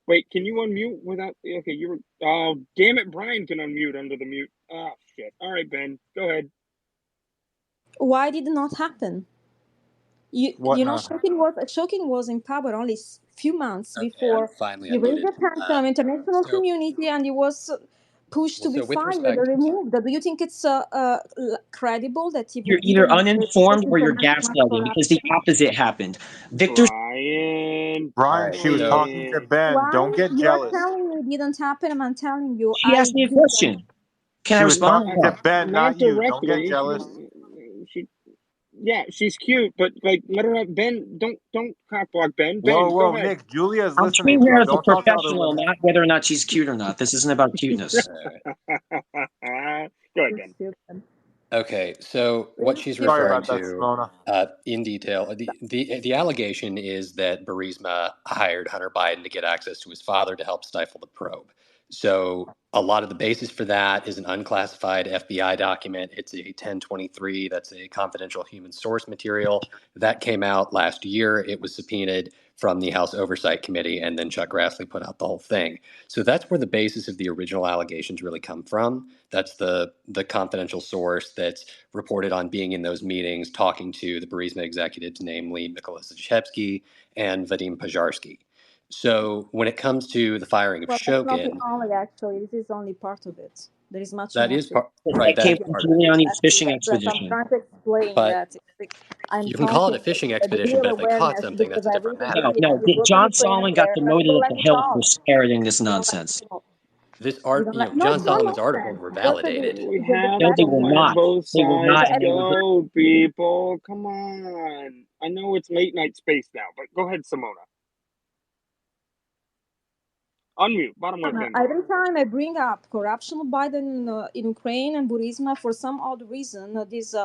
Wait, can you unmute without? Okay, you were. Oh, damn it, Brian can unmute under the mute. Ah, shit. All right, Ben, go ahead. Why did it not happen? What You know, not? Shokin was in power only few months Okay, I'm before finally he raised unmuted. the tension of international So, community, and he was pushed to be so with fired or respect, removed. Do you think it's credible that if we You're either didn't uninformed or you're implement mass gaslighting, because the corruption? opposite happened. Victor, Brian, all Brian, right. she was So, talking to Brian. Ben. Don't Why get you are jealous. telling me it didn't happen, and I'm telling you she I asked me a didn't. question. Can I She was respond? talking to No. Ben, Not not you. Don't get directly. jealous. She, yeah, she's cute, but like, let her have Ben. Don't cock block Ben. Whoa, Ben, go whoa, ahead. Nick. Julia's I'm listening, treating her bro. as a Don't talk to other professional, women. not whether or not she's cute or not. This isn't about cuteness. Go ahead, Ben. okay. So what she's Sorry referring about that, to Simona. in detail, the allegation is that Burisma hired Hunter Biden to get access to his father to help stifle the probe. So a lot of the basis for that is an unclassified FBI document. It's a 1023. That's a confidential human source material that came out last year. It was subpoenaed from the House Oversight Committee, and then Chuck Grassley put out the whole thing. So that's where the basis of the original allegations really come from. That's the confidential source that's reported on being in those meetings, talking to the Burisma executives, namely Mykola Zlochevsky and Vadim Pajarsky. So when it comes to the firing of Well, that's not the Shokin, only, actually. This is only part of it. There is much that more is to it. part, right, That that came is from part of it. Giuliani's Actually, fishing that's I'm expedition. trying to explain But that I'm you can call it a talking fishing with expedition, real but if they caught awareness, something, because that's a I different recently No, matter. no. you put John Ukrainian Solomon got there, but you demoted don't at let the me Hill for talk. parroting this You don't let nonsense. This you art, don't let no, John it's not Solomon's articles nonsense. were Just validated. We the have No, to they fact were that let not. both They were sides not. so And they were go, people. Come on. I know it's late night space now, but go ahead, Simona. Unmute. Bottom left hand every corner. time I bring up corruption of Biden in Ukraine and Burisma, for some odd reason, this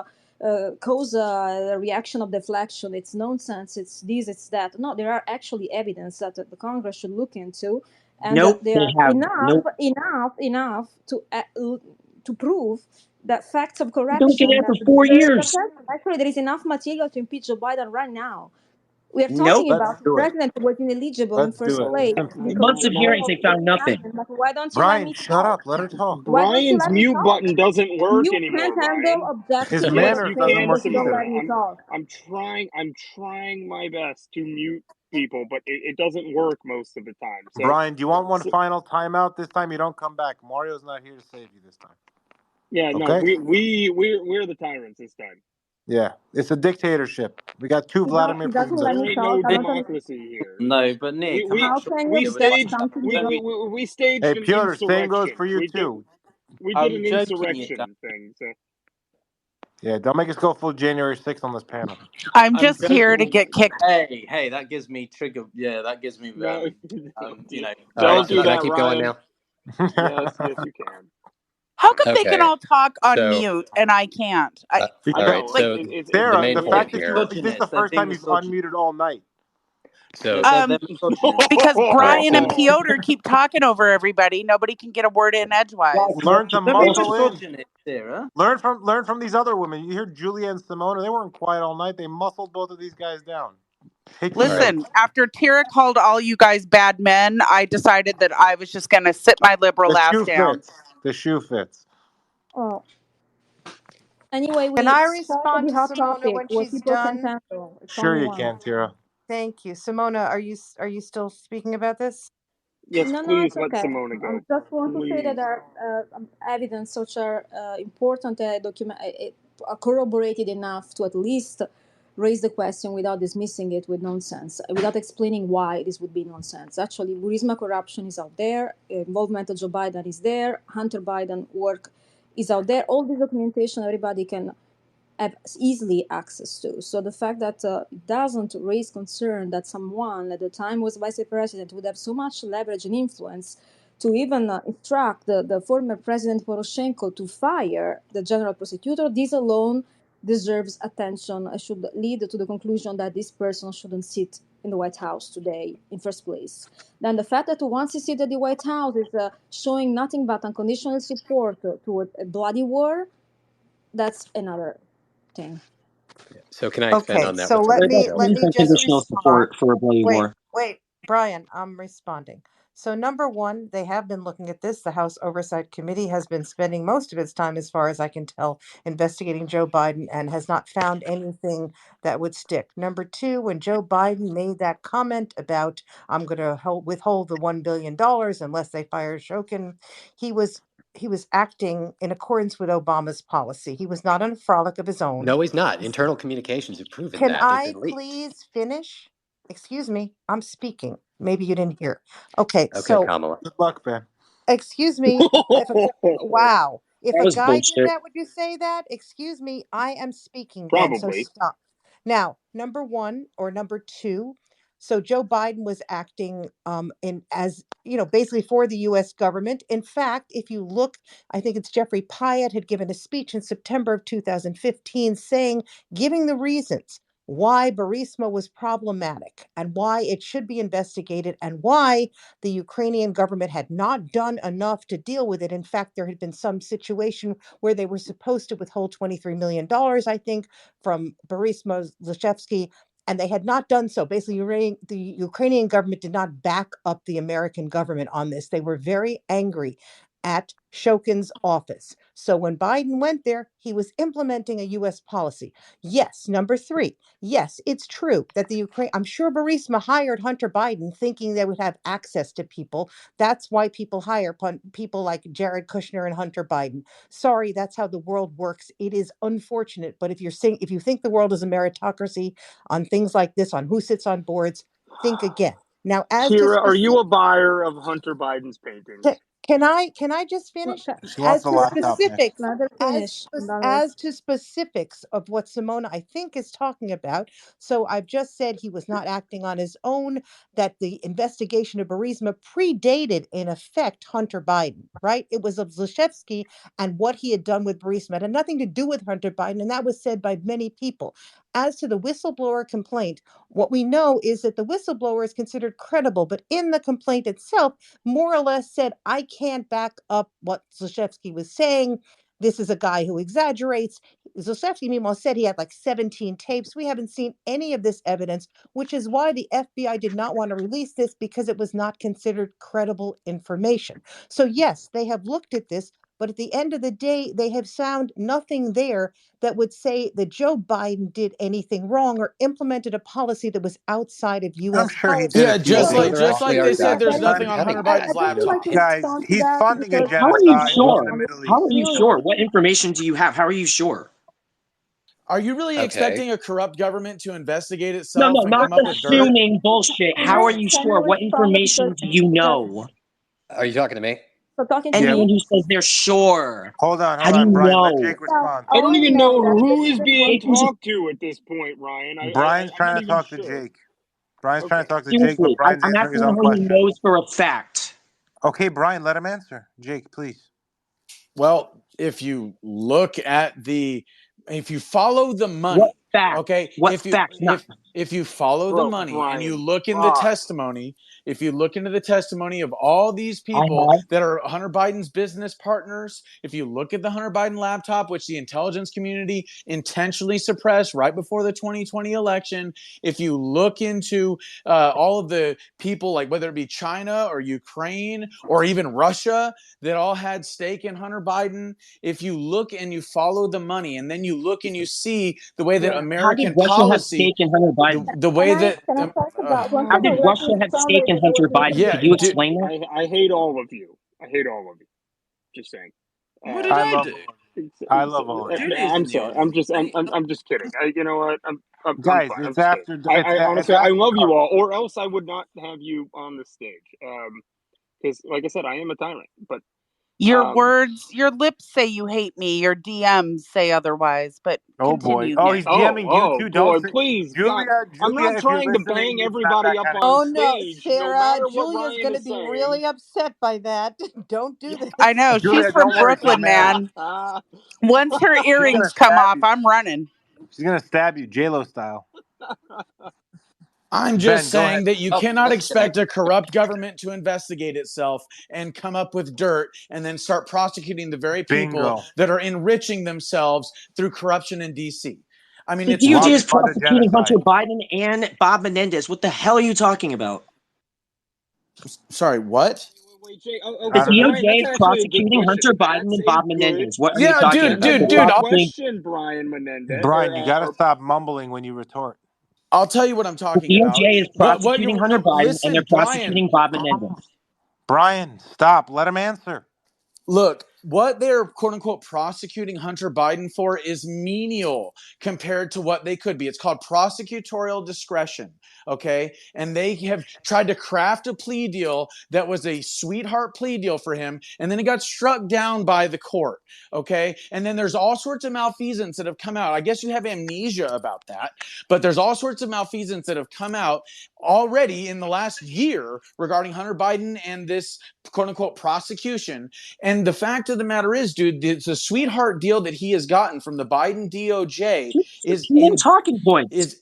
cause a reaction of deflection. It's nonsense. It's this. It's that. No, there are actually evidence that the Congress should look into, and nope. there They are have nope. enough to prove that facts of Don't get corruption that that for 4 years. actually there is enough material to impeach Joe Biden right now. We are Nope. talking about the president who was ineligible in Let's do first it. place Simple. because Months the of Now, hearings, probe they found didn't nothing. happen. But why don't you let Brian, me shut talk? up. Let her talk. Why don't you Brian's let me mute talk? button doesn't work You can't anymore, handle Brian. His objective Yes, manners you doesn't conversation can, if work you don't either. let Simona. me talk. I'm trying my best to mute people, but it doesn't work most of the time. So, Brian, do you want one so final timeout? This time you don't come back. Mario's not here to save you this time. yeah, no, Okay? we're the tyrants this time. Yeah. It's a dictatorship. We got two Vladimir He doesn't Putins. let There me ain't talk. no I'm not an, democracy here. No, but We Nick, I'm we not how sure can you we you're with object us. staged something you Very, don't? we staged Hey, an Piotr, same goes insurrection. for you too. We did I'm an joking, you guys. insurrection thing. So Yeah, don't make us go full January 6th on this panel. I'm I'm just here to joking. get kicked. Hey, that gives me trigger. Yeah, that gives me no, you know, All right, don't so do can pressure. I that, keep going Ryan. now? Yes, you can. How come they can Okay, all talk on so mute and I can't? uh, I all right, know Like, so it's the Sarah, main the point fact weird. that here. this is the They're first being time you've misogynist. unmuted all night. So They're misogynist. because all right, Brian and so Piotr keep talking over everybody. Nobody can get a word in edgewise. Learn to They're being muscle in. misogynist, Sarah. Learn from these other women. You hear Julia and Simona, they weren't quiet all night. They muscled both of these guys down. Listen, after Tira called all you guys bad men, I decided that I was just going to sit my liberal The ass shoe down. fits. The shoe fits. Oh, anyway, Can we I started respond the to hot Simona topic when where she's people can done? handle. It's Sure only you one. can, Tira. Thank you, Simona. Are you still speaking about this? Yes, No, please it's let okay. Simona I go. just want to say that Please. there are evidence which are important, corroborated enough to at least raise the question without dismissing it with nonsense, without explaining why this would be nonsense. Actually, Burisma corruption is out there, involvement of Joe Biden is there, Hunter Biden work is out there. All this documentation everybody can have easily access to. So the fact that it doesn't raise concern that someone at the time was vice president would have so much leverage and influence to even instruct the former president Poroshenko to fire the general prosecutor, this alone deserves attention. I should lead to the conclusion that this person shouldn't sit in the White House today in first place. Then the fact that once he sits at the White House is showing nothing but unconditional support to a bloody war, that's another thing. So can I expand Okay, on that so with some let me just Unconditional respond. support for a bloody Wait, war. wait, Brian, I'm responding. So number one, they have been looking at this. The House Oversight Committee has been spending most of its time, as far as I can tell, investigating Joe Biden and has not found anything that would stick. Number two, when Joe Biden made that comment about, I'm going to withhold the $1 billion unless they fire Shokin, he was acting in accordance with Obama's policy. He was not on a frolic of his own. No, he's not. Internal communications have proven Can that. They've I been leaked. please finish? Excuse me, I'm speaking. Maybe you didn't hear. Okay, Okay, so Kamala. Good luck, Ben. excuse me. Wow. If That a was guy did bullshit. that, would you say that? Excuse me, I am speaking, Ben, so Probably. stop. Now, number one or number two. So Joe Biden was acting in as basically for the U.S. government. In fact, if you look, I think it's Jeffrey Pyatt had given a speech in September of 2015 giving the reasons why Burisma was problematic and why it should be investigated and why the Ukrainian government had not done enough to deal with it. In fact, there had been some situation where they were supposed to withhold $23 million, I think, from Burisma Zlochevsky, and they had not done so. Basically, the Ukrainian government did not back up the American government on this. They were very angry at Shokin's office. So when Biden went there, he was implementing a U.S. policy. Yes, number three. Yes, it's true that I'm sure Burisma hired Hunter Biden thinking they would have access to people. That's why people hire people like Jared Kushner and Hunter Biden. Sorry, that's how the world works. It is unfortunate, but if you think the world is a meritocracy on things like this, on who sits on boards, think again. Now, as to Kira, are you specific, a buyer of Hunter Biden's paintings? can I just finish? She wants As the to laptop next. specifics, Let her finish. And then as to specifics of what Simona I think is talking about. So I've just said he was not acting on his own, that the investigation of Burisma predated in effect Hunter Biden, right? It was of Zlochevsky and what he had done with Burisma. It had nothing to do with Hunter Biden, and that was said by many people. As to the whistleblower complaint, what we know is that the whistleblower is considered credible, but in the complaint itself, more or less said, I can't back up what Zlochevsky was saying. This is a guy who exaggerates. Zlochevsky, meanwhile, said he had like 17 tapes. We haven't seen any of this evidence, which is why the FBI did not want to release this, because it was not considered credible information. So yes, they have looked at this, but at the end of the day, they have found nothing there that would say that Joe Biden did anything wrong or implemented a policy that was outside of I'm U.S. sure he policy. did a Yeah, few Well, just those things. like are just actually like our they said, there's documents nothing from on having Hunter talked I Biden's to just would Joe like laptop. to Biden. Guys, respond to he's that funding a because How are you genocide sure? in the Middle How are East. you really, sure? What information do you have? How are you sure? Are you really Okay. expecting a corrupt government to investigate No, itself no, and not come up with dirt? assuming bullshit. How are you can I sure? What respond because information do you know? Are you talking to me? so talking to Yeah. Anyone me? who says they're sure, Hold how do you on, Brian. Let know? Jake Well, respond. I don't all I even know know that who the is reason being why Jake was talked to at this point, Ryan. Brian's I'm not trying to even talk to sure. Jake. Brian's trying Okay. to talk to Jake, but seriously. Brian's I'm answering his asking him own how he question. knows for a fact. Okay, Brian, let him answer. Jake, please. Well, if you look at if you follow the What money, fact? okay, What fact? Not if you follow the money and you look in the testimony, if you look into the testimony of all these people that are Hunter Biden's business partners, if you look at the Hunter Biden laptop, which the intelligence community intentionally suppressed right before the 2020 election, if you look into all of the people, like whether it be China or Ukraine or even Russia, that all had stake in Hunter Biden, if you look and you follow the money, and then you look and you see the way that How did American Russia have policy, stake in Hunter Biden? the way that Can I talk about one How second? did Let Russia me have stake comment in and you Hunter will Biden? continue. yeah, Could you explain that? I hate all of you. I hate all of you. Just saying. what did I I love do? all of you. I love all of you. I'm sorry. I'm just kidding. You know what? I'm Guys, fine. I'm it's just kidding. after I it's honestly, I after love you dark. all, or else I would not have you on the stage. Because like I said, I am a tyrant. But Your words, your lips say you hate me. Your DMs say otherwise. But Oh boy. continue, Oh, Nick. he's DMing you too. Don't boy, say please, God, I'm Julia, not if you're trying to listening, bang it's not everybody that up kind of on Oh no, stage, no Sarah, matter what Julia's Ryan going to is be saying. really upset by that. Don't do I this. know. She's Julia, from don't worry, she's Brooklyn, mad. man. Once her She's gonna earrings come stab off, you. I'm running. She's gonna stab you, J-Lo style. I'm Ben, just go ahead. saying that you cannot expect a corrupt government to investigate itself and come up with dirt and then start prosecuting the very people Bingo. that are enriching themselves through corruption in DC. I mean, The it's DOJ While is they just fund a prosecuting Hunter genocide. Biden and Bob Menendez. What the hell are you talking about? sorry, what? Wait, Jay. The I Okay, so don't know. Brian, DOJ that's is actually a good prosecuting question. Hunter Biden That's and a Bob good. Menendez. What are you Yeah, talking dude, about? That's a dude, They're dude. good prosecuting question, Brian Menendez. Brian, you gotta stop mumbling when you retort. I'll tell you what I'm the talking about. DOJ is What you prosecuting Hunter no, Biden and they're listen, Brian. prosecuting Bob Menendez. Brian, stop. Let him answer. Look, what they're quote unquote prosecuting Hunter Biden for is menial compared to what they could be. It's called prosecutorial discretion. Okay. And they have tried to craft a plea deal that was a sweetheart plea deal for him. And then it got struck down by the court. Okay. And then there's all sorts of malfeasance that have come out. I guess you have amnesia about that, but there's all sorts of malfeasance that have come out already in the last year regarding Hunter Biden and this quote unquote prosecution. And the fact of the matter is, dude, it's a sweetheart deal that he has gotten from the Biden DOJ is Keep talking points.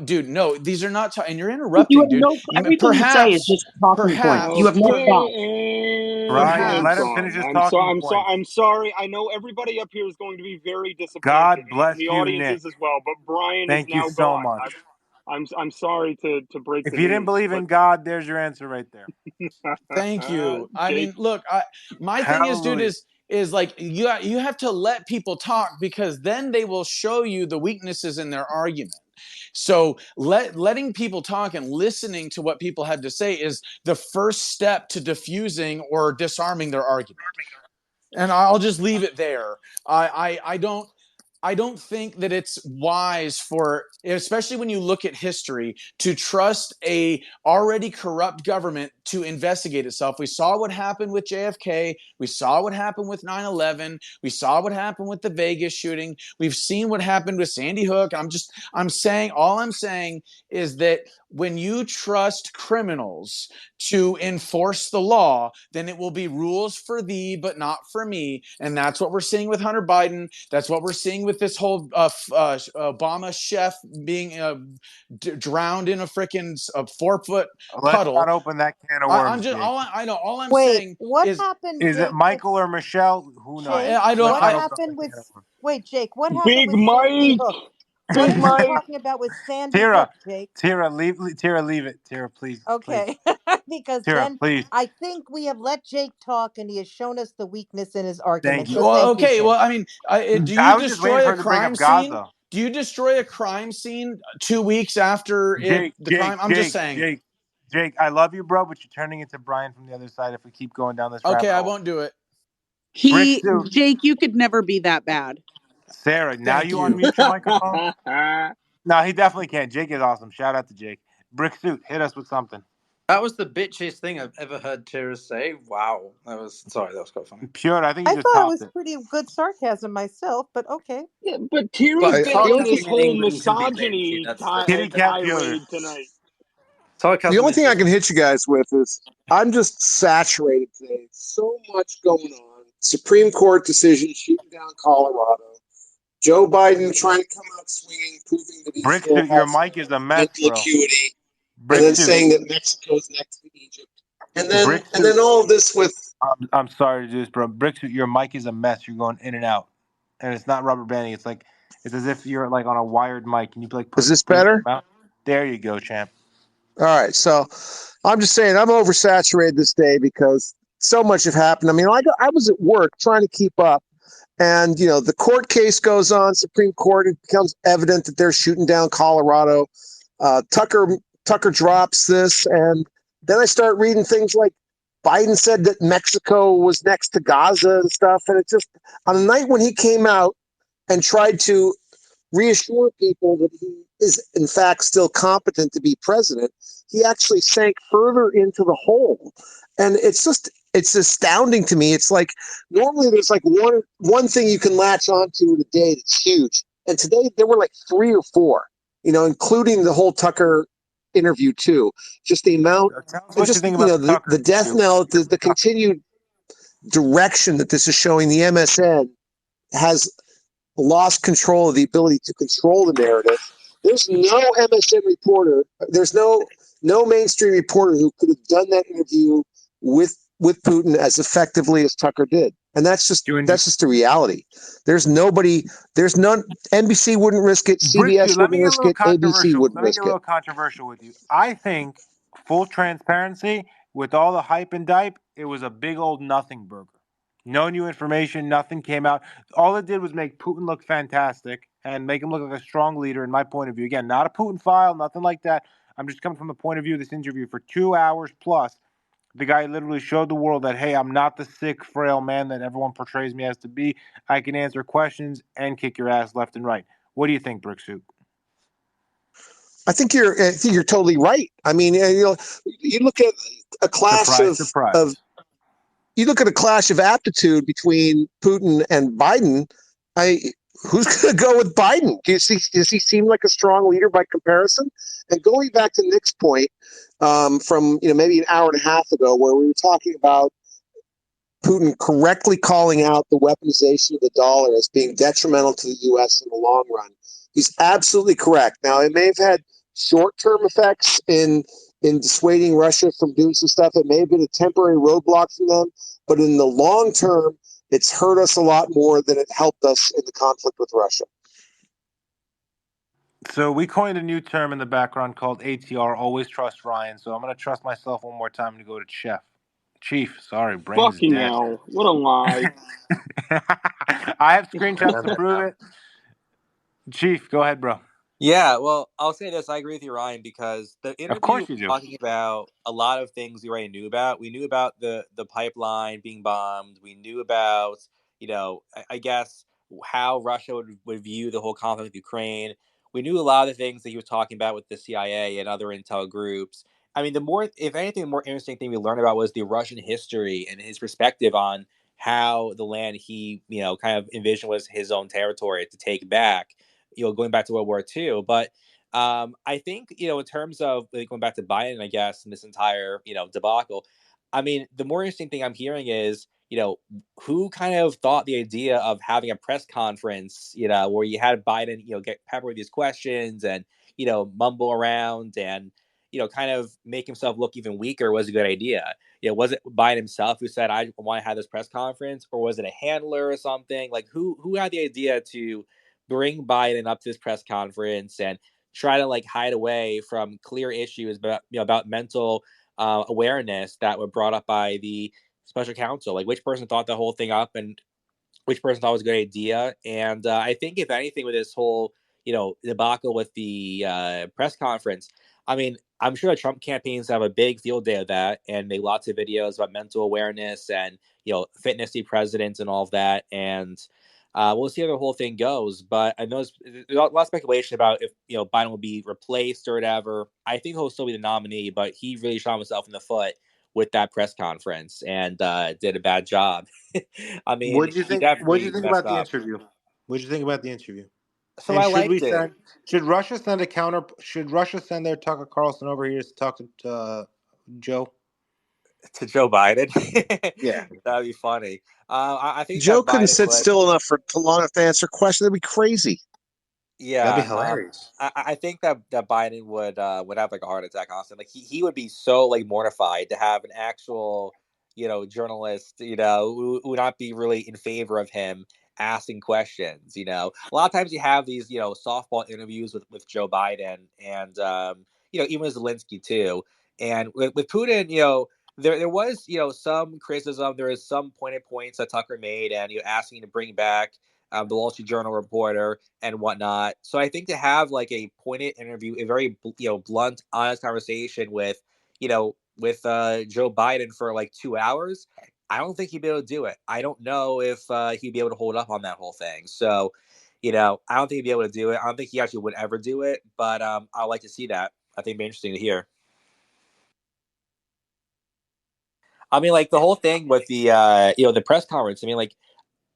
dude, no, these are not, and you're You interrupting, have dude. no, everything you say is just talking points. You Perhaps, have no thought. Okay, Brian, and let him gone. finish his talking points. I'm sorry. I know everybody up here is going to be very disappointed, God and bless the you, audience Nick. is as well. But Brian is Thank you now so gone. much. I'm sorry to break If the you didn't news, believe but in God, there's your answer right there. thank you. I Jake. mean, look, my thing is, dude, Hallelujah. is like you have to let people talk because then they will show you the weaknesses in their argument. So letting people talk and listening to what people have to say is the first step to diffusing or disarming their argument. And I'll just leave it there. I don't think that it's wise for, especially when you look at history, to trust a already corrupt government to investigate itself. We saw what happened with JFK. We saw what happened with 9/11. We saw what happened with the Vegas shooting. We've seen what happened with Sandy Hook. All I'm saying is that when you trust criminals to enforce the law, then it will be rules for thee, but not for me. And that's what we're seeing with Hunter Biden. That's what we're seeing with this whole Obama chef being drowned in a freaking 4-foot Let's not puddle. open that can of worms, Jake. All I'm Wait, saying what is, happened, Is it Jake? Michael or Michelle? Who knows? Jake, I don't, Let's what not open up that happened with? can of worms. Wait, Jake, what happened Big with Sandy Mike, Hook? What Big are you Mike. talking about with Sandy Tira, Hook, Jake? Tira, leave it. Tira, please, please. Okay, because Tira, then please. I think we have let Jake talk, and he has shown us the weakness in his argument. Thank So you. well, thank you, okay. Jake. Well, I mean, do you I was just waiting destroy for a him to bring crime up scene? Gaza. Do you destroy a crime scene 2 weeks after the crime? I'm just saying. Jake, I love you, bro, but you're turning into Brian from the other side if we keep going down this Okay, rabbit I hole. won't do it. Jake, you could never be that bad. Sarah, now Thank you you. unmute your microphone? No, he definitely can. Jake is awesome. Shout out to Jake. Brick Suit, hit us with something. That was the bitchiest thing I've ever heard Tira say. Wow. That was quite funny. Pure, I think I you just thought it topped was it. pretty good sarcasm myself, but okay. Yeah, but Tira's But been on sarcasm this in whole England can be bitchy. misogyny Kitty Cat Piotr. tirade tonight. The Sarcasm only is thing I just can hit you guys with is I'm just saturated today. So much going on. Supreme Court decision shooting down Colorado. Joe Biden trying to come out swinging, proving that he still Bricksuit, your has mic is a mess, mental bro. acuity, and then Bricksuit, saying that Mexico's next to Egypt, and Bricksuit. then all of this with. I'm sorry to do this, bro. Bricksuit, your mic is a mess. You're going in and out, and it's not rubber banding. It's as if you're like on a wired mic. Can you like Is put this bring it better? out? There you go, champ. All right, so I'm just saying I'm oversaturated this day because so much have happened. I mean, I was at work trying to keep up, and the court case goes on, Supreme Court. It becomes evident that they're shooting down Colorado. Tucker drops this, and then I start reading things like Biden said that Mexico was next to Gaza and stuff, and it just on a night when he came out and tried to reassure people that he is, in fact, still competent to be president, he actually sank further into the hole. And it's astounding to me. It's like normally there's like one thing you can latch onto in a day that's huge. And today there were like 3 or 4, including the whole Tucker interview too. Just the amount, Tell us and what you just, think about the Tucker the death interview. knell, the continued direction that this is showing. The MSN has lost control of the ability to control the narrative. There's no MSN reporter. There's no mainstream reporter who could have done that interview with Putin as effectively as Tucker did. And that's just the reality. There's nobody. There's none. NBC wouldn't risk it. Bricksuit, CBS let me wouldn't get a risk little it. ABC controversial. wouldn't Let me get risk a it. little controversial with you. I think, full transparency, with all the hype and dipe, it was a big old nothing burger. No new information, nothing came out. All it did was make Putin look fantastic and make him look like a strong leader, in my point of view. Again, not a Putin file, nothing like that. I'm just coming from the point of view of this interview for 2 hours plus. The guy literally showed the world that, hey, I'm not the sick, frail man that everyone portrays me as to be. I can answer questions and kick your ass left and right. What do you think, Bricksuit? I think you're totally right. I mean, you look at a clash surprise. You look at a clash of aptitude between Putin and Biden. Who's going to go with Biden? Does he seem like a strong leader by comparison? And going back to Nick's point from maybe an hour and a half ago, where we were talking about Putin correctly calling out the weaponization of the dollar as being detrimental to the U.S. in the long run. He's absolutely correct. Now, it may have had short-term effects in dissuading Russia from doing some stuff. It may have been a temporary roadblock from them, but in the long term, it's hurt us a lot more than it helped us in the conflict with Russia. So we coined a new term in the background called ATR, always trust Ryan. So I'm going to trust myself one more time to go to Chief, sorry, brain is Fucking dead. hell. What a lie. I have screenshots to prove it. Chief, go ahead, bro. Yeah, well, I'll say this. I agree with you, Ryan, because the Of interview course was you do. talking about a lot of things we already knew about. We knew about the pipeline being bombed. We knew about, I guess, how Russia would view the whole conflict with Ukraine. We knew a lot of the things that he was talking about with the CIA and other intel groups. I mean, if anything, the more interesting thing we learned about was the Russian history and his perspective on how the land he, kind of envisioned was his own territory to take back, going back to World War II. But I think, in terms of going back to Biden, I guess, in this entire, debacle, I mean, the more interesting thing I'm hearing is, who kind of thought the idea of having a press conference, where you had Biden, get peppered with these questions and, mumble around and, kind of make himself look even weaker was a good idea. Was it Biden himself who said, I want to have this press conference, or was it a handler or something? Like who had the idea to bring Biden up to this press conference and try to hide away from clear issues about mental awareness that were brought up by the special counsel? Like, which person thought the whole thing up and which person thought it was a good idea? And I think, if anything, with this whole debacle with the press conference, I mean, I'm sure the Trump campaigns have a big field day of that and make lots of videos about mental awareness and fitnessy presidents and all of that. And we'll see how the whole thing goes. But I know there's a lot of speculation about if Biden will be replaced or whatever. I think he'll still be the nominee, but he really shot himself in the foot with that press conference and did a bad job. I mean, What'd you he think? What'd you definitely think messed about the up. interview? What'd you think about the interview? So And I liked it. should Russia send a counter? Should Russia send their Tucker Carlson over here to talk to Joe? to Joe Biden. Yeah. That'd be funny. I think Joe that couldn't Biden sit would. still enough for long enough to answer a question. That'd be crazy. Yeah, That'd be hilarious. I think that Biden would have like a heart attack. Honestly, like he would be so like mortified to have an actual journalist who would not be really in favor of him asking questions. A lot of times you have these softball interviews with Joe Biden and even with Zelensky too, and with Putin, there was some criticism. There is some pointed points that Tucker made, and asking to bring back the Wall Street Journal reporter and whatnot. So I think to have like a pointed interview, a very blunt, honest conversation with Joe Biden for like 2 hours, I don't think he'd be able to do it. I don't know if he'd be able to hold up on that whole thing. So, I don't think he'd be able to do it. I don't think he actually would ever do it. But I'd like to see that. I think it'd be interesting to hear. I mean, like the whole thing with the the press conference. I mean, like,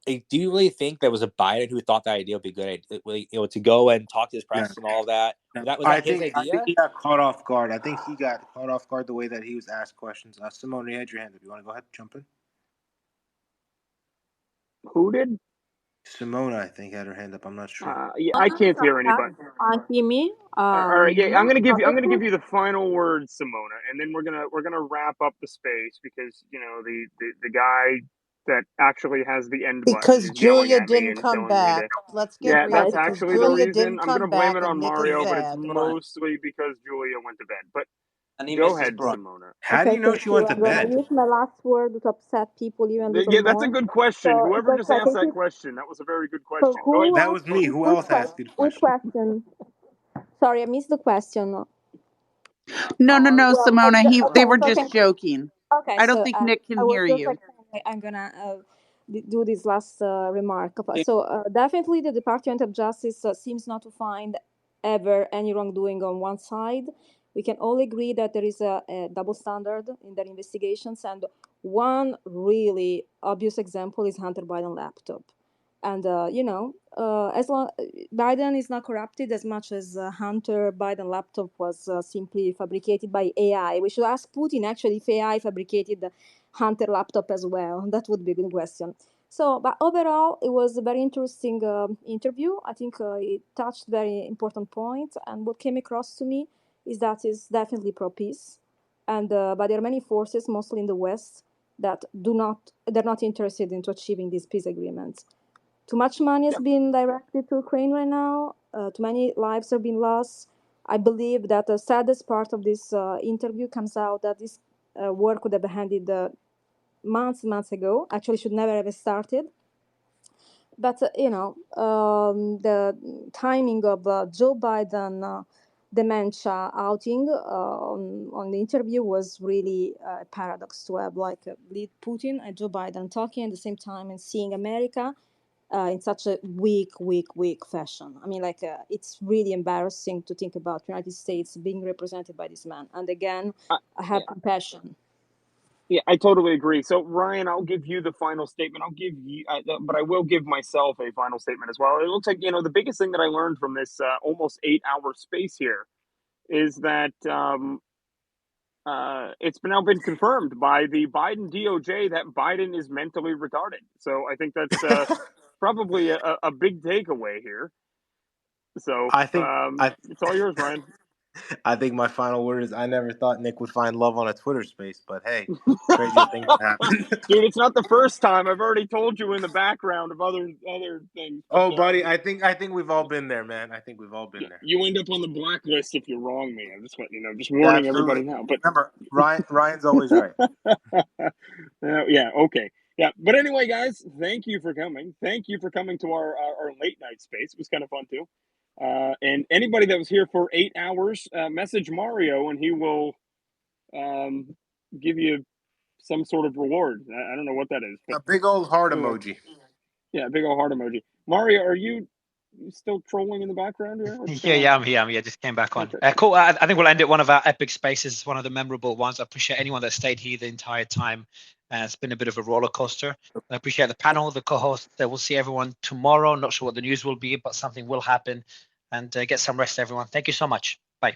do you really think there was a Biden who thought that idea would be good? To go and talk to his press and all that. Was that his I think idea? he got caught off guard. I think he got caught off guard the way that he was asked questions. Simone, you had your hand up. You want to go ahead and jump in? Who did? Simona, I think, had her hand up. I'm not sure. Yeah, I can't hear anybody. Hear me? All right, yeah, I'm gonna give Okay. you the final word, Simona, and then we're gonna wrap up the space because the guy that actually has the end button Because is yelling Julia at me didn't and come telling me back. to. Let's get Yeah, real that's because actually the Julia reason. didn't I'm gonna come blame back it and on Nick is Mario, but it's sad. mostly because Julia went to bed. But And he go misses ahead, Brian. Simona. How do Okay, you know thank she you. went to I'm gonna bed? use my last word to upset people even a little Yeah, that's a more. good question. So Whoever just just like asked thank that you. question, that was a very good So question. Go ahead, who That asked was me. Who which else asked good which question? question? Sorry, I missed the question. No, Well, Simona. They okay, were so just thank you. joking. Okay, I don't so think Nick can I was hear just you. like I'm gonna do this last remark. So definitely the Department of Justice seems not to find ever any wrongdoing on one side. We can all agree that there is a double standard in their investigations, and one really obvious example is Hunter Biden laptop. And as long Biden is not corrupted as much as Hunter Biden laptop was simply fabricated by AI. We should ask Putin actually if AI fabricated the Hunter laptop as well. That would be a good question. So, but overall, it was a very interesting interview. I think it touched very important points, and what came across to me is that it's definitely pro-peace, and but there are many forces, mostly in the West, that they're not interested into achieving these peace agreements. Too much money has been directed to Ukraine right now. Too many lives have been lost. I believe that the saddest part of this interview comes out that this war could have ended months ago. Actually, should never have started. But the timing of Joe Biden dementia outing on the interview was really a paradox to have like lead Putin and Joe Biden talking at the same time and seeing America in such a weak fashion. I mean, like it's really embarrassing to think about United States being represented by this man. And again, I have compassion. Yeah, I totally agree. So, Ryan, I'll give you the final statement. I'll give you, but I will give myself a final statement as well. It looks like the biggest thing that I learned from this almost 8 hour space here is that it's now been confirmed by the Biden DOJ that Biden is mentally retarded. So I think that's probably a big takeaway here. So I think it's all yours, Ryan. I think my final word is I never thought Nick would find love on a Twitter space, but hey, crazier things have happened. Dude, it's not the first time. I've already told you in the background of other things. But, oh, buddy, I think we've all been there, man. I think we've all been there. You end up on the blacklist if you're wrong, man. Just letting you know. Just warning Absolutely. everybody now. But remember, Ryan's always right. Yeah. Okay. Yeah. But anyway, guys, thank you for coming. Thank you for coming to our late night space. It was kind of fun too. And anybody that was here for 8 hours, message Mario and he will give you some sort of reward. I don't know what that is. But a big old heart anyway. emoji. Yeah, big old heart emoji. Mario, are you still trolling in the background here? Yeah, I'm here. Just came back on. Okay. Cool. I think we'll end it one of our epic spaces, one of the memorable ones. I appreciate anyone that stayed here the entire time. It's been a bit of a roller coaster. I appreciate the panel, the co-hosts. We'll see everyone tomorrow. Not sure what the news will be, but something will happen. And get some rest, everyone. Thank you so much. Bye.